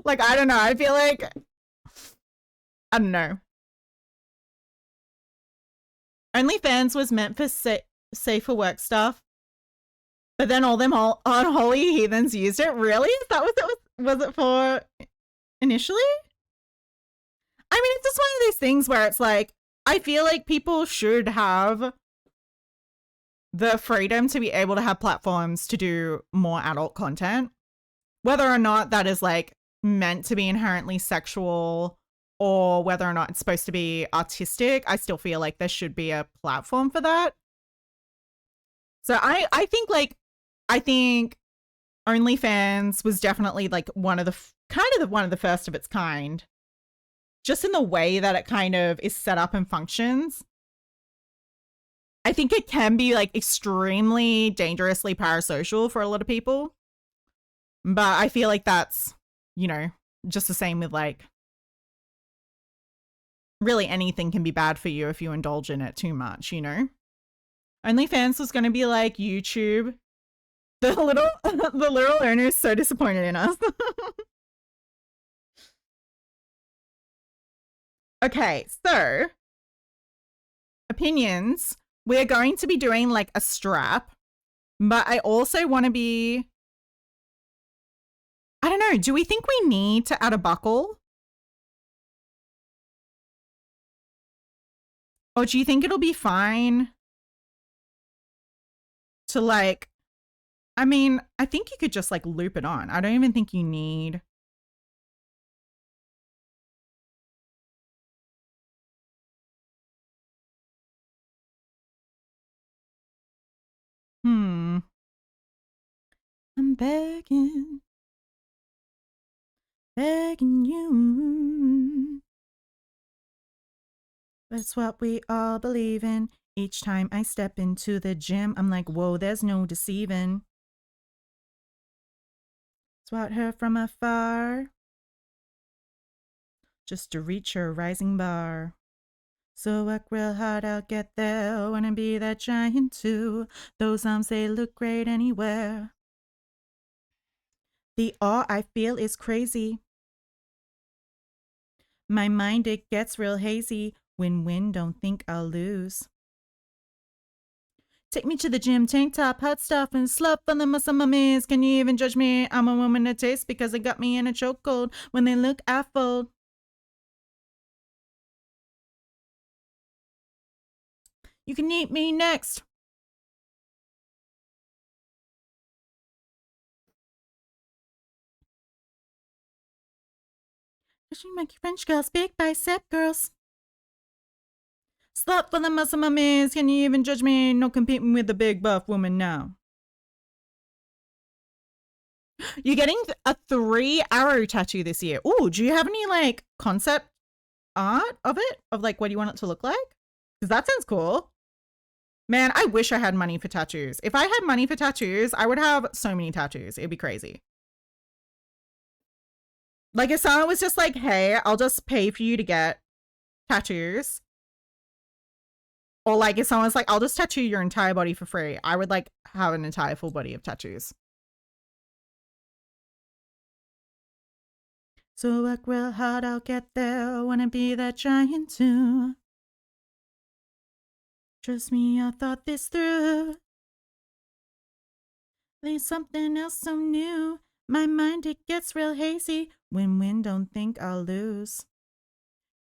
Like, I don't know. I feel like, I don't know. OnlyFans was meant for safer work stuff, but then all them unholy heathens used it. Really? Is that what it was it for initially? I mean, it's just one of these things where it's like, I feel like people should have the freedom to be able to have platforms to do more adult content, whether or not that is like meant to be inherently sexual or whether or not it's supposed to be artistic. I still feel like there should be a platform for that. So I think OnlyFans was definitely like one of the one of the first of its kind, just in the way that it kind of is set up and functions. I think it can be like extremely dangerously parasocial for a lot of people. But I feel like that's, you know, just the same with like really anything can be bad for you if you indulge in it too much, you know? OnlyFans was going to be like YouTube. The little owner is so disappointed in us. Okay, so opinions. We're going to be doing like a strap, but I also want to be, I don't know, do we think we need to add a buckle? Or do you think it'll be fine to like, I mean, I think you could just like loop it on. I don't even think you need. I'm begging you. That's what we all believe in. Each time I step into the gym, I'm like, whoa, there's no deceiving. Swat her from afar, just to reach her rising bar. So work real hard, I'll get there. Wanna be that giant too. Those arms, they look great anywhere. The awe I feel is crazy. My mind, it gets real hazy. Win-win, don't think I'll lose. Take me to the gym, tank top, hot stuff, and slup on the muscle mummies. Can you even judge me? I'm a woman of taste because they got me in a chokehold. When they look, I fold. You can eat me next. She make French girls, big bicep girls. Slut for the muscle mummies. Can you even judge me? No competing with the big buff woman now. You're getting a 3-arrow tattoo this year. Ooh, do you have any like concept art of it? Of like what do you want it to look like? Because that sounds cool. Man, I wish I had money for tattoos. If I had money for tattoos, I would have so many tattoos. It'd be crazy. Like if someone was just like, hey, I'll just pay for you to get tattoos. Or like if someone's like, I'll just tattoo your entire body for free. I would like have an entire full body of tattoos. So work real hard, I'll get there. Wanna be that giant too. Trust me, I thought this through. There's something else so new. My mind, it gets real hazy. Win-win, don't think I'll lose.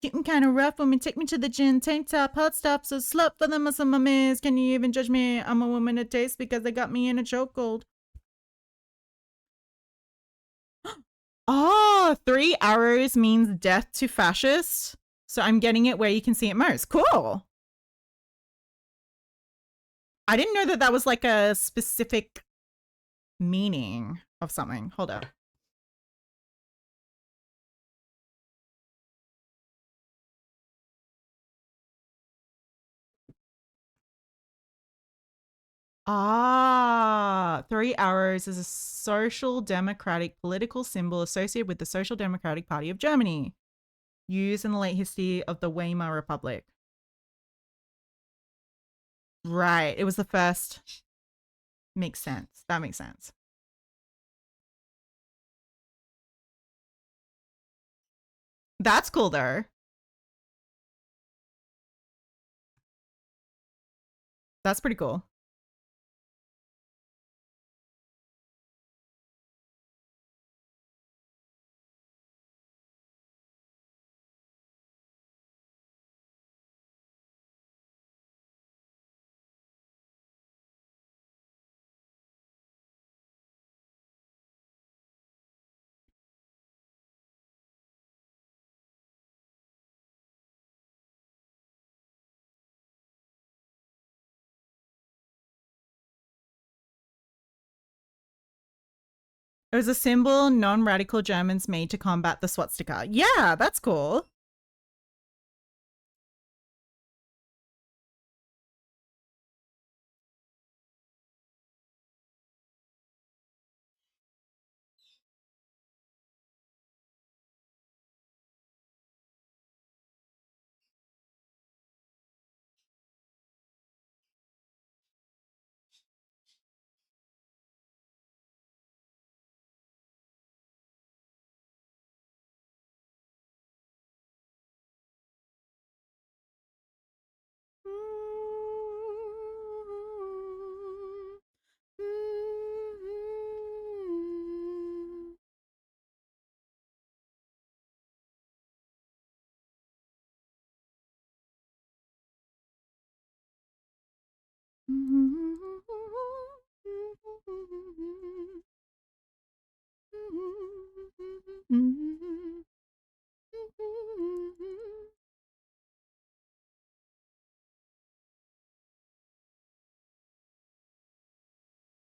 Getting kind of rough when we take me to the gym. Tank top, hot stuff, so slut for the muscle mummies. Can you even judge me? I'm a woman of taste because they got me in a chokehold. Oh, 3 arrows means death to fascists. So I'm getting it where you can see it most. Cool. I didn't know that that was like a specific meaning of something. Hold up. Ah, 3 arrows is a social democratic political symbol associated with the Social Democratic Party of Germany, used in the late history of the Weimar Republic. Right, it was the first. Makes sense. That makes sense. That's cool though. That's pretty cool. It was a symbol non-radical Germans made to combat the swastika. Yeah, that's cool.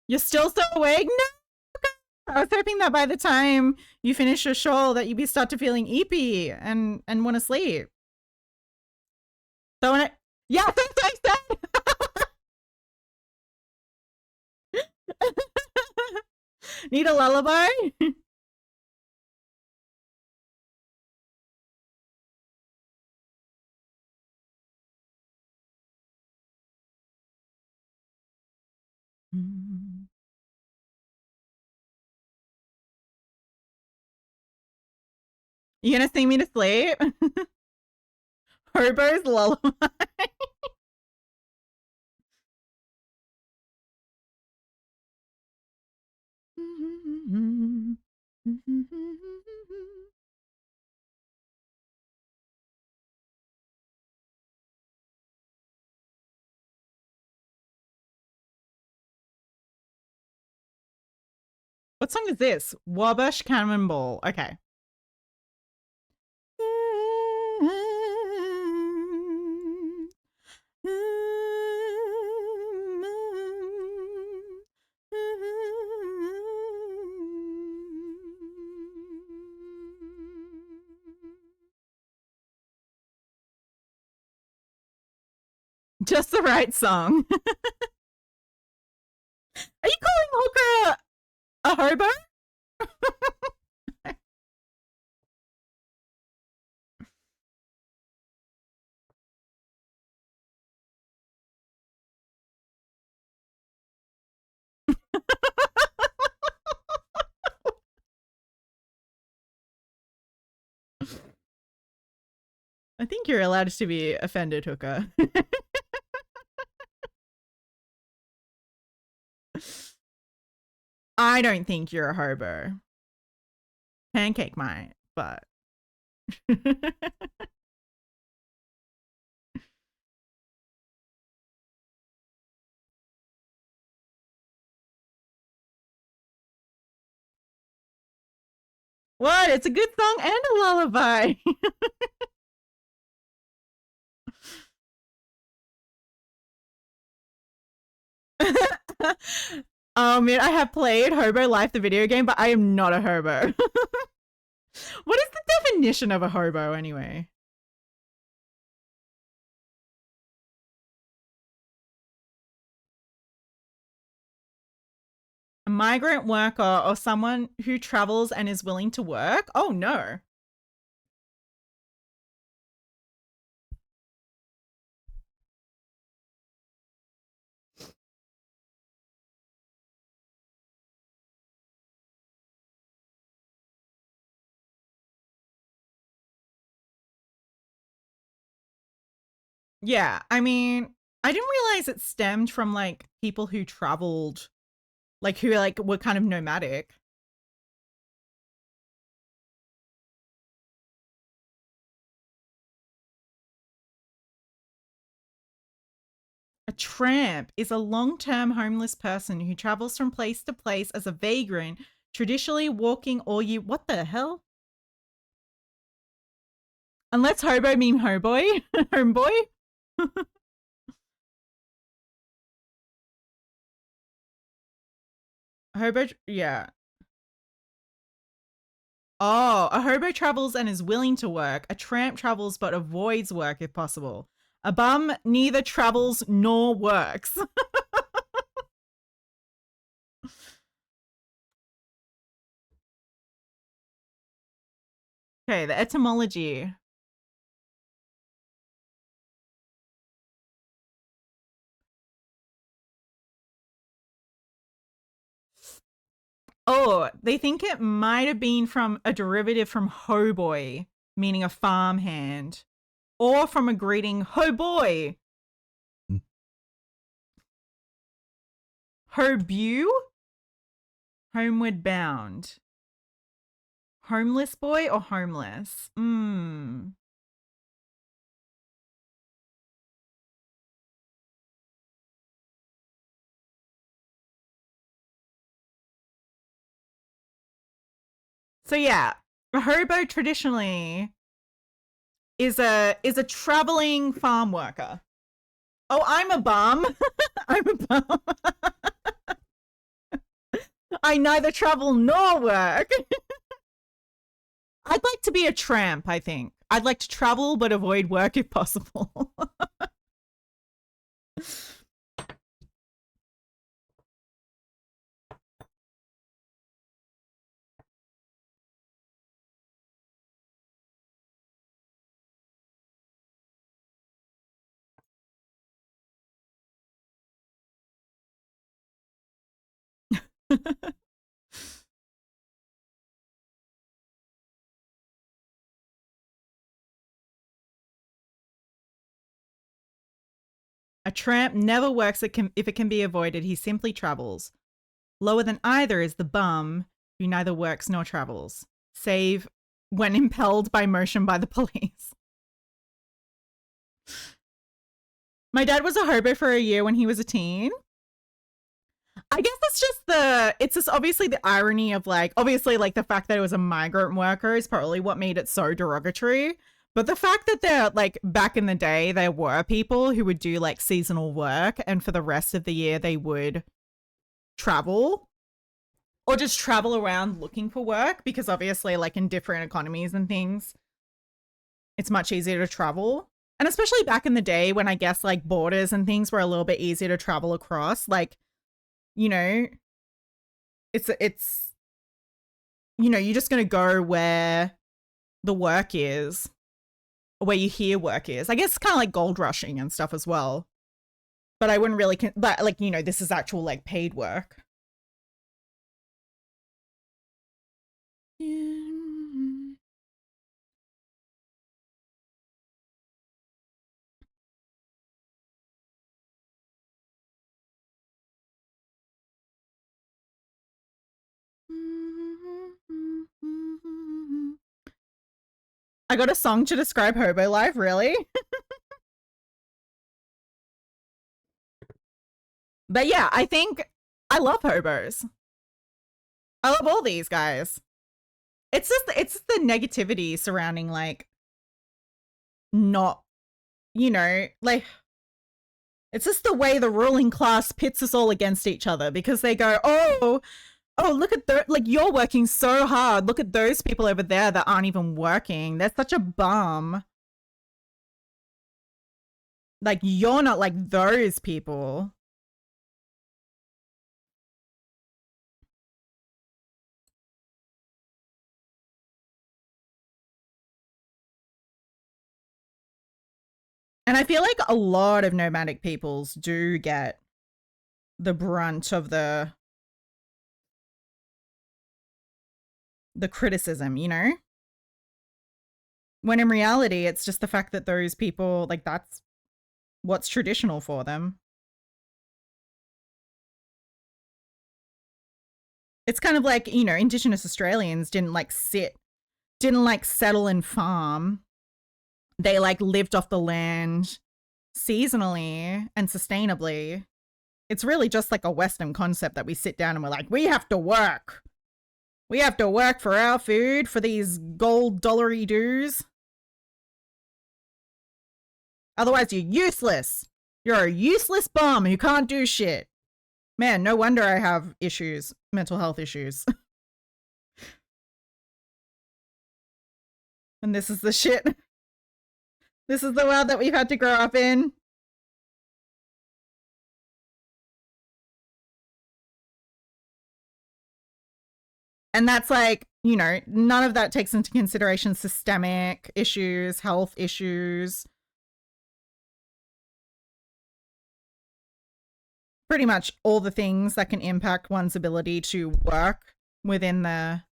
You're still so awake? No! I was hoping that by the time you finish your shawl that you'd be start to feeling eepy and want to sleep. So when yeah, that's what I said. Need a lullaby? You gonna sing me to sleep? Hobo's lullaby. What song is this? Wabash Cannonball. Okay. Just the right song. Are you calling Hooker a hobo? I think you're allowed to be offended, Hooker. I don't think you're a hobo. Pancake might, but what? It's a good song and a lullaby. Man, I have played Hobo Life, the video game, but I am not a hobo. What is the definition of a hobo anyway? A migrant worker or someone who travels and is willing to work? Oh no. Yeah, I mean, I didn't realize it stemmed from like people who traveled, like who like were kind of nomadic. A tramp is a long-term homeless person who travels from place to place as a vagrant, traditionally walking all year. What the hell? Unless hobo mean hoboy, homeboy. Hobo, yeah. Oh, a hobo travels and is willing to work. A tramp travels but avoids work if possible. A bum neither travels nor works. Okay, the etymology. Oh, they think it might have been from a derivative from hoboy, meaning a farmhand, or from a greeting, ho boy. Hobew? Homeward bound. Homeless boy or homeless? So yeah, a hobo traditionally is a traveling farm worker. Oh, I'm a bum. I'm a bum. I neither travel nor work. I'd like to be a tramp, I think. I'd like to travel but avoid work if possible. A tramp never works if it can be avoided. He simply travels. Lower than either is the bum, who neither works nor travels, save when impelled by motion by the police. My dad was a hobo for a year when he was a teen. I guess it's just obviously the irony of like, obviously like the fact that it was a migrant worker is probably what made it so derogatory. But the fact that they're like back in the day, there were people who would do like seasonal work and for the rest of the year they would travel or just travel around looking for work because obviously like in different economies and things, it's much easier to travel. And especially back in the day when I guess like borders and things were a little bit easier to travel across, like, you know, it's, you know, you're just going to go where the work is, or where you hear work is. I guess kind of like gold rushing and stuff as well. But I wouldn't really, but like, you know, this is actual like paid work. I got a song to describe hobo life, really? But yeah, I think I love hobos. I love all these guys. It's the negativity surrounding like not, you know, like it's just the way the ruling class pits us all against each other because they go, oh, look at like you're working so hard. Look at those people over there that aren't even working. They're such a bum. Like you're not like those people. And I feel like a lot of nomadic peoples do get the brunt of the criticism, you know? When in reality, it's just the fact that those people, like, that's what's traditional for them. It's kind of like, you know, Indigenous Australians didn't settle and farm. They like lived off the land seasonally and sustainably. It's really just like a Western concept that we sit down and we're like, we have to work. We have to work for our food, for these gold dollary dues. Otherwise, you're useless. You're a useless bum who can't do shit. Man, no wonder I have issues, mental health issues. And this is the shit. This is the world that we've had to grow up in. And that's like, you know, none of that takes into consideration systemic issues, health issues. Pretty much all the things that can impact one's ability to work within the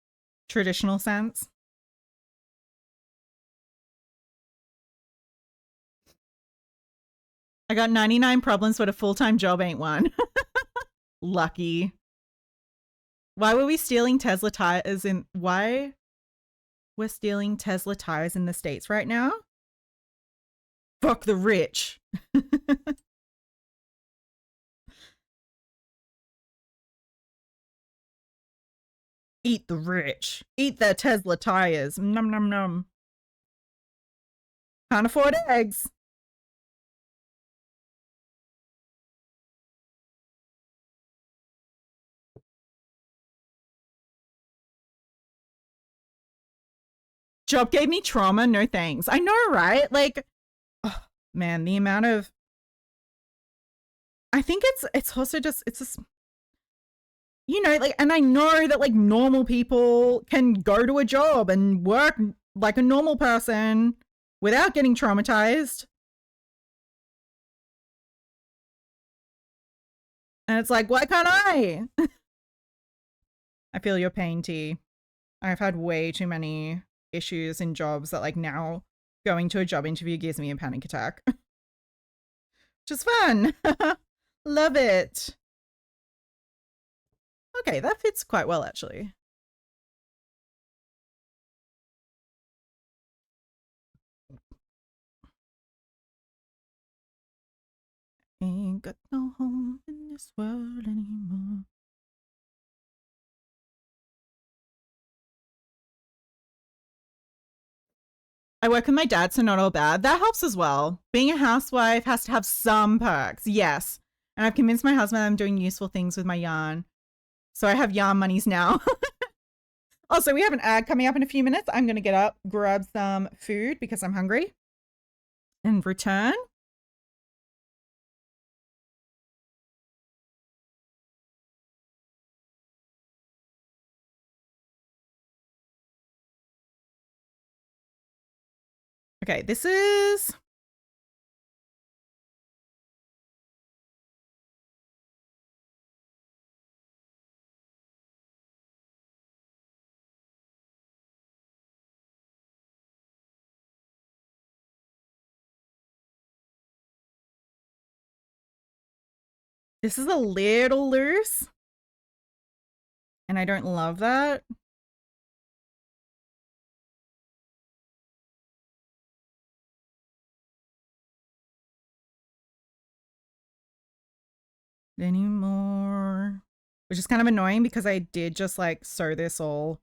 traditional sense. I got 99 problems, but a full-time job ain't one. Lucky. Why were we stealing Tesla tires in... Why we're stealing Tesla tires in the States right now? Fuck the rich. Eat the rich. Eat their Tesla tires. Num num num. Can't afford eggs. Job gave me trauma, no thanks. I know, right? Like, oh, man, the amount of... I think it's also just, it's just, you know, like, and I know that like normal people can go to a job and work like a normal person without getting traumatized. And it's like, why can't I? I feel your pain, T. I've had way too many issues in jobs that like now going to a job interview gives me a panic attack. Which is fun. Love it. Okay, that fits quite well actually. Ain't got no home in this world anymore. I work with my dad, so not all bad. That helps as well. Being a housewife has to have some perks, yes. And I've convinced my husband I'm doing useful things with my yarn. So I have yarn monies now. Also, we have an ad coming up in a few minutes. I'm going to get up, grab some food because I'm hungry. And return. Okay, this is... This is a little loose. And I don't love that. Anymore. Which is kind of annoying because I did just like sew this all.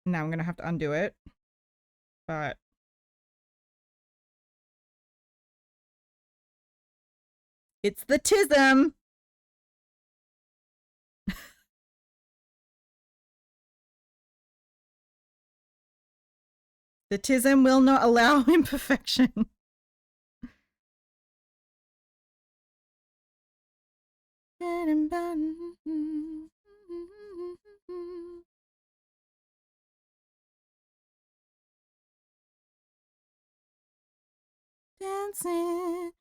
Now I'm going to have to undo it. But it's the tism. The tism will not allow imperfection. Dancing.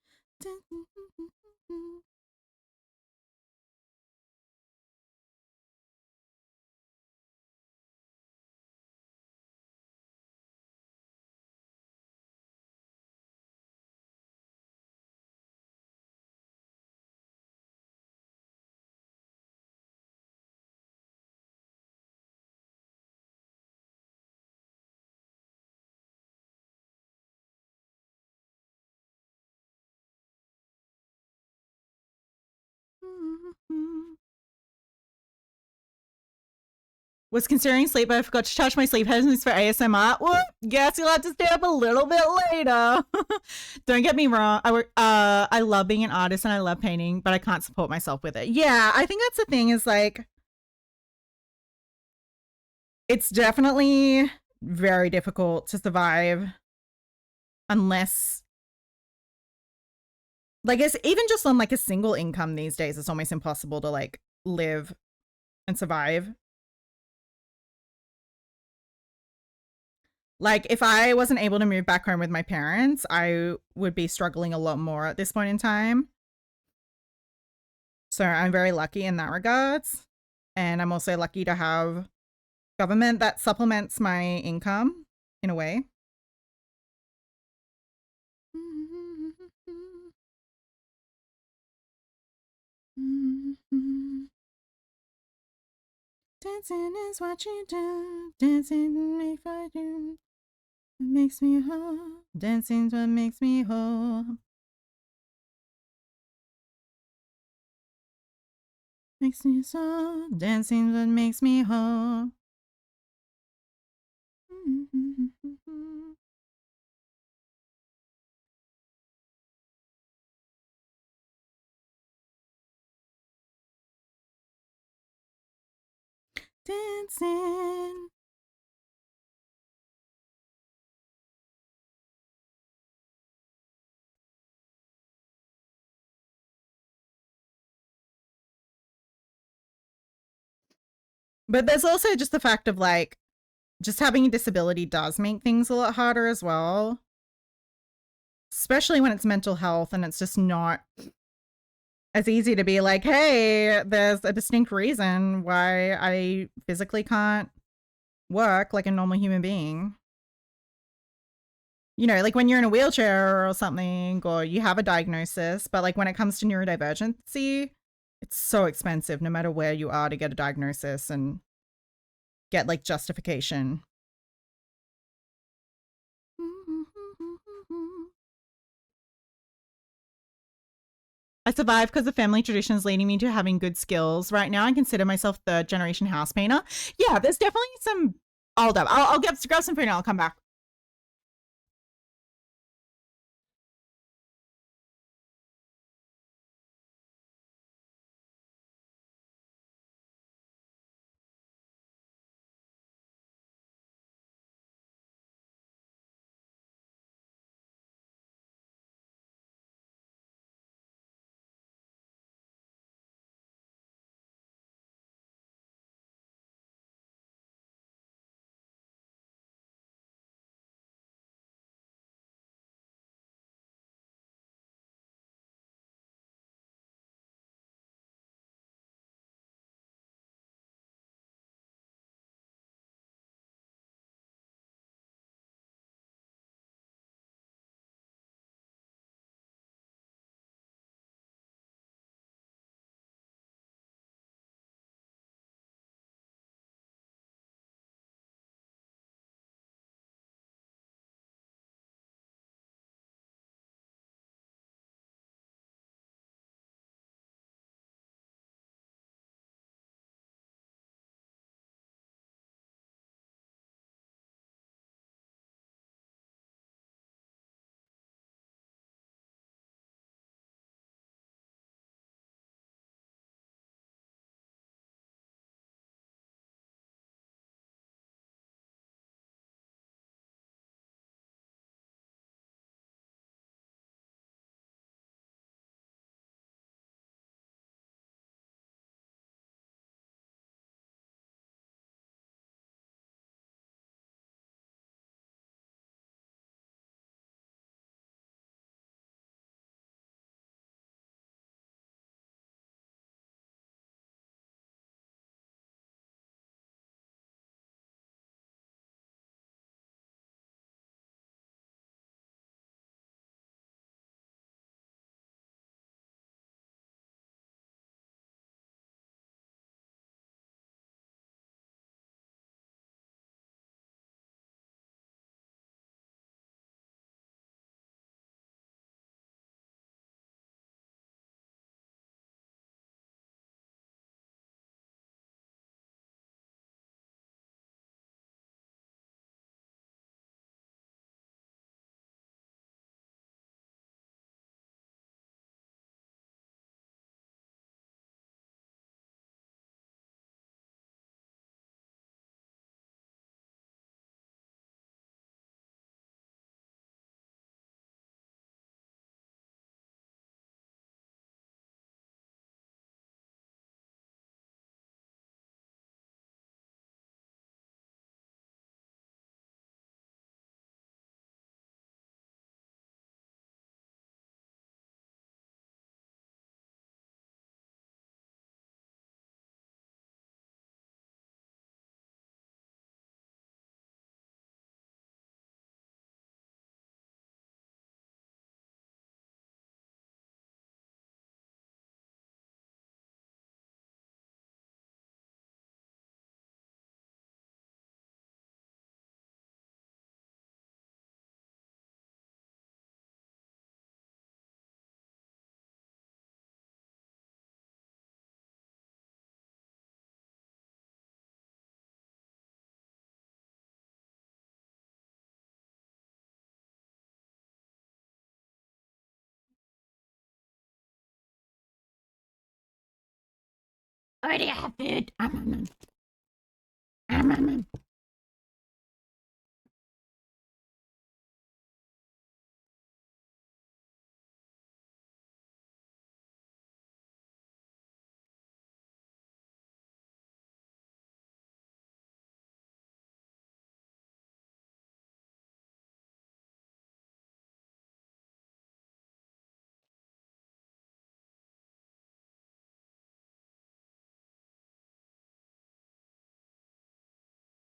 Was considering sleep, but I forgot to charge my sleep headphones for ASMR. Well, guess you'll have to stay up a little bit later. Don't get me wrong. I love being an artist and I love painting, but I can't support myself with it. Yeah, I think that's the thing is like, it's definitely very difficult to survive unless, like, it's even just on like a single income these days, it's almost impossible to like live and survive. Like, if I wasn't able to move back home with my parents, I would be struggling a lot more at this point in time. So I'm very lucky in that regards. And I'm also lucky to have government that supplements my income in a way. Dancing is what you do. Dancing makes what you. It makes me whole. Dancing's what makes me whole. Makes me so. Dancing's what makes me whole. Dancing. But there's also just the fact of like, just having a disability does make things a lot harder as well. Especially when it's mental health and it's just not as easy to be like, hey, there's a distinct reason why I physically can't work like a normal human being. You know, like when you're in a wheelchair or something, or you have a diagnosis, but like when it comes to neurodivergency, it's so expensive no matter where you are to get a diagnosis and get like justification. I survived because of family traditions leading me to having good skills. Right now, I consider myself third generation house painter. Yeah, there's definitely some. Hold up. I'll grab some food and I'll come back. Already have food.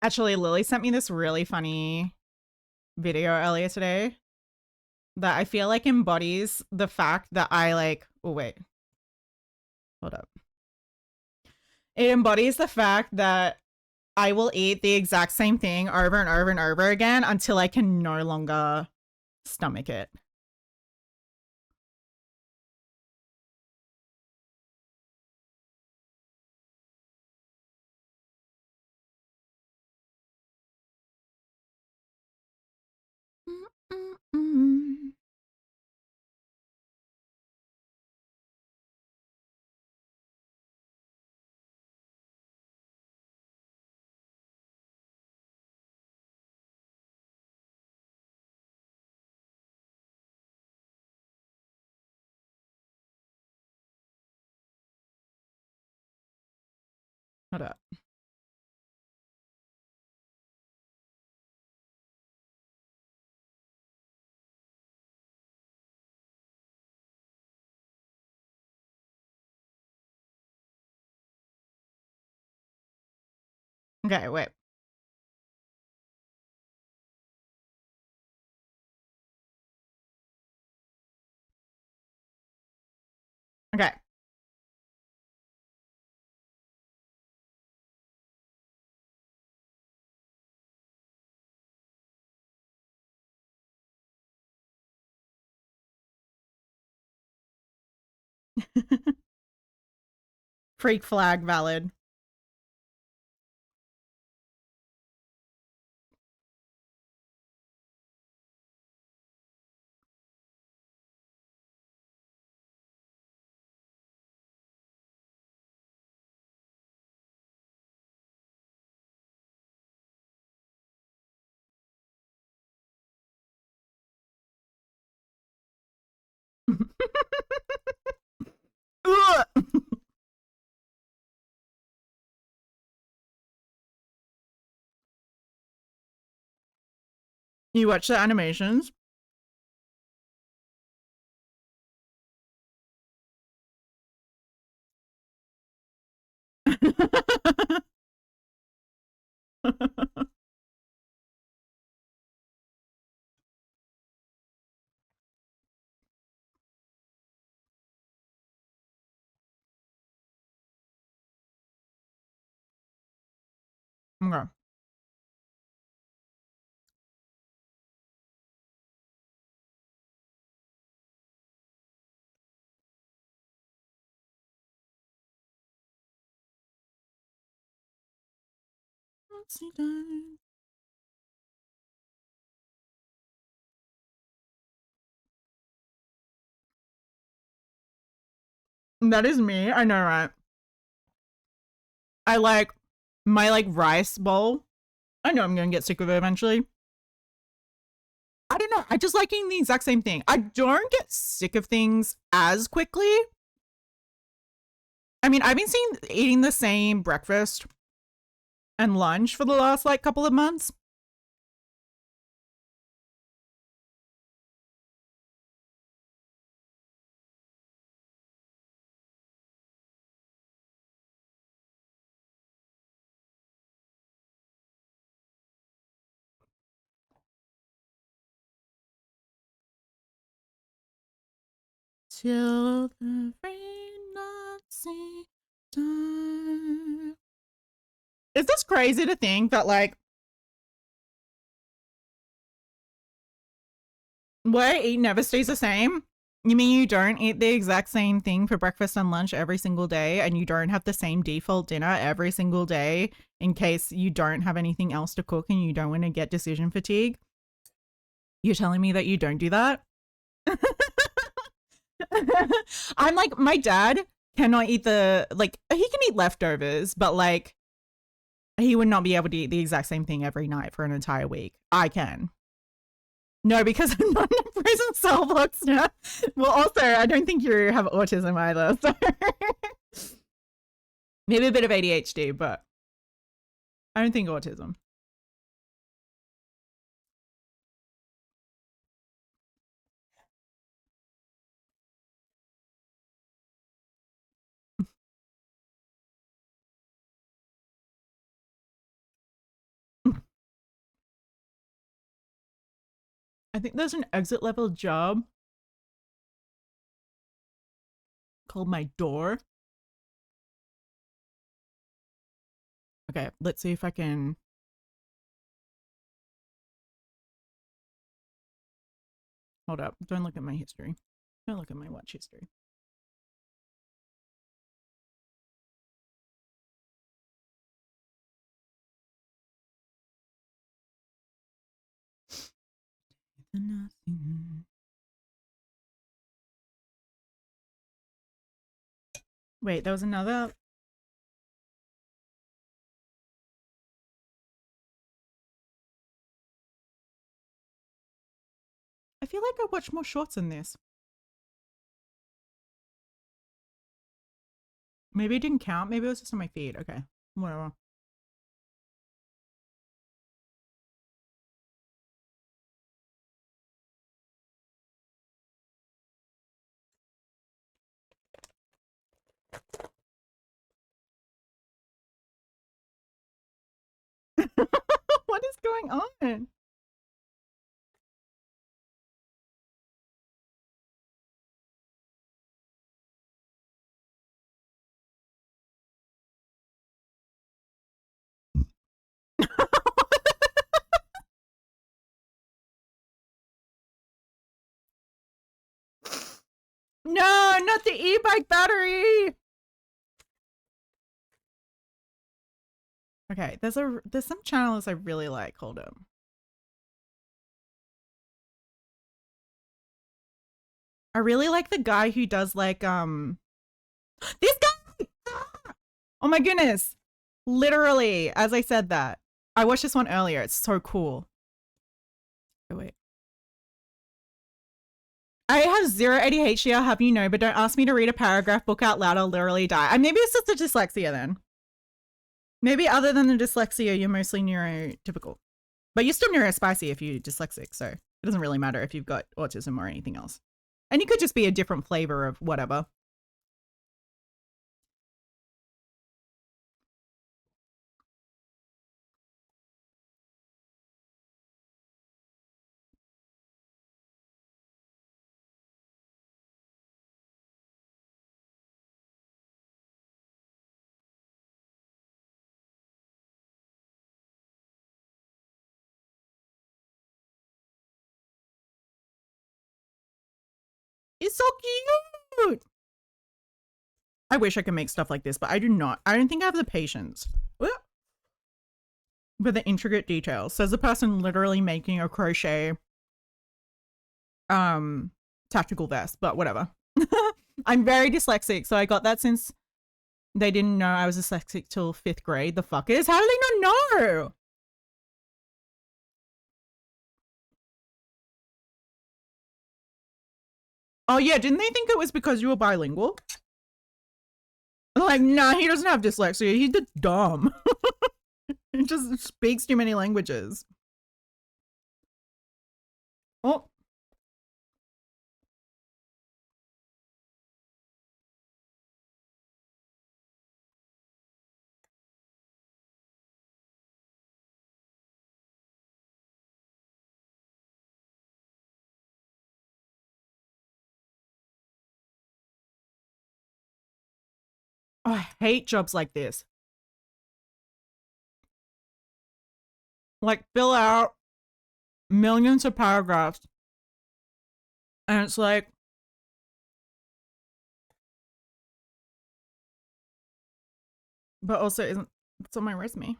Actually, Lily sent me this really funny video earlier today that I feel like embodies the fact that I like, oh wait, hold up. It embodies the fact that I will eat the exact same thing over and over and over again until I can no longer stomach it. Hold up. Okay, wait. Okay. Freak flag valid. You watch the animations? Okay. That is me. I know, right? I like my like rice bowl. I know I'm gonna get sick of it eventually. I don't know. I just like eating the exact same thing. I don't get sick of things as quickly. I mean, I've been eating the same breakfast and lunch for the last like couple of months. Till the rain not see time. Is this crazy to think that like what I eat never stays the same? You mean you don't eat the exact same thing for breakfast and lunch every single day, and you don't have the same default dinner every single day in case you don't have anything else to cook and you don't want to get decision fatigue? You're telling me that you don't do that? I'm like, my dad, cannot eat the, like, he can eat leftovers, but like, he would not be able to eat the exact same thing every night for an entire week. I can. No, because I'm not in a prison cell blocks now. Well, also, I don't think you have autism either. So maybe a bit of ADHD, but I don't think autism. I think there's an exit level job called My Door. Okay, let's see if I can. Hold up. Don't look at my history. Don't look at my watch history. Wait, there was another. I feel like I watched more shorts than this. Maybe it didn't count. Maybe it was just on my feed. Okay, whatever. What is going on? No, not the e-bike battery. Okay, there's some channels I really like. Hold up. I really like the guy who does like this guy. Oh my goodness. Literally, as I said that. I watched this one earlier. It's so cool. Oh, wait. I have zero ADHD, I'll have you know, but don't ask me to read a paragraph book out loud, I'll literally die. Maybe it's just the dyslexia then. Maybe other than the dyslexia, you're mostly neurotypical. But you're still neurospicy if you're dyslexic, so it doesn't really matter if you've got autism or anything else. And you could just be a different flavor of whatever. It's so cute! I wish I could make stuff like this, but I do not. I don't think I have the patience. But the intricate details. Says the person literally making a crochet tactical vest, but whatever. I'm very dyslexic, so I got that since they didn't know I was dyslexic till 5th grade. The fuckers? How do they not know? Oh yeah, didn't they think it was because you were bilingual? Like, nah, he doesn't have dyslexia. He's just dumb. He just speaks too many languages. Oh. Oh, I hate jobs like this. Like, fill out millions of paragraphs. And it's like, but also isn't, it's on my resume.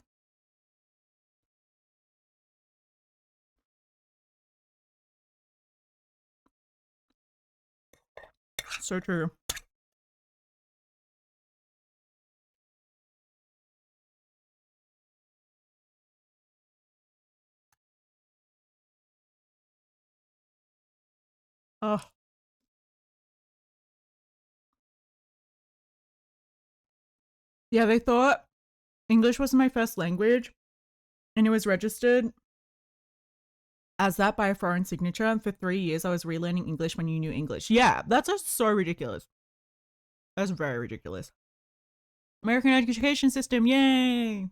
So true. Oh. Yeah, they thought English was my first language, and it was registered as that by a foreign signature. And for 3 years, I was relearning English when you knew English. Yeah, that's just so ridiculous. That's very ridiculous. American education system, yay!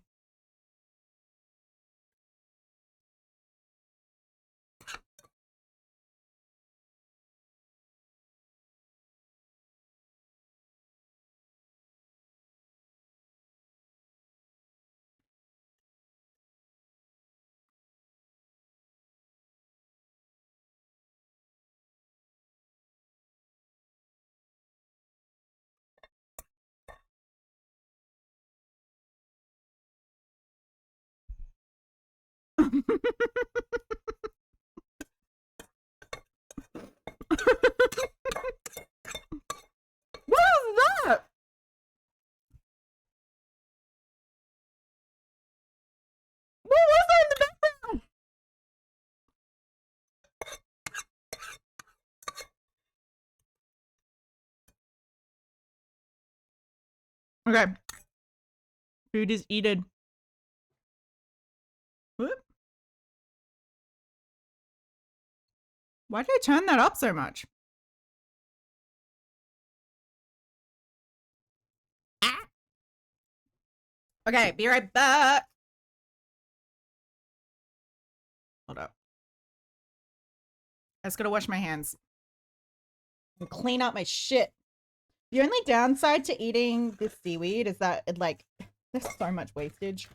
What is that? What was that in the background? Okay. Food is eaten. Whoop. Why did I turn that up so much? Ah. Okay, be right back. Hold up. I just gotta wash my hands and clean out my shit. The only downside to eating this seaweed is that it like there's so much wastage.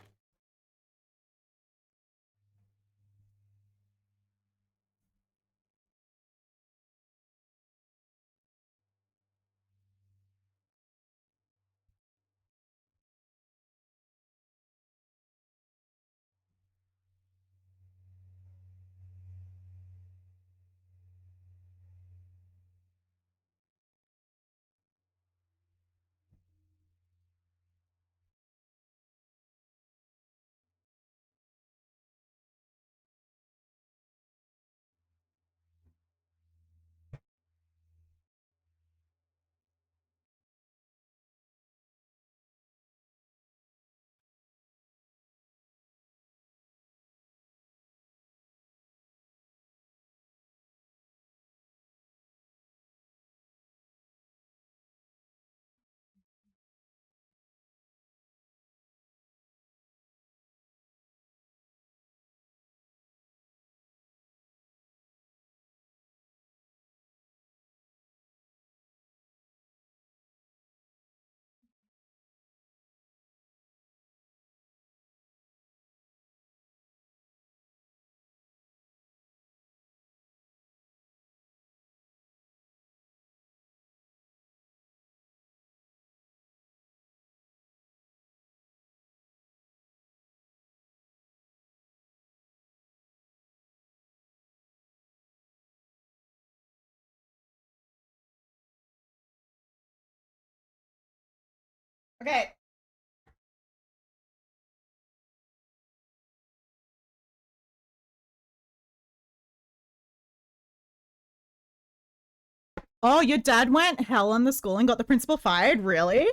Okay. Oh, your dad went hell on the school and got the principal fired? Really?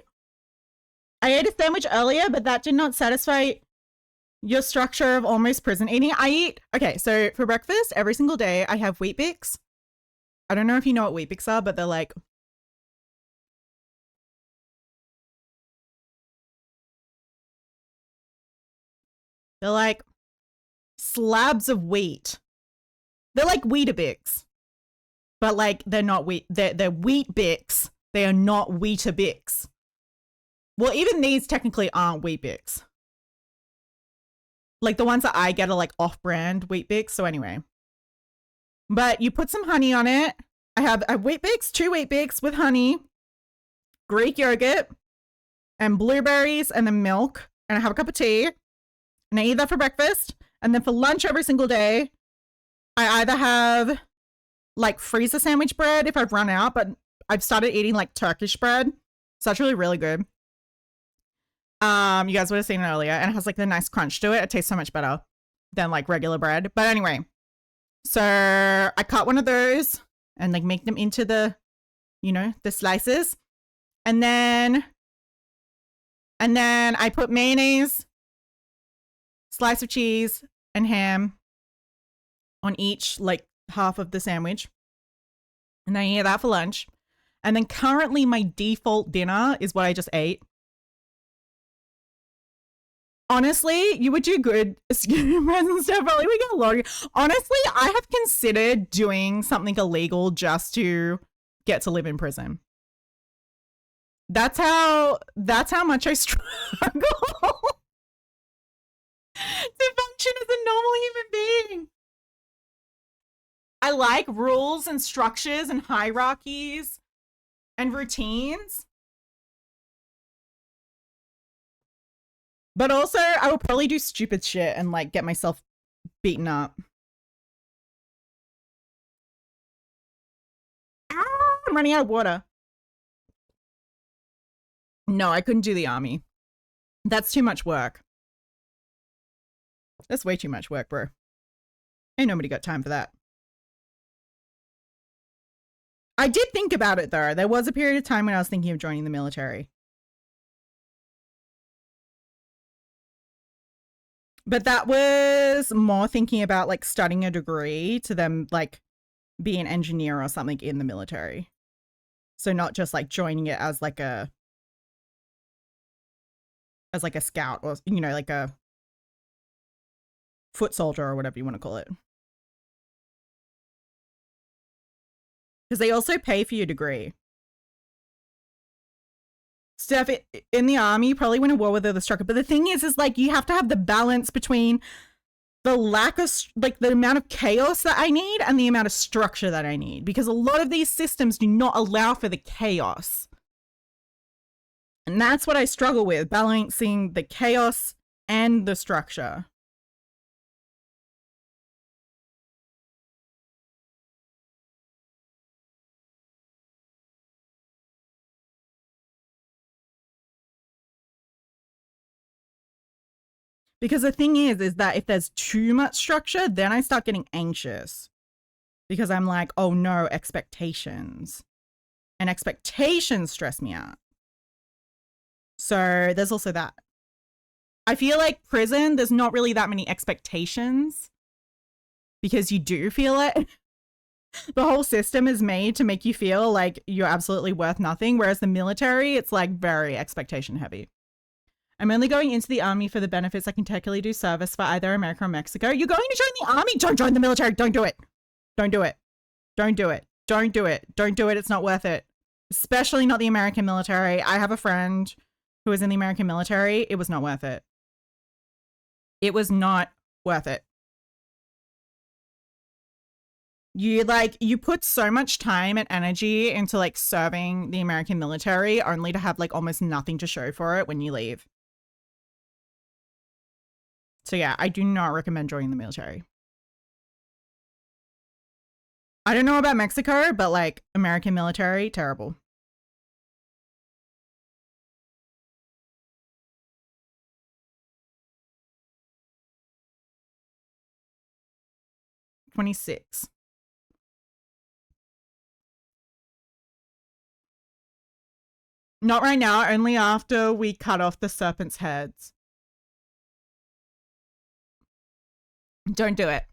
I ate a sandwich earlier, but that did not satisfy your structure of almost prison eating. I eat, okay, so for breakfast, every single day, I have Wheat Bix. I don't know if you know what Wheat Bix are, but they're like, slabs of wheat. They're like Weetabix, but like they're not wheat. They're Wheat Bix. They are not Weetabix. Well, even these technically aren't Wheat Bix. Like the ones that I get are like off-brand Wheat Bix. So anyway, but you put some honey on it. I have a Wheat Bix, 2 Wheat Bix with honey, Greek yogurt, and blueberries, and then milk. And I have a cup of tea, and I eat that for breakfast. And then for lunch every single day, I either have like freezer sandwich bread if I've run out, but I've started eating like Turkish bread. So that's really good. You guys would have seen it earlier, and it has like the nice crunch to it. It tastes so much better than like regular bread. But anyway, so I cut one of those and like make them into the, you know, the slices. And then I put mayonnaise, slice of cheese, and ham on each like half of the sandwich. And then I eat that for lunch. And then currently my default dinner is what I just ate. Honestly, you would do good. Present stuff, probably we get a lot. Honestly, I have considered doing something illegal just to get to live in prison. That's how much I struggle to function as a normal human being. I like rules and structures and hierarchies and routines. But also, I will probably do stupid shit and like get myself beaten up. Ah, I'm running out of water. No, I couldn't do the army. That's too much work. That's way too much work, bro. Ain't nobody got time for that. I did think about it though. There was a period of time when I was thinking of joining the military. But that was more thinking about like studying a degree to then like be an engineer or something in the military. So not just like joining it as like a scout or, you know, like a foot soldier or whatever you want to call it. Because they also pay for your degree. Steph, in the army, you probably went to war with the structure. But the thing is like you have to have the balance between the lack of, like, the amount of chaos that I need and the amount of structure that I need. Because a lot of these systems do not allow for the chaos. And that's what I struggle with, balancing the chaos and the structure. Because the thing is that if there's too much structure, then I start getting anxious. Because I'm like, oh no, expectations. And expectations stress me out. So there's also that. I feel like prison, there's not really that many expectations. Because you do feel it. The whole system is made to make you feel like you're absolutely worth nothing. Whereas the military, it's like very expectation heavy. I'm only going into the army for the benefits. I can technically do service for either America or Mexico. You're going to join the army? Don't join the military. Don't do it. Don't do it. Don't do it. Don't do it. Don't do it. It's not worth it. Especially not the American military. I have a friend who was in the American military. It was not worth it. It was not worth it. You put so much time and energy into like serving the American military only to have like almost nothing to show for it when you leave. So yeah, I do not recommend joining the military. I don't know about Mexico, but like American military, terrible. $26. Not right now, only after we cut off the serpent's heads. Don't do it.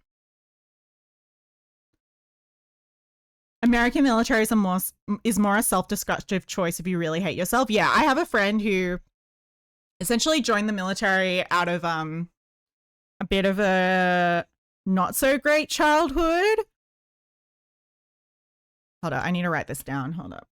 American military is more a self-destructive choice if you really hate yourself. Yeah, I have a friend who essentially joined the military out of a bit of a not so great childhood. Hold up, I need to write this down. Hold up.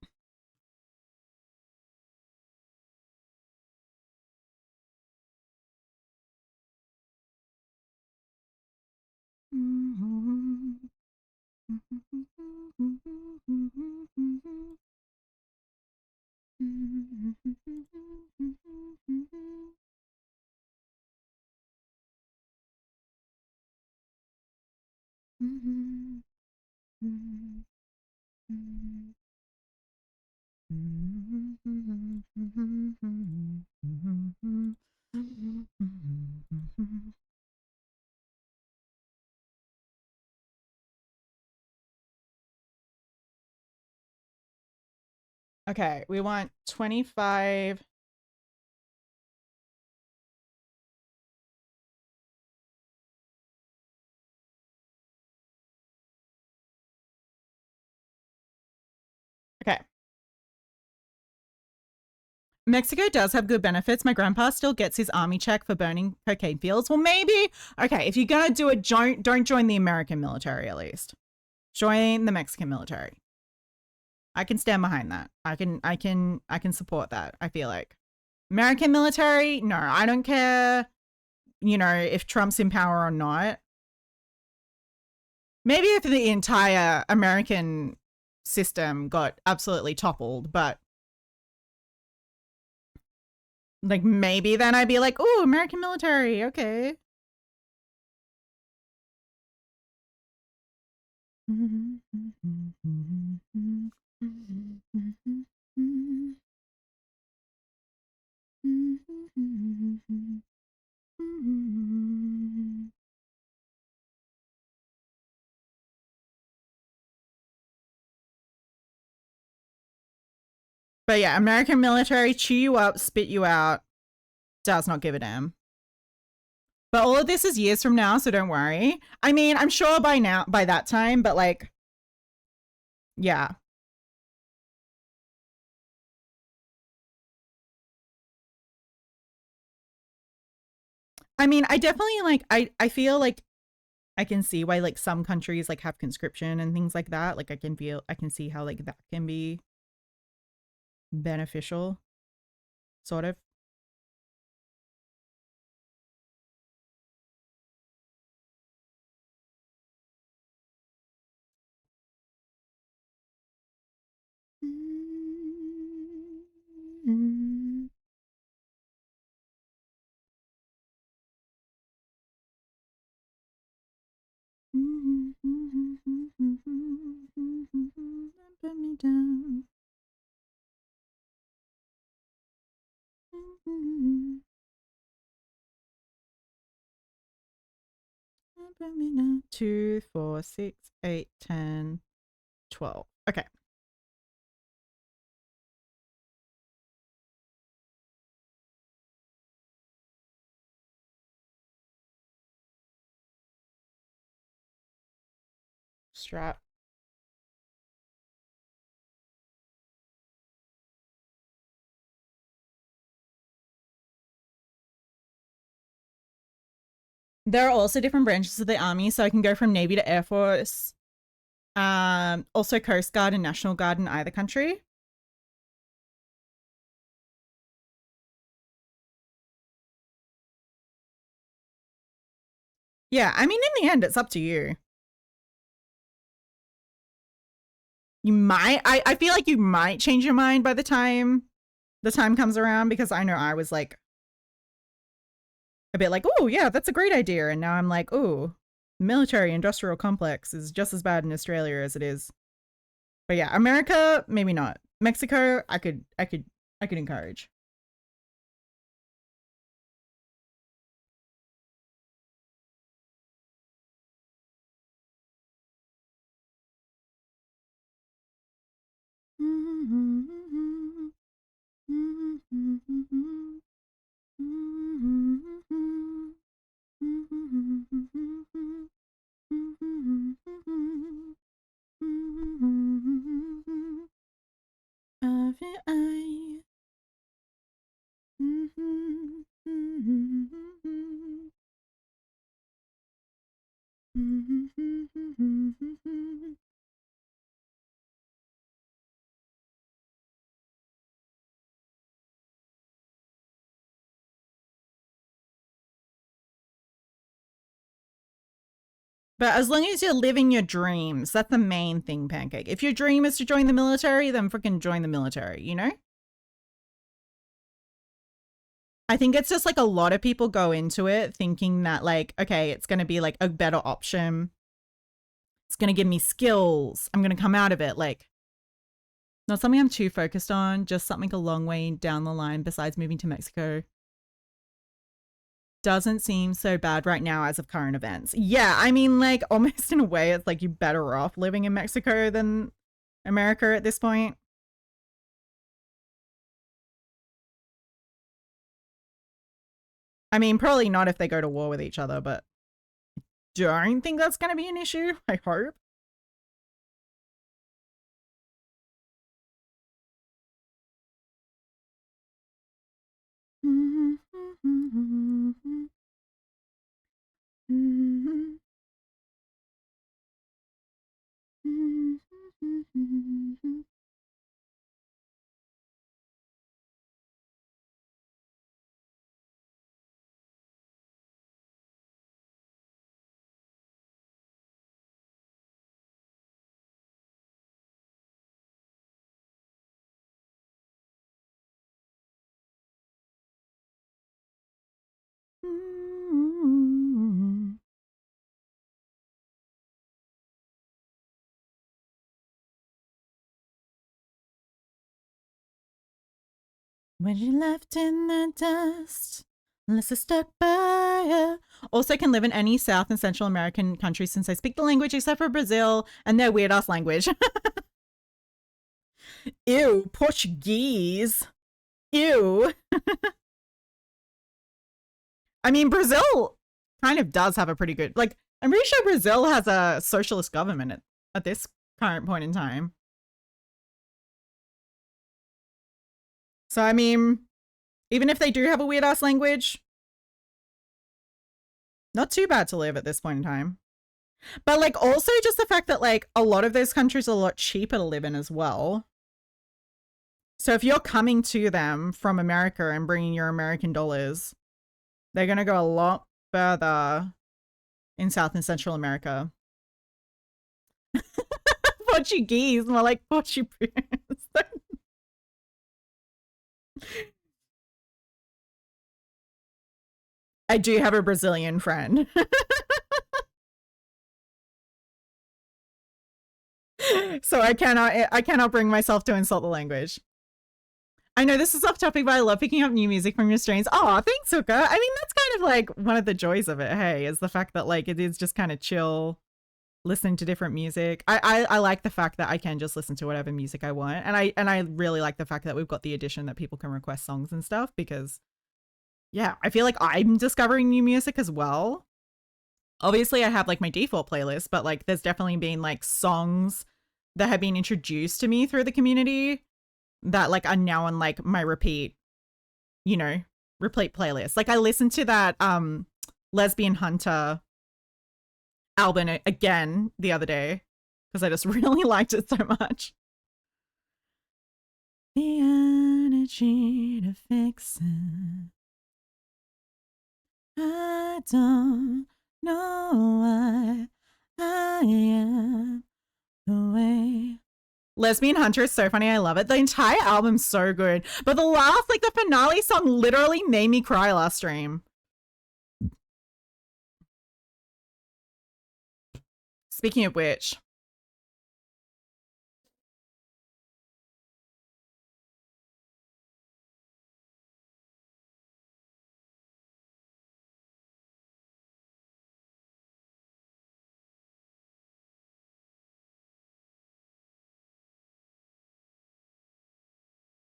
Okay, we want 25. Okay. Mexico does have good benefits. My grandpa still gets his army check for burning cocaine fields. Well, maybe. Okay, if you're gonna do it, don't join the American military at least. Join the Mexican military. I can stand behind that. I can support that. I feel like American military. No, I don't care. You know, if Trump's in power or not. Maybe if the entire American system got absolutely toppled, but like maybe then I'd be like, oh, American military, okay. But yeah, American military, chew you up, spit you out, does not give a damn. But all of this is years from now, so don't worry. I mean, I'm sure by that time, but like, yeah. I mean, I definitely like, I feel like I can see why like some countries like have conscription and things like that. Like I can see how like that can be beneficial, sort of. Put me down. Put me down. 2, 4, 6, 8, 10, 12. Okay. Strap. There are also different branches of the army, so I can go from Navy to Air Force. Also Coast Guard and National Guard in either country. Yeah, I mean, in the end, it's up to you. You might, I feel like you might change your mind by the time comes around, because I know I was like a bit like, oh yeah, that's a great idea. And now I'm like, oh, military industrial complex is just as bad in Australia as it is. But yeah, America, maybe not. Mexico, I could encourage. But as long as you're living your dreams, that's the main thing, Pancake. If your dream is to join the military, then freaking join the military, you know? I think it's just like a lot of people go into it thinking that like, okay, it's going to be like a better option. It's going to give me skills. I'm going to come out of it. Like, not something I'm too focused on, just something a long way down the line besides moving to Mexico. Doesn't seem so bad right now as of current events. Yeah, I mean, like, almost in a way, it's like you're better off living in Mexico than America at this point. I mean, probably not if they go to war with each other, but don't think that's going to be an issue. I hope. When you left in the dust, unless I stuck by you. Also can live in any South and Central American country since I speak the language except for Brazil and their weird ass language. Ew, Portuguese. Ew. I mean, Brazil kind of does have a pretty good, like, I'm pretty sure Brazil has a socialist government at this current point in time. So, I mean, even if they do have a weird ass language, not too bad to live at this point in time. But, like, also just the fact that, like, a lot of those countries are a lot cheaper to live in as well. So if you're coming to them from America and bringing your American dollars, they're going to go a lot further in South and Central America. Portuguese, more like Portuguese. I do have a Brazilian friend. So I cannot bring myself to insult the language. I know this is off topic, but I love picking up new music from your streams. Oh, thanks, Suka. I mean, that's kind of like one of the joys of it, hey, is the fact that like it is just kind of chill listening to different music. I like the fact that I can just listen to whatever music I want. And I really like the fact that we've got the addition that people can request songs and stuff because yeah, I feel like I'm discovering new music as well. Obviously, I have like my default playlist, but like there's definitely been like songs that have been introduced to me through the community that like are now on like my repeat, you know, repeat playlist. Like I listened to that Lesbian Hunter album again the other day because I just really liked it so much. The energy to fix it. I don't know why I am the way. Lesbian Hunter is so funny. I love it. The entire album's so good. But the last, like the finale song literally made me cry last stream. Speaking of which.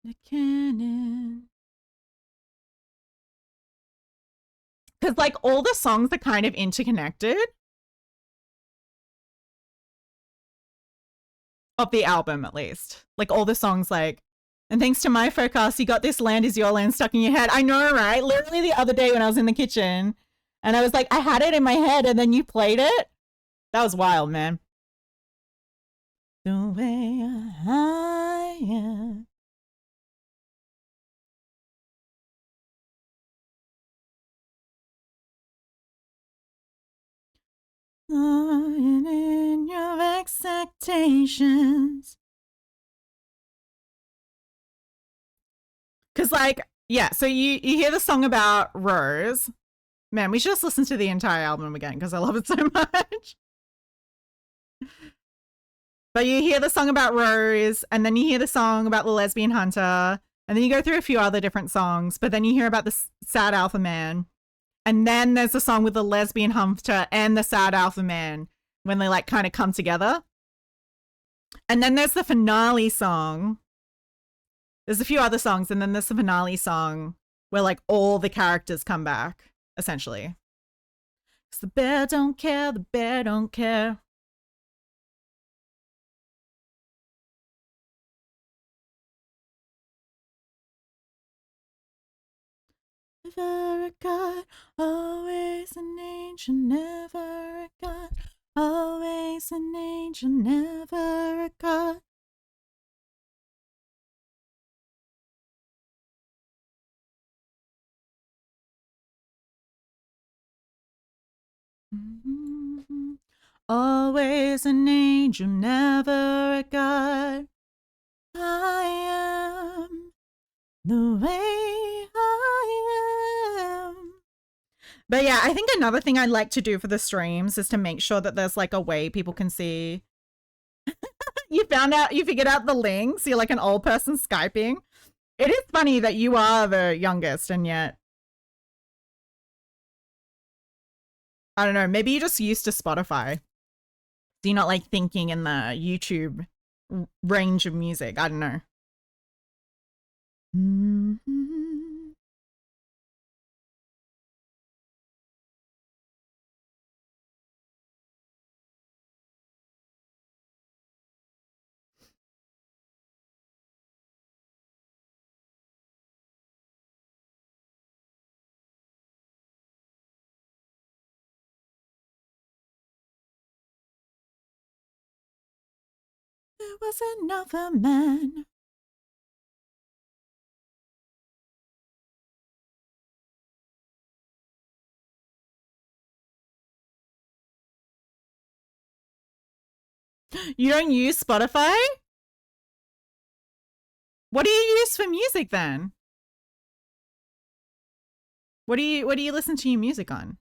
The cannon. Because like all the songs are kind of interconnected. Of the album, at least. Like all the songs like, and thanks to my forecast, you got This Land Is Your Land stuck in your head. I know, right? Literally the other day when I was in the kitchen and I was like, I had it in my head and then you played it. That was wild, man. The way I am. In your expectations. Cause like, yeah, so you hear the song about Rose. Man, we should just listen to the entire album again because I love it so much. But you hear the song about Rose, and then you hear the song about the lesbian hunter, and then you go through a few other different songs, but then you hear about the sad alpha man. And then there's the song with the lesbian hunter and the sad alpha man when they like kind of come together. And then there's the finale song. There's a few other songs, and then there's the finale song where like all the characters come back. essentially. 'Cause the bear don't care, the bear don't care. Never a god, always an angel, never a god, always an angel, never a god. Mm-hmm. Always an angel, never a god. I am the way I am. But yeah, I think another thing I'd like to do for the streams is to make sure that there's like a way people can see. You figured out the links. You're like an old person Skyping. It is funny that you are the youngest and yet, I don't know, maybe you're just used to Spotify. So you're not like thinking in the YouTube range of music. I don't know. Mm-hmm. There was another man. You don't use Spotify? What do you use for music then? What do you listen to your music on?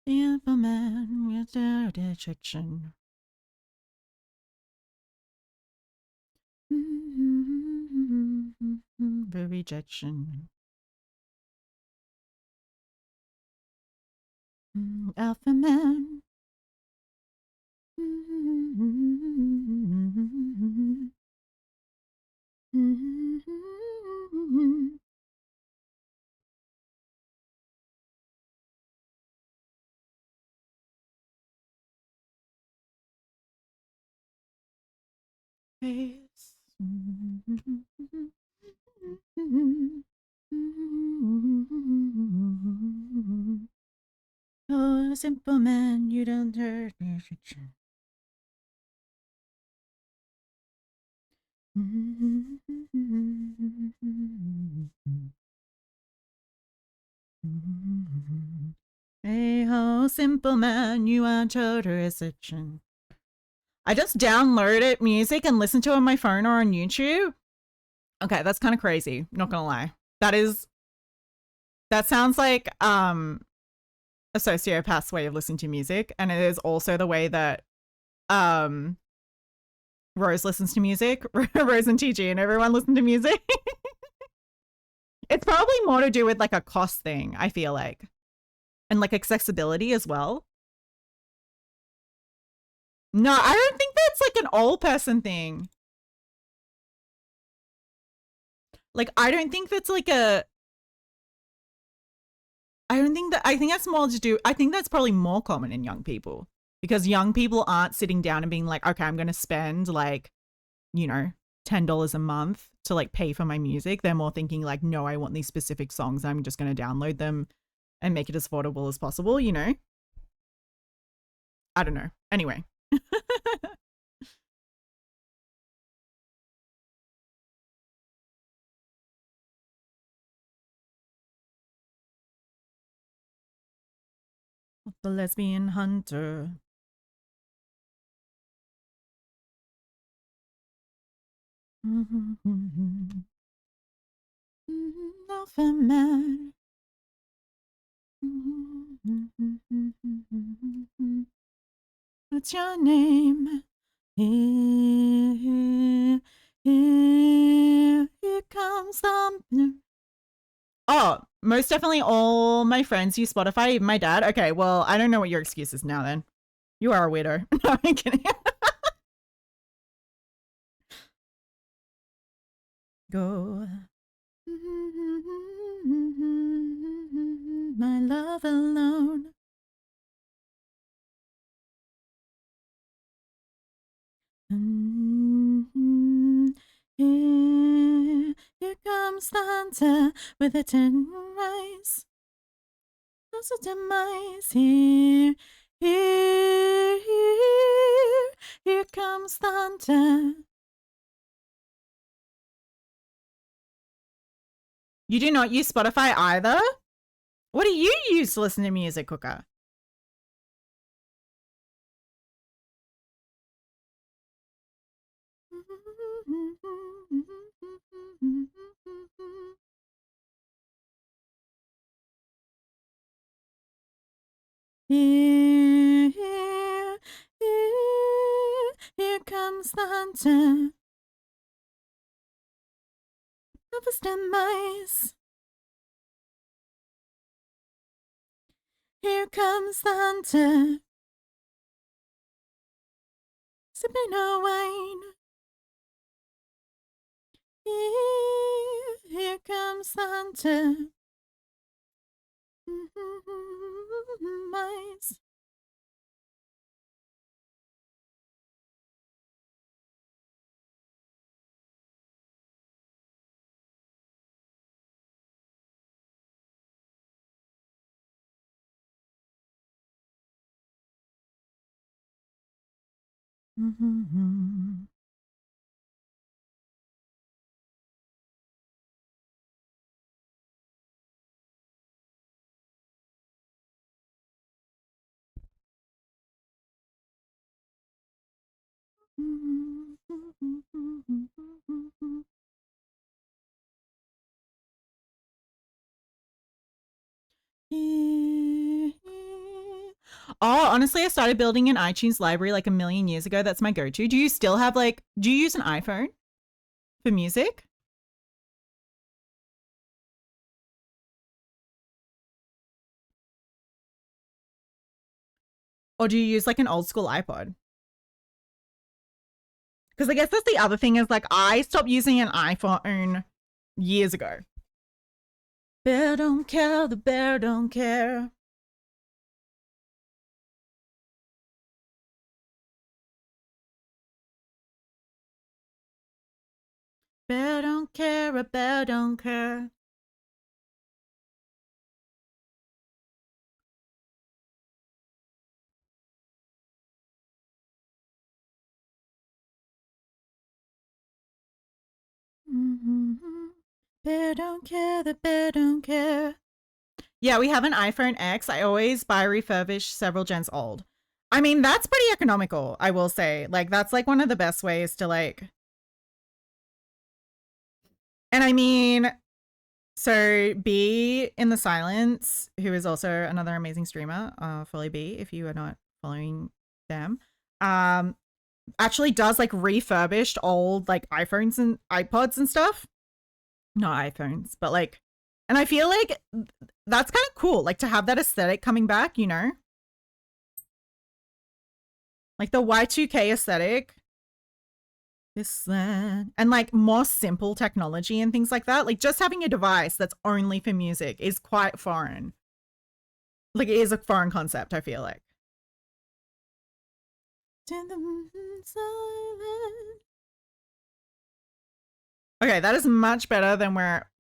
The info man with the dejection. The rejection. Alpha man. Face. Oh, simple man, you don't hurt me. Hey ho, simple man, you are total reception. I just downloaded music and listened to it on my phone or on YouTube. Okay, that's kind of crazy. Not gonna lie. That sounds like a sociopath's way of listening to music, and it is also the way that Rose listens to music. Rose and TG and everyone listen to music. It's probably more to do with like a cost thing, I feel like. And like accessibility as well. No, I don't think that's like an old person thing. Like, I don't think that's like a... I think that's more to do... I think that's probably more common in young people. Because young people aren't sitting down and being like, okay, I'm going to spend like, you know, $10 a month to like pay for my music. They're more thinking like, no, I want these specific songs. I'm just going to download them and make it as affordable as possible, you know? I don't know. Anyway. The lesbian hunter. Alpha man. What's your name? Here comes the... Oh, most definitely all my friends use Spotify, even my dad. Okay, well, I don't know what your excuse is now then. You are a weirdo. No, I'm kidding. go. My love alone. Here comes the hunter with a ten eyes. That's a demise here. Here comes the hunter. You do not use Spotify either? What do you use to listen to music, Cooker? Here comes the hunter of his demise. Here comes the hunter, sipping no wine. Here comes the hunter. Mice. Oh, honestly, I started building an iTunes library like a million years ago. That's my go-to. Do you still have do you use an iPhone for music? Or do you use like an old school iPod? Because I guess that's the other thing is like I stopped using an iPhone years ago. Bear don't care, the bear don't care. Bear don't care, a bear don't care. Bear don't care, the bear don't care. Yeah, we have an iPhone X. I always buy refurbished several gens old. I mean, that's pretty economical, I will say. Like, that's like one of the best ways to like. And I mean, so B in the Silence, who is also another amazing streamer, Fully B, if you are not following them, actually does like refurbished old like iPhones and iPods and stuff. Not iPhones, but like, and I feel like that's kind of cool, like to have that aesthetic coming back, you know? Like the Y2K aesthetic. This land. And like more simple technology and things like that. Like just having a device that's only for music is quite foreign. Like it is a foreign concept, I feel like. Okay, that is much better than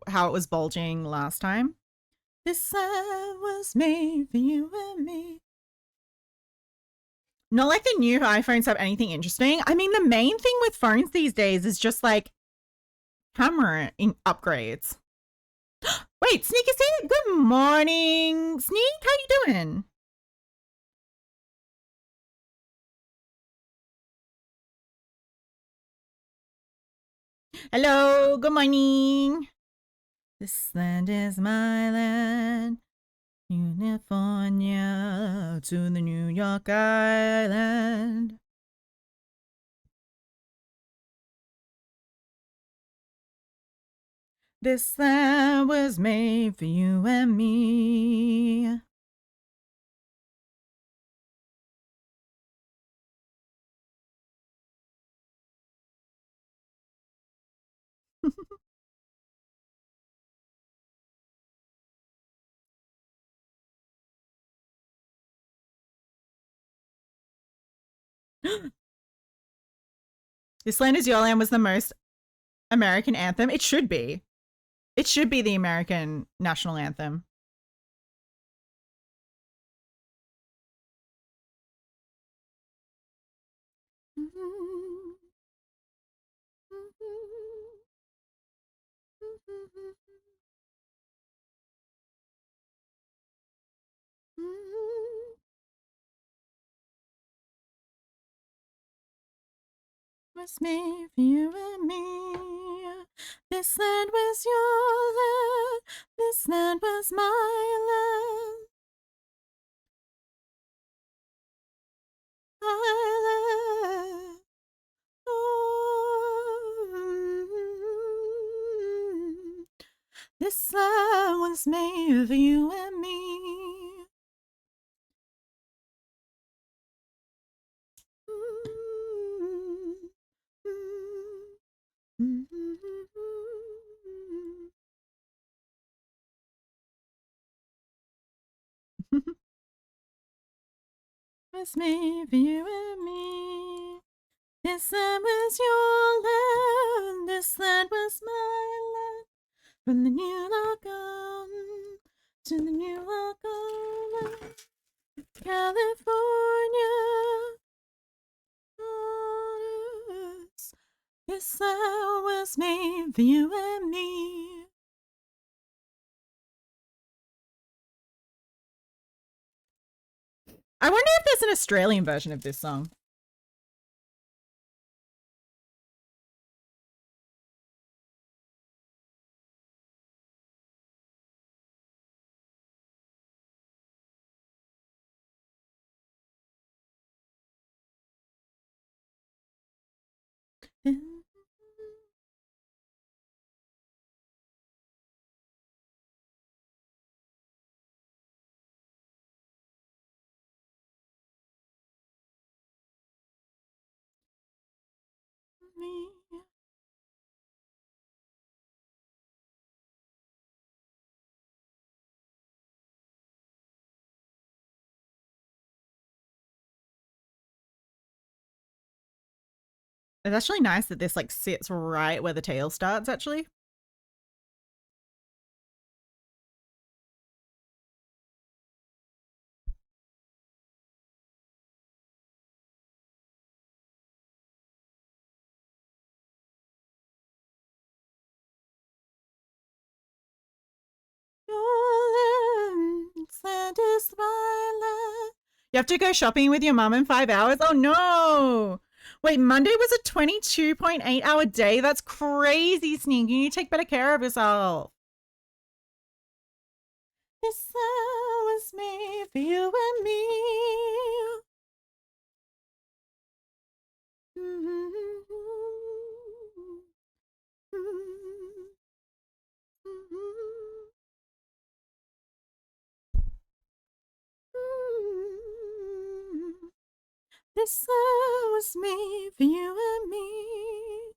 how it was bulging last time. This land was made for you and me. Not like the new iPhones have anything interesting. I mean, the main thing with phones these days is just like camera upgrades. Wait, Sneak is here? Good morning. Sneak, how you doing? Hello, good morning. This land is my land. California to the New York Island. This land was made for you and me. This Land Is Your Land was the most American anthem. It should be. It should be the American national anthem. Was made for you and me. This land was your land. This land was my land. My land. Oh, this land was made for you and me. Was made for you and me. This land was your land. This land was my land. From the New York Island to the New York Island, California. Waters. This land was made for you and me. I wonder if there's an Australian version of this song. Me. It's actually nice that this like sits right where the tail starts, actually. Your land is my land. You have to go shopping with your mum in 5 hours? Oh no! Wait, Monday was a 22.8 hour day? That's crazy, Sneak. You need to take better care of yourself. This land was made for you and me. This land was made for you and me.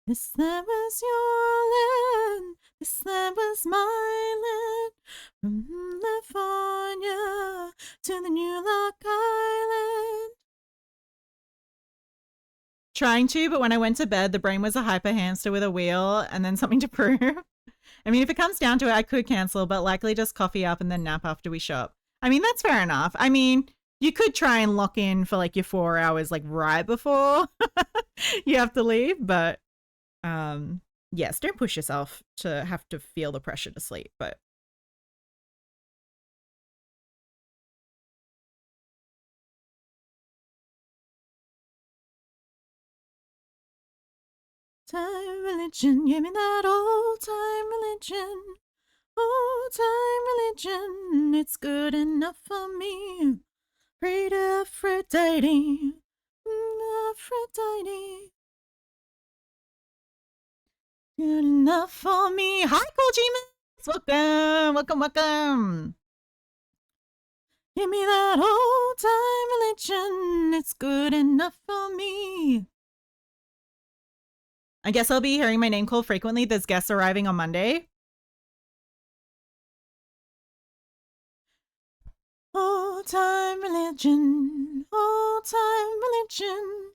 This land was your land. This land was my land. From California to the New York Island. Trying to, but when I went to bed, the brain was a hyper hamster with a wheel and then something to prove. I mean, if it comes down to it, I could cancel, but likely just coffee up and then nap after we shop. I mean, that's fair enough. I mean, you could try and lock in for like your 4 hours, like right before you have to leave, but yes, don't push yourself to have to feel the pressure to sleep, but time religion, give me that old time religion. Old time religion, it's good enough for me. Pray to Aphrodite, Aphrodite. Good enough for me. Hi, Kojimas. Welcome, welcome, welcome. Give me that old time religion. It's good enough for me. I guess I'll be hearing my name called frequently. There's guests arriving on Monday. Old time religion, old time religion.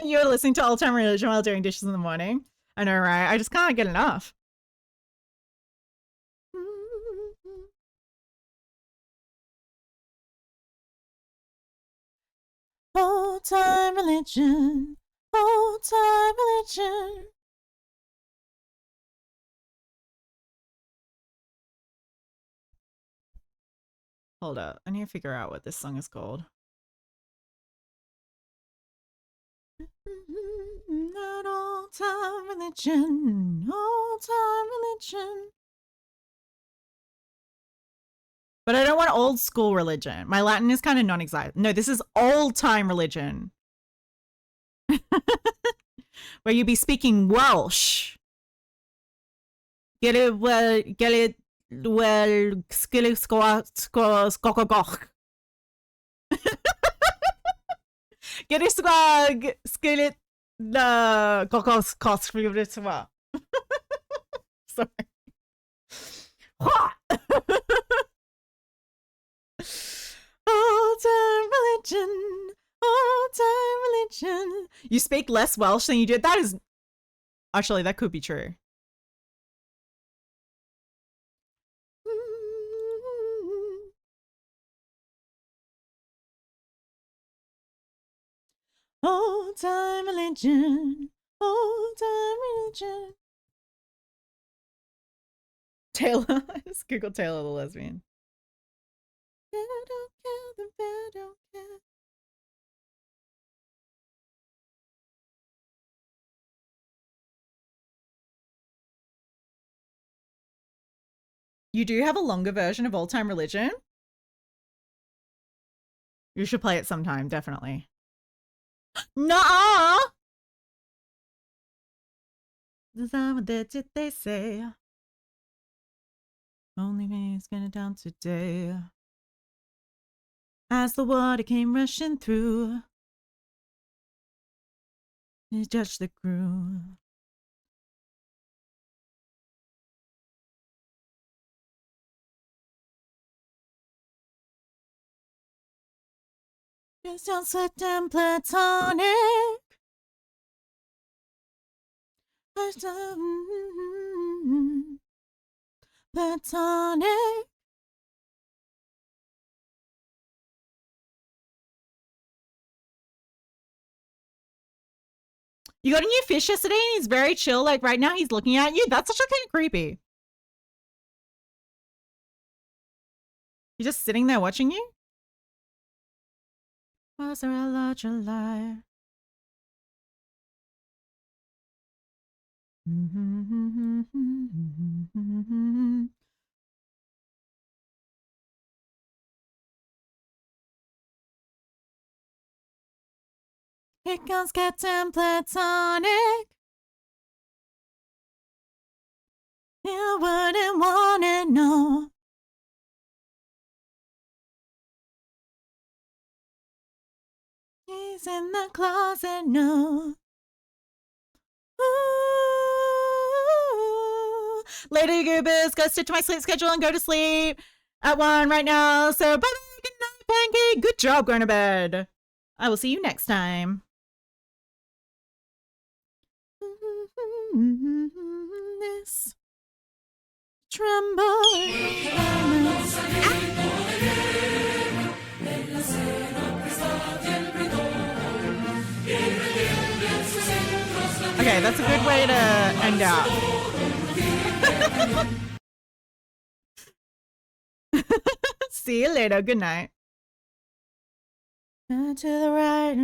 You're listening to Old Time Religion while doing dishes in the morning. I know, right? I just can't get enough. Old time religion. Old time religion. Hold up. I need to figure out what this song is called. That old time religion. Old time religion. But I don't want old school religion. My Latin is kind of non-exact. No, this is old time religion. Where you be speaking Welsh. Get it well, skillig Get it squag, skillet, the kokos cost for you. Sorry. Old time religion. Old time religion. You speak less Welsh than you did. That is. Actually, that could be true. Old time religion. Old time religion. Taylor. Just Google Taylor the lesbian. I don't care, the bad don't care. You do have a longer version of Old Time Religion? You should play it sometime, definitely. Nuh-uh! That's what they say. Only me is gonna down today. As the water came rushing through, it judged the crew. Just sounds so damn platonic. Platonic. You got a new fish yesterday and he's very chill. Like right now he's looking at you. That's actually kind of creepy. You're just sitting there watching you? Was there a larger lie? It comes Captain Platonic. You wouldn't wanna know. He's in the closet, no. Ooh. Lady Goobers, go stick to my sleep schedule and go to sleep at 1 right now. So bye, good night, Pancake. Good job going to bed. I will see you next time. This tremble. Okay, that's a good way to end out. See you later. Good night. To the right,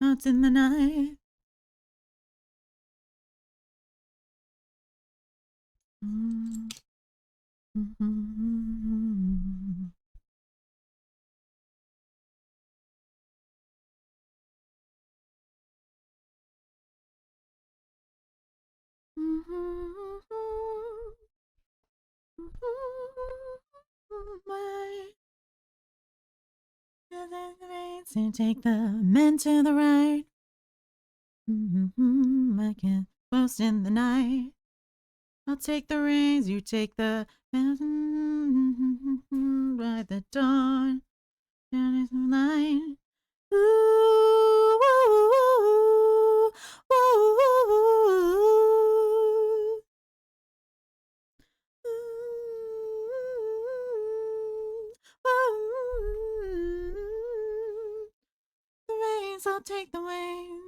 out in the night. So take the men to the right. I can boast in the night. I'll take the reins, you take the by the dawn. line. Ooh, ooh, ooh, ooh. The rains, I'll take the rain.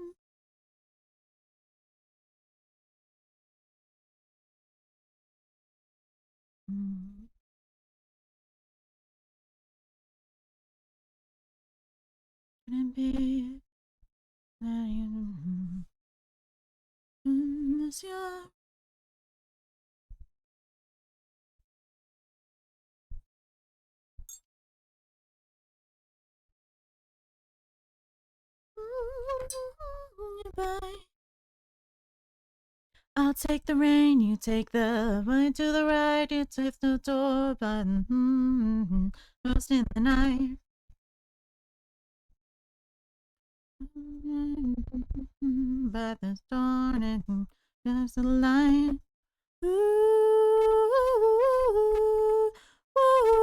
Couldn't be that you miss your. Bye. I'll take the rain, you take the right to the right, you take the door button. Lost in the night. By the dawn and there's the line. Ooh, ooh, ooh, ooh.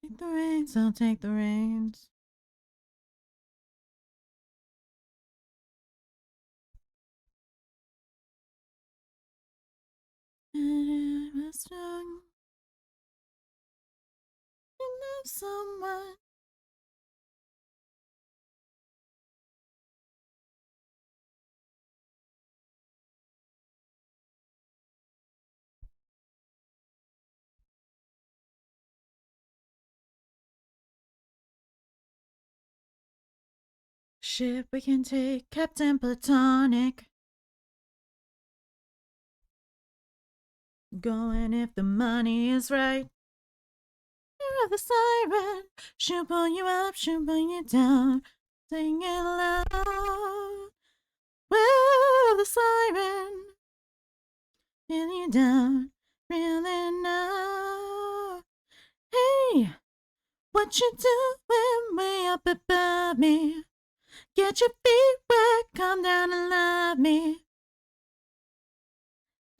Take the reins, I'll take the reins. And I was young. You love someone. Ship we can take, Captain Platonic. Going if the money is right. You're the siren. She'll pull you up, she'll pull you down. Sing it loud. Well, the siren. Pin you down. Really now. Hey, what you doing way up above me? Get your feet wet, come down and love me.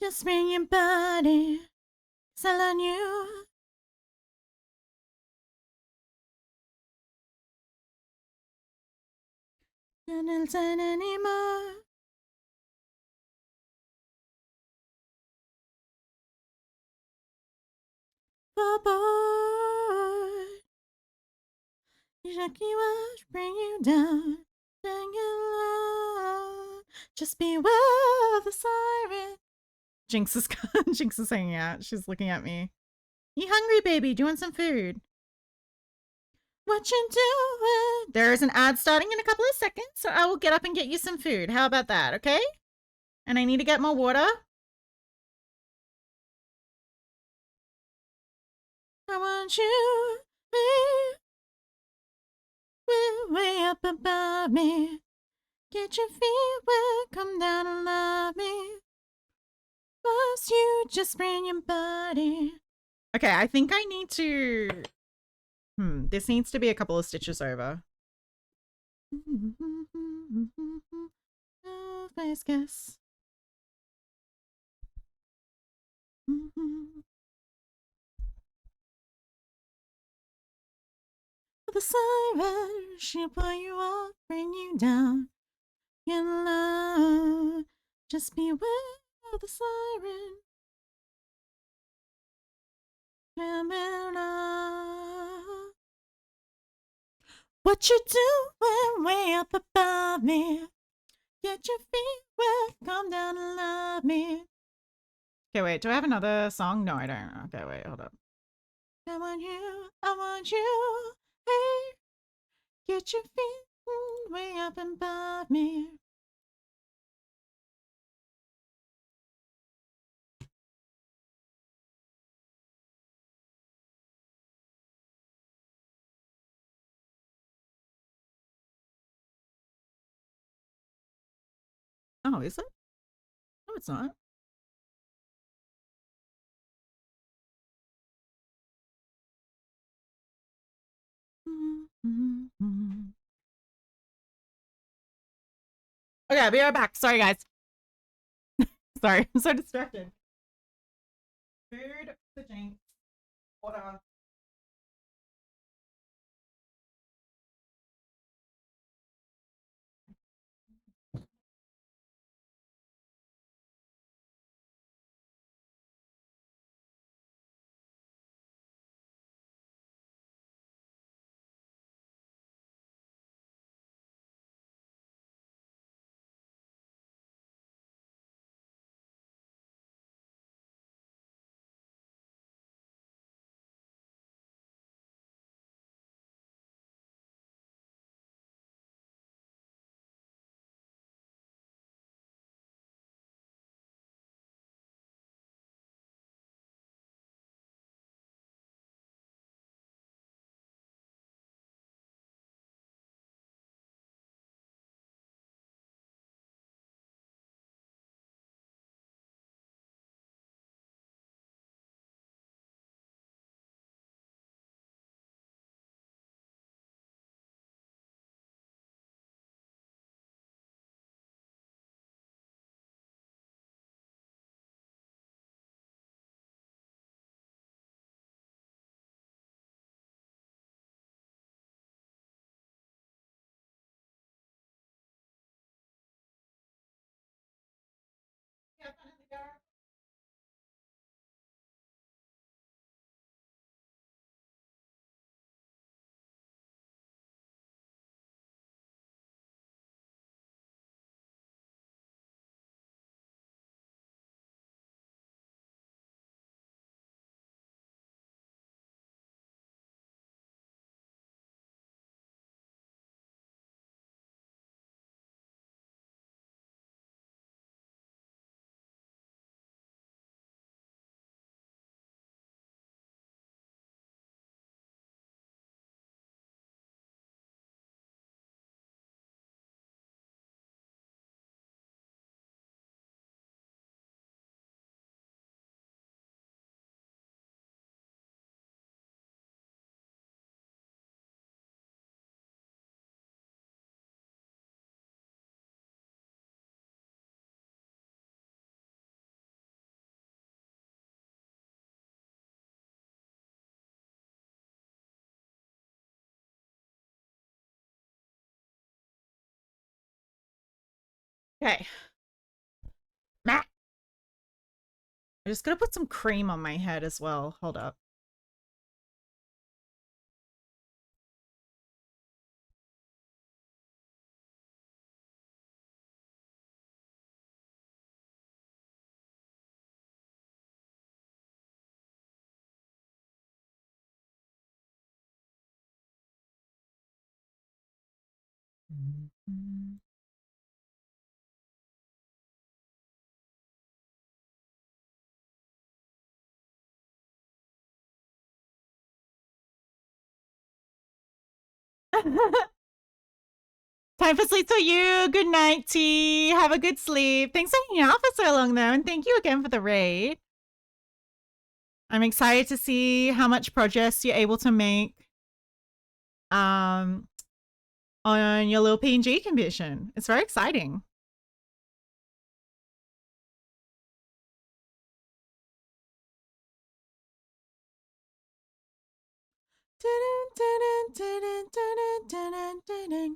Just bring your body, sell on you. Can't stand anymore. For boy, you should keep us, bring you down. Sing it loud. Just beware of the siren. Jinx is Jinx is hanging out. She's looking at me. You hungry, baby? Do you want some food? What you doing? There's an ad starting in a couple of seconds, so I will get up and get you some food. How about that, okay? And I need to get more water. I want you way up above me. Get your feet wet, come down and love me. Must you just bring your body. Okay, I think I need to... this needs to be a couple of stitches over. Oh, face guess. The siren, she'll pull you up, bring you down. In love, just beware of the siren. What you doing way up above me? Get your feet wet, come down and love me. Okay, wait, do I have another song? No, I don't. Okay, wait, hold up. I want you, hey. Get your feet way up above me. Oh, is it? No, it's not. Okay, I'll be right back. Sorry, guys. Sorry, I'm so distracted. Food, the drink, water. Okay. I'm just gonna put some cream on my head as well. Hold up. Time for sleep for you. Good night, T. Have a good sleep. Thanks for hanging out for so long, though, and thank you again for the raid. I'm excited to see how much progress you're able to make on your little PNG commission. It's very exciting.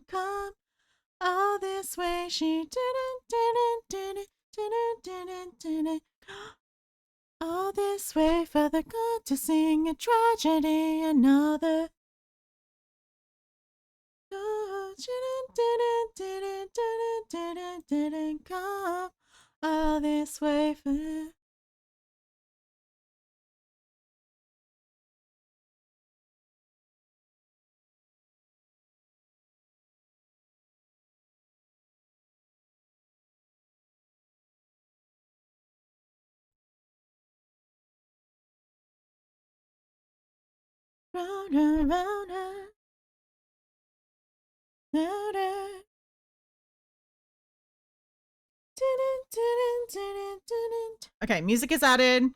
Come all this way, she all this way for the good to sing a tragedy, another. Come all this way for. Round her, round her, round her. Okay, music is added.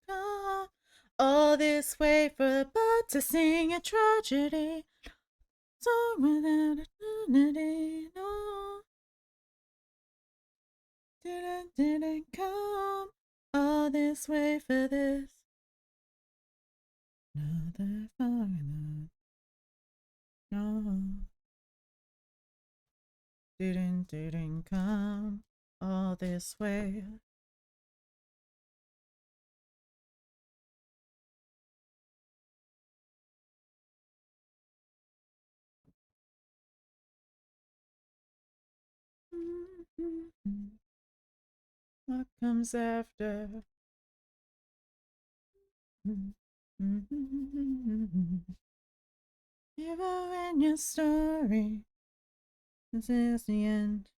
Come all this way for a bud to sing a tragedy. Song without eternity, no. Didn't come all this way for this. Another fire, no. Didn't come all this way. What comes after? Even in your story, this is the end.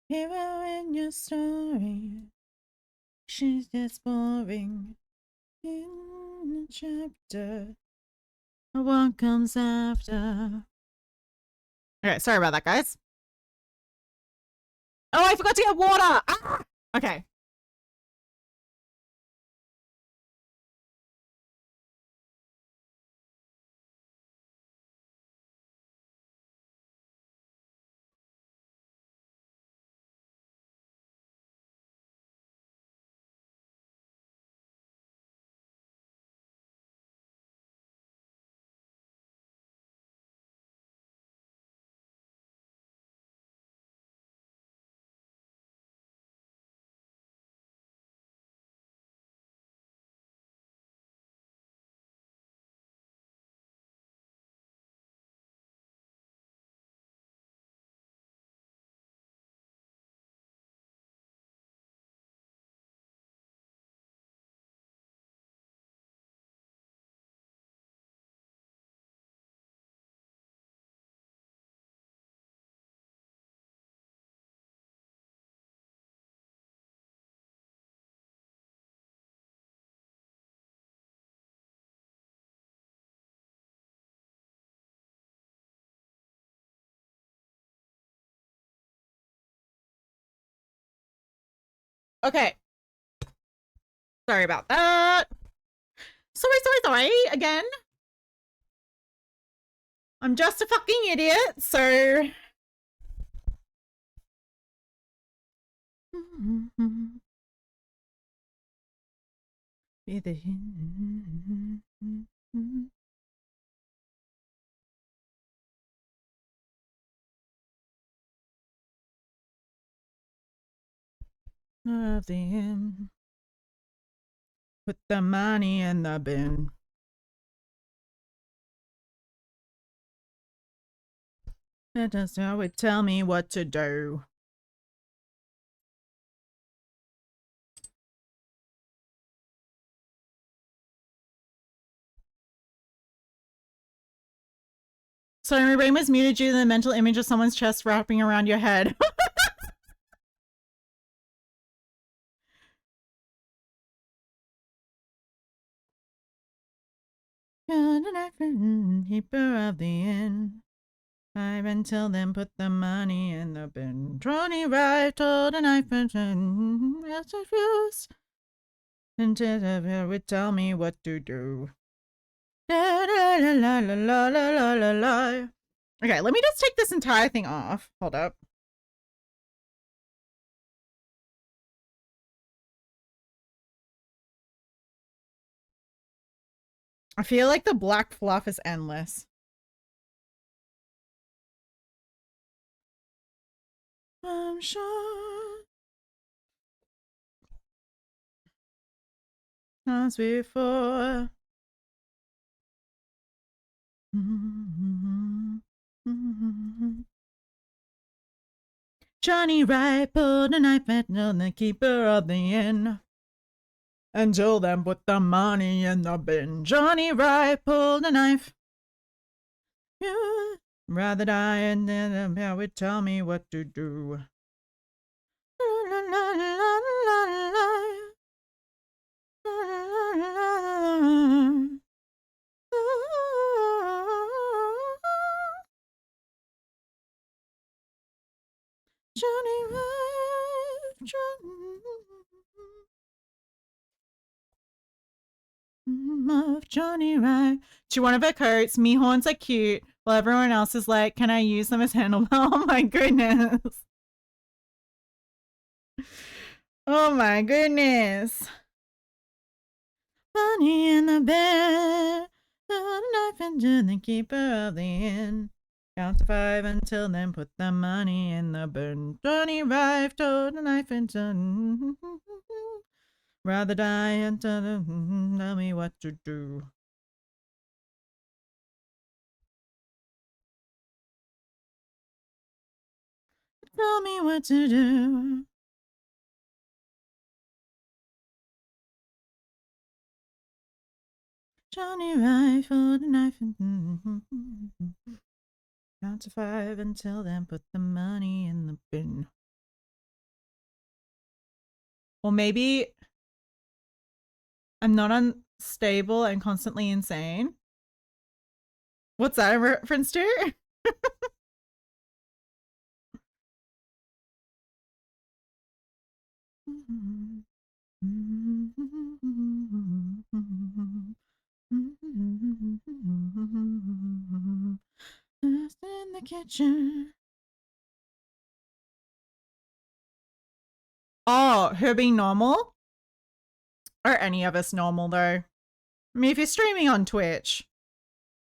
Hero in your story, she's just boring. In the chapter, what comes after? Okay, sorry about that, guys. Oh, I forgot to get water! Ah! Okay. Okay. Sorry about that. Sorry again. I'm just a fucking idiot, so... Be the... Of the end. Put the money in the bin. That just how it tell me what to do. Sorry, my brain was muted due to the mental image of someone's chest wrapping around your head. Keeper of the inn. 5 until then, put the money in the bin. Tronny right, told a knife and yes, refuse. Until the would tell me what to do. La la la la la la la la la. Okay, let me just take this entire thing off. Hold up. I feel like the black fluff is endless. I'm sure. As before. Johnny Wright pulled a knife at the keeper of the inn. Until then, put the money in the bin. Johnny Wright pulled a knife. Rather die and then the would tell me what to do. La, la, la, la, la. Johnny Wright, Johnny Wright. To one of her coats, me horns are cute, while everyone else is like, can I use them as handlebars? Oh my goodness. Oh my goodness. Money in the bed, put a knife into the keeper of the inn. Count to 5 until then, put the money in the bin. Johnny Wright told a knife into. Rather die and tell me what to do. Tell me what to do. Johnny Wright for the knife and count to 5 until then, put the money in the bin. Or maybe I'm not unstable and constantly insane. What's that a reference to? Just in the kitchen. Oh, her being normal? Are any of us normal though? I mean, if you're streaming on Twitch,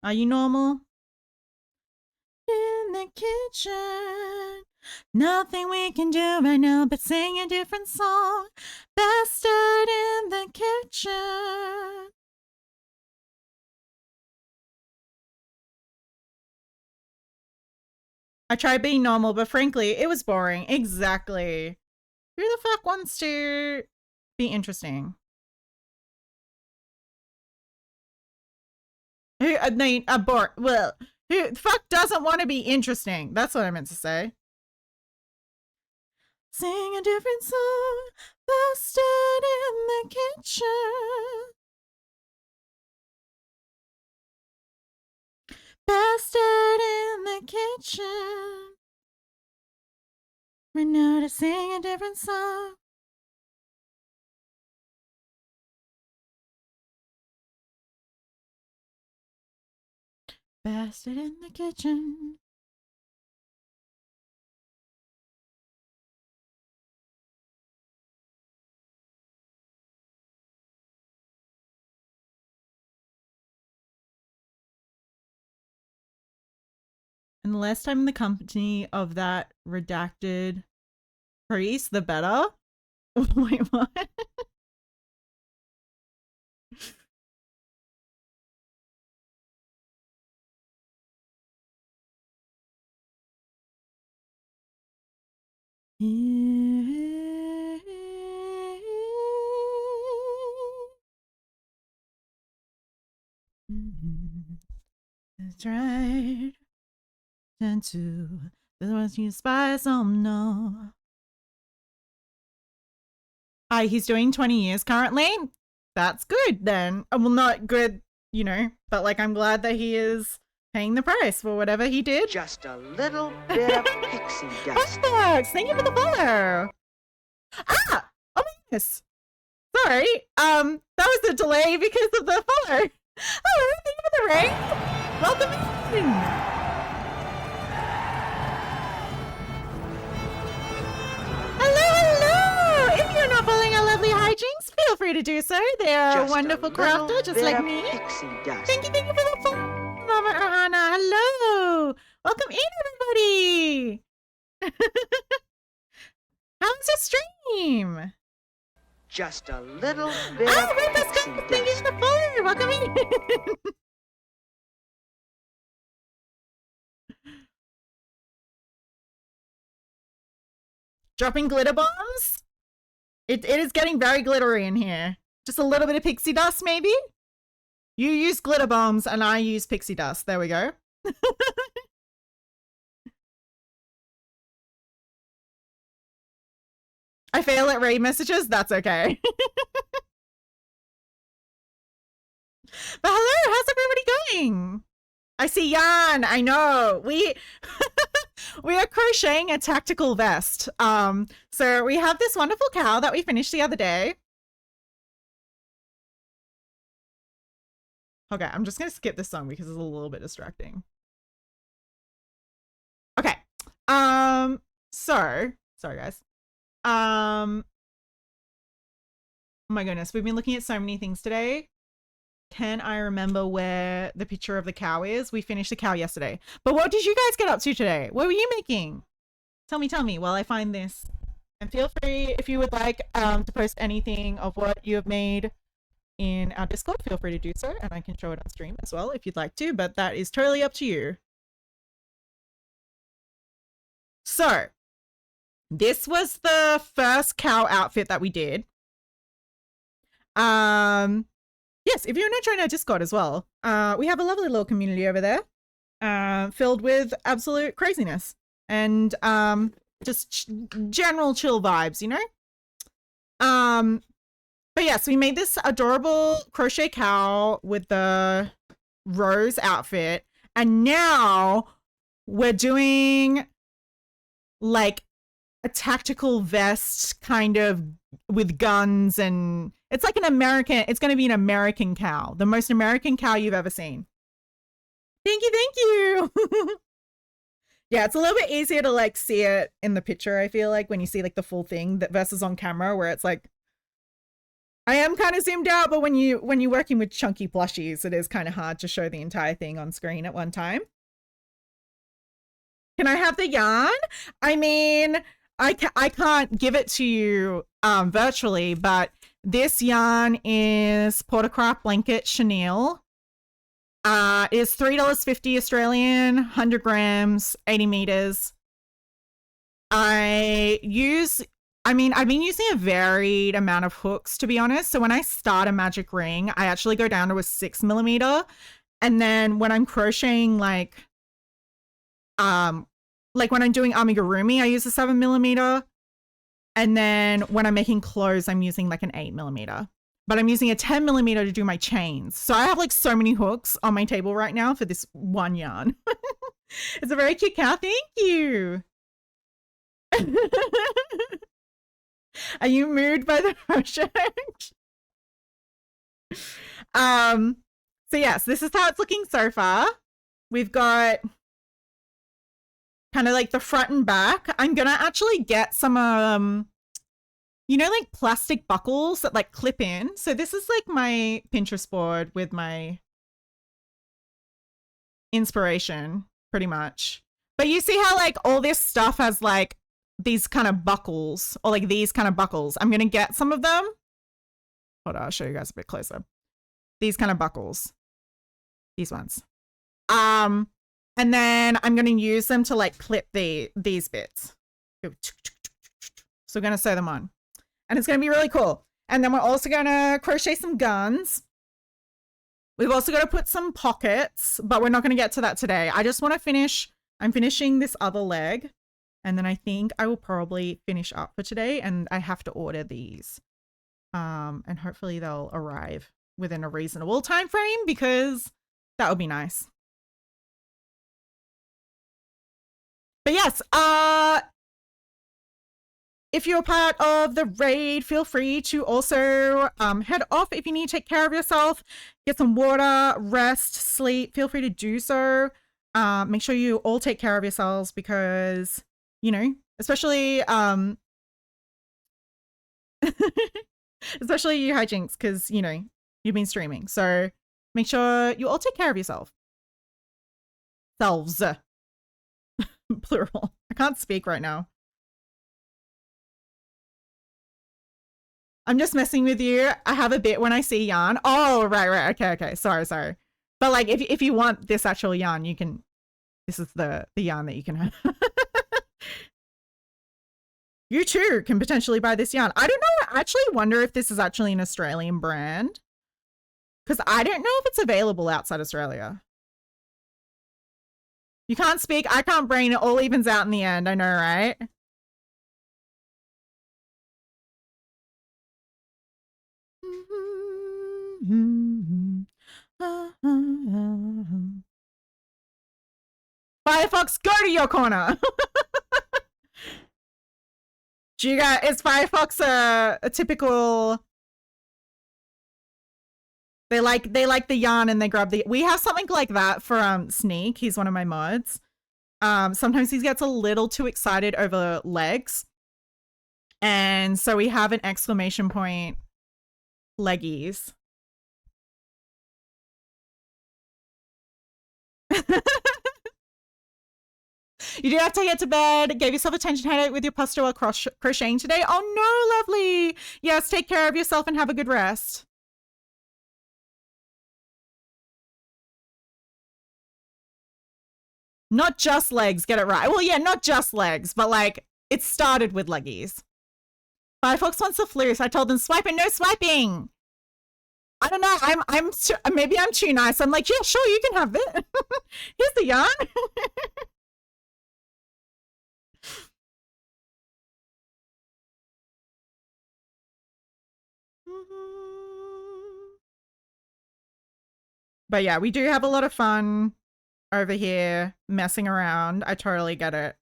are you normal? In the kitchen, nothing we can do right now but sing a different song. Bastard in the kitchen. I tried being normal, but frankly, it was boring. Exactly. Who the fuck wants to be interesting? Who, I mean, well, who the fuck doesn't want to be interesting? That's what I meant to say. Sing a different song, bastard in the kitchen. Bastard in the kitchen. We're now to sing a different song. Bastard in the kitchen. And the less time in the company of that redacted priest, the better. Wait, what? That's right. And to the ones you spies, oh no. He's doing 20 years currently. That's good then. Well, not good, you know, but like I'm glad that he is paying the price for whatever he did. Just a little bit of pixie dust. Fox, thank you for the follow. Ah! Oh my goodness. Sorry. That was a delay because of the follow. Oh, thank you for the rain. Welcome in. Hello! If you're not following our lovely hijinks, feel free to do so. They're a wonderful crafter, just like me. Thank you for the follow, Mama Ahana. Hello! Welcome in, everybody! How's your stream? Just a little bit of pixie dust. Thank you for the follow. Welcome in. Dropping glitter bombs. It is getting very glittery in here. Just a little bit of pixie dust, maybe? You use glitter bombs and I use pixie dust. There we go. I fail at read messages. That's okay. But hello, how's everybody going? I see Jan. I know. We are crocheting a tactical vest. So we have this wonderful cow that we finished the other day. Okay, I'm just gonna skip this song because it's a little bit distracting. Okay. So sorry guys. Oh my goodness, we've been looking at so many things today. Can I remember where the picture of the cow is? We finished the cow yesterday. But what did you guys get up to today? What were you making? Tell me while I find this. And feel free, if you would like to post anything of what you have made in our Discord, feel free to do so. And I can show it on stream as well if you'd like to, but that is totally up to you. So, this was the first cow outfit that we did. Yes, if you want to join our Discord as well, we have a lovely little community over there, filled with absolute craziness and just general chill vibes, you know? But yes, we made this adorable crochet cow with the rose outfit, and now we're doing like a tactical vest kind of with guns, and it's like it's going to be an American cow, the most American cow you've ever seen. Thank you. Yeah, it's a little bit easier to like see it in the picture, I feel like, when you see like the full thing versus on camera where it's like, I am kind of zoomed out, but when you're working with chunky plushies, it is kind of hard to show the entire thing on screen at one time. Can I have the yarn? I mean, I can't give it to you virtually, but this yarn is Portacraft Blanket Chenille. Is $3.50 Australian, 100 grams, 80 meters. I've been using a varied amount of hooks, to be honest. So when I start a magic ring, I actually go down to a 6mm. And then when I'm crocheting like when I'm doing amigurumi, I use a 7mm. And then when I'm making clothes, I'm using like an 8mm. But I'm using a 10mm to do my chains. So I have like so many hooks on my table right now for this one yarn. It's a very cute cow. Thank you. Are you moved by the project? So yes, this is how it's looking so far. We've got kind of like the front and back. I'm gonna actually get some you know, like plastic buckles that like clip in. So this is like my Pinterest board with my inspiration, pretty much. But you see how like all this stuff has like these kind of buckles, or like these kind of buckles. I'm gonna get some of them. Hold on, I'll show you guys a bit closer. These kind of buckles. These ones. And then I'm gonna use them to like clip these bits. So we're gonna sew them on. And it's going to be really cool. And then we're also going to crochet some guns. We've also got to put some pockets, but we're not going to get to that today. I just want to finish. I'm finishing this other leg. And then I think I will probably finish up for today. And I have to order these. And hopefully they'll arrive within a reasonable time frame, because that would be nice. But yes, if you're part of the raid, feel free to also head off if you need to take care of yourself, get some water, rest, sleep. Feel free to do so. Make sure you all take care of yourselves, because, you know, especially especially you hijinks, because, you know, you've been streaming. So make sure you all take care of yourself. Selves. Plural. I can't speak right now. I'm just messing with you. I have a bit when I see yarn. Oh, right. Okay. Sorry. But like, if you want this actual yarn, you can, this is the yarn that you can have. You too can potentially buy this yarn. I don't know. I actually wonder if this is actually an Australian brand. Because I don't know if it's available outside Australia. You can't speak. I can't brain. It all evens out in the end. I know, right? Firefox, go to your corner. Do you guys, is Firefox a typical? They like the yarn and they grab the. We have something like that for Sneak. He's one of my mods. Sometimes he gets a little too excited over legs, and so we have an exclamation point leggies. You do have to get to bed. Gave yourself a tension headache with your posture while crocheting today. Oh no, lovely. Yes, take care of yourself and have a good rest. Not just legs, get it right. Well, yeah, not just legs, but like it started with leggies. Firefox wants the flute. I told them swiping, no swiping. I don't know. Maybe I'm too nice. I'm like, yeah, sure, you can have it. Here's the yarn. But yeah, we do have a lot of fun over here messing around. I totally get it.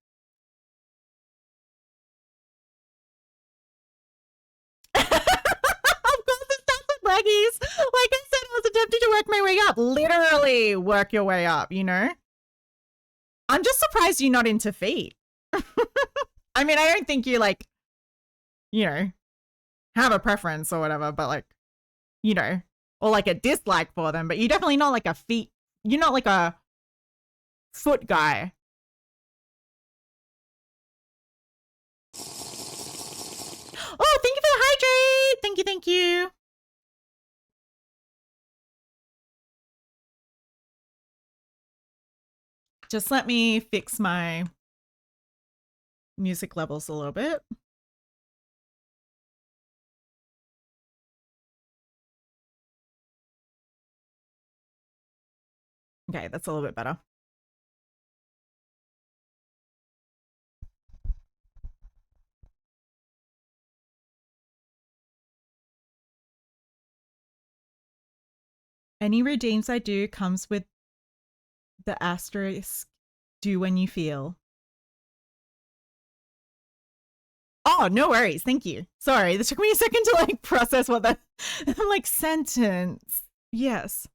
Of course it starts with leggies. Like I said, I was attempting to work my way up. Literally work your way up, you know? I'm just surprised you're not into feet. I mean, I don't think you like, you know, have a preference or whatever, but like, you know, or like a dislike for them, but you're definitely not like a feet. You're not like a foot guy. Oh, thank you for the hydrate. Thank you, thank you. Just let me fix my music levels a little bit. Okay, that's a little bit better. Any redeems I do comes with the asterisk, do when you feel. Oh, no worries. Thank you. Sorry, this took me a second to like process what that like sentence. Yes.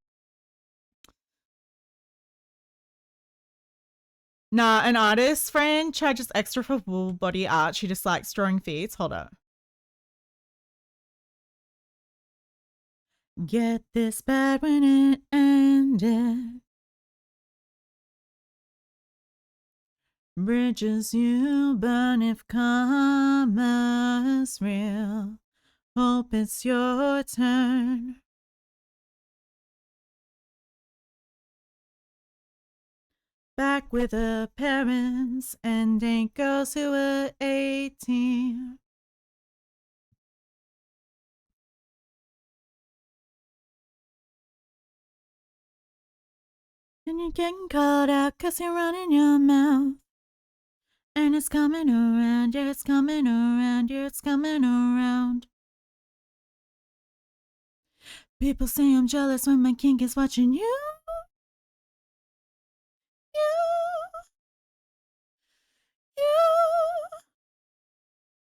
Nah, an artist friend charges extra for full body art. She just likes drawing feet. Hold up. Get this bad when it ended. Bridges you burn if karma's real. Hope it's your turn. Back with her parents and ain't girls who were 18. And you're getting caught out 'cause you're running your mouth. And it's coming around, yeah, it's coming around, yeah, it's coming around. People say I'm jealous when my kink is watching you.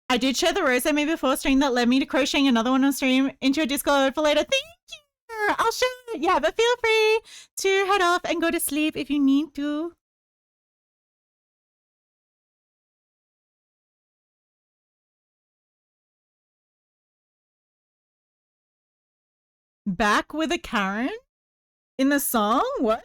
I did share the rose I made before stream that led me to crocheting another one on stream into a Discord for later. Thank you. I'll share it. Yeah, but feel free to head off and go to sleep if you need to. Back with a Karen in the song? What?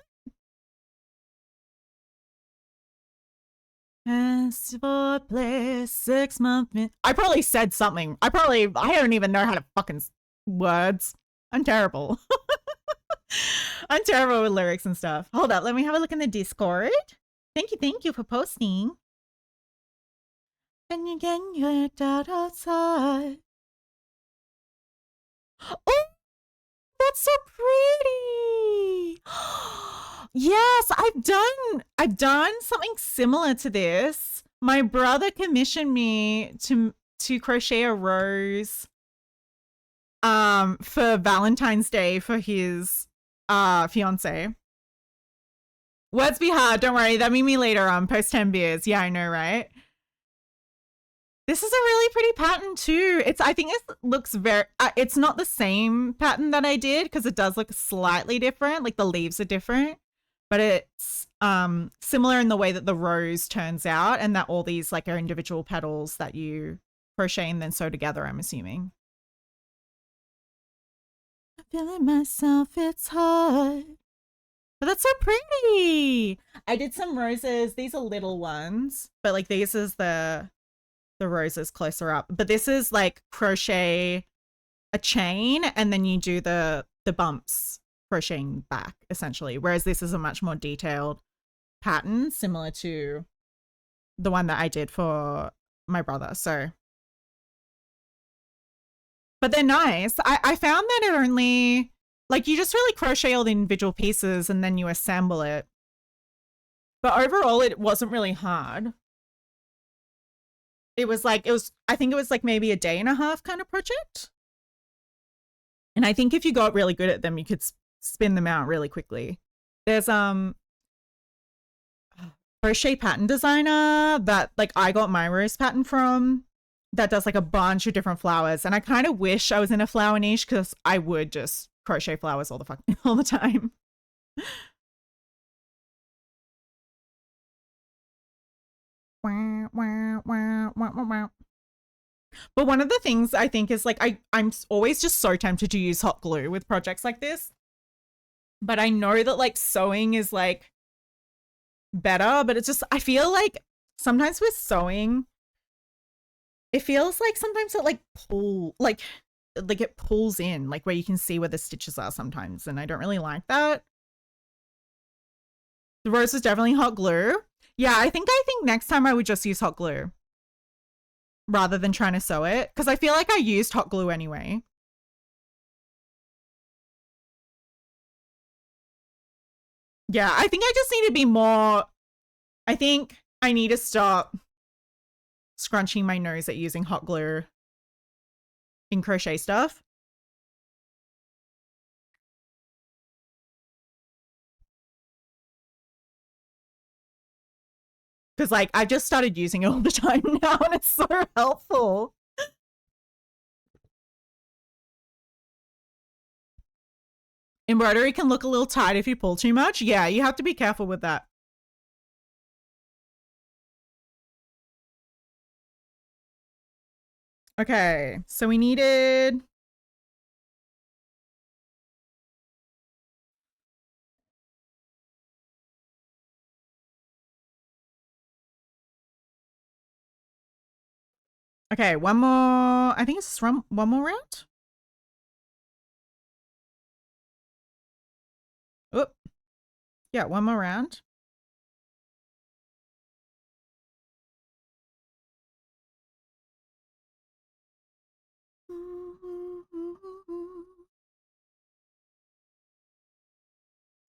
As for play 6 month. I probably said something. I don't even know how to fucking words. I'm terrible. I'm terrible with lyrics and stuff. Hold up, let me have a look in the Discord. Thank you for posting. And you get yanked out outside. Oh, that's so pretty. Yes, I've done something similar to this. My brother commissioned me to crochet a rose for Valentine's Day for his fiance. Words be hard, don't worry. That meet me later on post 10 beers. Yeah, I know, right? This is a really pretty pattern too. I think it looks very, it's not the same pattern that I did because it does look slightly different. Like the leaves are different, but it's similar in the way that the rose turns out and that all these like are individual petals that you crochet and then sew together, I'm assuming. I'm feeling myself, it's hard. But that's so pretty. I did some roses. These are little ones, but like this is the roses closer up. But this is like crochet a chain and then you do the bumps crocheting back essentially. Whereas this is a much more detailed pattern similar to the one that I did for my brother. So, but they're nice. I found that it only, like you just really crochet all the individual pieces and then you assemble it. But overall, it wasn't really hard. I think it was like maybe a day and a half kind of project. And I think if you got really good at them, you could spin them out really quickly. There's Crochet Pattern Designer that like I got my rose pattern from that does like a bunch of different flowers. And I kind of wish I was in a flower niche because I would just crochet flowers all the time. But one of the things I think is like I'm always just so tempted to use hot glue with projects like this. But I know that like sewing is like better, but it's just I feel like sometimes with sewing it feels like sometimes it like it pulls in like where you can see where the stitches are sometimes, and I don't really like that. The rose is definitely hot glue. Yeah, I think next time I would just use hot glue rather than trying to sew it because I feel like I used hot glue anyway. Yeah, I think I just need to be more, I think I need to stop scrunching my nose at using hot glue in crochet stuff. Because like I just started using it all the time now and it's so helpful. Embroidery can look a little tight if you pull too much. Yeah, you have to be careful with that. Okay, so we needed... Okay, one more... I think it's one more round? Oh, yeah, one more round.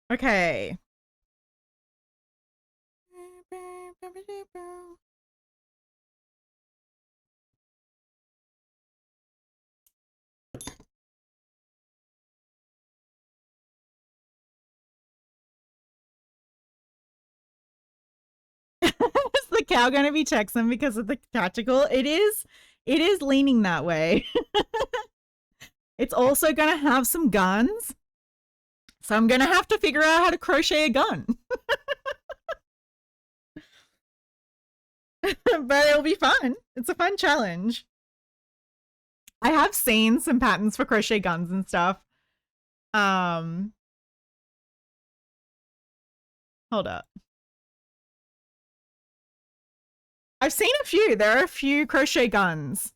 Okay. Is the cow going to be Texan because of the tactical? It is leaning that way. It's also going to have some guns. So I'm going to have to figure out how to crochet a gun. But it'll be fun. It's a fun challenge. I have seen some patterns for crochet guns and stuff. Hold up. I've seen a few. There are a few crochet guns.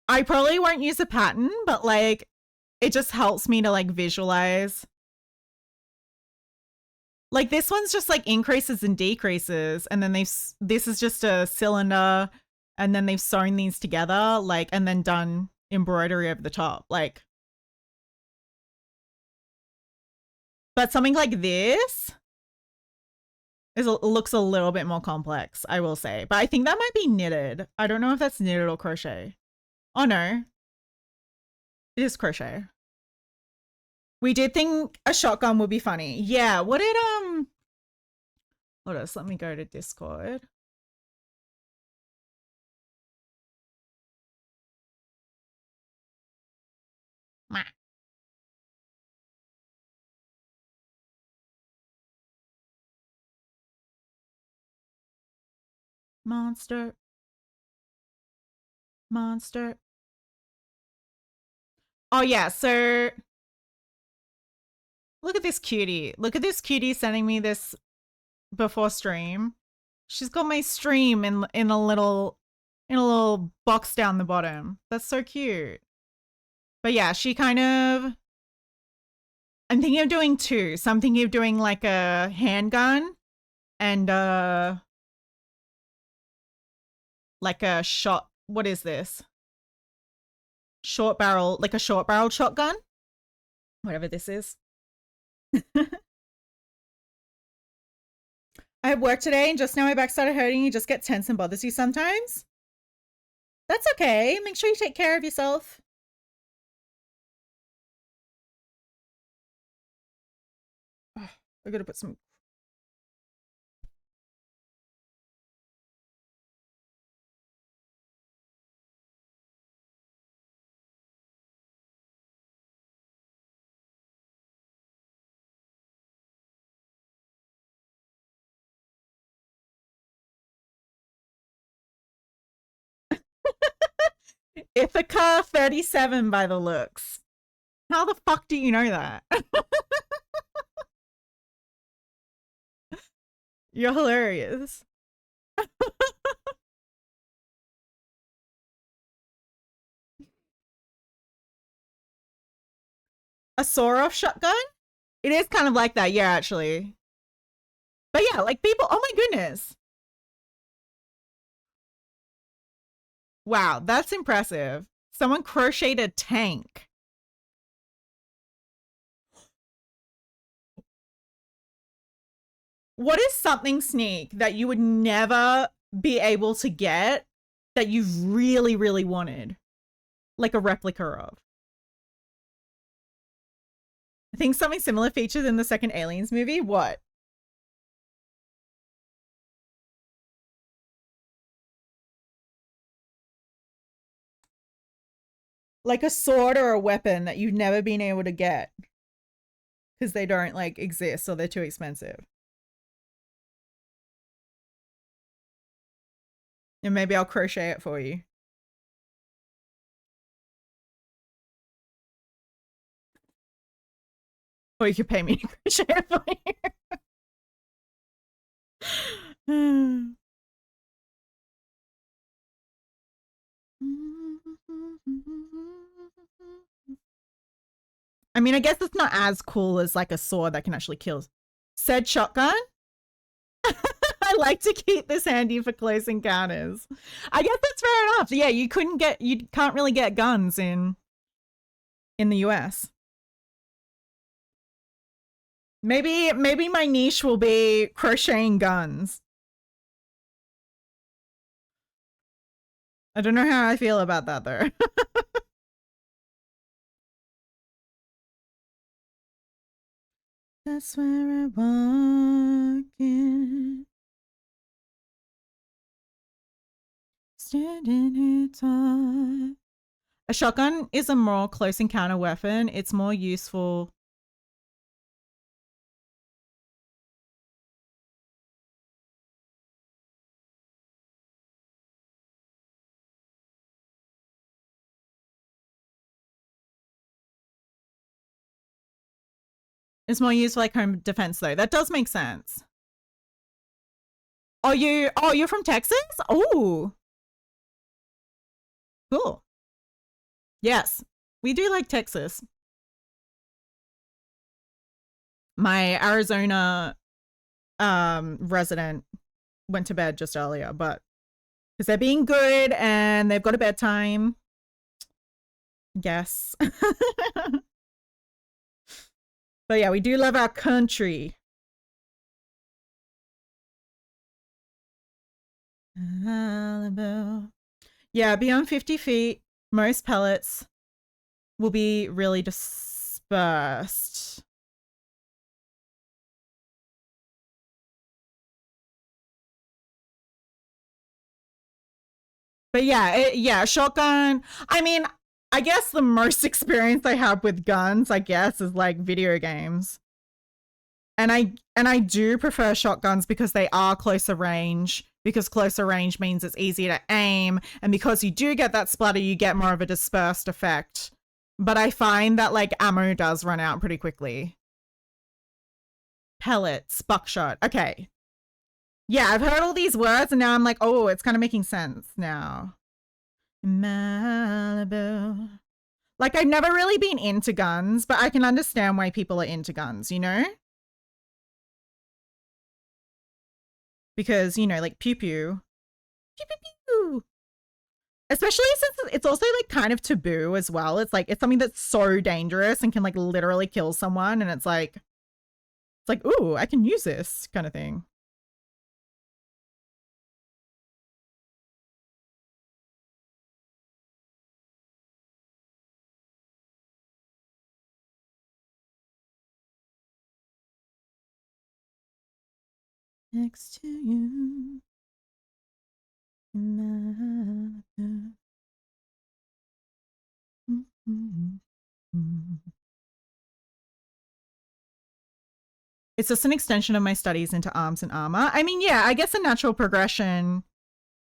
I probably won't use a pattern, but like it just helps me to like visualize Like this one's just like increases and decreases, and then this is just a cylinder, and then they've sewn these together, like, and then done embroidery over the top, like. But something like this looks a little bit more complex, I will say. But I think that might be knitted. I don't know if that's knitted or crochet. Oh no, it is crochet. We did think a shotgun would be funny. Yeah, what did, hold on, let me go to Discord. Monster. Oh yeah, so look at this cutie. Look at this cutie sending me this before stream. She's got my stream in a little box down the bottom. That's so cute. But yeah, she kind of, I'm thinking of doing two. So I'm thinking of doing like a handgun and like a shot. What is this? Short barrel, like a short barrel shotgun. Whatever this is. I had work today and just now my back started hurting. You just get tense and bothers you sometimes. That's okay. Make sure you take care of yourself. Oh, I gotta put some. Ithaca 37 by the looks. How the fuck do you know that? You're hilarious. A saw-off shotgun? It is kind of like that, yeah, actually. But yeah, like people, oh my goodness. Wow, that's impressive. Someone crocheted a tank. What is something, Sneak, that you would never be able to get that you really, really wanted? Like a replica of? I think something similar featured in the second Aliens movie. What? Like a sword or a weapon that you've never been able to get because they don't like exist or they're too expensive. And maybe I'll crochet it for you. Or you could pay me to crochet it for you. I mean, I guess it's not as cool as like a sword that can actually kill. Said shotgun? I like to keep this handy for close encounters. I guess that's fair enough. Yeah, you can't really get guns in the US. Maybe my niche will be crocheting guns. I don't know how I feel about that though. That's where I walk in. Standing here tall. A shotgun is a more close encounter weapon. It's more useful. It's more used for like home defense though. That does make sense. You're from Texas? Oh. Cool. Yes. We do like Texas. My Arizona resident went to bed just earlier, but because they're being good and they've got a bedtime. Guess. But yeah, we do love our country. Yeah, beyond 50 feet, most pellets will be really dispersed. But yeah, shotgun. I mean, I guess the most experience I have with guns, I guess, is like video games. And I do prefer shotguns because they are closer range, because closer range means it's easier to aim, and because you do get that splatter, you get more of a dispersed effect. But I find that like ammo does run out pretty quickly. Pellets, buckshot. Okay. Yeah, I've heard all these words and now I'm like, oh, it's kind of making sense now. Malibu. Like, I've never really been into guns, but I can understand why people are into guns, you know? Because, you know, like pew pew. Pew pew pew. Especially since it's also like kind of taboo as well. It's like, it's something that's so dangerous and can like literally kill someone. And it's like, ooh, I can use this kind of thing. Next to you. It's just an extension of my studies into arms and armor. I mean, yeah, I guess a natural progression,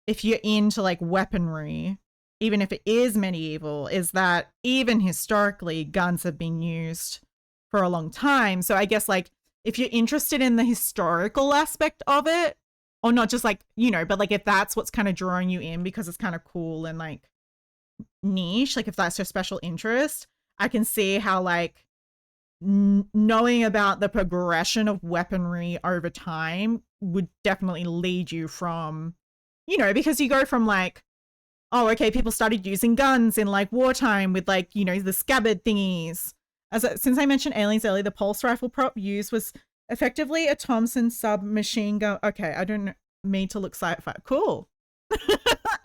if you're into like weaponry, even if it is medieval, is that even historically guns have been used for a long time. So I guess like if you're interested in the historical aspect of it, or not just like, you know, but like if that's what's kind of drawing you in because it's kind of cool and like niche, like if that's your special interest, I can see how like knowing about the progression of weaponry over time would definitely lead you from, you know, because you go from like, oh, okay, people started using guns in like wartime with like, you know, the scabbard thingies. Since I mentioned aliens earlier, the pulse rifle prop used was effectively a Thompson submachine gun. Okay, I don't mean to look sci-fi. Cool.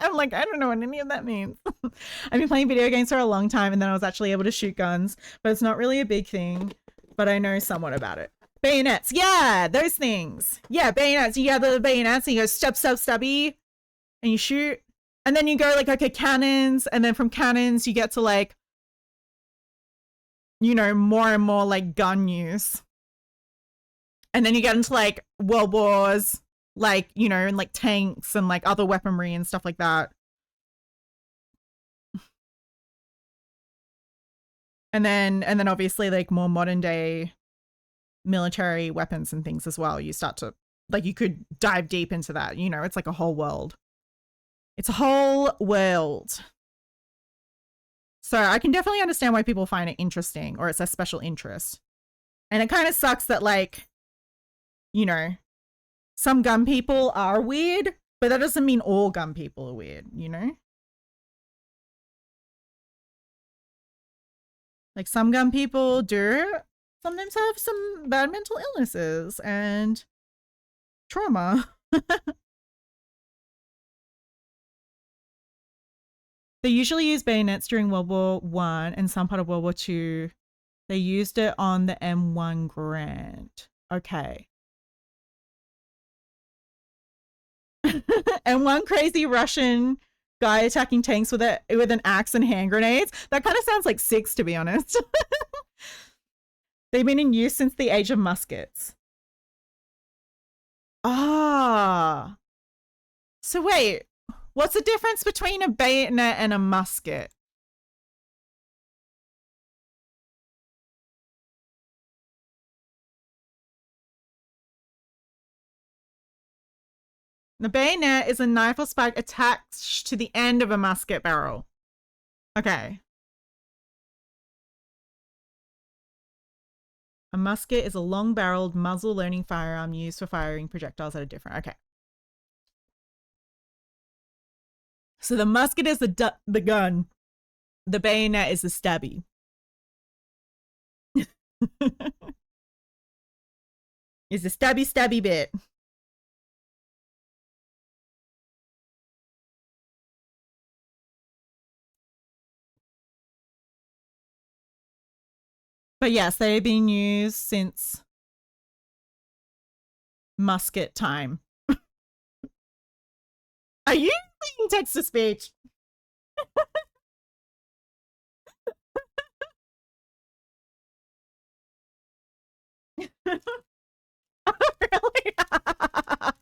I'm like, I don't know what any of that means. I've been playing video games for a long time and then I was actually able to shoot guns, but it's not really a big thing, but I know somewhat about it. Bayonets. Yeah, those things. Yeah, bayonets. You have the bayonets and you go stubby and you shoot. And then you go like, okay, cannons. And then from cannons, you get to like, you know, more and more like gun use. And then you get into like world wars, like, you know, and like tanks and like other weaponry and stuff like that. And then obviously like more modern day military weapons and things as well. You start to like, you could dive deep into that, you know, it's like a whole world. It's a whole world. So I can definitely understand why people find it interesting or it's a special interest. And it kind of sucks that like, you know, some gun people are weird, but that doesn't mean all gun people are weird, you know? Like some gun people do sometimes have some bad mental illnesses and trauma. They usually use bayonets during World War I and some part of World War II. They used it on the M1 Grant. Okay. And one crazy Russian guy attacking tanks with an axe and hand grenades. That kind of sounds like Six, to be honest. They've been in use since the age of muskets. Ah. So wait, what's the difference between a bayonet and a musket? The bayonet is a knife or spike attached to the end of a musket barrel. Okay. A musket is a long-barreled, muzzle-loading firearm used for firing projectiles that are different. Okay. So the musket is the gun. The bayonet is the stabby. Is the stabby bit. But yes, they've been used since musket time. Are you using text to speech? Oh, really? I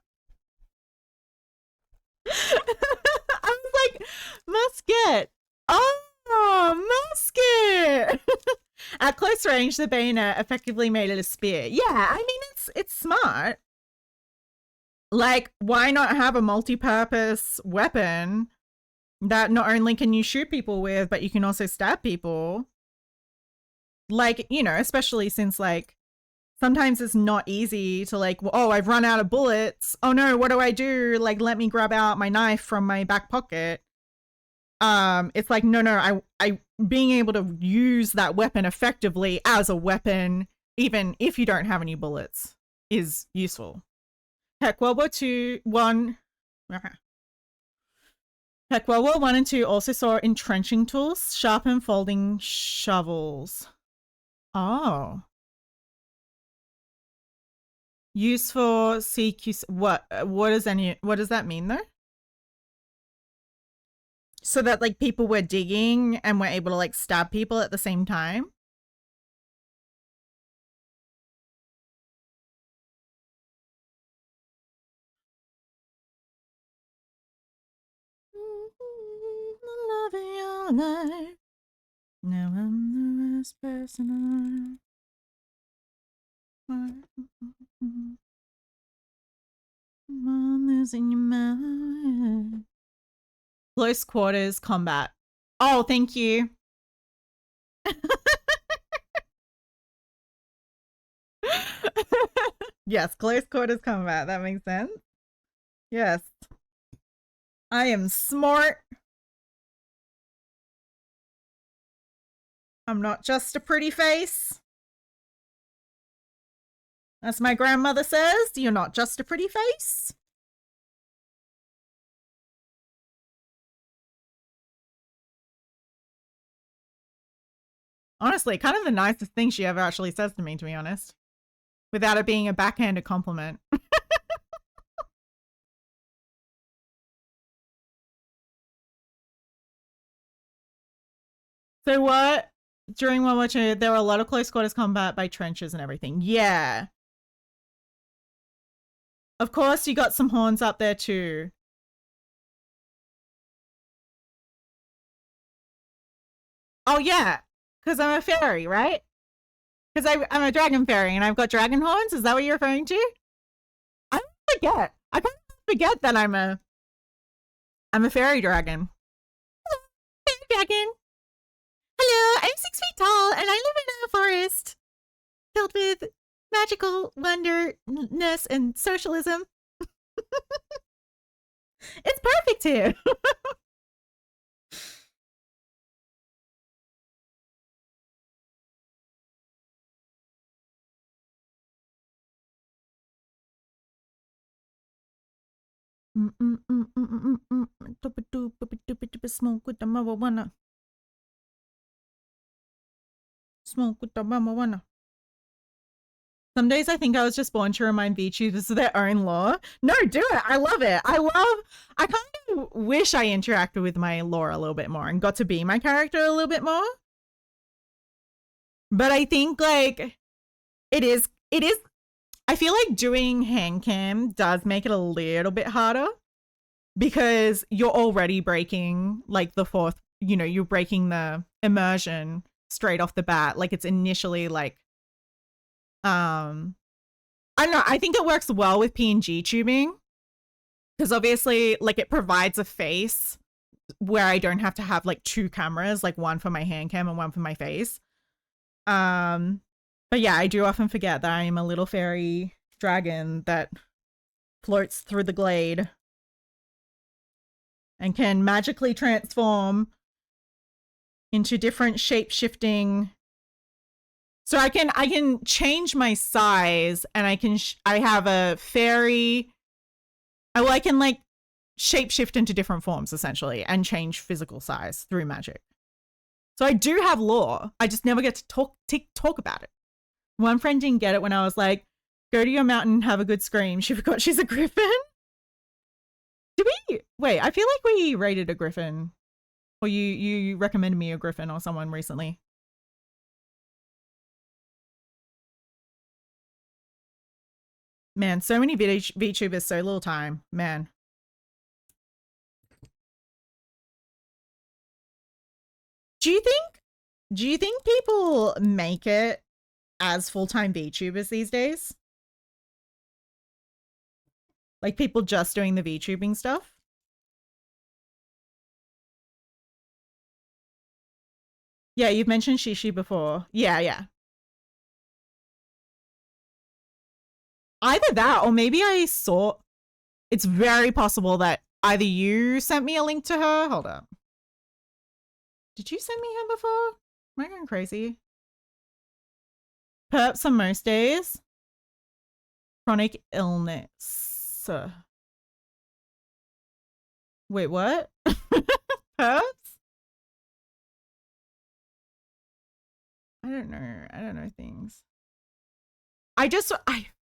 was like, musket. Oh, musket. At close range, the bayonet effectively made it a spear. Yeah, I mean, it's smart. Like, why not have a multi-purpose weapon that not only can you shoot people with, but you can also stab people? Like, you know, especially since, like, sometimes it's not easy to, like, oh, I've run out of bullets. Oh no, what do I do? Like, let me grab out my knife from my back pocket. It's like, no, I being able to use that weapon effectively as a weapon, even if you don't have any bullets, is useful. Heck, World War One and Two also saw entrenching tools, sharpened folding shovels. Oh. Used for CQ. What does that mean though? So that like people were digging and were able to like stab people at the same time? Loving your life. Now I'm the worst person I'm losing your mind. Close quarters combat. Oh, thank you. Yes, close quarters combat. That makes sense. Yes. I am smart. I'm not just a pretty face. As my grandmother says, you're not just a pretty face. Honestly, kind of the nicest thing she ever actually says to me, to be honest. Without it being a backhanded compliment. So what? During World War II, there were a lot of close quarters combat by trenches and everything. Yeah. Of course, you got some horns up there too. Oh, yeah. Because I'm a fairy, right? Because I'm a dragon fairy and I've got dragon horns. Is that what you're referring to? I forget. I kind of forget that I'm a fairy dragon. Hello, fairy dragon. Hello, I'm 6 feet tall and I live in a forest filled with magical wonderness and socialism. It's perfect here. Smoke with the marijuana. Smoke with the marijuana. Some days I think I was just born to remind VTubers of their own lore. No, do it. I love it. I kind of wish I interacted with my lore a little bit more and got to be my character a little bit more. But I think like it is, I feel like doing hand cam does make it a little bit harder because you're already breaking like the fourth, you know, you're breaking the immersion straight off the bat. Like it's initially like, I don't know. I think it works well with PNG tubing because obviously like it provides a face where I don't have to have like two cameras, like one for my hand cam and one for my face. But yeah, I do often forget that I am a little fairy dragon that floats through the glade and can magically transform into different shape-shifting. So I can change my size, and I have a fairy. I can like shapeshift into different forms essentially and change physical size through magic. So I do have lore. I just never get to talk about it. One friend didn't get it when I was like, "Go to your mountain and have a good scream." She forgot she's a griffin. Did we? Wait, I feel like we rated a griffin, or you recommended me a griffin or someone recently. Man, so many VTubers, so little time. Man. Do you think people make it as full-time VTubers these days? Like people just doing the VTubing stuff? Yeah, you've mentioned Shishi before. Yeah. Either that, or maybe I saw... It's very possible that either you sent me a link to her. Hold up. Did you send me her before? Am I going crazy? Perps on most days. Chronic illness. Wait, what? Perps? I don't know things. I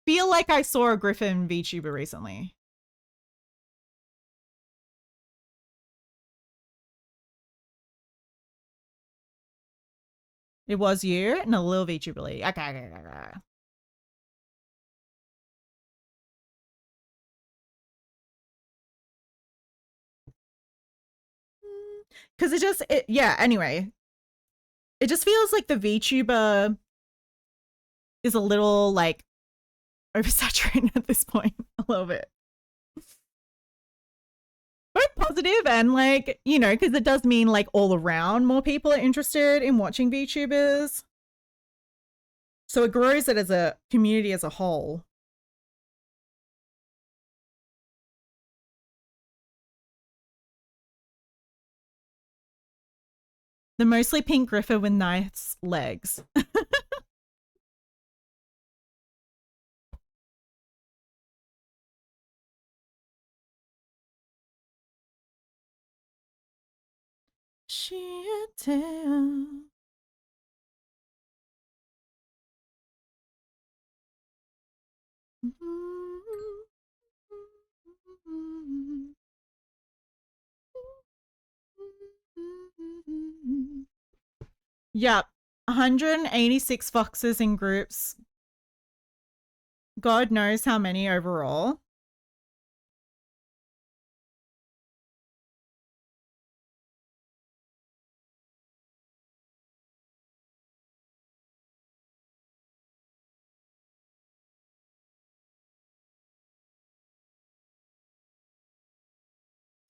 feel like I saw a Griffin VTuber recently. It was you and a little VTuber lady. Okay. Because yeah, anyway. It just feels like the VTuber is a little, like, oversaturated at this point. A little bit. Both positive and, like, you know, because it does mean, like, all around more people are interested in watching VTubers. So it grows it as a community as a whole. The mostly pink griffin with nice legs. Yep. 186 foxes in groups. God knows how many overall.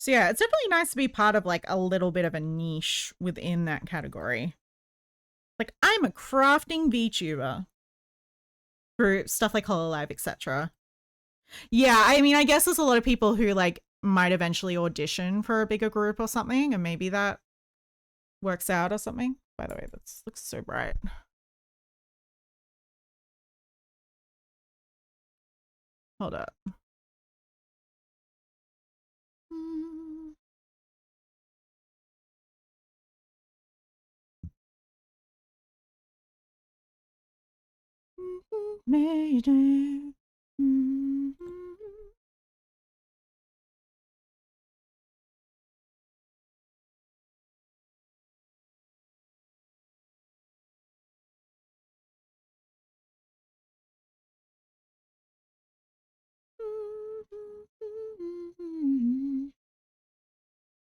So yeah, it's definitely nice to be part of like a little bit of a niche within that category. Like, I'm a crafting VTuber. Group, stuff like Hololive, etc. Yeah, I mean, I guess there's a lot of people who like might eventually audition for a bigger group or something, and maybe that works out or something. By the way, that looks so bright. Hold up. Mayday.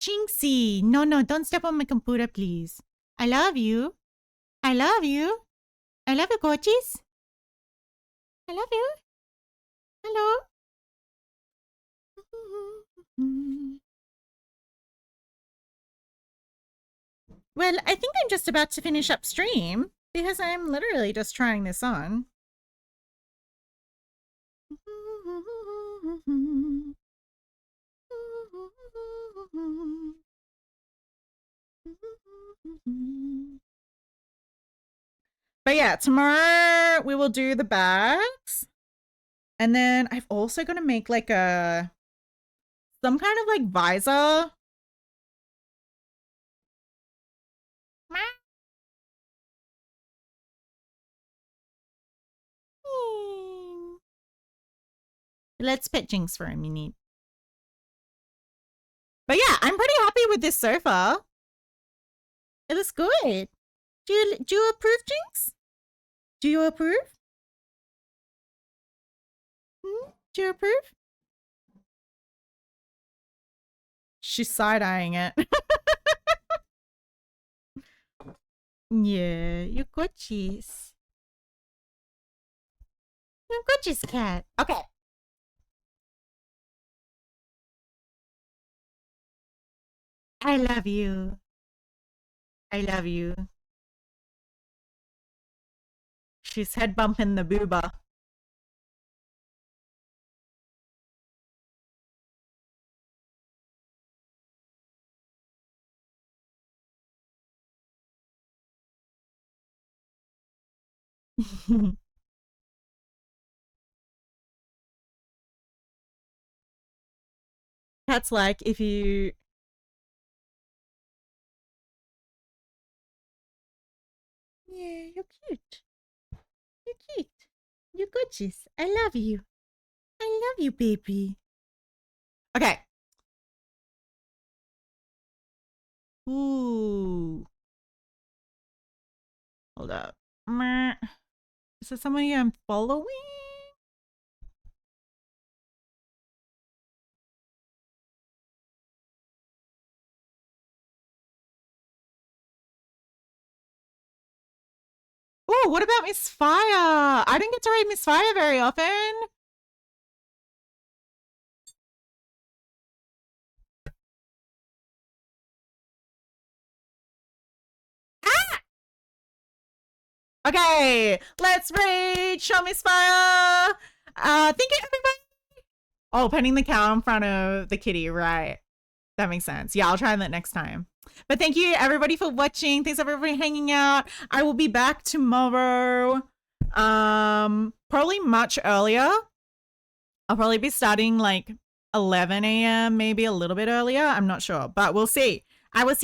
Jinxie, no, don't step on my computer, please. I love you. I love you. I love you, coaches. I love you. Hello. Well, I think I'm just about to finish up stream. Because I'm literally just trying this on. But yeah, tomorrow we will do the bags. And then I've also got to make like some kind of like visor. Let's pet Jinx for a minute. But yeah, I'm pretty happy with this so far. It looks good. Do you approve, Jinx? Do you approve? Do you approve? She's side-eyeing it. Yeah, you're gorgeous. You're gorgeous, cat. Okay. I love you. I love you. She's head bumping the booba. That's like if you... Yeah, you're cute. You're cute. You're gorgeous. I love you. I love you, baby. Okay. Ooh. Hold up. Is there somebody I'm following? Oh, what about Miss Fire? I didn't get to read Miss Fire very often. Okay, let's read Show Miss Fire. Thank you, everybody. Oh, putting the cow in front of the kitty, right? That makes sense. Yeah, I'll try that next time. But thank you, everybody, for watching. Thanks, everybody, hanging out. I will be back tomorrow. Probably much earlier. I'll probably be starting like 11 a.m., maybe a little bit earlier. I'm not sure, but we'll see. I will see